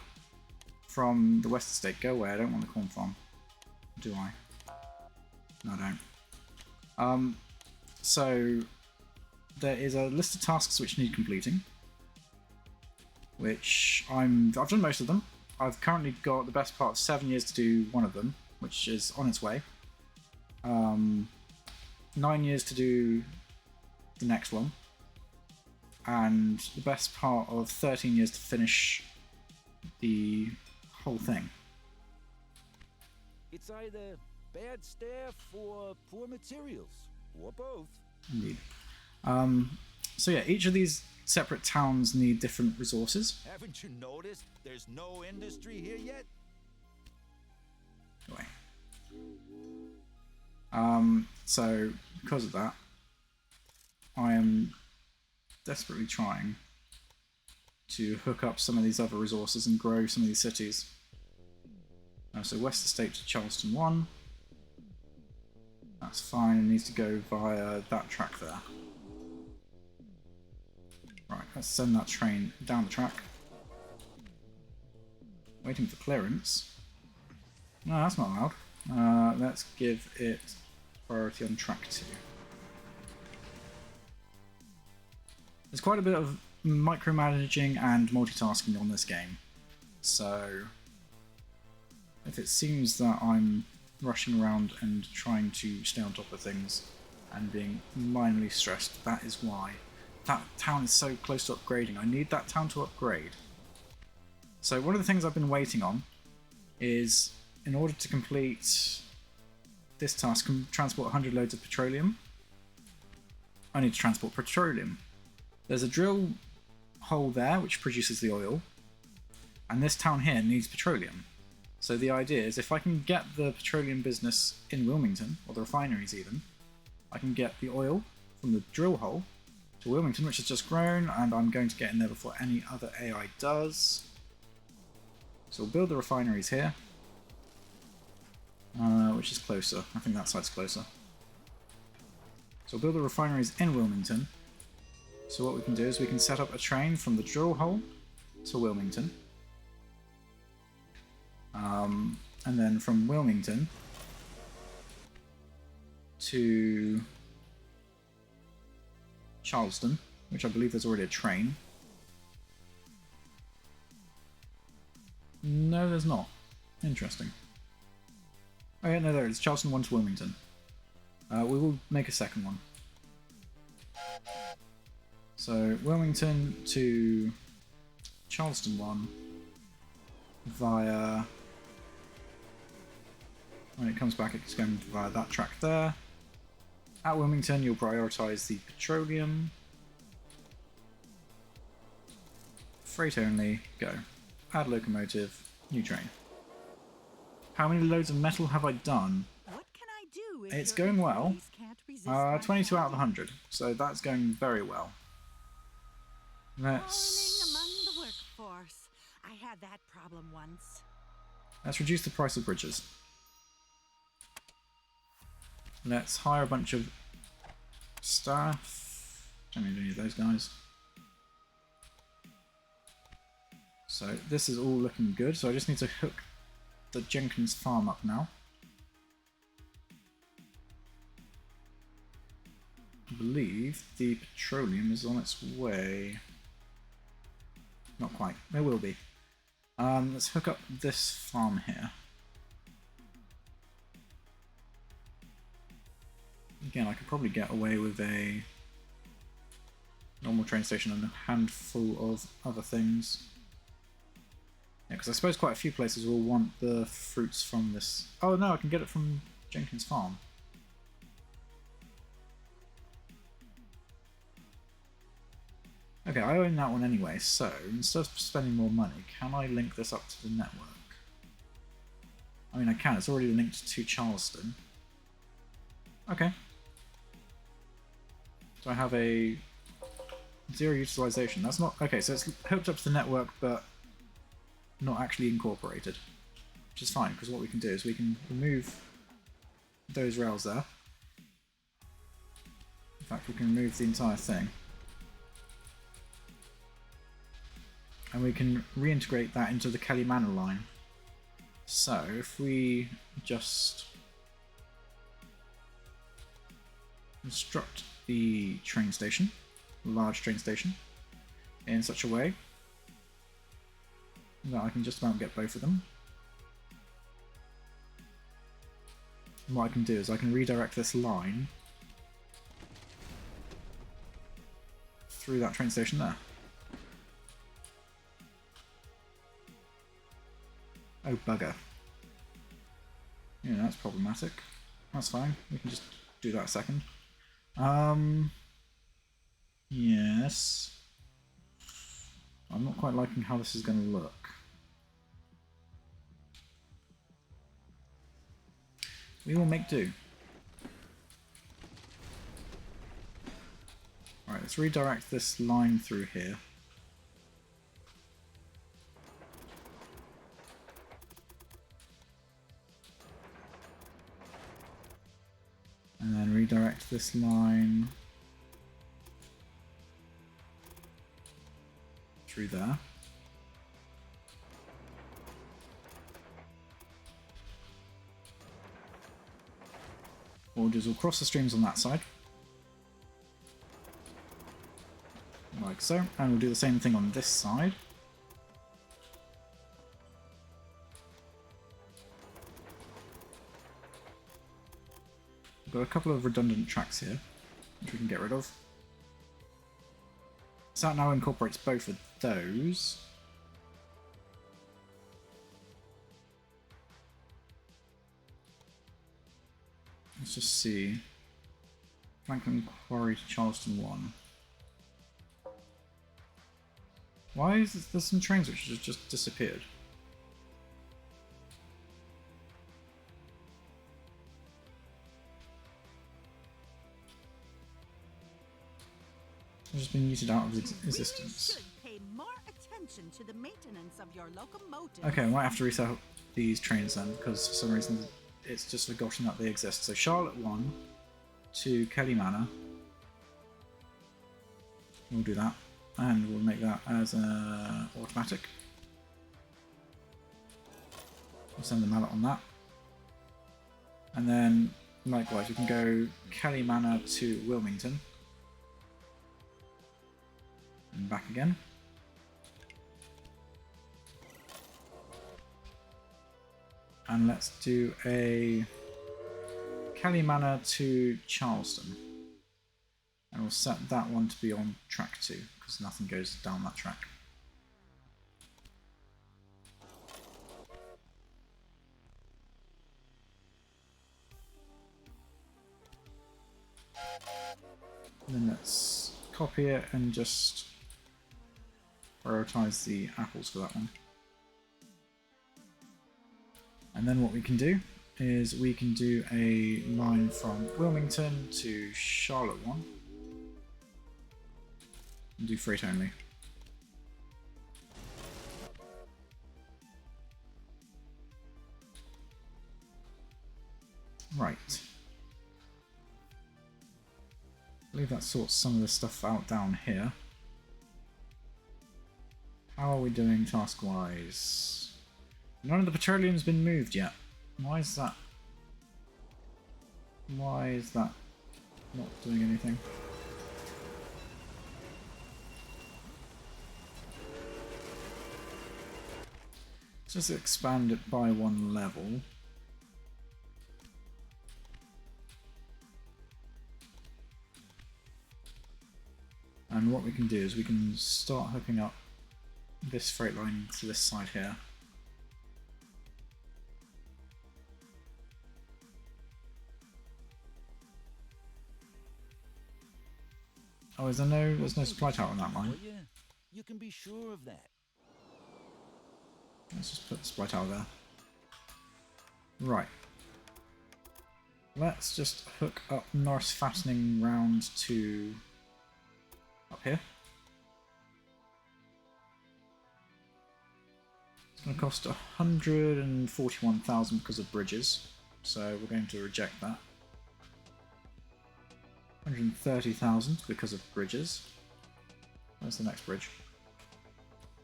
[SPEAKER 1] from the West Estate. Go away, I don't want the corn farm. Do I? No, I don't. So there is a list of tasks which need completing, which I've done most of them. I've currently got the best part of 7 years to do one of them, which is on its way. 9 years to do the next one, and the best part of 13 years to finish the whole thing.
[SPEAKER 6] It's either bad staff or poor materials, or both.
[SPEAKER 1] Indeed. So yeah, each of these separate towns need different resources.
[SPEAKER 6] Haven't you noticed there's no industry here yet?
[SPEAKER 1] Go away. So because of that, I am desperately trying to hook up some of these other resources and grow some of these cities. So West Estate to Charleston 1. That's fine, it needs to go via that track there. Right, let's send that train down the track. Waiting for clearance. No, that's not allowed. Let's give it priority on track 2. There's quite a bit of micromanaging and multitasking on this game, so if it seems that I'm rushing around and trying to stay on top of things and being minorly stressed, that is why. That town is so close to upgrading. I need that town to upgrade. So one of the things I've been waiting on is, in order to complete this task, transport 100 loads of petroleum, I need to transport petroleum. There's a drill hole there which produces the oil, and this town here needs petroleum. So the idea is, if I can get the petroleum business in Wilmington, or the refineries even, I can get the oil from the drill hole to Wilmington, which has just grown, and I'm going to get in there before any other AI does. So we'll build the refineries here, which is closer. I think that side's closer. So we'll build the refineries in Wilmington. So what we can do is we can set up a train from the drill hole to Wilmington. And then from Wilmington to Charleston, which I believe there's already a train. No, there's not. Interesting. Oh yeah, no, there is. Charleston 1 to Wilmington. We will make a second one. So, Wilmington to Charleston 1 via... When it comes back, it's going via that track there. At Wilmington, you'll prioritise the petroleum. Freight only, go. Add locomotive, new train. How many loads of metal have I done?
[SPEAKER 4] What can I do if
[SPEAKER 1] It's
[SPEAKER 4] your
[SPEAKER 1] going well.
[SPEAKER 4] employees can't resist my
[SPEAKER 1] 22 out of
[SPEAKER 4] value?
[SPEAKER 1] 100, so that's going very well.
[SPEAKER 4] Bullying
[SPEAKER 1] Let's
[SPEAKER 4] among the workforce. I had that problem once.
[SPEAKER 1] reduce the price of bridges. Let's hire a bunch of staff. Don't need any of those guys. So this is all looking good, so I just need to hook the Jenkins farm up now. I believe the petroleum is on its way. Not quite. There will be. Let's hook up this farm here. Again, I could probably get away with a normal train station and a handful of other things. Yeah, because I suppose quite a few places will want the fruits from this. Oh no, I can get it from Jenkins Farm. Okay, I own that one anyway, so instead of spending more money, can I link this up to the network? I mean, I can, it's already linked to Charleston. Okay. So I have a 0 utilization. That's not... Okay, so it's hooked up to the network, but not actually incorporated. Which is fine, because what we can do is we can remove those rails there. In fact, we can remove the entire thing. And we can reintegrate that into the Kelly Manor line. So, if we just construct the train station, large train station, in such a way that I can just about get both of them. And what I can do is I can redirect this line through that train station there. Oh, bugger. Yeah, that's problematic. That's fine. We can just do that a second. Yes. I'm not quite liking how this is going to look. We will make do. Alright, let's redirect this line through here. And then redirect this line through there. We'll just cross the streams on that side. Like so. And we'll do the same thing on this side. We've got a couple of redundant tracks here, which we can get rid of. So that now incorporates both of those. Let's just see. Franklin Quarry to Charleston 1. Why is there some trains which have just disappeared? They've just been muted out of existence.
[SPEAKER 4] You should pay more attention to the maintenance of your locomotive.
[SPEAKER 1] Okay, I might have to reset these trains then, because for some reason it's just forgotten that they exist. So Charlotte 1 to Kelly Manor. We'll do that. And we'll make that as automatic. We'll send the mallet on that. And then, likewise, we can go Kelly Manor to Wilmington. And back again. And let's do a Kelly Manor to Charleston. And we'll set that one to be on track 2, because nothing goes down that track. And then let's copy it and just prioritize the apples for that one. And then what we can do is we can do a line from Wilmington to Charlotte 1. And do freight only. Right. I believe that sorts some of the stuff out down here. How are we doing task-wise? None of the petroleum's been moved yet. Why is that? Why is that not doing anything? Let's just expand it by 1 level. And what we can do is we can start hooking up this freight line to this side here. Oh, is there no? There's no supply tower on that line.
[SPEAKER 6] Yeah, you can be sure of that.
[SPEAKER 1] Let's just put the supply tower there. Right. Let's just hook up Norris Fattening round to up here. It's going to cost 141,000 because of bridges, so we're going to reject that. 130,000 because of bridges. Where's the next bridge?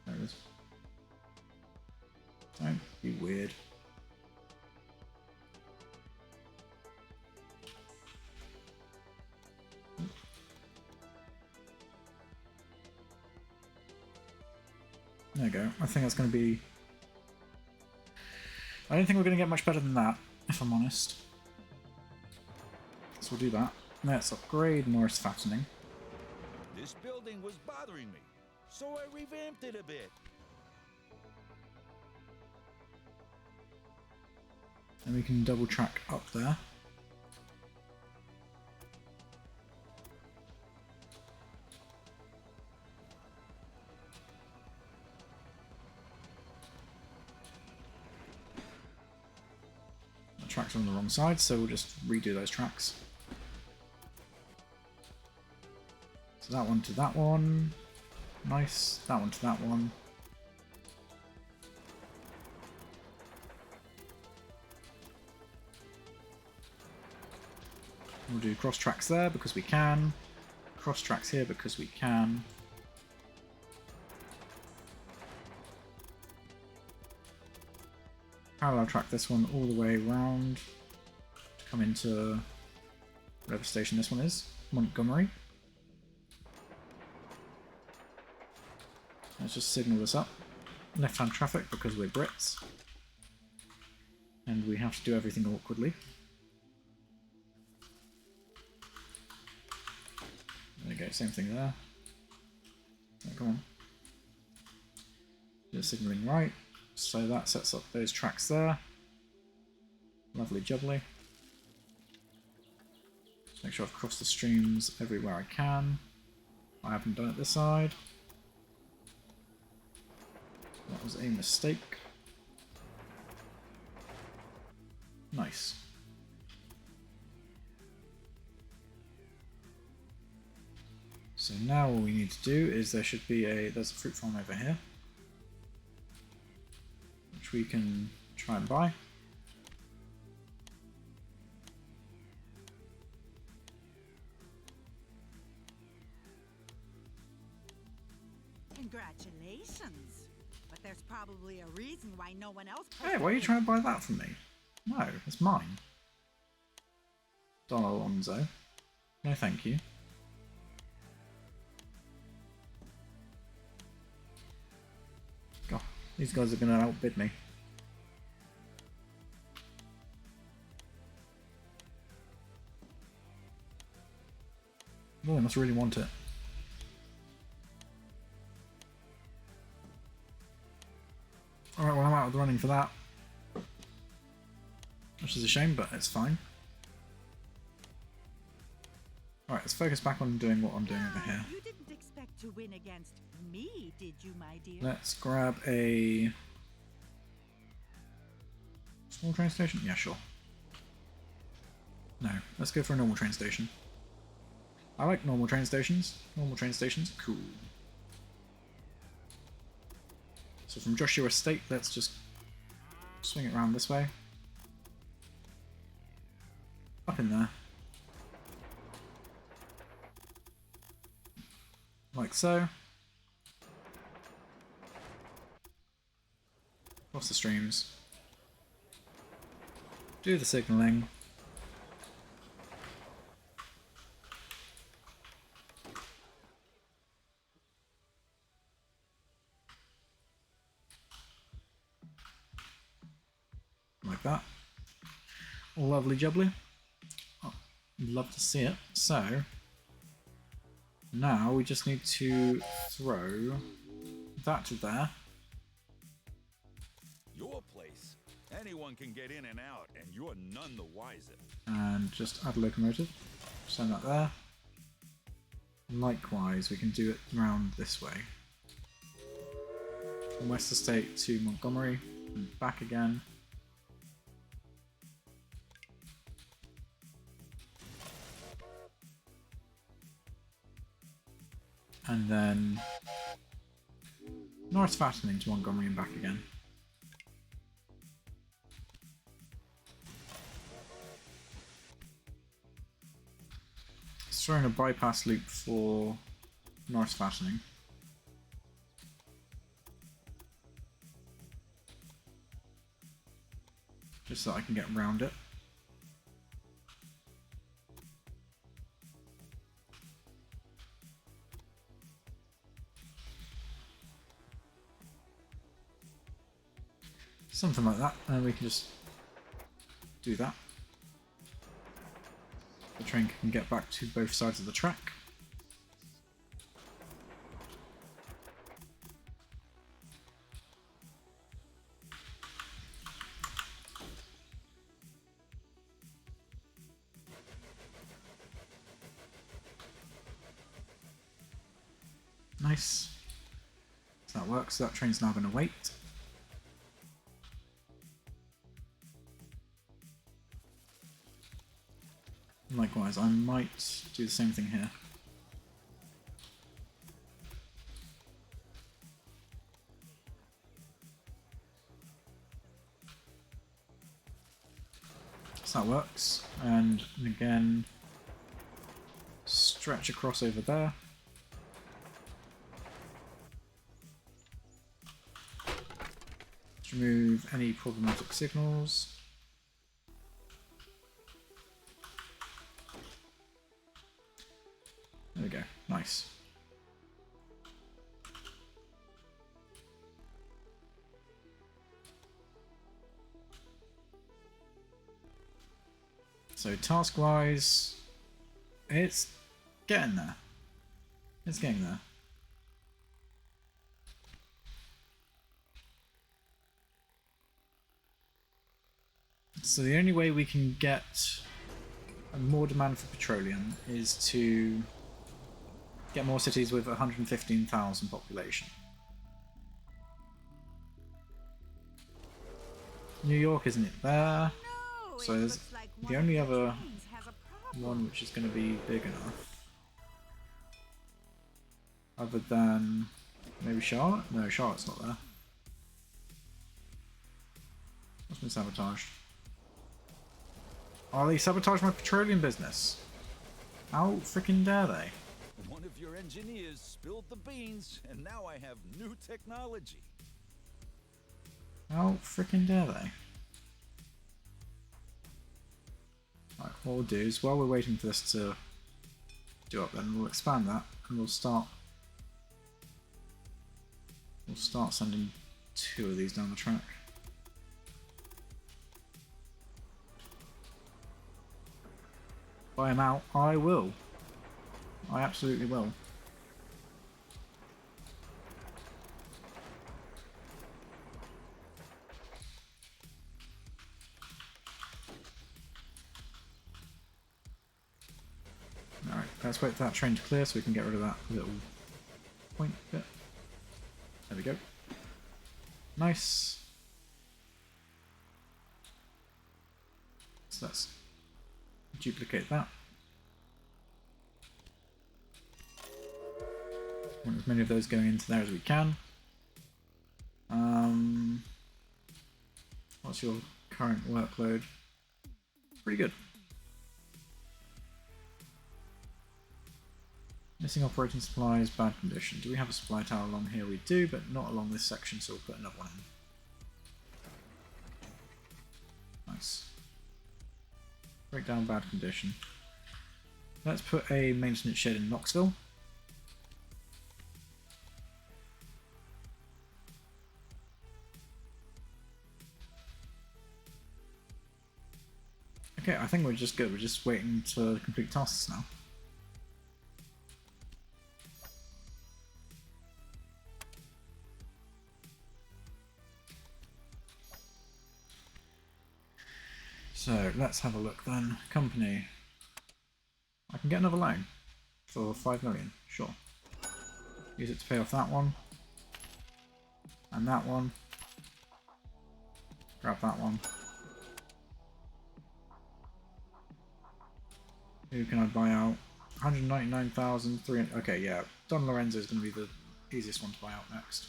[SPEAKER 1] There it is. Don't be weird. There we go. I think that's going to be... I don't think we're going to get much better than that, if I'm honest. So we'll do that. Let's upgrade Norris fattening.
[SPEAKER 6] This building was bothering me, so I revamped it a bit.
[SPEAKER 1] And we can double track up there. The tracks are on the wrong side, so we'll just redo those tracks. So that one to that one. Nice. That one to that one. We'll do cross tracks there because we can. Cross tracks here because we can. Parallel track this one all the way around to come into whatever station this one is. Montgomery. Let's just signal this up. Left-hand traffic because we're Brits. And we have to do everything awkwardly. There we go, same thing there. Oh, come on. Do the signalling right. So that sets up those tracks there. Lovely jubbly. Just make sure I've crossed the streams everywhere I can. I haven't done it this side. That was a mistake. Nice. So now all we need to do is there's a fruit farm over here, which we can try and buy.
[SPEAKER 4] Congratulations. But there's probably a reason why no one else...
[SPEAKER 1] Hey, why are you trying to buy that from me? No, it's mine. Don Alonzo. No thank you. God, these guys are going to outbid me. Oh, I must really want it. Alright, well I'm out of the running for that. Which is a shame, but it's fine. Alright, let's focus back on doing what I'm doing over here.
[SPEAKER 4] You didn't expect to win against me, did you, my dear?
[SPEAKER 1] Let's grab a... small train station? Yeah, sure. No, let's go for a normal train station. I like normal train stations. Normal train stations, cool. So from Joshua Estate, let's just swing it around this way. Up in there. Like so. Cross the streams. Do the signalling. Like that. Lovely jubbly. Oh, love to see it. So, now we just need to throw that to there.
[SPEAKER 6] Your place. Anyone can get in and out, and you're none the wiser.
[SPEAKER 1] And just add a locomotive. Send that there. Likewise, we can do it around this way. From West Estate to Montgomery, and back again. And then Norris fattening to Montgomery and back again. Just throwing a bypass loop for Norris fastening. Just so I can get around it. Something like that, and we can just do that. The train can get back to both sides of the track. Nice. So that works. That train's now going to wait. Likewise, I might do the same thing here. So that works. And again, stretch across over there. Remove any problematic signals. There we go. Nice. So task-wise, it's getting there. It's getting there. So the only way we can get more demand for petroleum is to get more cities with 115,000 population. New York isn't it there?
[SPEAKER 4] No,
[SPEAKER 1] So
[SPEAKER 4] it
[SPEAKER 1] there's
[SPEAKER 4] looks like
[SPEAKER 1] the
[SPEAKER 4] one
[SPEAKER 1] only
[SPEAKER 4] of the
[SPEAKER 1] other
[SPEAKER 4] trains has a problem.
[SPEAKER 1] one which is going to be big enough. Other than maybe Charlotte? No, Charlotte's not there. What's been sabotaged? Oh, they sabotaged my petroleum business. How freaking dare they?
[SPEAKER 6] One of your engineers spilled the beans, and now I have new technology.
[SPEAKER 1] How freaking dare they? Right, what we'll do is while we're waiting for this to do up, then we'll expand that and we'll start sending 2 of these down the track. If I am out, I will. I absolutely will. Alright, let's wait for that train to clear so we can get rid of that little point bit. There we go. Nice. So let's duplicate that. Want as many of those going into there as we can. What's your current workload? Pretty good. Missing operating supplies, bad condition. Do we have a supply tower along here? We do, but not along this section, so we'll put another one in. Nice. Breakdown, bad condition. Let's put a maintenance shed in Knoxville. Okay, I think we're just good. We're just waiting to complete tasks now. So let's have a look then. Company. I can get another loan for 5 million. Sure. Use it to pay off that one. And that one. Grab that one. Who can I buy out? 199,300. Okay, yeah. Don Lorenzo is going to be the easiest one to buy out next.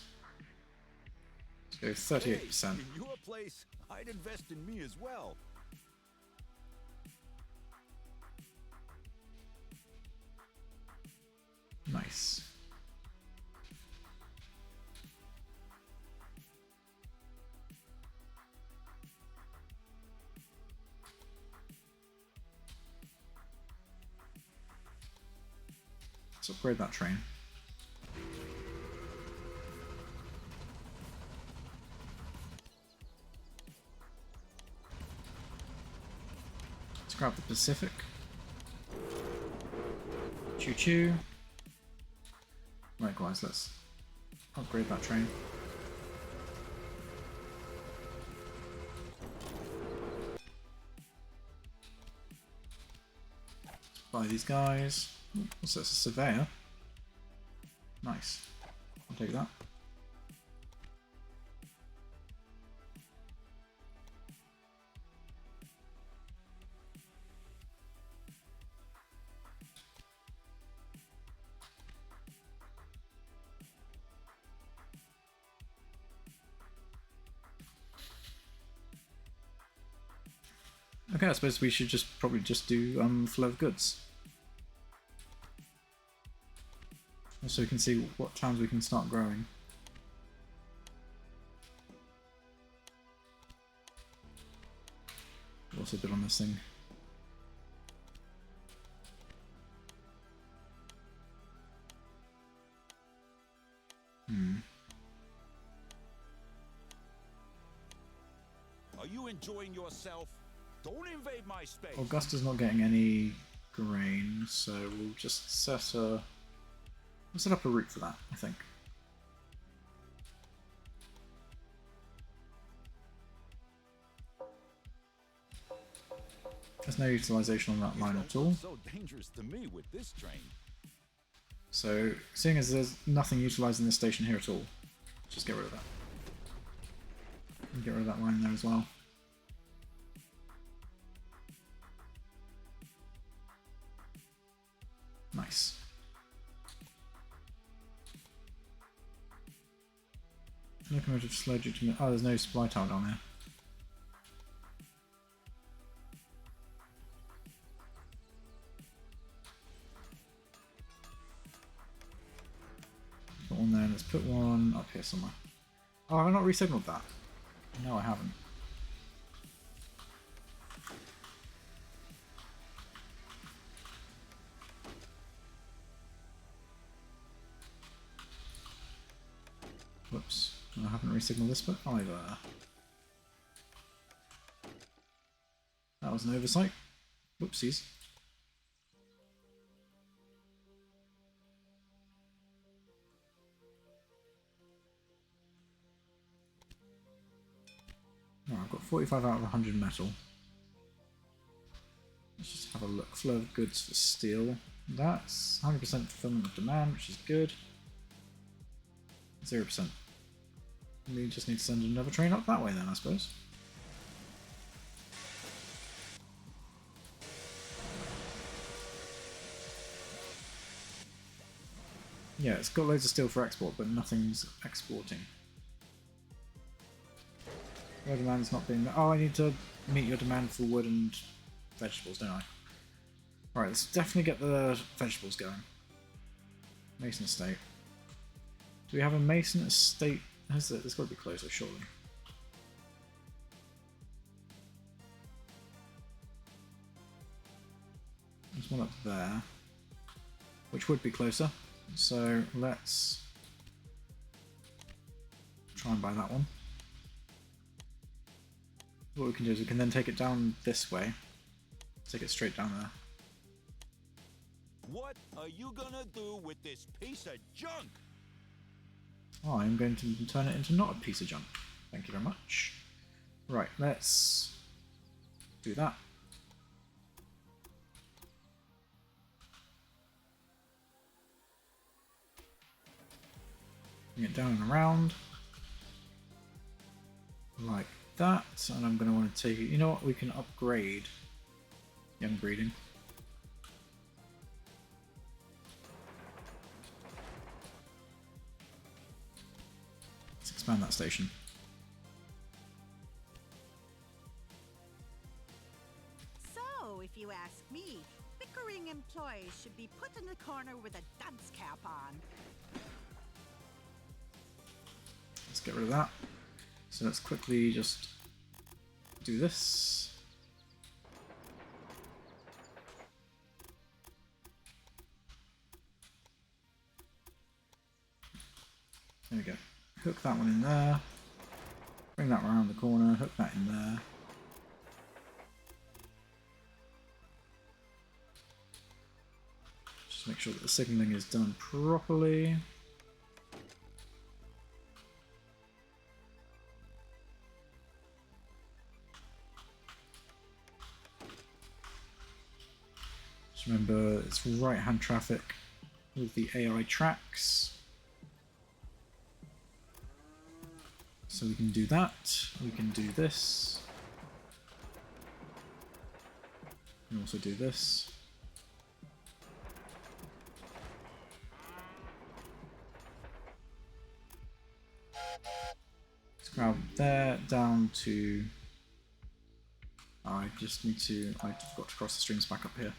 [SPEAKER 1] Let's go 38%.
[SPEAKER 6] Hey, in your place, I'd invest in me as well.
[SPEAKER 1] Nice. Let's upgrade that train. Let's grab the Pacific. Choo choo. Likewise, let's upgrade that train. Let's buy these guys. What's this? A surveyor? Nice. I'll take that. Okay, I suppose we should probably just do flow of goods. So we can see what towns we can start growing. What's a bit on this thing?
[SPEAKER 6] Are you enjoying yourself? Don't invade my space.
[SPEAKER 1] Augusta's not getting any grain, so we'll just set a... We'll set up a route for that, I think. There's no utilization on that line at all.
[SPEAKER 6] So dangerous to me with this train.
[SPEAKER 1] So, seeing as there's nothing utilized in this station here at all, just get rid of that. And get rid of that line there as well. Nice. Locomotive slow due to... Oh, there's no supply tower down there. Put one there, let's put one up here somewhere. Oh, have I not re-signaled that? No, I haven't. Whoops. I haven't re-signaled this bit either. That was an oversight. Whoopsies. Oh, I've got 45 out of 100 metal. Let's just have a look. Flow of goods for steel. That's 100% fulfillment of demand, which is good. 0%. We just need to send another train up that way then, I suppose. Yeah, it's got loads of steel for export, but nothing's exporting. Your demand's not being... Oh, I need to meet your demand for wood and vegetables, don't I? Alright, let's definitely get the vegetables going. Mason Estate. Do we have a Mason Estate? It's got to be closer, surely. There's one up there, which would be closer. So let's try and buy that one. What we can do is we can then take it down this way. Take it straight down there.
[SPEAKER 6] What are you gonna do with this piece of junk?
[SPEAKER 1] Oh, I'm going to turn it into not a piece of junk. Thank you very much. Right, let's do that. Bring it down and around. Like that. And I'm going to want to take it. You know what? We can upgrade young breeding. Expand that station.
[SPEAKER 4] So, if you ask me, the bickering employees should be put in the corner with a dunce cap on.
[SPEAKER 1] Let's get rid of that. So let's quickly just do this. There we go. Hook that one in there. Bring that around the corner, hook that in there. Just make sure that the signalling is done properly. Just remember it's right hand traffic with the AI tracks. So we can do that, we can do this, and also do this. Let's grab there, down to... I just need to... I forgot to cross the streams back up here.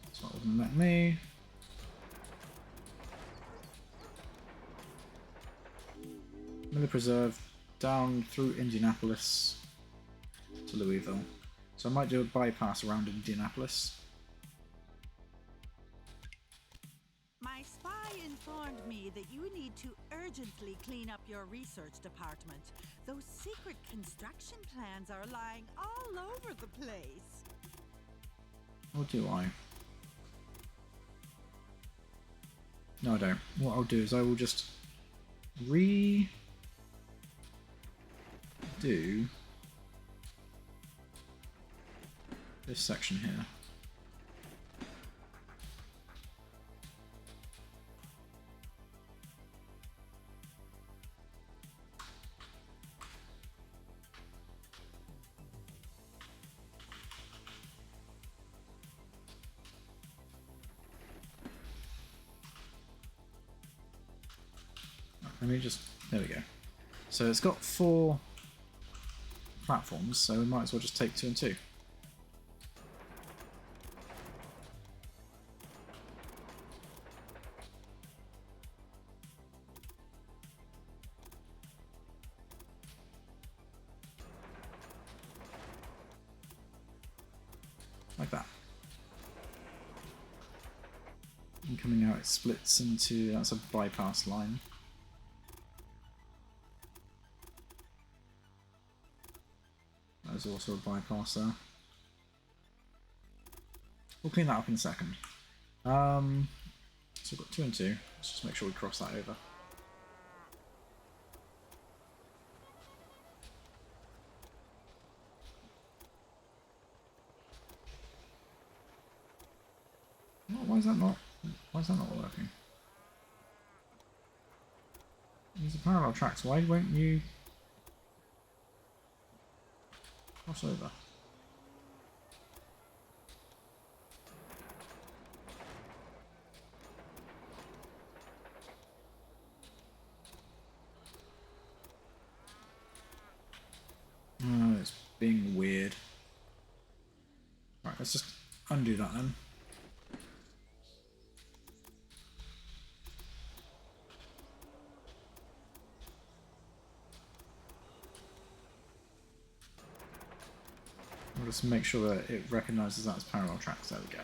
[SPEAKER 1] That's not going to let me. Miller Preserve down through Indianapolis to Louisville. So I might do a bypass around Indianapolis.
[SPEAKER 4] My spy informed me that you need to urgently clean up your research department. Those secret construction plans are lying all over the place.
[SPEAKER 1] Or do I? No, I don't. What I'll do is I will just do this section here. Let me just, there we go. So it's got 4 platforms, so we might as well just take 2 and 2. Like that. And coming out it splits into, that's a bypass line. There's also a bypass there. We'll clean that up in a second. So we've got 2 and 2. Let's just make sure we cross that over. Why is that not? Why is that not working? These are parallel tracks. Why won't you cross over? Oh, it's being weird. Right, let's just undo that then. We'll just make sure that it recognises that as parallel tracks. There we go.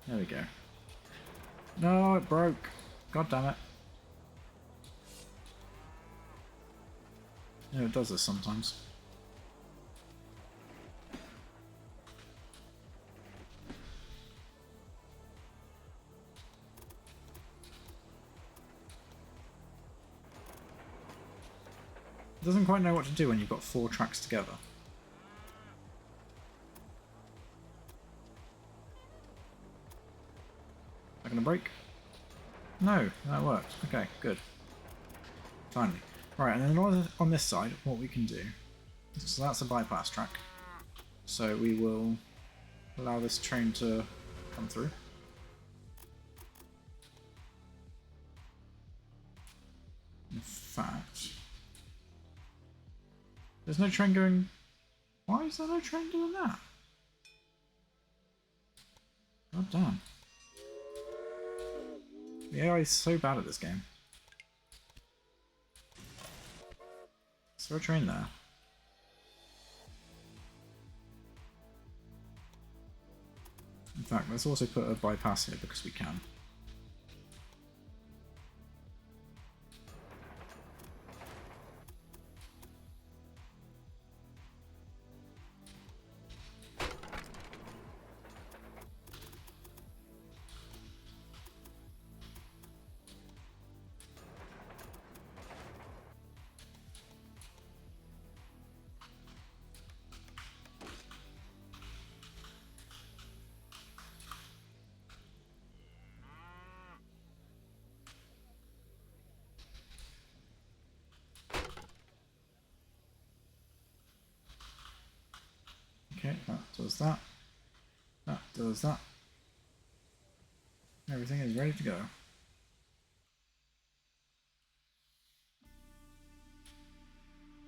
[SPEAKER 1] There we go. No, it broke. God damn it. Yeah, it does this sometimes. It doesn't quite know what to do when you've got 4 tracks together. Am I gonna break? No, that worked. Okay, good. Finally. Right, and then on this side, what we can do, so that's a bypass track. So we will allow this train to come through. There's no train going... Why is there no train doing that? God damn. The AI is so bad at this game. Is there a train there? In fact, let's also put a bypass here because we can. Okay, that does that. That does that. Everything is ready to go.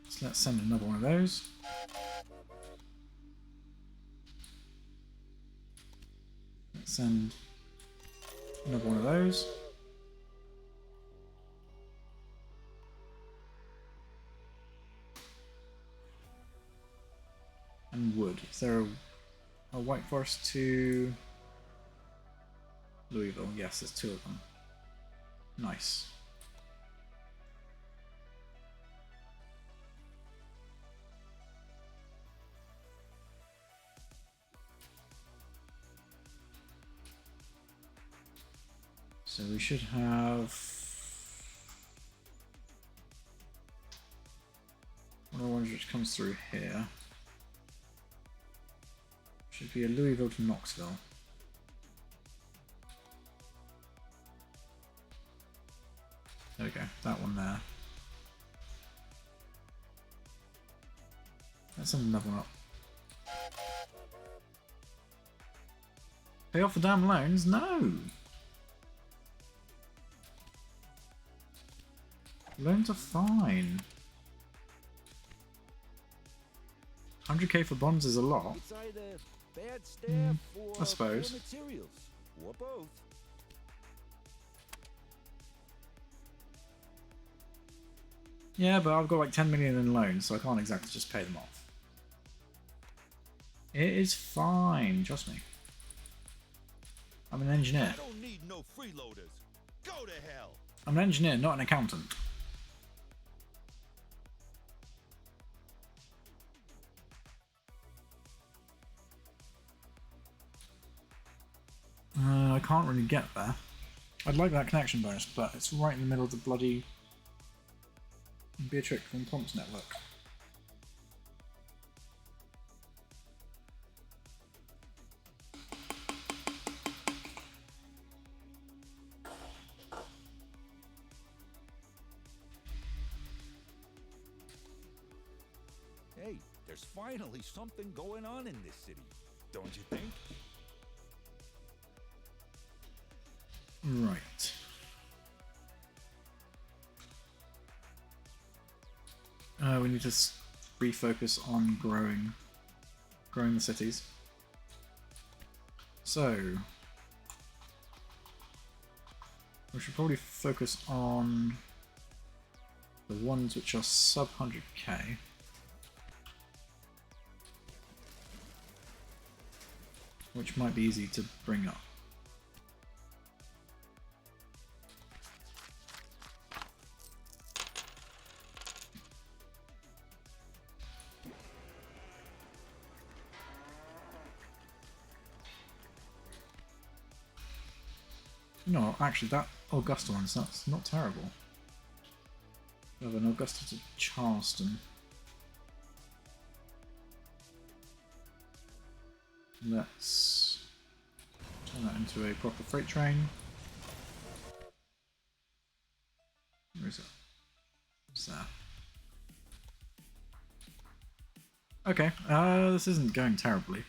[SPEAKER 1] So let's send another one of those. Let's send another one of those. And wood. Is there a white forest to Louisville? Yes, there's 2 of them. Nice. So we should have... one of the ones which comes through here. Should be a Louisville to Knoxville. There we go, that one there. Let's send another one up. Pay off the damn loans? No! Loans are fine. 100k for bonds is a lot.
[SPEAKER 6] It's either bad staff or
[SPEAKER 1] I suppose.
[SPEAKER 6] poor materials, or both.
[SPEAKER 1] Yeah, but I've got like 10 million in loans, so I can't exactly just pay them off. It is fine, trust me. I'm an engineer.
[SPEAKER 6] I don't need no freeloaders. Go to hell.
[SPEAKER 1] I'm an engineer, not an accountant. I can't really get there. I'd like that connection bonus, but it's right in the middle of the bloody Beatrix von Pomp's network.
[SPEAKER 6] Hey, there's finally something going on in this city, don't you think?
[SPEAKER 1] Right. We need to refocus on growing the cities. So we should probably focus on the ones which are sub 100k. Which might be easy to bring up. No, actually, that Augusta one's that's not terrible. We have an Augusta to Charleston. Let's turn that into a proper freight train. Where is it? What's that? Okay, this isn't going terribly.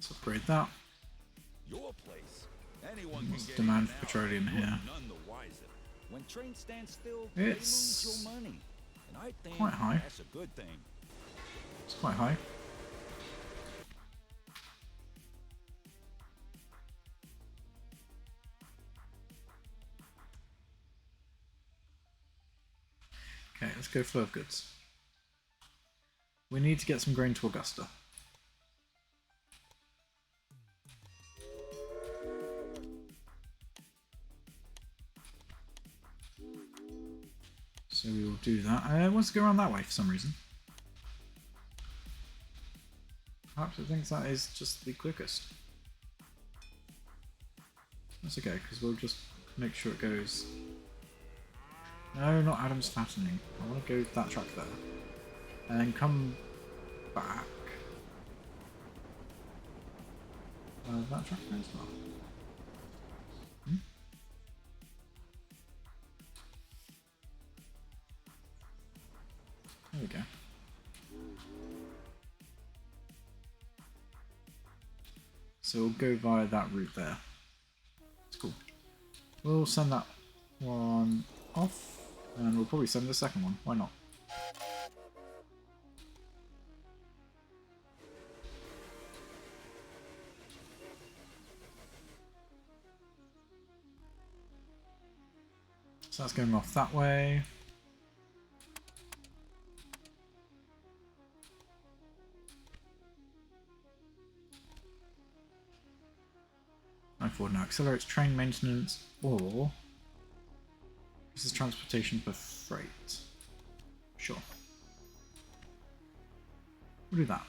[SPEAKER 1] Let's upgrade that.
[SPEAKER 6] Your place. Anyone
[SPEAKER 1] What's
[SPEAKER 6] can
[SPEAKER 1] the
[SPEAKER 6] get
[SPEAKER 1] demand
[SPEAKER 6] in
[SPEAKER 1] for
[SPEAKER 6] now.
[SPEAKER 1] petroleum
[SPEAKER 6] You're
[SPEAKER 1] here?
[SPEAKER 6] None the wiser. When trains stand still,
[SPEAKER 1] It's
[SPEAKER 6] they lose your money. And I think
[SPEAKER 1] quite high.
[SPEAKER 6] that's a good thing.
[SPEAKER 1] It's quite high. Okay, let's go flow of goods. We need to get some grain to Augusta. So we will do that. It wants to go around that way for some reason. Perhaps it thinks that is just the quickest. That's okay, because we'll just make sure it goes... No, not Adam's fattening. I want to go that track there. And then come back. That track there as well. Hmm? There we go. So we'll go via that route there. It's cool. We'll send that one off, and we'll probably send the second one. Why not? So that's going off that way. Forward now accelerates train maintenance, or this is transportation for freight. Sure, we'll do that.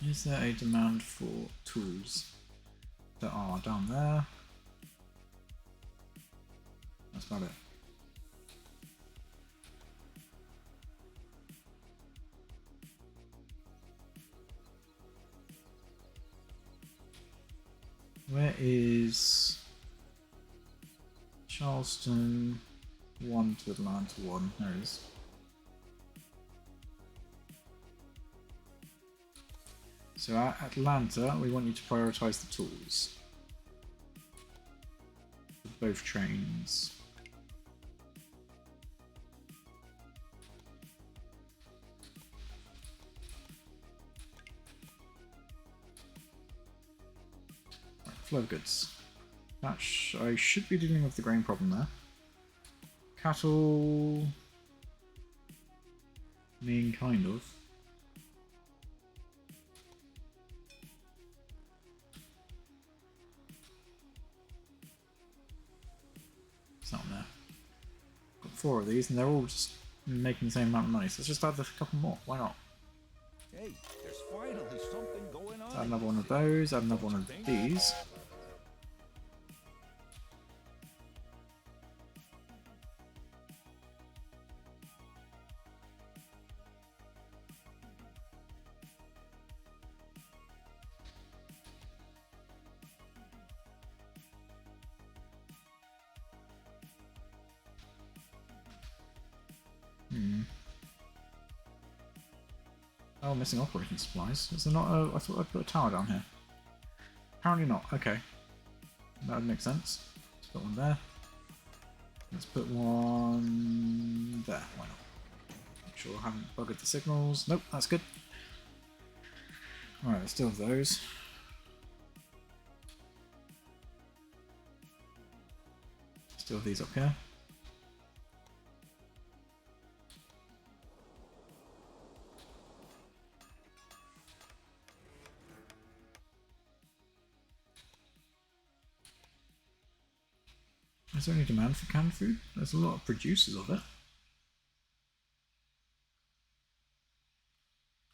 [SPEAKER 1] Is there a demand for tools? There are down there. That's about it. Where is Charleston 1 to Atlanta 1? There it is. So at Atlanta, we want you to prioritize the tools. For both trains. Right, flow of goods. I should be dealing with the grain problem there. Cattle... kind of. It's not there. Got 4 of these and they're all just making the same amount of money, so let's just add a couple more. Why not?
[SPEAKER 6] Hey, there's finally something going on.
[SPEAKER 1] Add another one of those, add another one of these. Oh, missing operating supplies. Is there not a... I thought I'd put a tower down here. Apparently not. Okay. That would make sense. Let's put one there. Let's put one there. Why not? Make sure I haven't buggered the signals. Nope, that's good. Alright, let's deal with those. Let's deal with these up here. Is there any demand for canned food? There's a lot of producers of it.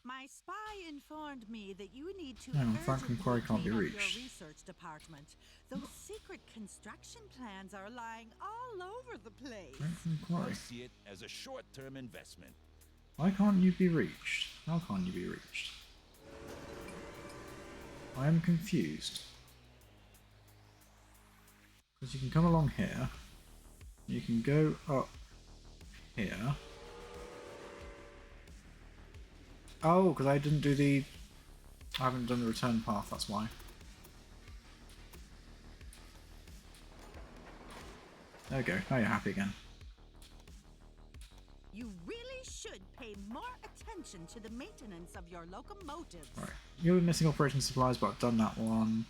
[SPEAKER 4] My spy informed me that you need to
[SPEAKER 1] Hang on, Franklin
[SPEAKER 4] urgently
[SPEAKER 1] Quarry can't be
[SPEAKER 4] clean up
[SPEAKER 1] reached.
[SPEAKER 4] your research department. Those secret construction plans are lying all over the place.
[SPEAKER 1] Franklin
[SPEAKER 6] I
[SPEAKER 1] Quarry.
[SPEAKER 6] see it as a short-term investment.
[SPEAKER 1] Why can't you be reached? How can't you be reached? I am confused. Because you can come along here. You can go up here. Oh, because I didn't do the... I haven't done the return path, that's why. There we go, now you're happy again.
[SPEAKER 4] You really should pay more attention to the maintenance of your locomotives.
[SPEAKER 1] Right, you're missing operating supplies, but I've done that one.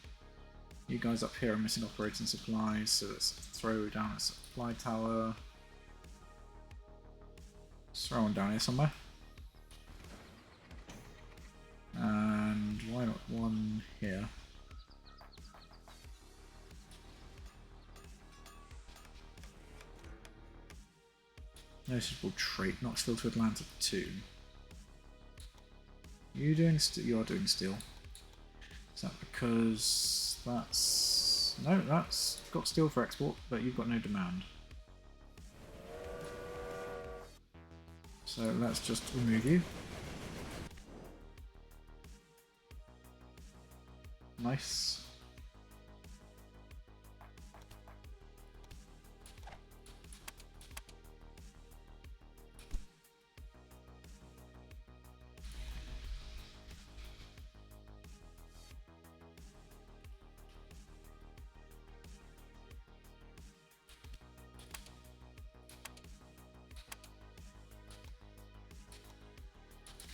[SPEAKER 1] You guys up here are missing operating supplies, so let's throw down a supply tower. Let's throw one down here somewhere. And why not one here? Noticeable trait, not still to Atlanta 2. You doing you are doing steel. Is that because that's... No, that's got steel for export, but you've got no demand. So let's just remove you. Nice.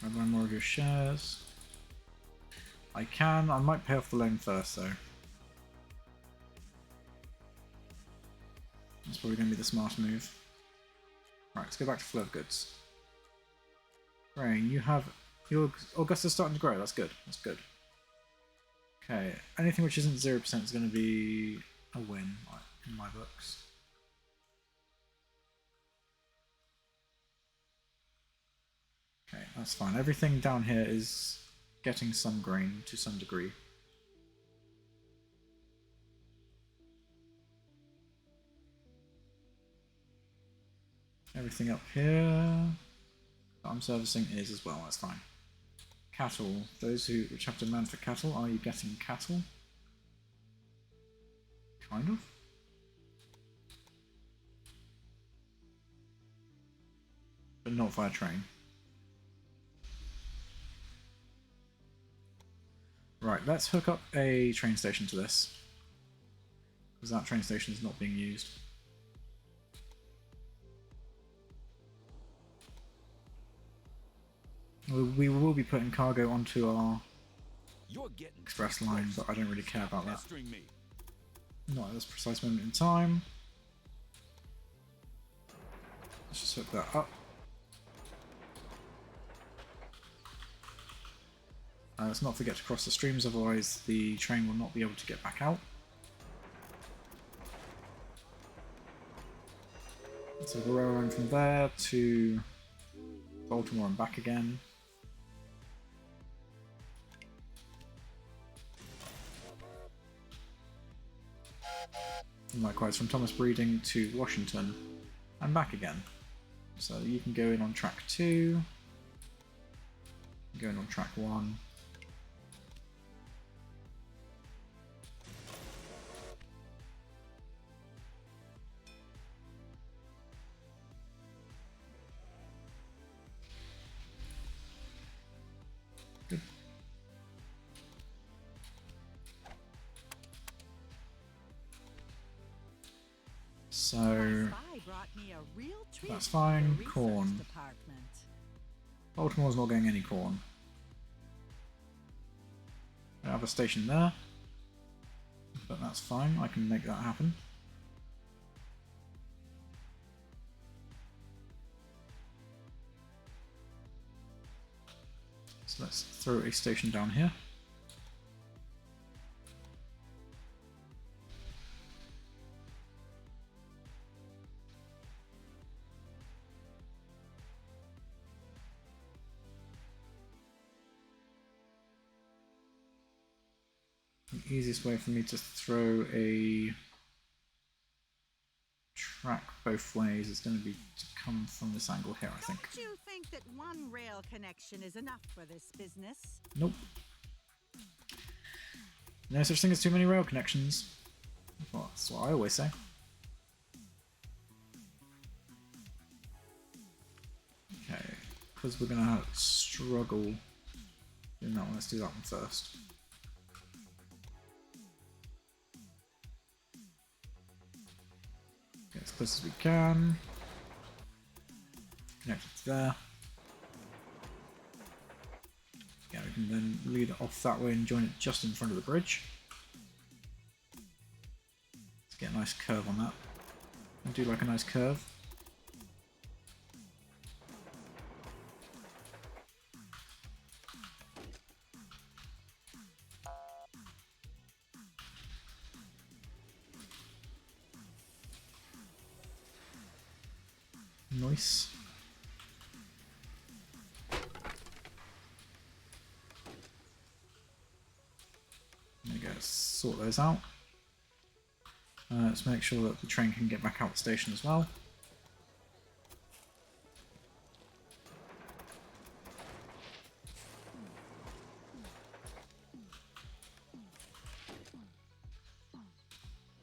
[SPEAKER 1] I'll buy more of your shares. I might pay off the loan first though. That's probably going to be the smart move. Right, let's go back to flow of goods. Grain, you have... Your Augusta's starting to grow, that's good, that's good. Okay, anything which isn't 0% is going to be a win in my books. Okay, that's fine. Everything down here is getting some grain to some degree. Everything up here that I'm servicing is as well, that's fine. Cattle. Those which have demand for cattle, are you getting cattle? Kind of. But not via train. Right, let's hook up a train station to this. Because that train station is not being used. We will be putting cargo onto our express line, but I don't really care about that. Not at this precise moment in time. Let's just hook that up. Let's not forget to cross the streams, otherwise the train will not be able to get back out. So we'll roll around from there to Baltimore and back again. And likewise from Thomas Breeding to Washington and back again. So you can go in on track 2, go in on track 1. Good. So that's fine. Corn. Baltimore's not getting any corn. I have a station there, but that's fine. I can make that happen. So let's throw a station down here. The easiest way for me to throw a track both ways is going to be to come from this angle here, I think.
[SPEAKER 4] Don't you think that one rail connection is enough for this business?
[SPEAKER 1] Nope. No such thing as too many rail connections. Well, that's what I always say. Okay, because we're gonna struggle doing that one. Let's do that one first. Get as close as we can. Connect it to there. Yeah, we can then lead it off that way and join it just in front of the bridge. Let's get a nice curve on that. I do like a nice curve. Nice. There we go, let's sort those out. Let's make sure that the train can get back out the station as well.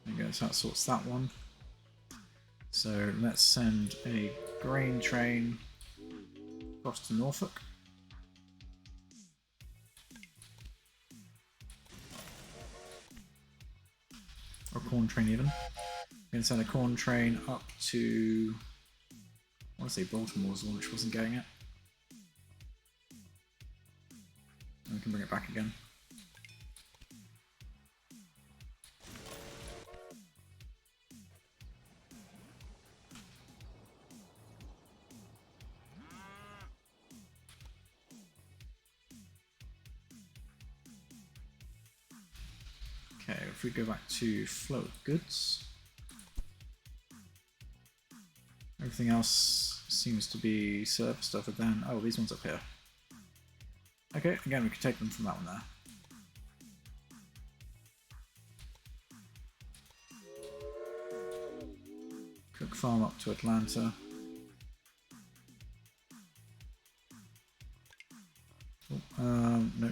[SPEAKER 1] There we go, so that sorts that one. So let's send a grain train across to Norfolk. Or a corn train even. We're going to send a corn train up to, I want to say Baltimore was the one which wasn't getting it. And we can bring it back again. Okay, if we go back to flow of goods, everything else seems to be serviced other than, oh, these ones up here. Okay, again, we can take them from that one there. Cook farm up to Atlanta. Oh, no.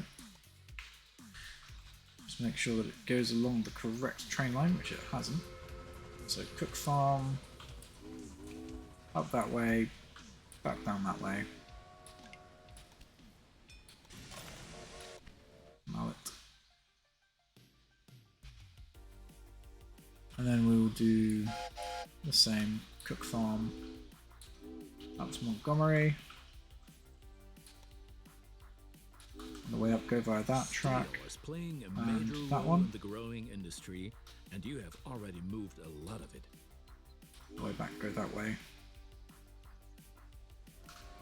[SPEAKER 1] Just make sure that it goes along the correct train line, which it hasn't. So Cook Farm, up that way, back down that way. Mallet. And then we will do the same, Cook Farm, up to Montgomery. On the way up, go via that track.
[SPEAKER 5] Is playing a
[SPEAKER 1] and
[SPEAKER 5] major
[SPEAKER 1] that
[SPEAKER 5] role
[SPEAKER 1] one.
[SPEAKER 5] in the growing industry, and you have already moved a lot of it.
[SPEAKER 1] The way back, go that way.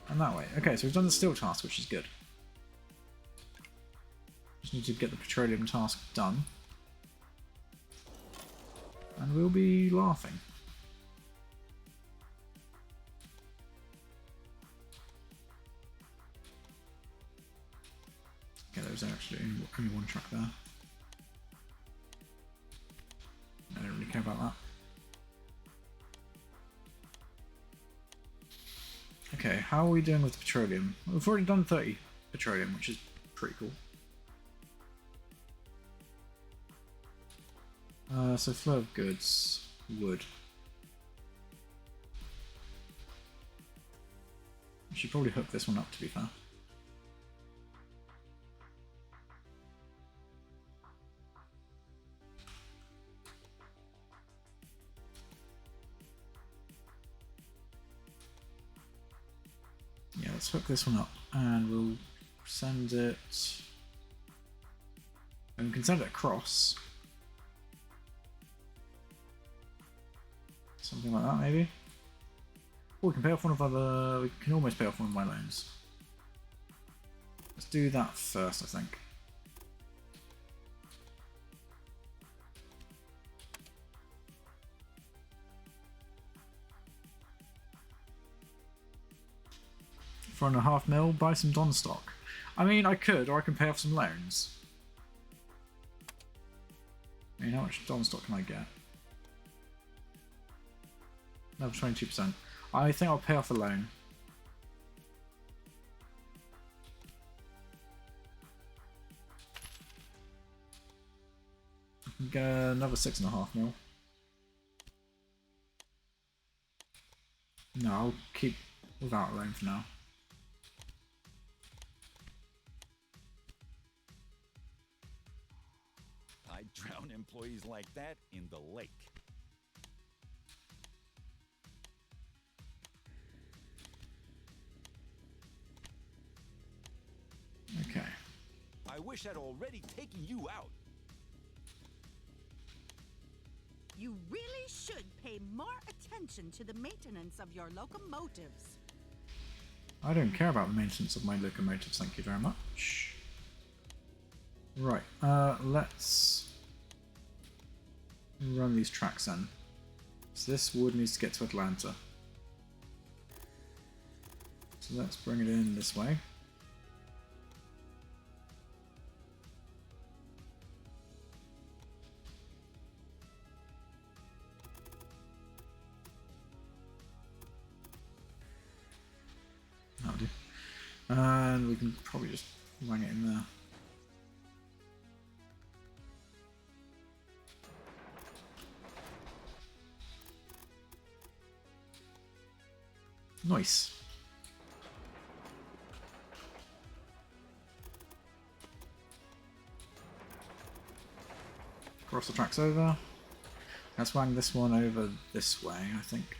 [SPEAKER 1] And that way. Okay, so we've done the steel task, which is good. Just need to get the petroleum task done. And we'll be laughing. Okay, there was actually only one track there. I don't really care about that. Okay, how are we doing with petroleum? We've already done 30 petroleum, which is pretty cool. So flow of goods, wood. We should probably hook this one up, to be fair. Yeah, let's hook this one up and we'll send it, and we can send it across. Something like that, maybe. Oh, we can pay off one of other. We can almost pay off one of my loans. Let's do that first, I think. $4.5 mil, buy some Don stock. I mean, I could, or I can pay off some loans. I mean, how much Don stock can I get? No, 22%. I think I'll pay off a loan. Get another 6.5 mil. No, I'll keep without alone for now.
[SPEAKER 6] I'd drown employees like that in the lake.
[SPEAKER 1] Okay.
[SPEAKER 6] I wish I'd already taken you out.
[SPEAKER 4] You really should pay more attention to the maintenance of your locomotives.
[SPEAKER 1] I don't care about the maintenance of my locomotives, thank you very much. Right, let's run these tracks then. So this wood needs to get to Atlanta. So let's bring it in this way. That'll do. And we can probably just wang it in there. Nice. Cross the tracks over. Let's wang this one over this way, I think,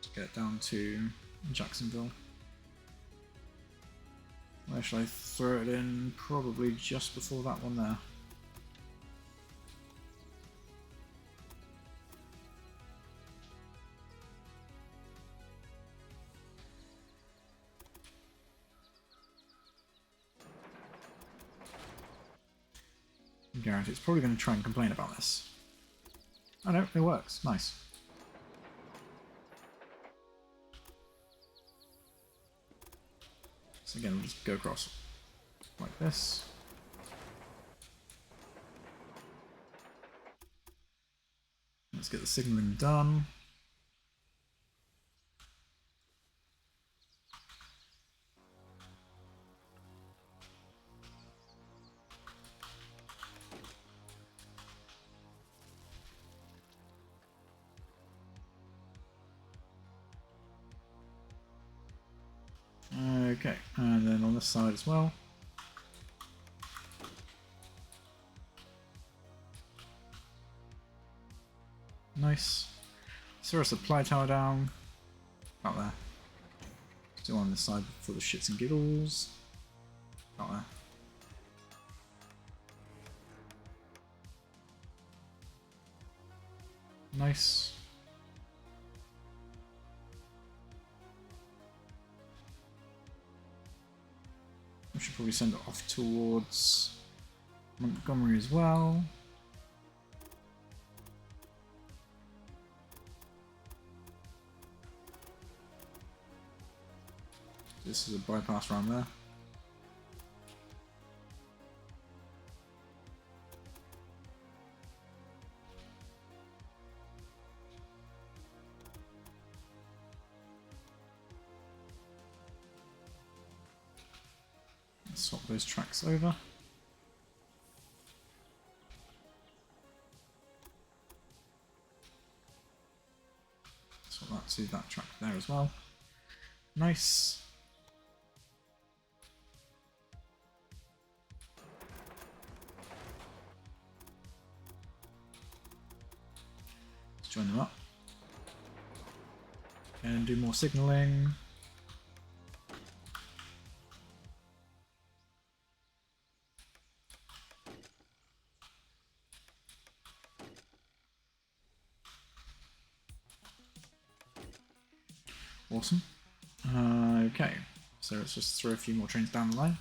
[SPEAKER 1] to get down to Jacksonville. Where should I throw it in? Probably just before that one there. I guarantee it's probably going to try and complain about this. Oh no, it works. Nice. So again, we'll just go across like this. Let's get the signaling done. Okay, and then on this side as well. Nice. Throw a supply tower down. Out there. Still on this side for the shits and giggles. Out there. Nice. We should probably send it off towards Montgomery as well. This is a bypass around there. Let's swap those tracks over. Swap that to that track there as well. Nice. Let's join them up. And do more signaling. Awesome. Okay, so let's just throw a few more trains down the line.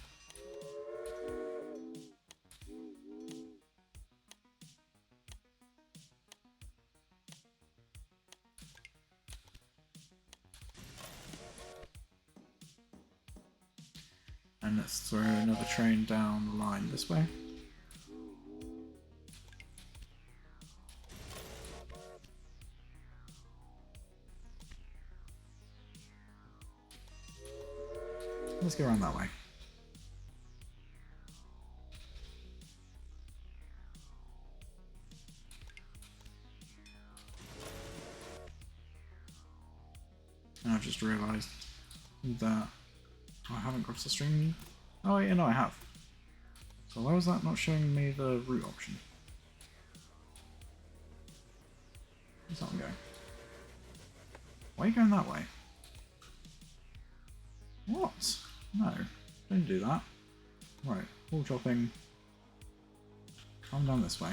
[SPEAKER 1] And let's throw another train down the line this way. Let's go around that way. And I've just realised that I haven't crossed the stream. Oh yeah, no I have. So why was that not showing me the route option? Where's that one going? Why are you going that way? What? No, don't do that. Right, wall chopping. Come down this way.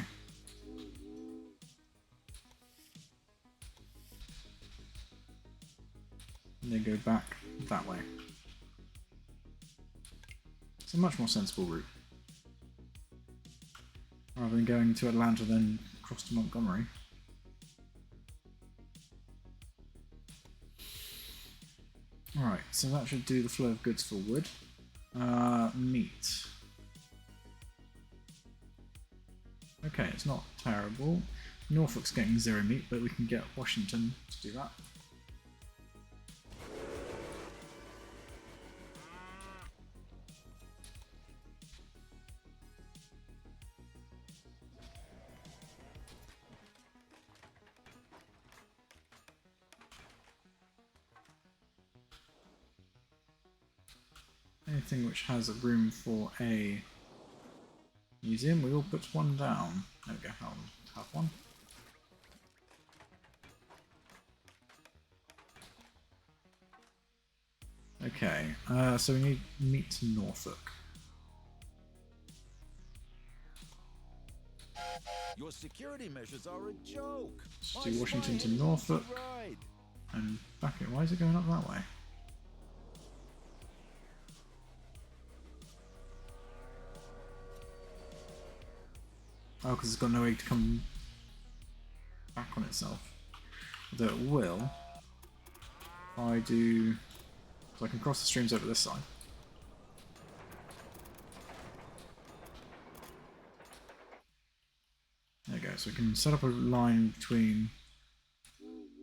[SPEAKER 1] And then go back that way. It's a much more sensible route. Rather than going to Atlanta then across to Montgomery. Alright, so that should do the flow of goods for wood. Meat. Okay, it's not terrible. Norfolk's getting 0 meat, but we can get Washington to do that. Anything which has a room for a museum, we will put one down. There we go, I'll have one. Okay, so we need meat to Norfolk.
[SPEAKER 6] Your security measures are a joke.
[SPEAKER 1] Let's do Washington to Norfolk. And back it. Why is it going up that way? Oh, because it's got no way to come back on itself. Although it will. If I do... So I can cross the streams over this side. There we go, so we can set up a line between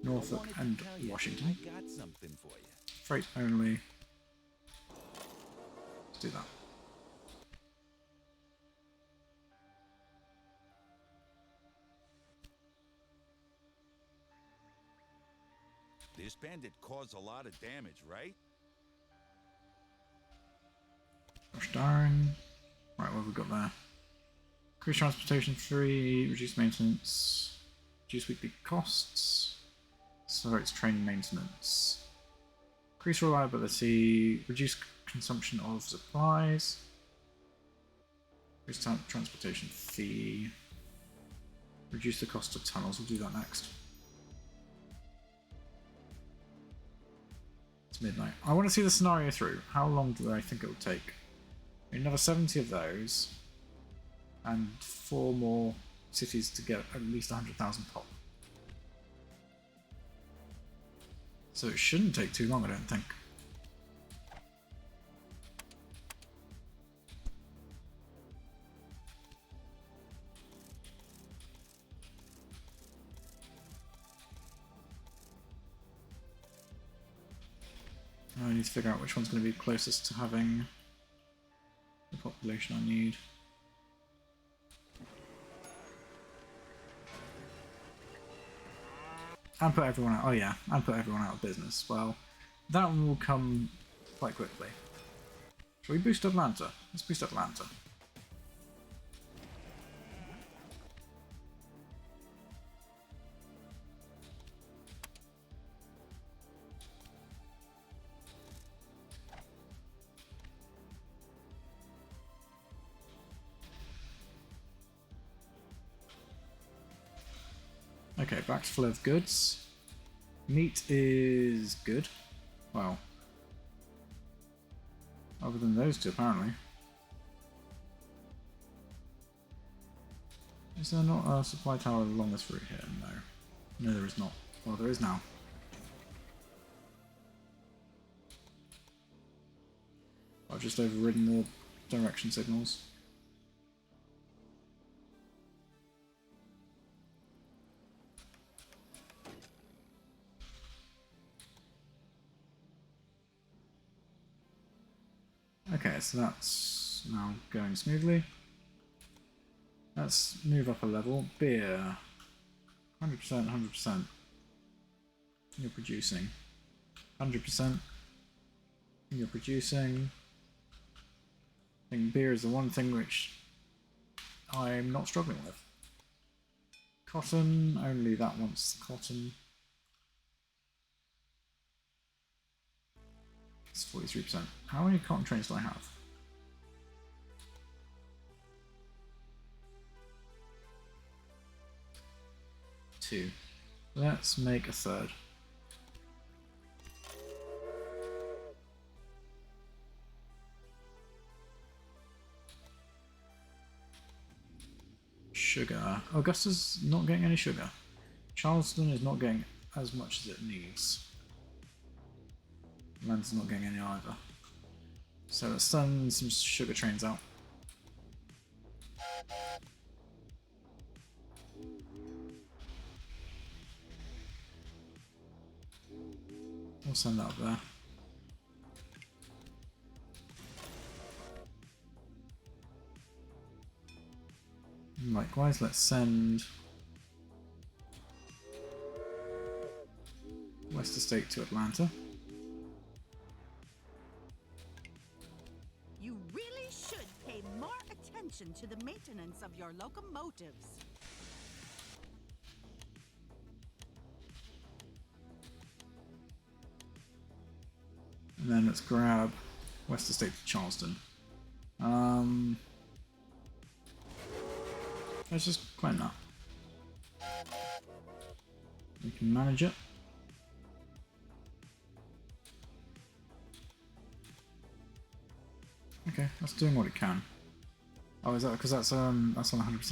[SPEAKER 1] Norfolk and Washington.
[SPEAKER 6] I got something for you.
[SPEAKER 1] Freight only. Let's do that.
[SPEAKER 6] This bandit caused a lot of damage, right?
[SPEAKER 1] Gosh darn. Right, what have we got there? Increase transportation free, reduce maintenance, reduce weekly costs, accelerates training maintenance, increase reliability, reduce consumption of supplies, increase transportation fee, reduce the cost of tunnels. We'll do that next. It's midnight. I want to see the scenario through. How long do I think it will take? Another 70 of those. And 4 more cities to get at least 100,000 pop. So it shouldn't take too long, I don't think. I need to figure out which one's going to be closest to having the population I need. And put everyone out. Oh yeah, and put everyone out of business. Well, that one will come quite quickly. Shall we boost Atlanta? Let's boost Atlanta. Okay, back to flow of goods. Meat is good. Well, other than those two, apparently. Is there not a supply tower along this route here? No. No, there is not. Well, there is now. I've just overridden the direction signals. Okay, so that's now going smoothly. Let's move up a level. Beer. 100%, 100%. You're producing. 100%. You're producing. I think beer is the one thing which I'm not struggling with. Cotton, only that wants cotton. It's 43%. How many cotton trains do I have? 2. Let's make a third. Sugar. Augusta's not getting any sugar. Charleston is not getting as much as it needs. Atlanta's not getting any either. So let's send some sugar trains out. We'll send that up there. Likewise, let's send West Estate to Atlanta.
[SPEAKER 4] You really should pay more attention to the maintenance of your locomotives.
[SPEAKER 1] And then let's grab West Estate to Charleston. Let's just claim that. We can manage it. Okay, that's doing what it can. Oh, is that because that's on 100%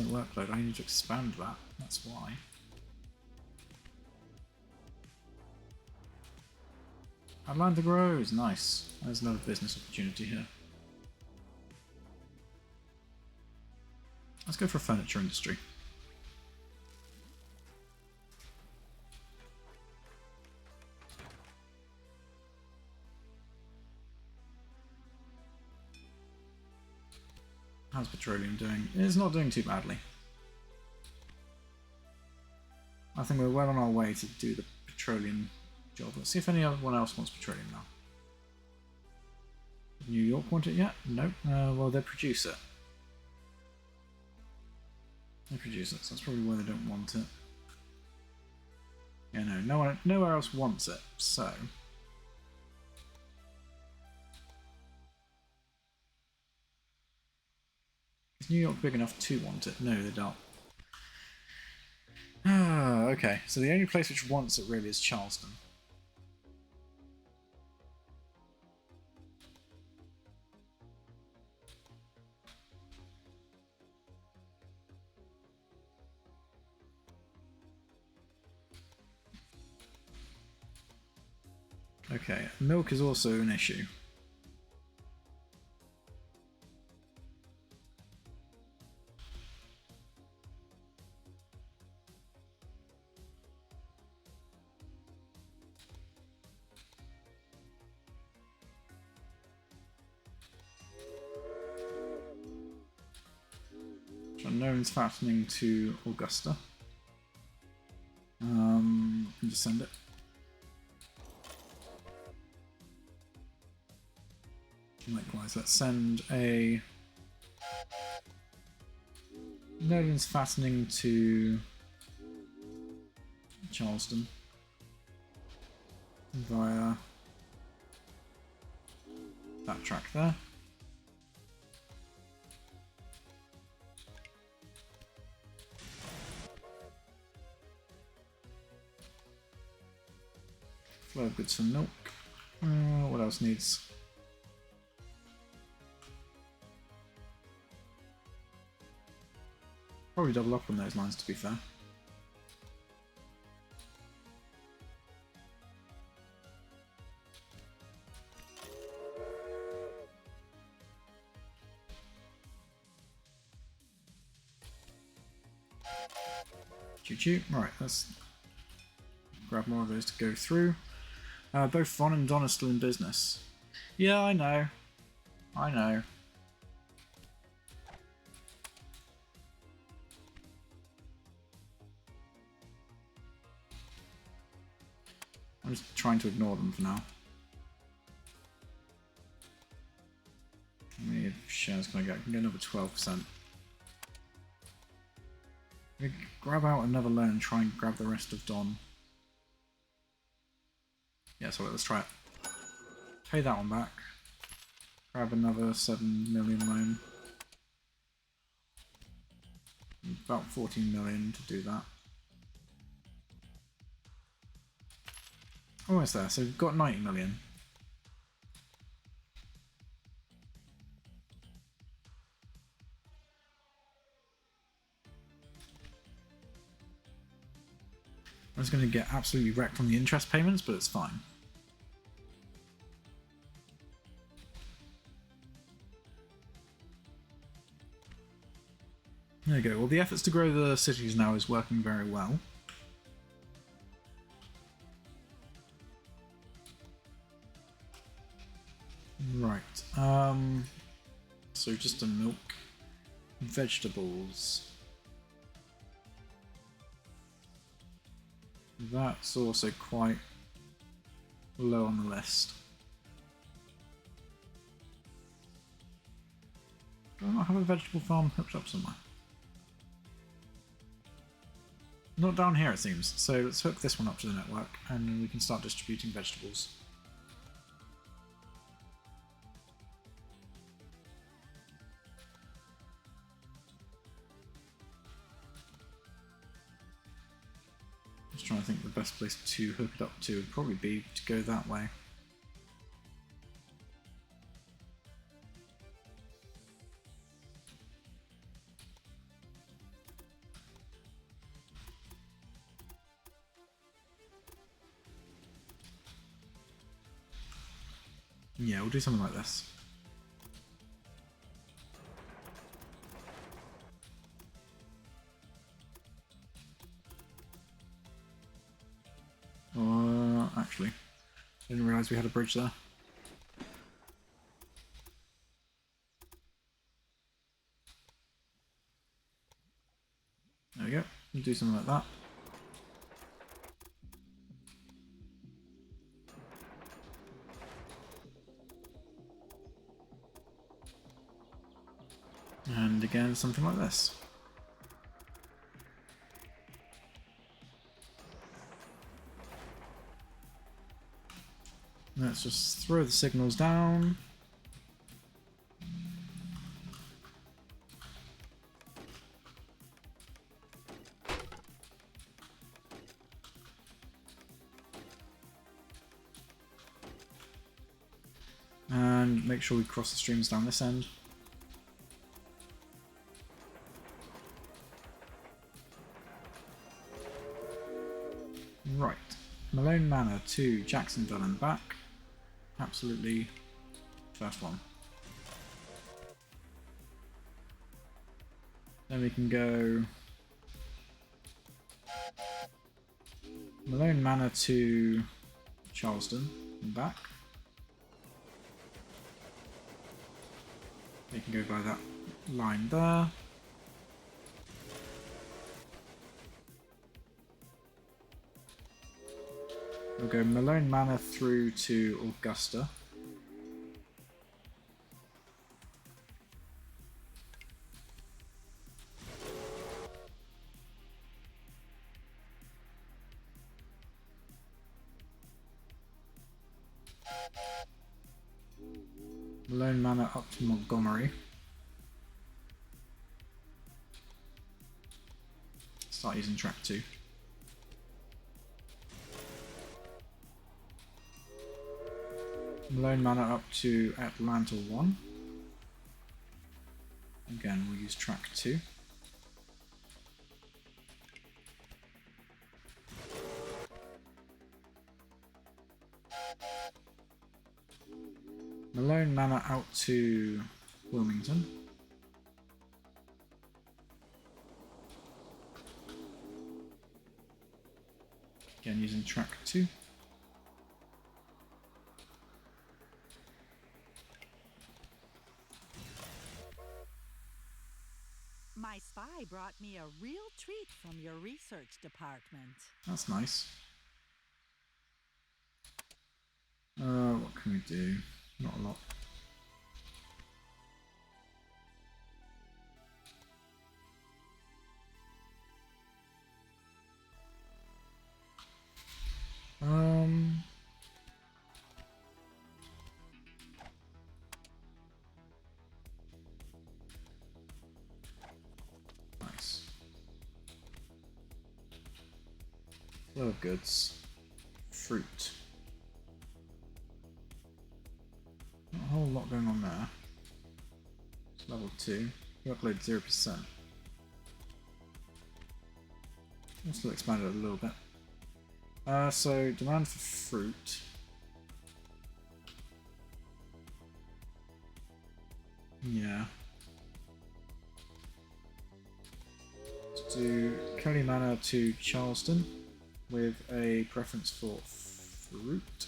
[SPEAKER 1] workload? I need to expand that. That's why. Atlanta grows, nice. There's another business opportunity here. Let's go for furniture industry. How's petroleum doing? It's not doing too badly. I think we're well on our way to do the petroleum job. Let's see if anyone else wants petroleum now. New York want it yet? Nope. Well, they produce it. They produce it, so that's probably why they don't want it. Yeah, no, nowhere else wants it, so... Is New York big enough to want it? No, they don't. Ah, okay, so the only place which wants it really is Charleston. Okay, milk is also an issue. Unknown's fattening to Augusta. Can just send it. Likewise, let's send a Nolan's fattening to Charleston via that track there. Flow of goods for milk. What else needs? Probably double up on those lines, to be fair. Choo-choo. Right, let's grab more of those to go through. Both Von and Don are still in business. Yeah, I know. I know. I'm just trying to ignore them for now. can I get? I can get another 12%. Grab out another loan and try and grab the rest of Don. Yeah, so let's try it. Pay that one back. Grab another 7 million loan. About 14 million to do that. Almost there, so we've got 90 million. I'm just going to get absolutely wrecked on the interest payments, but it's fine. There you go. Well, the efforts to grow the cities now is working very well. Right. So just a milk. Vegetables. That's also quite low on the list. Do I not have a vegetable farm hooked up somewhere? Not down here, it seems. So let's hook this one up to the network, and then we can start distributing vegetables. Just trying to think the best place to hook it up to would probably be to go that way. Yeah, we'll do something like this. Actually, didn't realise we had a bridge there. There we go. We'll do something like that. And again, something like this. Let's just throw the signals down. And make sure we cross the streams down this end. Right. Malone Manor to Jacksonville and back. Absolutely first one. Then we can go Malone Manor to Charleston and back. We can go by that line there. We'll go Malone Manor through to Augusta. Malone Manor up to Montgomery. Start using track 2. Malone Manor up to Atlanta 1. Again, we'll use track 2. Malone Manor out to Wilmington. Again, using track 2.
[SPEAKER 4] My spy brought me a real treat from your research department.
[SPEAKER 1] That's nice. What can we do? Not a lot. Flow of goods. Fruit. Not a whole lot going on there. It's level 2. Workload 0%. I'll still expand it a little bit. So demand for fruit. Yeah. Let's do Kelly Manor to Charleston with a preference for fruit.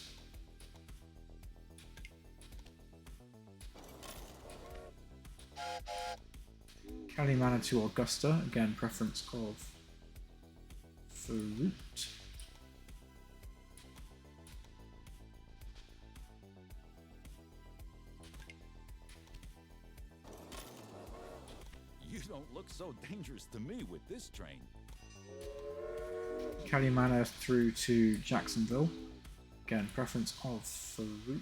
[SPEAKER 1] Kelly Manor to Augusta, again preference of fruit.
[SPEAKER 6] You don't look so dangerous to me with this train.
[SPEAKER 1] Kelly Manor through to Jacksonville, again preference of fruit.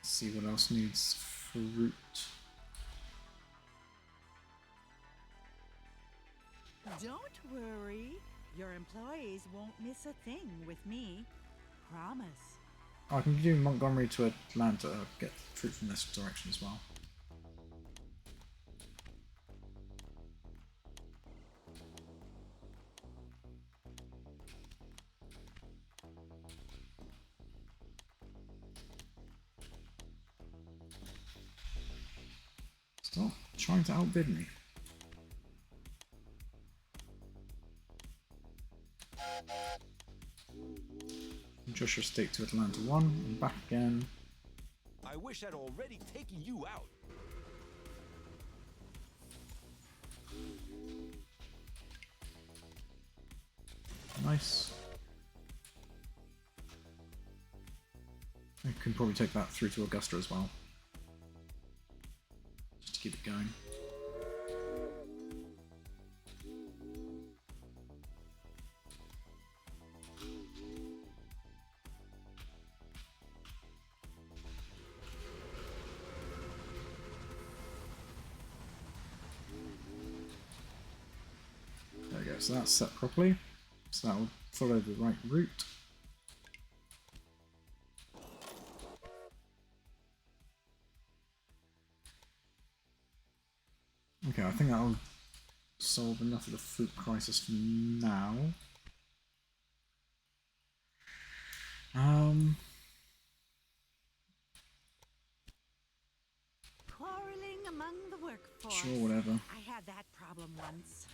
[SPEAKER 1] See what else needs fruit.
[SPEAKER 4] Don't worry. Your employees won't miss a thing with me. Promise.
[SPEAKER 1] I can do Montgomery to Atlanta. I'll get fruit from this direction as well. Stop trying to outbid me. Joshua State to Atlanta 1 and back again.
[SPEAKER 6] I wish I'd already taken you out.
[SPEAKER 1] Nice. I can probably take that through to Augusta as well. Just to keep it going. There we go, so that's set properly. So that will follow the right route. Okay, I think that'll solve enough of the fruit crisis for now.
[SPEAKER 4] Quarreling among the workforce.
[SPEAKER 1] Sure, whatever.
[SPEAKER 4] I had that problem once.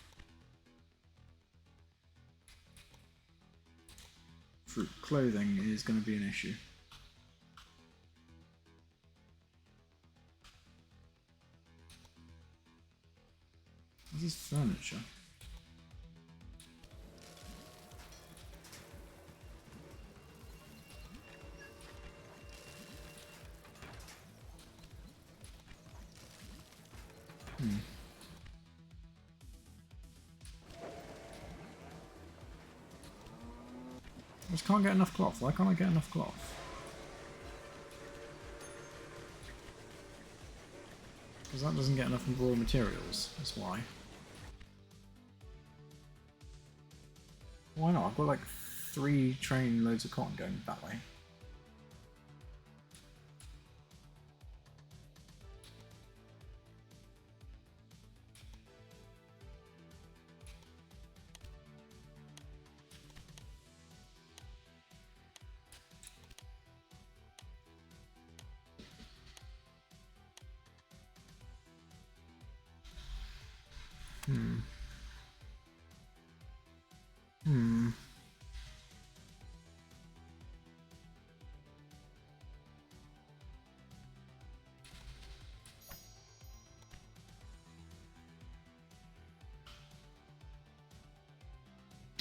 [SPEAKER 1] Fruit clothing is going to be an issue. This is furniture. I just can't get enough cloth. Why can't I get enough cloth? Because that doesn't get enough raw materials. That's why. Why not? I've got like 3 train loads of cotton going that way.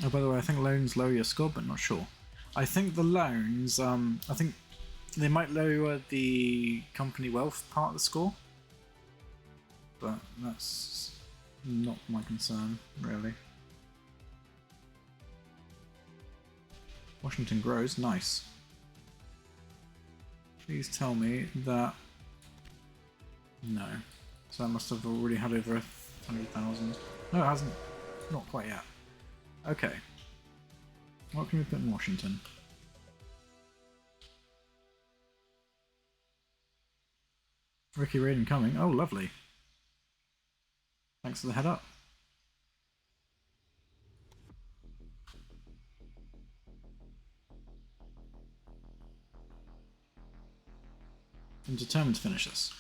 [SPEAKER 1] Oh, by the way, I think loans lower your score, but not sure. I think the loans, I think they might lower the company wealth part of the score, but that's not my concern, really. Washington grows. Nice. Please tell me that... No. So that must have already had over 100,000. No, it hasn't. Not quite yet. Okay. What can we put in Washington? Ricky Raiden coming. Oh, lovely. Thanks for the head up. I'm determined to finish this.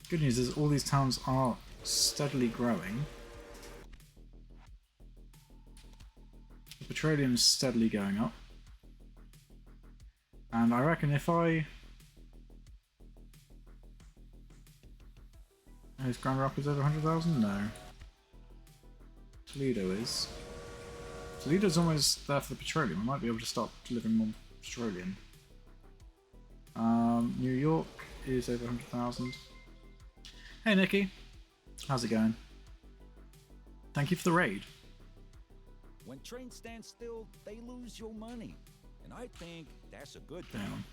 [SPEAKER 1] Good news is all these towns are steadily growing. The petroleum's steadily going up. And I reckon if I... Is Grand Rapids over 100,000? No. Toledo is. Toledo's almost there for the petroleum. I might be able to start delivering more petroleum. New York is over 100,000. Hey Nikki, how's it going? Thank you for the raid.
[SPEAKER 6] When trains stand still, they lose your money. And I think that's a good thing.
[SPEAKER 1] Damn.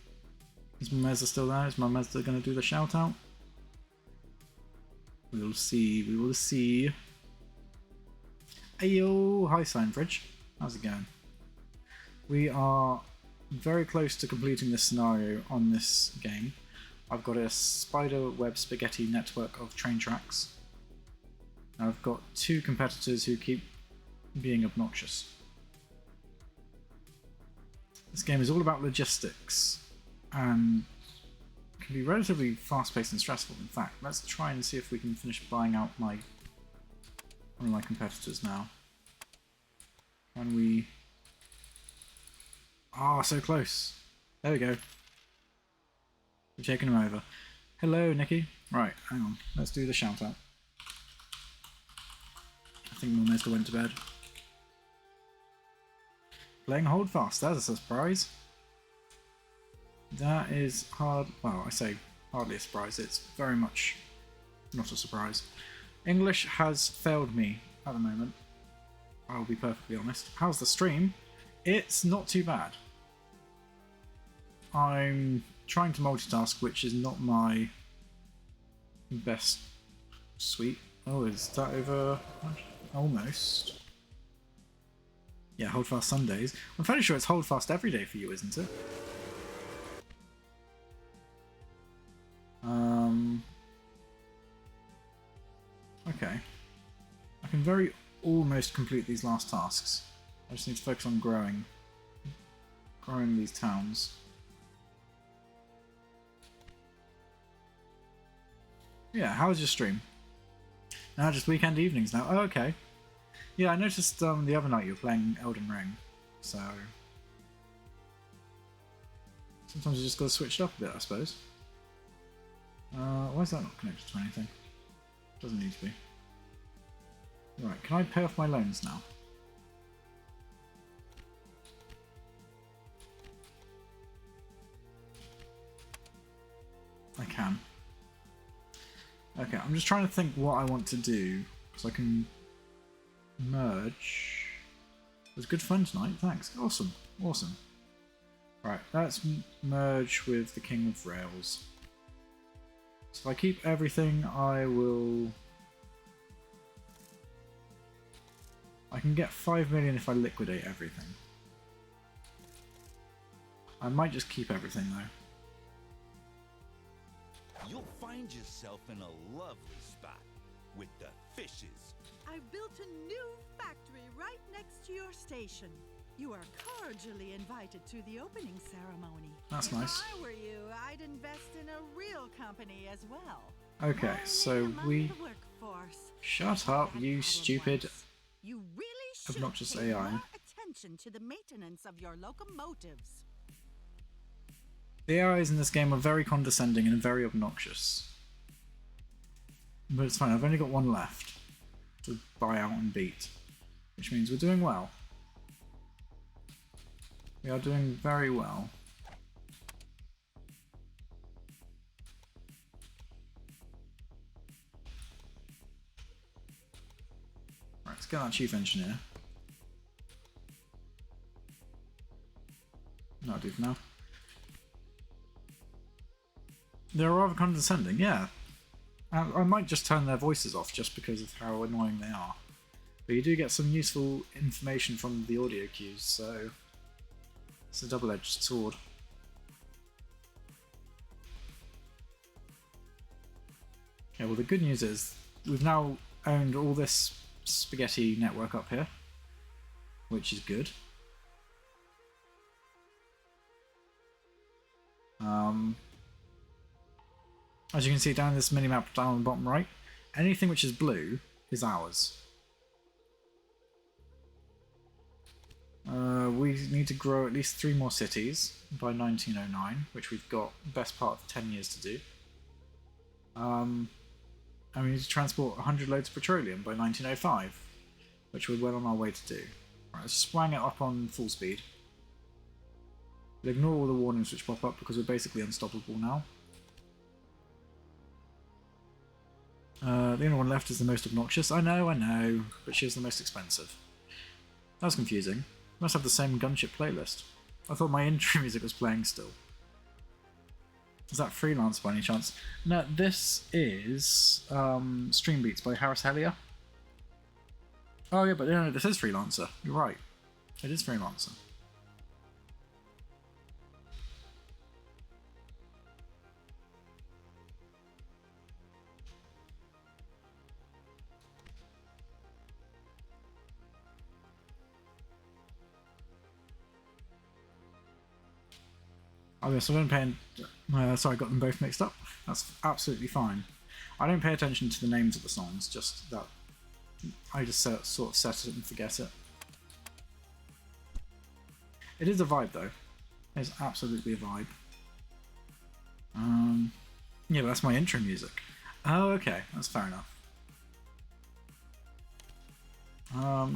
[SPEAKER 1] Is my Mazda still there? Is my Mazda going to do the shout out? We will see, we will see. Ayo, hi Signbridge. How's it going? We are very close to completing this scenario on this game. I've got a spider web spaghetti network of train tracks. I've got two competitors who keep being obnoxious. This game is all about logistics and can be relatively fast-paced and stressful. In fact, let's try and see if we can finish buying out one of my competitors now. Can we... Ah, so close. There we go. We're taking him over. Hello, Nikki. Right, hang on. Let's do the shout out. I think Milmezda went to bed. Playing Hold Fast. That's a surprise. That is hard. Well, I say hardly a surprise. It's very much not a surprise. English has failed me at the moment. I'll be perfectly honest. How's the stream? It's not too bad. I'm trying to multitask, which is not my best suite. Oh, is that over? Almost. Yeah, Hold Fast Sundays. I'm fairly sure it's Hold Fast every day for you, isn't it? Okay. I can very almost complete these last tasks. I just need to focus on growing these towns. Yeah, how was your stream? Now just weekend evenings now. Oh, okay. Yeah, I noticed the other night you were playing Elden Ring, so sometimes you just gotta switch it up a bit, I suppose. Why is that not connected to anything? Doesn't need to be. Right, can I pay off my loans now? I can. Okay, I'm just trying to think what I want to do, so I can merge. It was good fun tonight, thanks. Awesome, awesome. Right, let's merge with the King of Rails. So if I keep everything, I can get 5 million if I liquidate everything. I might just keep everything though.
[SPEAKER 6] You'll find yourself in a lovely spot with the fishes.
[SPEAKER 4] I've built a new factory right next to your station. You are cordially invited to the opening ceremony.
[SPEAKER 1] That's nice.
[SPEAKER 4] If I were you, I'd invest in a real company as well.
[SPEAKER 1] Okay, so we... Shut up, you stupid,
[SPEAKER 4] You really should
[SPEAKER 1] obnoxious
[SPEAKER 4] pay
[SPEAKER 1] AI.
[SPEAKER 4] more attention to the maintenance of your locomotives.
[SPEAKER 1] The AIs in this game are very condescending and very obnoxious. But it's fine, I've only got one left to buy out and beat, which means we're doing well. We are doing very well. get that chief engineer. That'll do for now. They're rather condescending, yeah. I might just turn their voices off just because of how annoying they are. But you do get some useful information from the audio cues, so it's a double-edged sword. Okay, well the good news is we've now owned all this spaghetti network up here, which is good. As you can see down this mini-map down on the bottom right, anything which is blue is ours. We need to grow at least 3 more cities by 1909, which we've got the best part of 10 years to do. And we need to transport 100 loads of petroleum by 1905, which we're well on our way to do. Right, let's swang it up on full speed. We'll ignore all the warnings which pop up because we're basically unstoppable now. The only one left is the most obnoxious. I know, but she's the most expensive. That was confusing. We must have the same gunship playlist. I thought my intro music was playing still. Is that freelance by any chance? No, this is Stream Beats by Harris Hellier. Oh yeah, but no, this is Freelancer. You're right. It is Freelancer. Oh yes, I don't pay. Sorry, I got them both mixed up. That's absolutely fine. I don't pay attention to the names of the songs, just that I just sort of set it and forget it. It is a vibe though. It's absolutely a vibe. Yeah, but that's my intro music. Oh, okay, that's fair enough.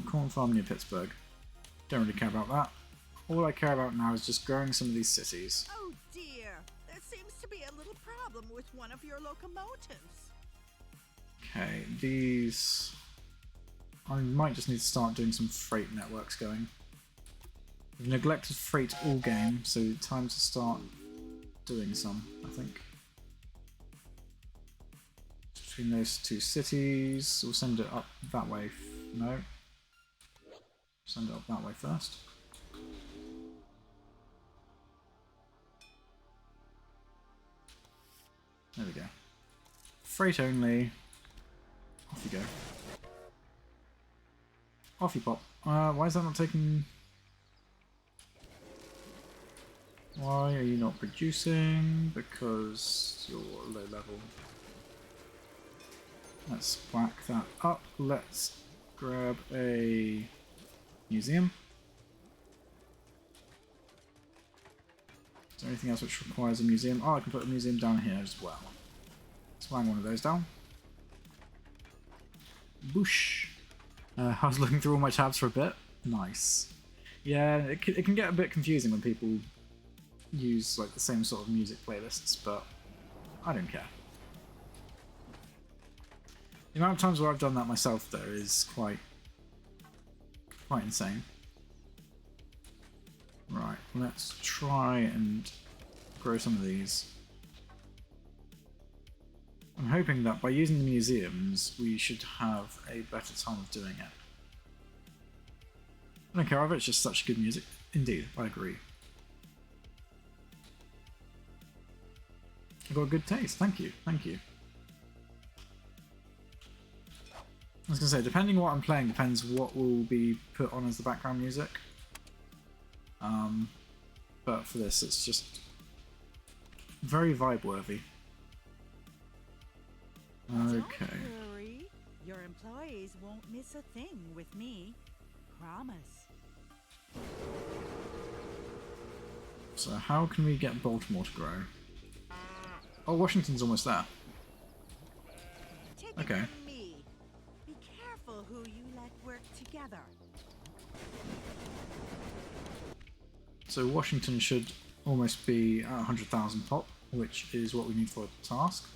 [SPEAKER 1] Corn farm near Pittsburgh. Don't really care about that. All I care about now is just growing some of these cities.
[SPEAKER 4] Oh dear, there seems to be a little problem with one of your locomotives.
[SPEAKER 1] Okay, these... I might just need to start doing some freight networks going. We've neglected freight all game, so time to start doing some, I think. Between those 2 cities, we'll send it up that way. No. Send it up that way first. There we go. Freight only. Off you go. Off you pop. Why is that not taking... Why are you not producing? Because you're low level. Let's whack that up. Let's grab a museum. Is there anything else which requires a museum? Oh, I can put a museum down here as well. Swang one of those down. Boosh. I was looking through all my tabs for a bit. Nice. Yeah, it can get a bit confusing when people use like the same sort of music playlists, but I don't care. The amount of times where I've done that myself, though, is quite insane. Right, let's try and grow some of these. I'm hoping that by using the museums, we should have a better time of doing it. I don't care either, it's just such good music. Indeed, I agree. I've got a good taste, thank you, thank you. I was going to say, depending on what I'm playing, depends what will be put on as the background music. But for this, it's just very vibe-worthy. Okay.
[SPEAKER 4] Don't worry. Your employees won't miss a thing with me. Promise.
[SPEAKER 1] So how can we get Baltimore to grow? Oh, Washington's almost there.
[SPEAKER 4] Take
[SPEAKER 1] Okay.
[SPEAKER 4] it from me. Be careful who you let work together.
[SPEAKER 1] So Washington should almost be at 100,000 pop, which is what we need for the task.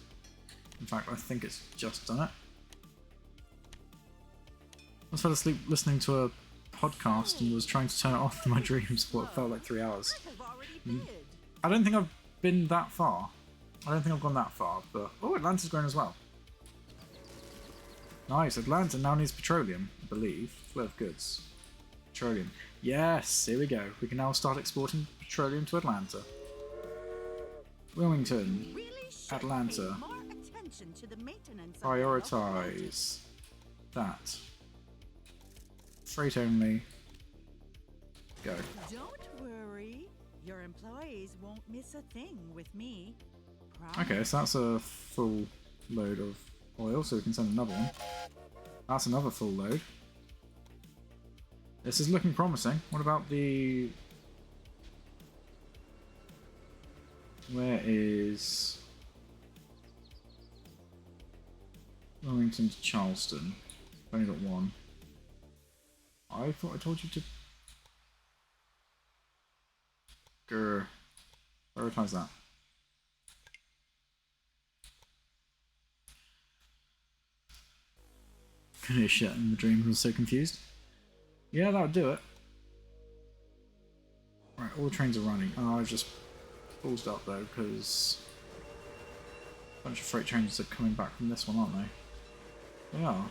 [SPEAKER 1] In fact, I think it's just done it. I fell asleep listening to a podcast and was trying to turn it off in my dreams for what felt like 3 hours.
[SPEAKER 4] I've already bid.
[SPEAKER 1] I don't think I've been that far. I don't think I've gone that far, but... Oh, Atlanta's grown as well. Nice, Atlanta now needs petroleum, I believe. Flow of goods. Petroleum. Yes, here we go. We can now start exporting petroleum to Atlanta. Wilmington.
[SPEAKER 4] Really should
[SPEAKER 1] Atlanta.
[SPEAKER 4] pay more attention to the maintenance of your
[SPEAKER 1] Prioritize that. Freight only. Go.
[SPEAKER 4] locomotives. Don't worry. Your employees won't miss a thing with me.
[SPEAKER 1] Okay, so that's a full load of oil, so we can send another one. That's another full load. This is looking promising. What about the... Where is... Wilmington to Charleston? I've only got one. I thought I told you to... Grr. Prioritize that. Couldn't hear shit in the dream, I was so confused. Yeah, that would do it. Right, all the trains are running. Oh, I've just paused up though, because a bunch of freight trains are coming back from this one, aren't they? They are.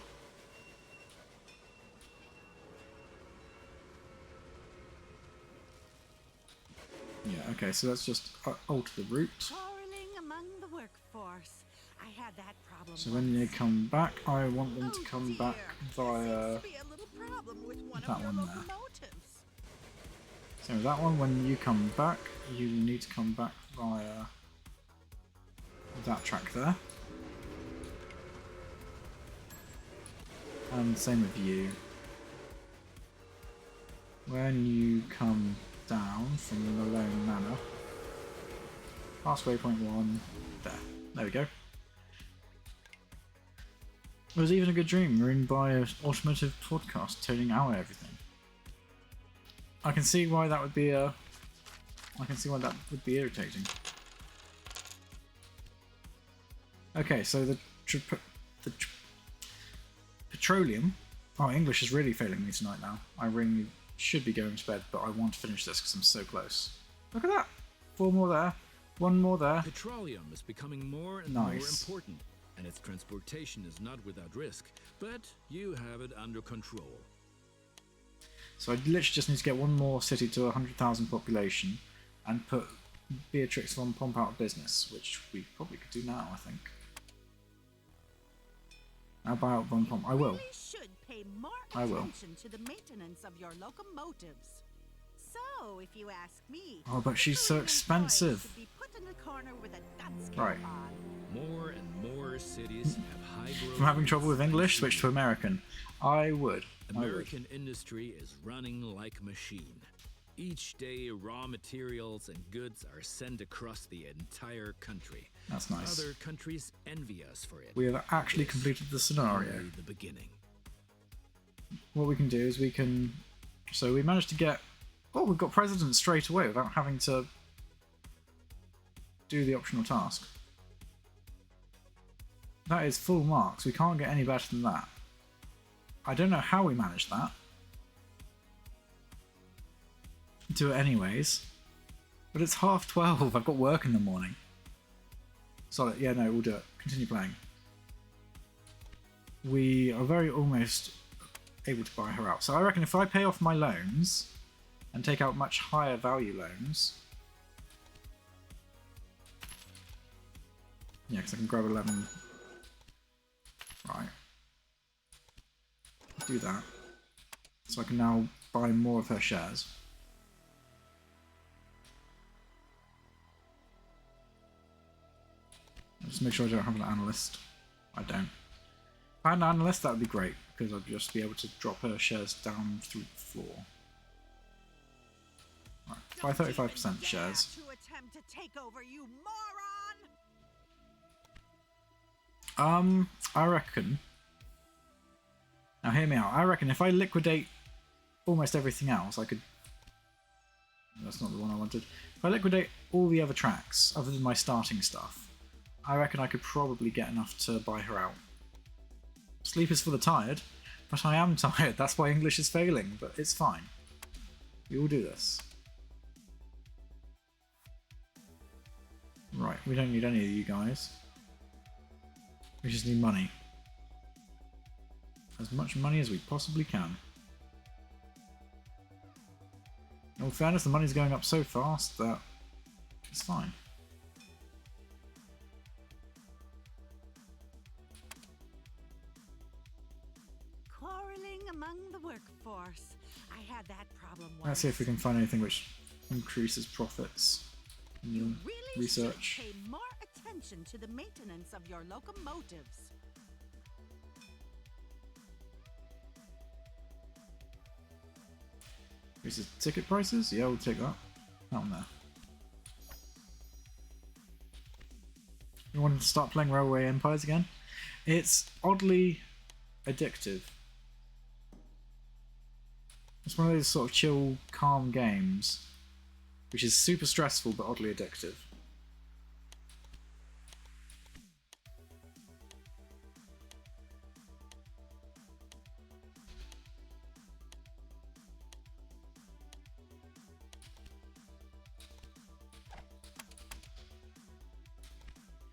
[SPEAKER 1] Yeah, okay, so let's just alter the route.
[SPEAKER 4] Quarreling among the workforce. I had that problem.
[SPEAKER 1] So when they come back, I want them to come back via
[SPEAKER 4] There seems to be a little problem with one
[SPEAKER 1] that
[SPEAKER 4] of your
[SPEAKER 1] one there.
[SPEAKER 4] locomotives.
[SPEAKER 1] So that one, when you come back, you need to come back via that track there. And same with you. When you come down from the Malone Manor, past waypoint 1, there. There we go. It was even a good dream, ruined by an automotive podcast toning our everything. I can see why that would be irritating. Okay, so the petroleum. Oh, English is really failing me tonight now. I really should be going to bed, but I want to finish this because I'm so close. Look at that! 4 more there, 1 more there.
[SPEAKER 5] Petroleum is becoming more and
[SPEAKER 1] Nice.
[SPEAKER 5] more important, and its transportation is not without risk, but you have it under control.
[SPEAKER 1] So I literally just need to get one more city to 100,000 population and put Beatrix von Pomp out of business, which we probably could do now, I think. I'll buy out von Pomp. I will.
[SPEAKER 4] Really should pay more
[SPEAKER 1] I will.
[SPEAKER 4] attention to the maintenance of your locomotives. So, if you ask me,
[SPEAKER 1] Oh, but she's so
[SPEAKER 4] Korean employees
[SPEAKER 1] expensive.
[SPEAKER 4] should be put in a corner with a gunskin
[SPEAKER 1] Right.
[SPEAKER 4] on.
[SPEAKER 5] More and more cities have high growth.
[SPEAKER 1] If I'm having trouble with English, switch to American. I would.
[SPEAKER 5] American industry is running like a machine. Each day, raw materials and goods are sent across the entire country.
[SPEAKER 1] That's nice.
[SPEAKER 5] Other countries envy us for it.
[SPEAKER 1] We have actually completed the scenario.
[SPEAKER 5] Only the beginning.
[SPEAKER 1] What we can do is we can... So we managed to get... Oh, we've got president straight away without having to do the optional task. That is full marks. We can't get any better than that. I don't know how we managed that. Do it anyways. But it's 12:30. I've got work in the morning. Solid. Yeah, no, we'll do it. Continue playing. We are very almost able to buy her out. So I reckon if I pay off my loans and take out much higher value loans... Yeah, because I can grab 11... Right. Do that. So I can now buy more of her shares. Just make sure I don't have an analyst. I don't. If I had an analyst, that would be great, because I'd just be able to drop her shares down through the floor. Right, buy 35% shares.
[SPEAKER 4] To attempt to take over, you moron!
[SPEAKER 1] I reckon... Now hear me out. I reckon if I liquidate almost everything else, I could... That's not the one I wanted. If I liquidate all the other tracks, other than my starting stuff, I reckon I could probably get enough to buy her out. Sleep is for the tired. But I am tired, that's why English is failing, but it's fine. We will do this. Right, we don't need any of you guys. We just need money. As much money as we possibly can. In all fairness, the money's going up so fast that it's fine.
[SPEAKER 4] Quarreling among the workforce. I had that problem once.
[SPEAKER 1] Let's see if we can find anything which increases profits.
[SPEAKER 4] You really
[SPEAKER 1] Research.
[SPEAKER 4] should pay more attention to the maintenance of your locomotives.
[SPEAKER 1] Increases ticket prices? Yeah, we'll take that. That one there. You want to start playing Railway Empires again? It's oddly addictive. It's one of those sort of chill, calm games, which is super stressful but oddly addictive.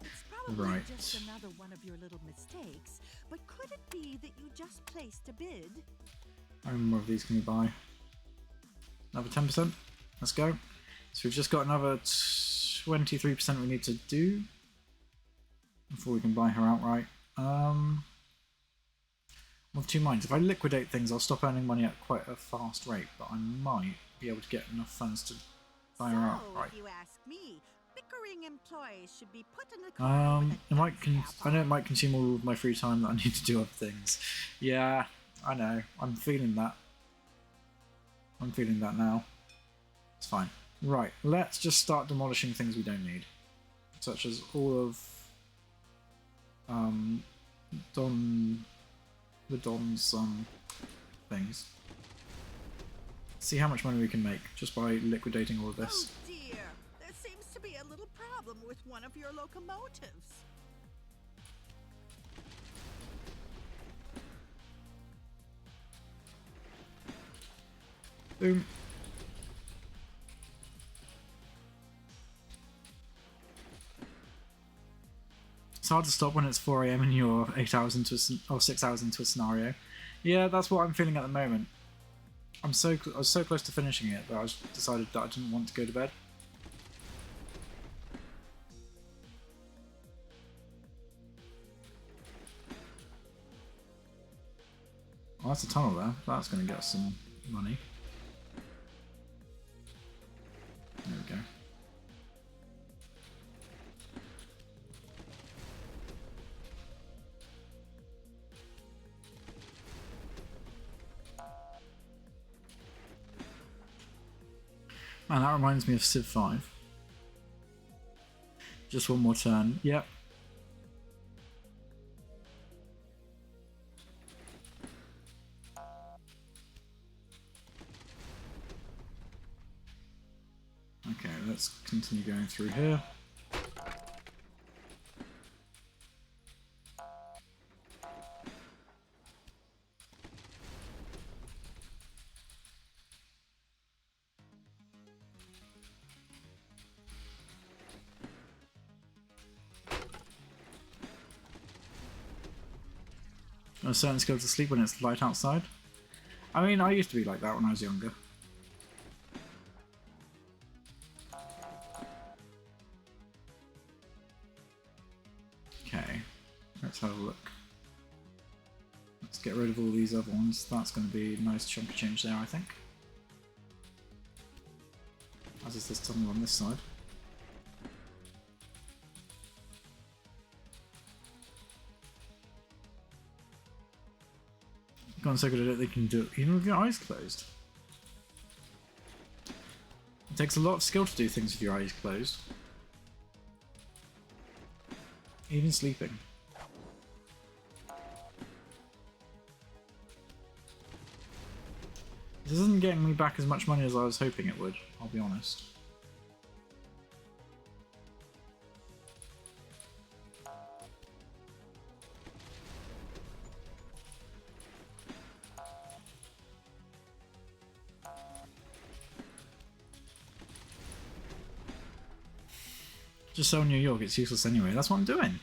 [SPEAKER 4] It's probably
[SPEAKER 1] Right.
[SPEAKER 4] just another one of your little mistakes, but could it be that you just placed a bid?
[SPEAKER 1] How many more of these can we buy? Another 10%? Let's go. So we've just got another 23% we need to do before we can buy her outright. I'm of two minds. If I liquidate things, I'll stop earning money at quite a fast rate, but I might be able to get enough funds to buy her outright.
[SPEAKER 4] If you ask me, bickering employees should be put in the corner
[SPEAKER 1] It
[SPEAKER 4] with a
[SPEAKER 1] might
[SPEAKER 4] dunce cap
[SPEAKER 1] I know it
[SPEAKER 4] on.
[SPEAKER 1] might consume all of my free time that I need to do other things. Yeah, I know. I'm feeling that. I'm feeling that now. It's fine. Right, let's just start demolishing things we don't need. Such as all of the Don's things. See how much money we can make just by liquidating all of this.
[SPEAKER 4] Oh dear, there seems to be a little problem with one of your locomotives.
[SPEAKER 1] Boom. It's hard to stop when it's 4 AM and you're 8 hours into or 6 hours into a scenario. Yeah, that's what I'm feeling at the moment. I was so close to finishing it that I decided that I didn't want to go to bed. Oh, that's a tunnel there. That's going to get us some money. There we go. Man, that reminds me of Civ 5. Just one more turn. Yep. Okay, let's continue going through here. I'm starting to go to sleep when it's light outside. I mean, I used to be like that when I was younger. Okay, let's have a look. Let's get rid of all these other ones. That's going to be a nice chunk of change there, I think. As is this tunnel on this side. Gone so good at it they can do it even with your eyes closed. It takes a lot of skill to do things with your eyes closed. Even sleeping. This isn't getting me back as much money as I was hoping it would, I'll be honest. Just sell New York, it's useless anyway. That's what I'm doing.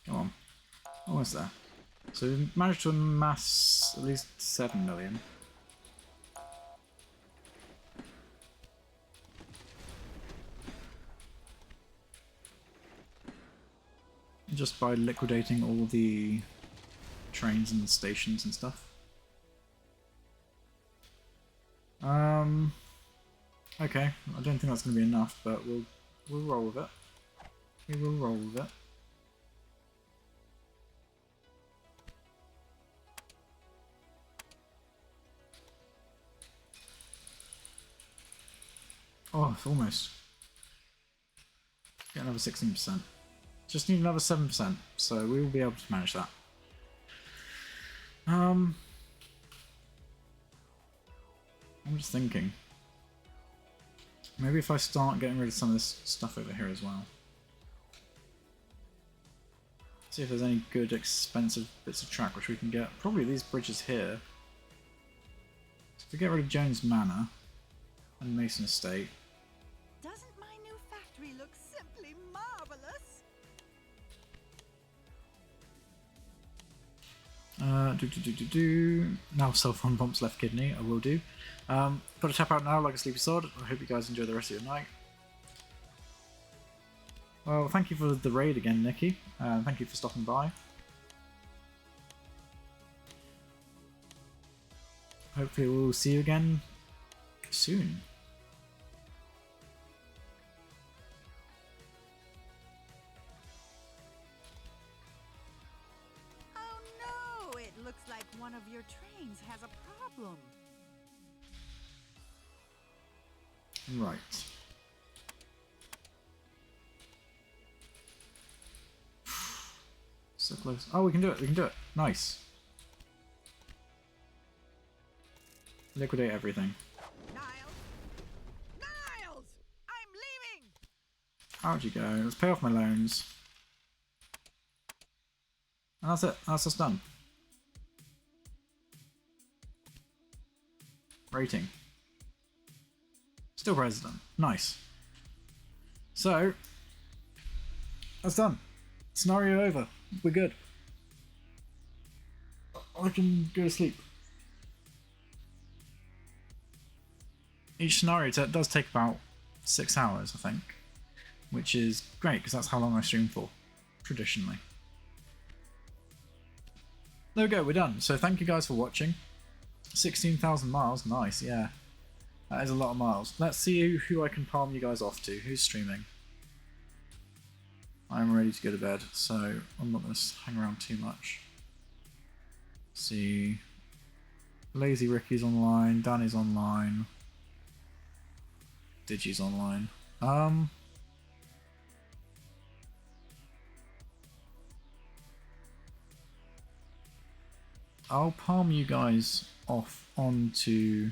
[SPEAKER 1] Come on. Almost there. So we've managed to amass at least 7 million. Just by liquidating all the trains and stations and stuff. Okay, I don't think that's going to be enough, but we'll roll with it. We will roll with it. Oh, almost. Get another 16%. Just need another 7%, so we will be able to manage that. I'm just thinking. Maybe if I start getting rid of some of this stuff over here as well. See if there's any good expensive bits of track which we can get. Probably these bridges here. So if we get rid of Jones Manor and Mason Estate.
[SPEAKER 4] Doesn't my new factory look simply marvelous?
[SPEAKER 1] Now self-on bumps left kidney, I will do. Got to tap out now like a sleepy sod. I hope you guys enjoy the rest of your night. Well, thank you for the raid again, Nikki. Thank you for stopping by. Hopefully we'll see you again soon.
[SPEAKER 4] Oh no! It looks like one of your trains has a problem.
[SPEAKER 1] Right. So close. Oh, we can do it. We can do it. Nice. Liquidate everything.
[SPEAKER 4] Niles! Niles! I'm leaving!
[SPEAKER 1] How'd you go? Let's pay off my loans. And that's it. That's us done. Rating. Still president. Nice. So, that's done. Scenario over. We're good. I can go to sleep. Each scenario does take about 6 hours, I think. Which is great, because that's how long I stream for, traditionally. There we go, we're done. So thank you guys for watching. 16,000 miles, nice, yeah. That is a lot of miles. Let's see who I can palm you guys off to. Who's streaming? I'm ready to go to bed, so I'm not going to hang around too much. Let's see. Lazy Ricky's online, Danny's online. Digi's online. I'll palm you guys off onto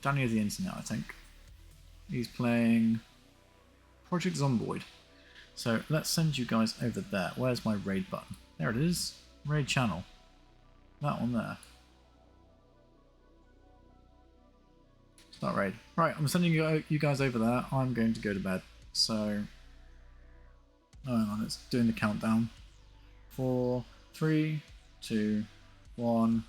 [SPEAKER 1] Danny of the Internet, I think. He's playing Project Zomboid. So let's send you guys over there. Where's my raid button? There it is. Raid channel. That one there. Start raid. Right, I'm sending you guys over there. I'm going to go to bed. So, hang on, it's doing the countdown. 4, 3, 2, 1.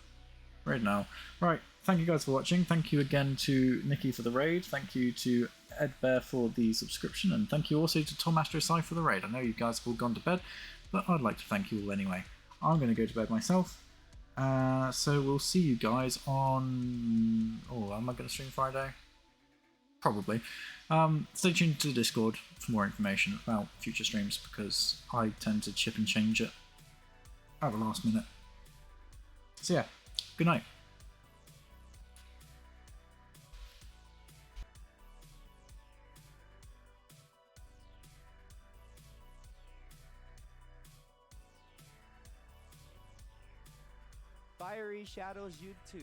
[SPEAKER 1] Raid now. Right, thank you guys for watching. Thank you again to Nikki for the raid. Thank you to Ed Bear for the subscription. And thank you also to Tom Astrosci for the raid. I know you guys have all gone to bed, but I'd like to thank you all anyway. I'm going to go to bed myself. So we'll see you guys on... Oh, am I going to stream Friday? Probably. Stay tuned to the Discord for more information about future streams, because I tend to chip and change it at the last minute. So yeah, good night.
[SPEAKER 7] fiery shadows you too.